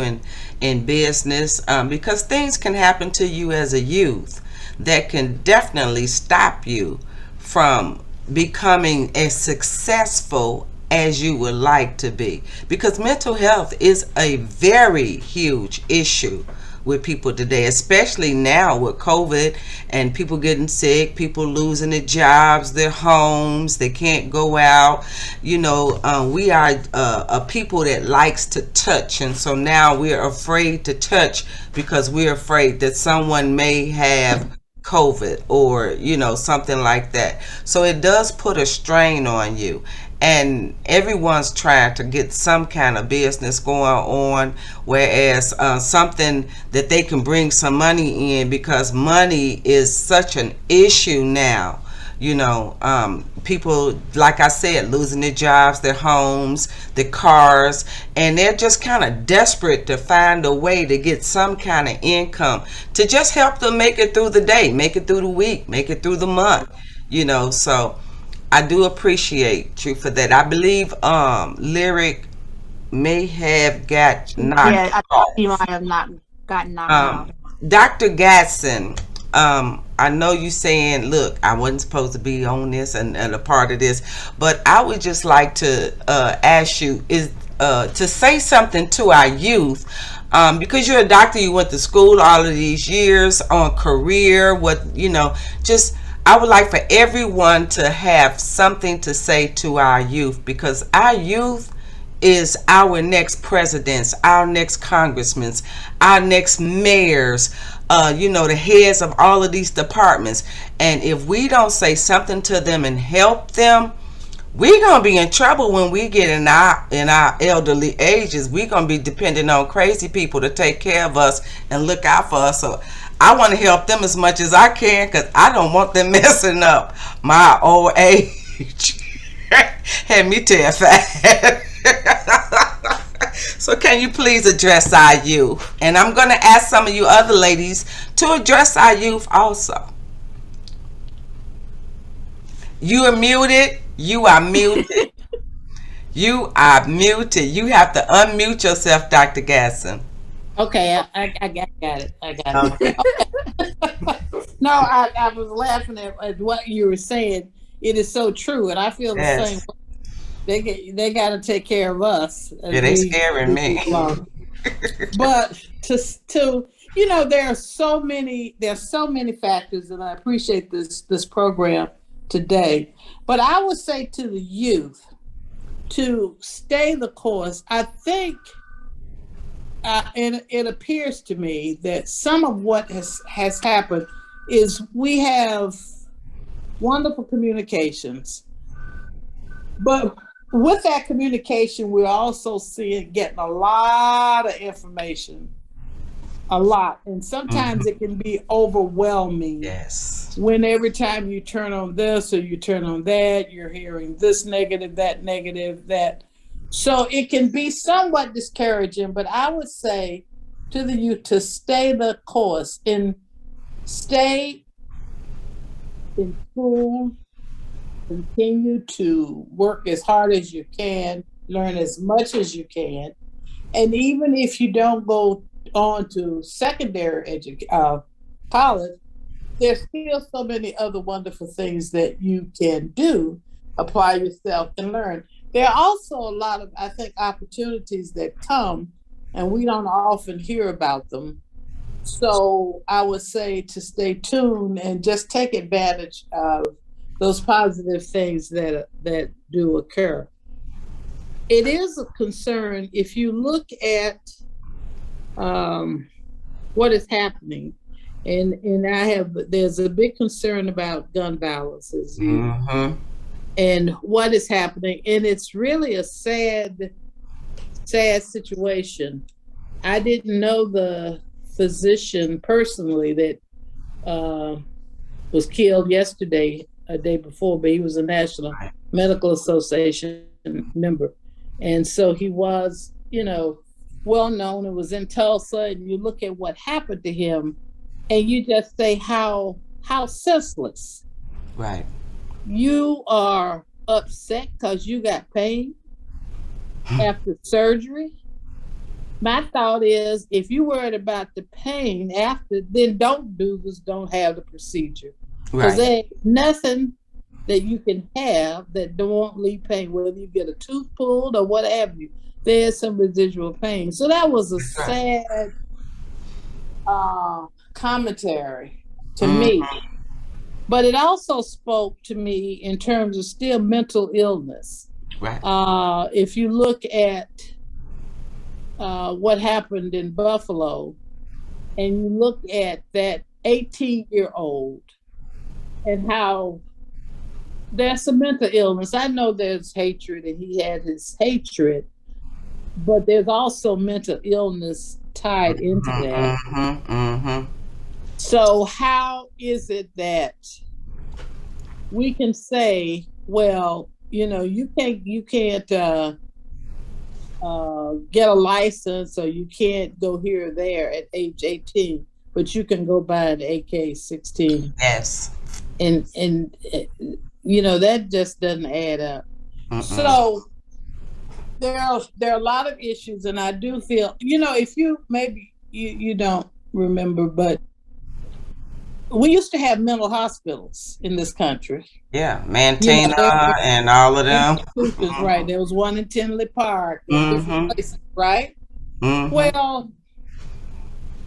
in business. Because things can happen to you as a youth that can definitely stop you from becoming as successful as you would like to be, because mental health is a very huge issue with people today, especially now with COVID and people getting sick, people losing their jobs, their homes, they can't go out. We are a people that likes to touch, and so now we're afraid to touch because we're afraid that someone may have COVID or something like that. So it does put a strain on you, and everyone's trying to get some kind of business going on, whereas something that they can bring some money in, because money is such an issue now. People, like I said, losing their jobs, their homes, their cars, and they're just kind of desperate to find a way to get some kind of income to just help them make it through the day, make it through the week, make it through the month. So I do appreciate you for that. I believe Lyrik may have got Yeah, knocked I think you off. might have not gotten knocked off. Dr. Gatson, I know you saying, look, I wasn't supposed to be on this and a part of this, but I would just like to ask you to say something to our youth, because you're a doctor, you went to school all of these years on career, just I would like for everyone to have something to say to our youth, because our youth is our next presidents, our next congressmen, our next mayors, the heads of all of these departments. And if we don't say something to them and help them, we're gonna be in trouble when we get in our elderly ages. We're gonna be depending on crazy people to take care of us and look out for us. So I want to help them as much as I can, because I don't want them messing up my old age. Had me terrified. So can you please address our youth? And I'm going to ask some of you other ladies to address our youth also. You are muted. You are muted. You are muted. You have to unmute yourself, Dr. Gasson. Okay, I got it. I got it. Okay. No, I was laughing at what you were saying. It is so true, and I feel the same way. They got to take care of us. Yeah, they scaring me. But to you know, there's so many factors, and I appreciate this program today. But I would say to the youth to stay the course. I think, and it appears to me that some of what has happened is we have wonderful communications, but with that communication, we're also getting a lot of information, a lot. And sometimes it can be overwhelming. Yes. When every time you turn on this or you turn on that, you're hearing this negative, that negative, that. So it can be somewhat discouraging, but I would say to the youth to stay the course and stay in school. Continue to work as hard as you can, learn as much as you can. And even if you don't go on to secondary college, there's still so many other wonderful things that you can do, apply yourself and learn. There are also a lot of, I think, opportunities that come and we don't often hear about them. So I would say to stay tuned and just take advantage of those positive things that do occur. It is a concern if you look at what is happening, and there's a big concern about gun violence and what is happening, and it's really a sad situation. I didn't know the physician personally that was killed yesterday, a day before, but he was a National Medical Association member. And so he was, well known. It was in Tulsa, and you look at what happened to him and you just say how senseless. Right. You are upset because you got pain after surgery. My thought is, if you're worried about the pain after, then don't have the procedure. Because there ain't nothing that you can have that won't leave pain, whether you get a tooth pulled or what have you. There's some residual pain. So that was a sad commentary to me. But it also spoke to me in terms of still mental illness. Right. If you look at what happened in Buffalo, and you look at that 18-year-old and how there's some mental illness. I know there's hatred, and he had his hatred, but there's also mental illness tied into that. So how is it that we can say, well, you can't get a license, or you can't go here or there at age 18, but you can go buy an AK-16. Yes. And that just doesn't add up. So there are a lot of issues, and I do feel, if you maybe you don't remember, but we used to have mental hospitals in this country. Yeah, Mantina and all of them. Right. There was one in Tinley Park, different places, right? Well,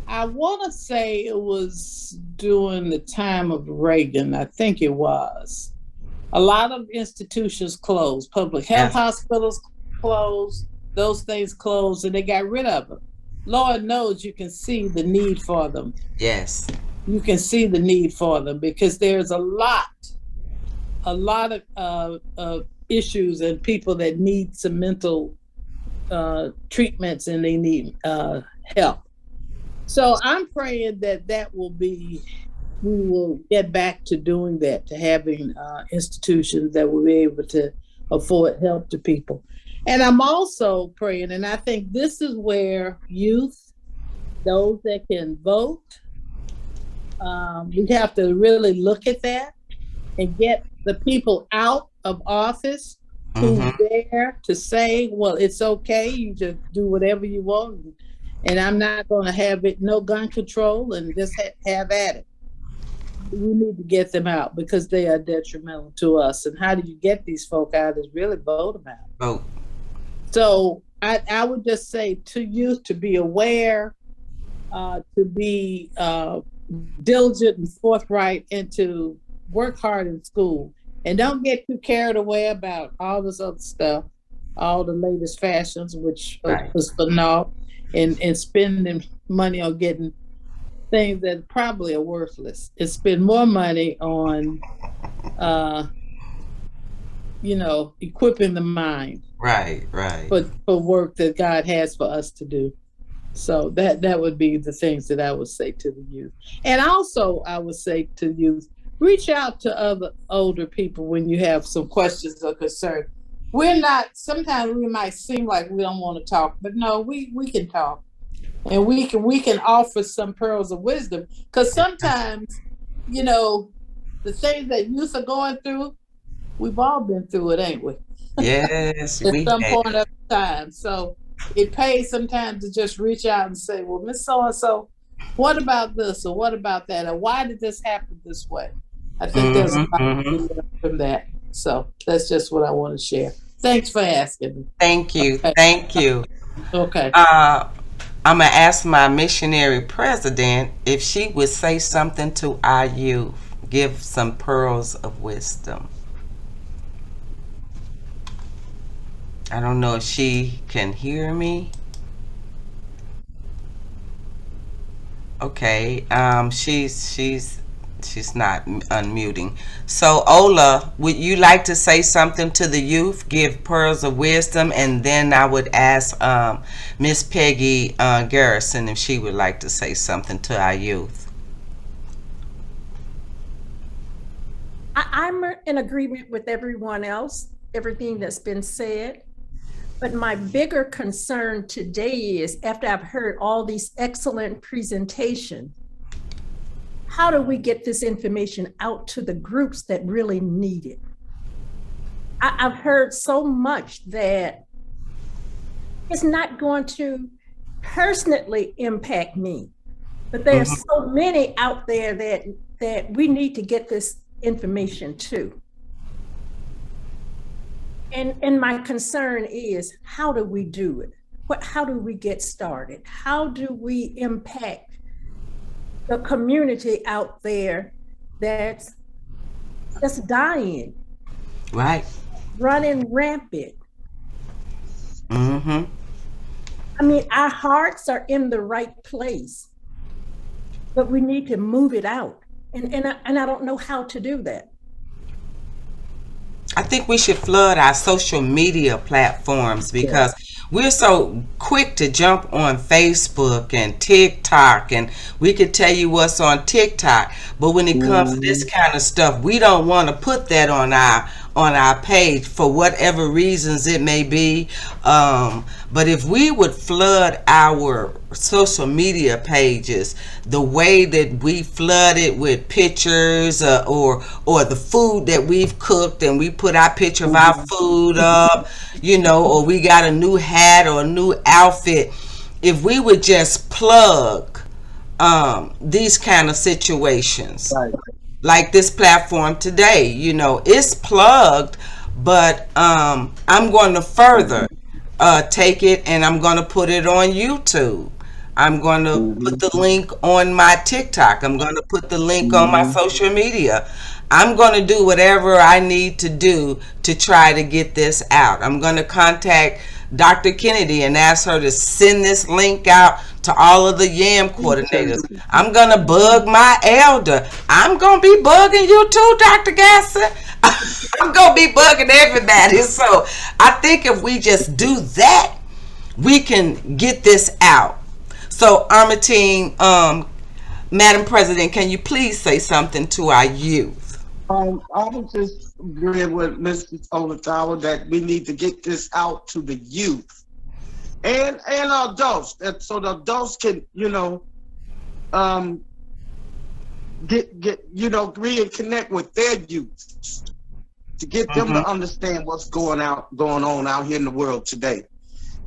I want to say it was during the time of Reagan. I think it was. A lot of institutions closed. Public health hospitals closed. Those things closed, and they got rid of them. Lord knows you can see the need for them. Yes. You can see the need for them because there's a lot of issues and people that need some mental treatments and they need help. So I'm praying that we will get back to doing that, to having institutions that will be able to afford help to people. And I'm also praying, and I think this is where youth, those that can vote, we have to really look at that and get the people out of office who dare to say, well, it's okay, you just do whatever you want, and I'm not going to have it, no gun control, and just have at it. We need to get them out because they are detrimental to us. And how do you get these folk out is really vote them out. Vote. So I would just say to youth to be aware, to be diligent and forthright, and to work hard in school. And don't get too carried away about all this other stuff, all the latest fashions, which was phenomenal, and spending money on getting things that probably are worthless. And spend more money on, equipping the mind. Right. For work that God has for us to do. So that would be the things that I would say to the youth. And also I would say to youth, reach out to other older people when you have some questions or concern. Sometimes we might seem like we don't want to talk, but no, we can talk. And we can offer some pearls of wisdom. Because sometimes, the things that youth are going through, we've all been through it, ain't we? Yes, At some point of time. So it pays sometimes to just reach out and say, well, Miss So-and-so, what about this or what about that? Or why did this happen this way? I think there's a lot to learn from that. So that's just what I want to share. Thanks for asking me. Thank you. Okay. Thank you. Okay. I'm going to ask my missionary president if she would say something to our youth, give some pearls of wisdom. I don't know if she can hear me. Okay, she's not unmuting. So Ola, would you like to say something to the youth, give pearls of wisdom, and then I would ask Miss Peggy Garrison if she would like to say something to our youth. I'm in agreement with everyone else, everything that's been said. But my bigger concern today is, after I've heard all these excellent presentations, how do we get this information out to the groups that really need it? I've heard so much that it's not going to personally impact me, but there are so many out there that we need to get this information to. And my concern is, how do we do it? How do we get started? How do we impact the community out there that's dying? Right. Running rampant. Mm-hmm. I mean, our hearts are in the right place, but we need to move it out. And I don't know how to do that. I think we should flood our social media platforms because we're so quick to jump on Facebook and TikTok, and we could tell you what's on TikTok. But when it comes to this kind of stuff, we don't want to put that on our page for whatever reasons it may be. But if we would flood our social media pages the way that we flood it with pictures or the food that we've cooked, and we put our picture of our food up, or we got a new hat or a new outfit, if we would just plug these kind of situations, like this platform today, it's plugged, but I'm going to further take it, and I'm going to put it on YouTube. I'm going to put the link on my TikTok. I'm going to put the link on my social media. I'm going to do whatever I need to do to try to get this out. I'm going to contact Dr. Kennedy and ask her to send this link out to all of the YAM coordinators. I'm going to bug my elder. I'm going to be bugging you too, Dr. Gasson. I'm gonna be bugging everybody. So I think if we just do that, we can get this out. So Armatine, Madam President, can you please say something to our youth? I was just agreeing with Mr. Olatawa that we need to get this out to the youth and adults, so the adults can, reconnect with their youth to get them to understand what's going on out here in the world today.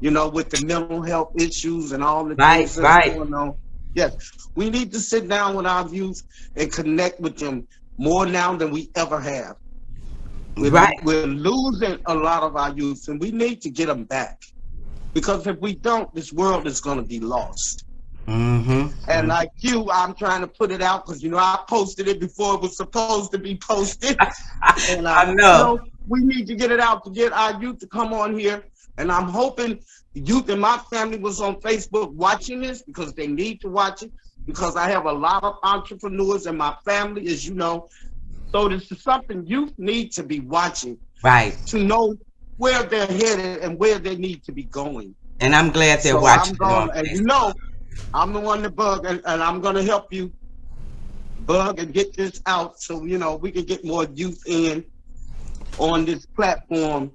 With the mental health issues and all the things that's going on. Yes, we need to sit down with our youth and connect with them more now than we ever have. We're losing a lot of our youth, and we need to get them back. Because if we don't, this world is going to be lost. And like you, I'm trying to put it out because, I posted it before it was supposed to be posted. And I know. We need to get it out to get our youth to come on here. And I'm hoping the youth in my family was on Facebook watching this because they need to watch it, because I have a lot of entrepreneurs in my family, as you know. So this is something youth need to be watching. To know where they're headed and where they need to be going. And I'm glad they're watching. I'm the one to bug, and I'm going to help you bug and get this out so, we can get more youth in on this platform,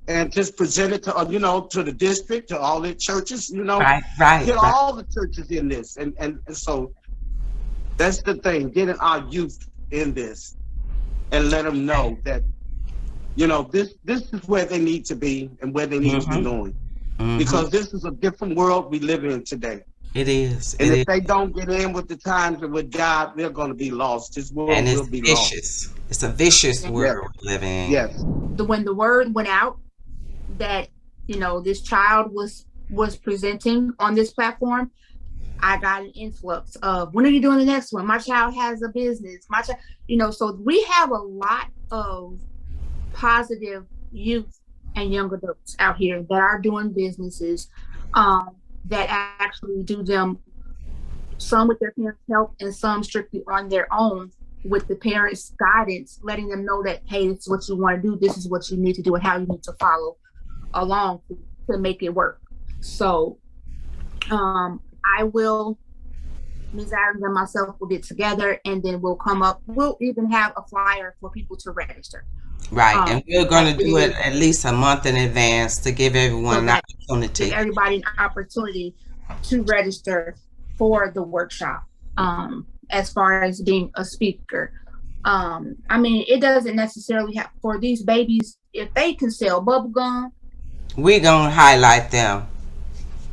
and just present it to, to the district, to all the churches, get all the churches in this. And so that's the thing, getting our youth in this and let them know that, this is where they need to be and where they need to be going. Because this is a different world we live in today. It is. And if they don't get in with the times and with God, they're going to be lost. This world will be vicious. Lost. It's a vicious world we live in. Yes. When the word went out that, this child was presenting on this platform, I got an influx of, when are you doing the next one? My child has a business. My child, so we have a lot of positive youth and young adults out here that are doing businesses that actually do them, some with their parents' help and some strictly on their own with the parents' guidance, letting them know that, hey, this is what you want to do, this is what you need to do, and how you need to follow along to make it work. So I will, Ms. Adams and myself will get together, and then we'll even have a flyer for people to register. And we're going to do it at least a month in advance to give everyone an opportunity. Give everybody an opportunity to register for the workshop. As far as being a speaker, it doesn't necessarily have, for these babies, if they can sell bubble gum, we're gonna highlight them,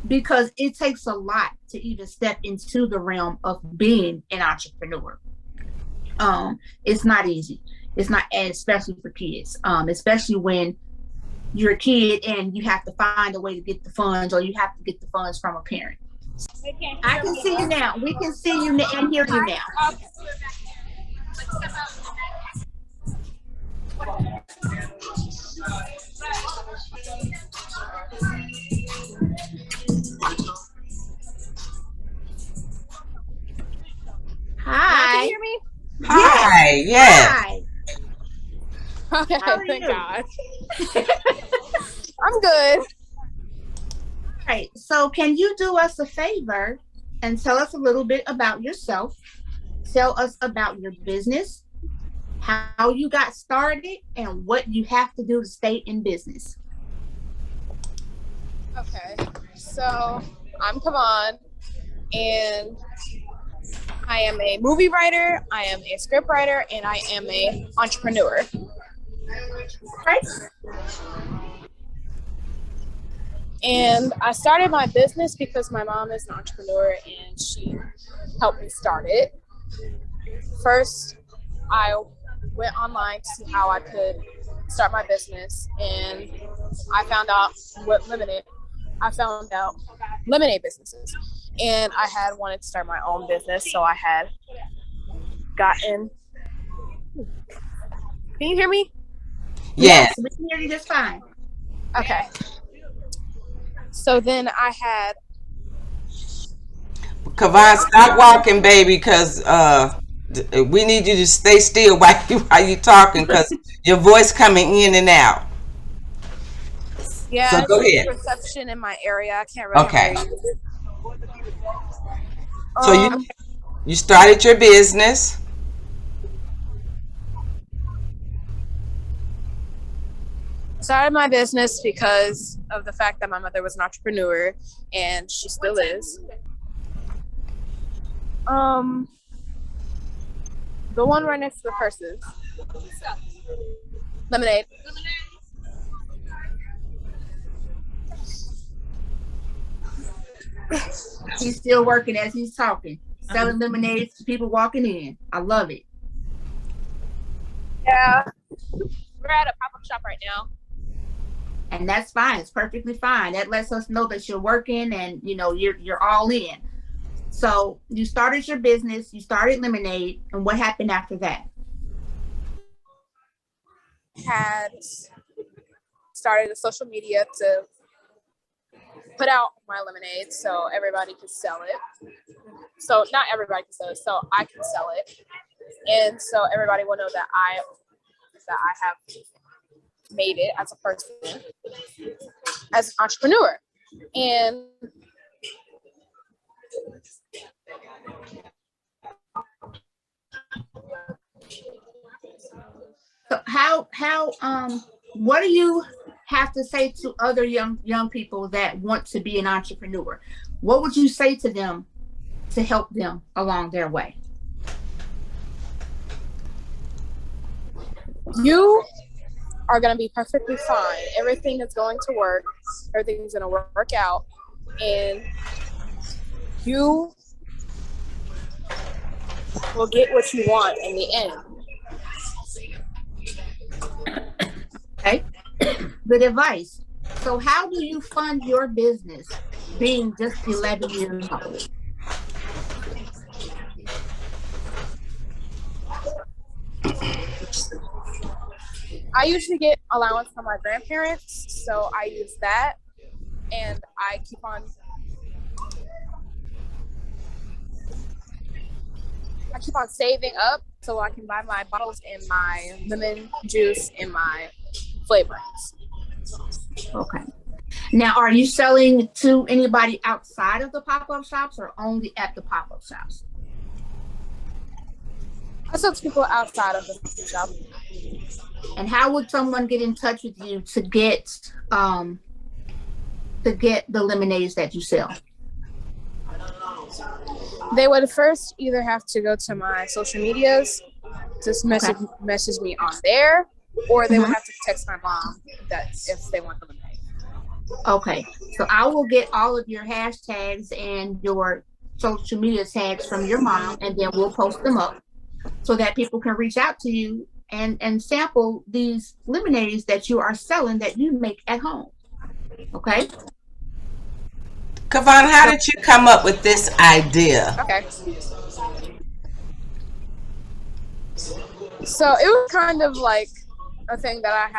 because it takes a lot to even step into the realm of being an entrepreneur. It's not easy. It's not, especially for kids, especially when you're a kid and you have to find a way to get the funds, or you have to get the funds from a parent. I can see you now. We can see you and hear you now. Hi. Can you hear me? Hi. Yes. Hi. Okay, thank God. I'm good. All right. So can you do us a favor and tell us a little bit about yourself? Tell us about your business, how you got started, and what you have to do to stay in business. Okay. So I'm Cavaugn, and I am a movie writer, I am a script writer, and I am an entrepreneur. Right. And I started my business because my mom is an entrepreneur and she helped me start it. First, I went online to see how I could start my business, and I found out lemonade businesses. And I had wanted to start my own business, so I had gotten. Can you hear me? Yes. We can hear you just fine. Okay. So then I had. Cavaugn, stop walking, baby, because We need you to stay still while you talking, because your voice coming in and out. Yeah, so go ahead. Reception in my area. I can't really Okay. hear you. So you started your business. Started my business because of the fact that my mother was an entrepreneur, and she still is. The one right next to the purses. Lemonade. He's still working as he's talking, selling lemonades to people walking in. I love it. Yeah, we're at a pop-up shop right now. And that's fine. It's perfectly fine. That lets us know that you're working and you're all in. So you started your business, you started Lemonade, and what happened after that? Had started a social media to put out my lemonade so everybody could sell it. So not everybody can sell it, so I can sell it. And so everybody will know that I have made it as a person, as an entrepreneur. And so how what do you have to say to other young people that want to be an entrepreneur? What would you say to them to help them along their way? You are going to be perfectly fine. Everything is going to work. Everything's going to work out. And you will get what you want in the end. Okay. Good advice. So how do you fund your business being just 11 years old? I usually get allowance from my grandparents, so I use that, and I keep on saving up so I can buy my bottles and my lemon juice and my flavorings. Okay. Now, are you selling to anybody outside of the pop-up shops or only at the pop-up shops? I sell to people outside of the shop. And how would someone get in touch with you to get the lemonades that you sell? They would first either have to go to my social medias, just message me on there, or they would have to text my mom that if they want the lemonade. Okay, so I will get all of your hashtags and your social media tags from your mom, and then we'll post them up so that people can reach out to you and sample these lemonades that you are selling that you make at home. Okay. Cavaugn, how did you come up with this idea? Okay. So it was kind of like a thing that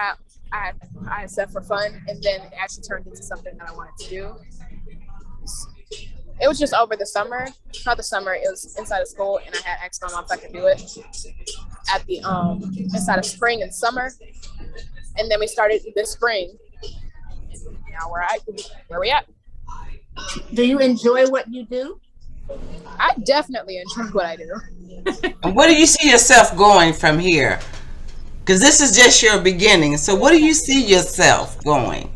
I had set for fun, and then it actually turned into something that I wanted to do. It was just over the summer. Not the summer, it was inside of school, and I had asked my mom if I could do it at the inside of spring and summer. And then we started this spring. And now where we at. Do you enjoy what you do? I definitely enjoy what I do. And where do you see yourself going from here? Because this is just your beginning. So where do you see yourself going?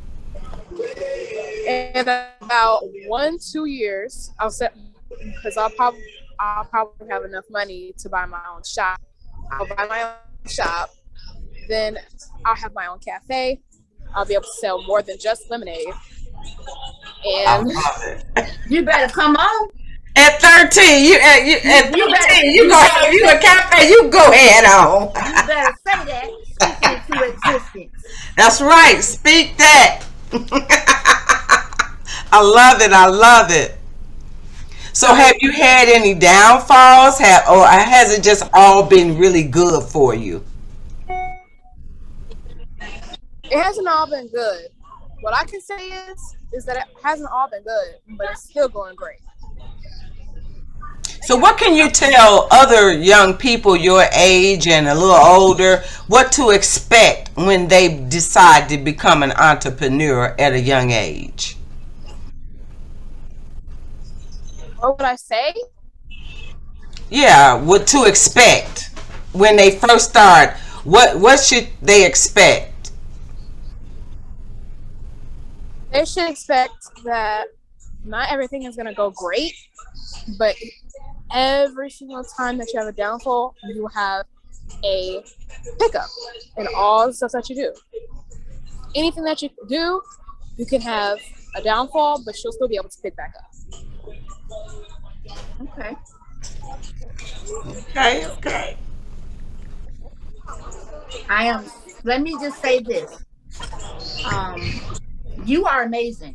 In about 1-2 years, because I'll probably have enough money to buy my own shop. I'll buy my own shop. Then I'll have my own cafe. I'll be able to sell more than just lemonade. And you better come on. At 13, you go have you a cafe. You go ahead on. You better say that. Speak it into existence. That's right. Speak that. I love it. I love it. So have you had any downfalls? Or has it just all been really good for you? It hasn't all been good. What I can say is that it hasn't all been good, but it's still going great. So what can you tell other young people your age and a little older what to expect when they decide to become an entrepreneur at a young age? What would I say? Yeah, what to expect when they first start. What should they expect? They should expect that not everything is going to go great, but every single time that you have a downfall, you have a pickup in all the stuff that you do. Anything that you do, you can have a downfall, but you'll still be able to pick back up. Okay. Okay. Let me just say this. You are amazing.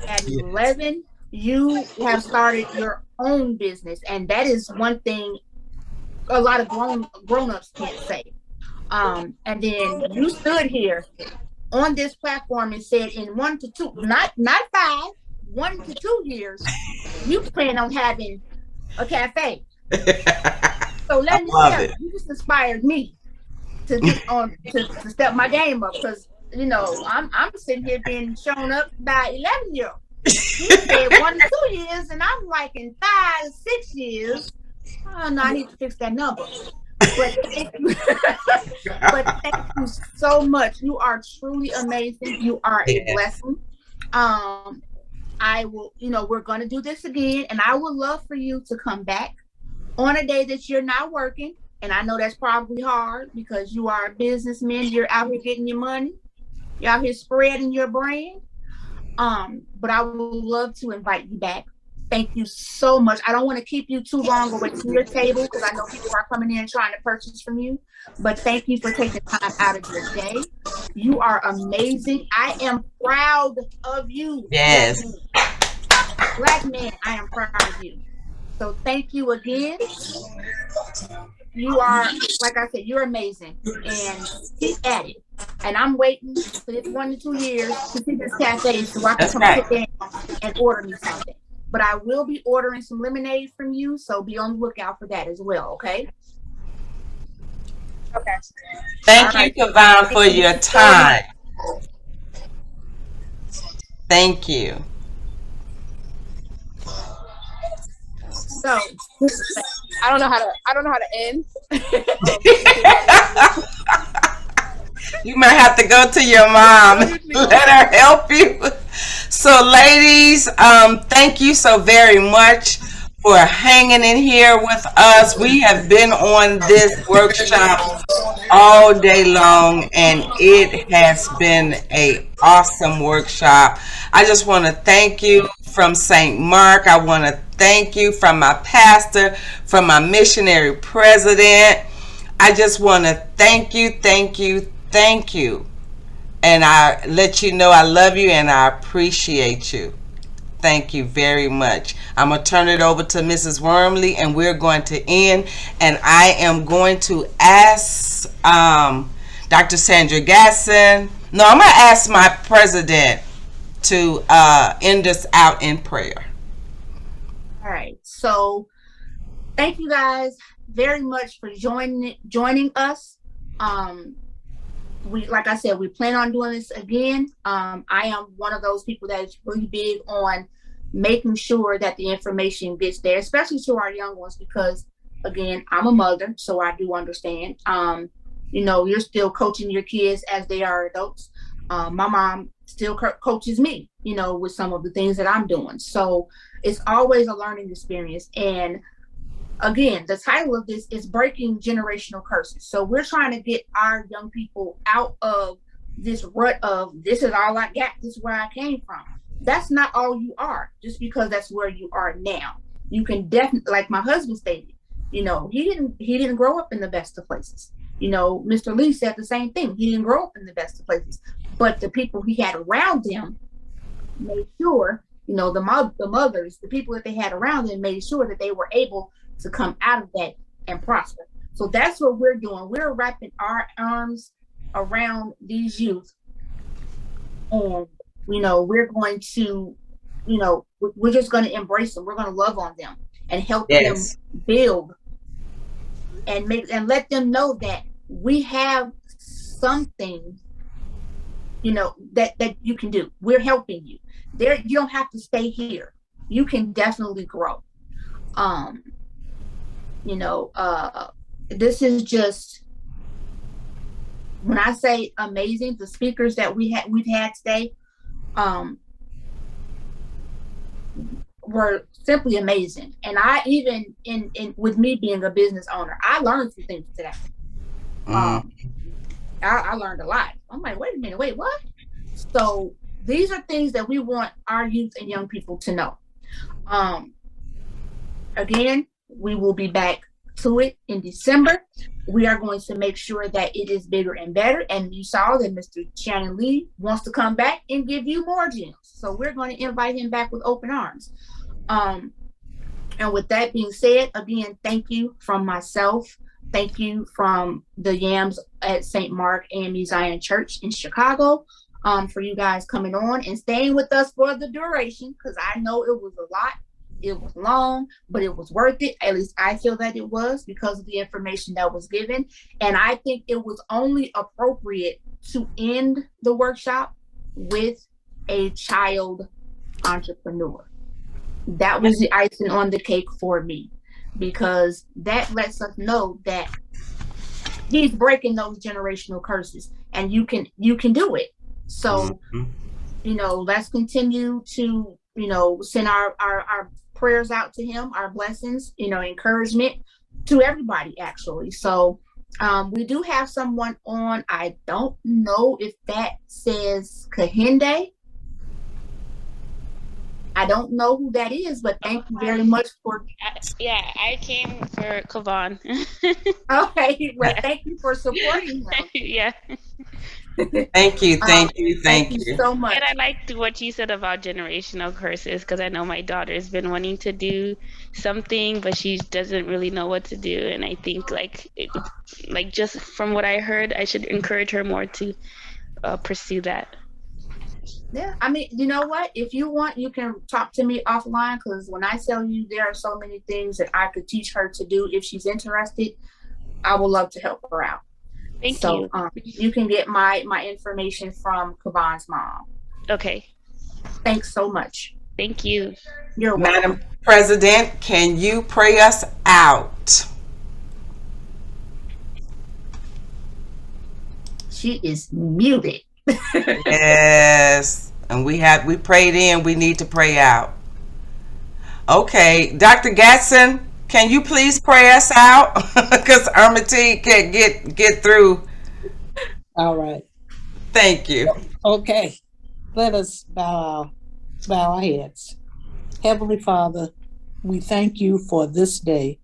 At 11, you have started your own business, and that is one thing a lot of grown-ups can't say. And then you stood here on this platform and said in 1 to 2, not 5, 1 to 2 years, you plan on having a cafe. So let me tell you, you just inspired me to get on to step my game up, because I'm sitting here being shown up by 11-year-old. He said 1 to 2 years, and I'm like in 5 to 6 years. Oh no, I need to fix that number. But thank you. But thank you so much. You are truly amazing. You are a blessing. I will, we're going to do this again, and I would love for you to come back on a day that you're not working. And I know that's probably hard because you are a businessman. You're out here getting your money. You're out here spreading your brand. But I would love to invite you back. Thank you so much. I don't want to keep you too long away from your table because I know people are coming in trying to purchase from you. But thank you for taking time out of your day. You are amazing. I am proud of you. Yes. Black man, I am proud of you. So thank you again. You are, like I said, you're amazing. And keep at it. And I'm waiting for this 1 to 2 years to see this cafe so I can sit down and order me something. But I will be ordering some lemonade from you, so be on the lookout for that as well, okay? Okay. Thank you, Cavaugn, for your time. Thank you. So I don't know how to end. You might have to go to your mom. Let her help you. So ladies, thank you so very much for hanging in here with us. We have been on this workshop all day long, and it has been an awesome workshop. I just want to thank you from St. Mark. I want to thank you from my pastor, from my missionary president. I just want to thank you. And I let you know I love you and I appreciate you. Thank you very much. I'm going to turn it over to Mrs. Wormley, and we're going to end. And I am going to ask Dr. Sandra Gasson. No, I'm going to ask my president to end us out in prayer. All right. So thank you guys very much for joining us. Like I said, we plan on doing this again. I am one of those people that is really big on making sure that the information gets there, especially to our young ones, because again, I'm a mother, so I do understand. You're still coaching your kids as they are adults. My mom still coaches me, with some of the things that I'm doing. So it's always a learning experience. And again, the title of this is Breaking Generational Curses. So we're trying to get our young people out of this rut of this is all I got, this is where I came from. That's not all you are, just because that's where you are now. You can definitely, like my husband stated, he didn't grow up in the best of places. Mr. Lee said the same thing. He didn't grow up in the best of places, but the people he had around him made sure, the mothers, the people that they had around them made sure that they were able to come out of that and prosper. So that's what we're doing. We're wrapping our arms around these youth, and we're going to, we're just going to embrace them. We're going to love on them, and help them build and let them know that we have something, you know, that you can do. We're helping you. There, you don't have to stay here. You can definitely grow. You know, this is just, when I say amazing, the speakers that we've had today were simply amazing. And I even in with me being a business owner, I learned some things today. I learned a lot. I'm like, wait a minute, wait, what? So these are things that we want our youth and young people to know. Again, we will be back to it in December. We are going to make sure that it is bigger and better. And you saw that Mr. Shannon Lee wants to come back and give you more gems. So we're going to invite him back with open arms. And with that being said, again, thank you from myself. Thank you from the Yams at St. Mark AME Zion Church in Chicago, for you guys coming on and staying with us for the duration, because I know it was a lot. It was long, but it was worth it. At least I feel that it was, because of the information that was given. And I think it was only appropriate to end the workshop with a child entrepreneur. That was the icing on the cake for me, because that lets us know that he's breaking those generational curses, and you can do it. So, you know, let's continue to, you know, send our prayers out to him, our blessings, you know, encouragement to everybody, actually. So we do have someone on. I don't know if that says Kahinde. I don't know who that is, but thank you very much for. Yeah, I came for Cavaugn. Okay, well, thank you for supporting him. Yeah. Thank you so much. And I liked what you said about generational curses, because I know my daughter's been wanting to do something, but she doesn't really know what to do. And I think like just from what I heard, I should encourage her more to pursue that. Yeah, I mean, you know what? If you want, you can talk to me offline, because when I tell you there are so many things that I could teach her to do if she's interested, I would love to help her out. Thank you. You can get my information from Cavaughn's mom. Okay. Thanks so much. Thank you. You're welcome. Madam President, can you pray us out? She is muted. Yes, and we prayed in. We need to pray out. Okay, Dr. Gatson, can you please pray us out? Because Armatine can't get through. All right. Thank you. Okay, let us bow our heads. Heavenly Father, we thank you for this day,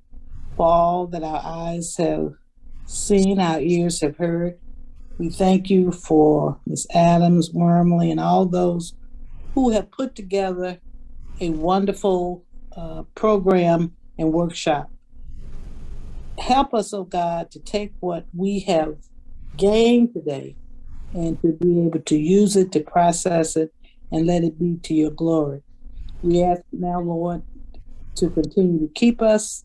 for all that our eyes have seen, our ears have heard. We thank you for Ms. Adams, Wormley, and all those who have put together a wonderful program and workshop. Help us, oh God, to take what we have gained today and to be able to use it, to process it, and let it be to your glory. We ask now, Lord, to continue to keep us.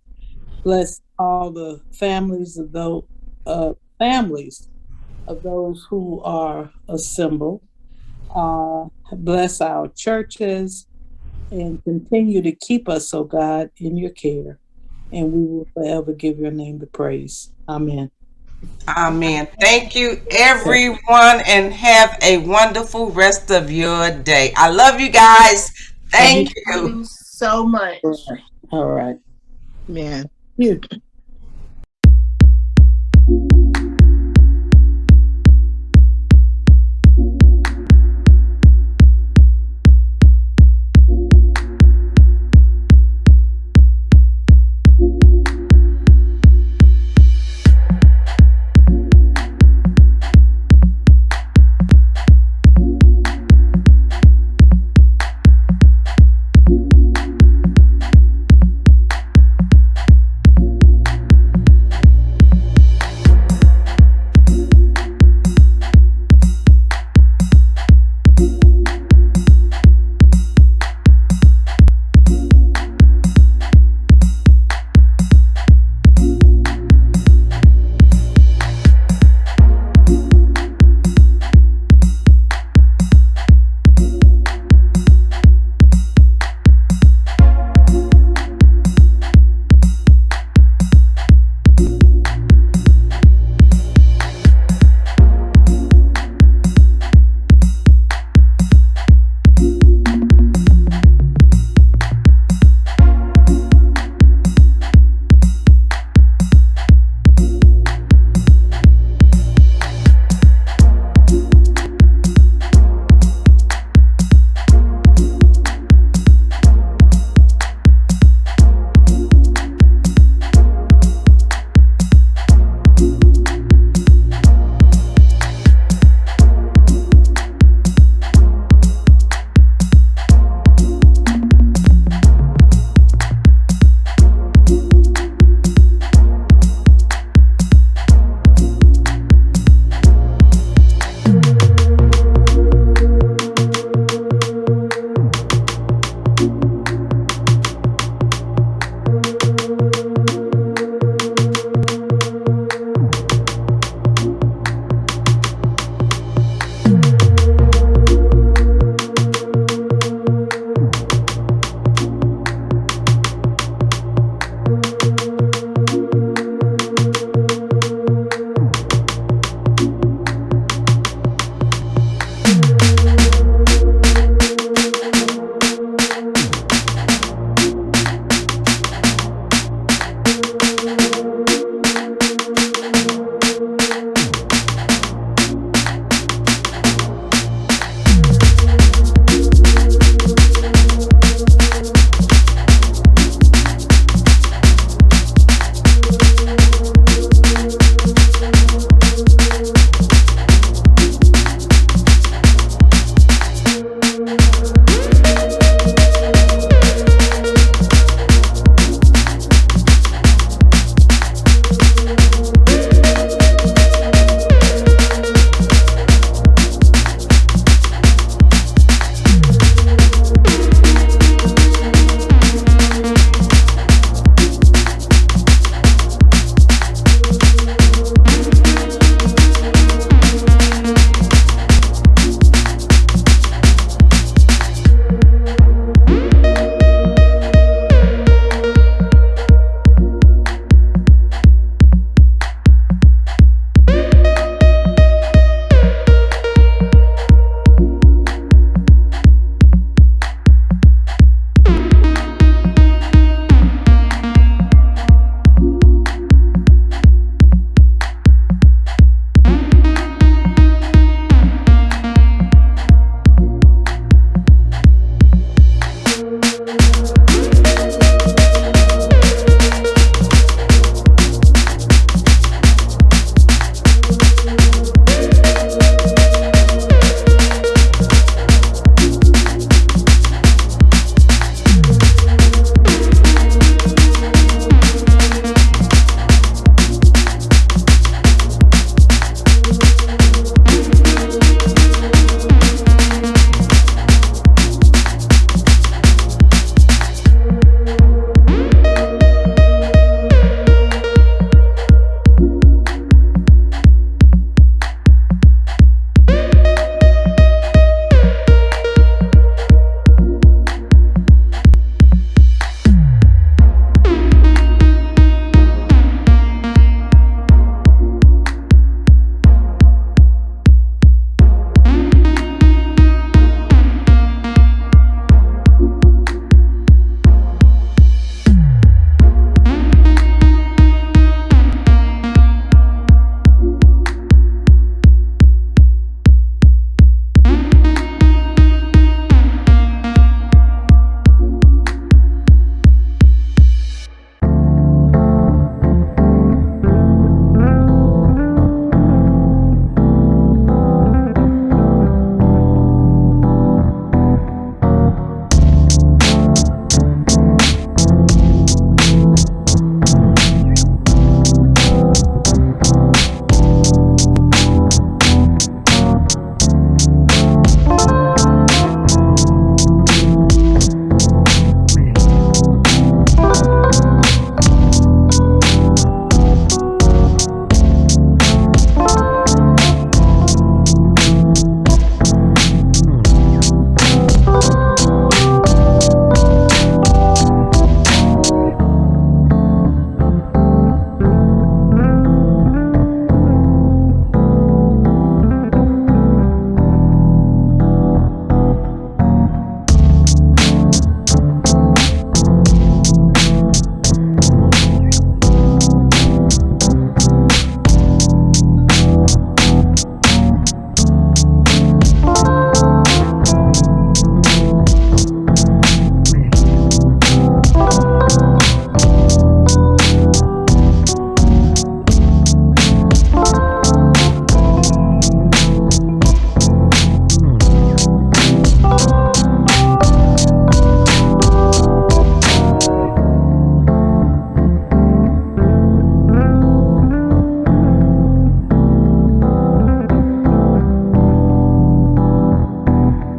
Bless all the families of those who are assembled. Bless our churches and continue to keep us, oh God, in your care. And we will forever give your name the praise. Amen. Amen. Thank you, everyone, and have a wonderful rest of your day. I love you guys. Thank you so much. All right. Man. You.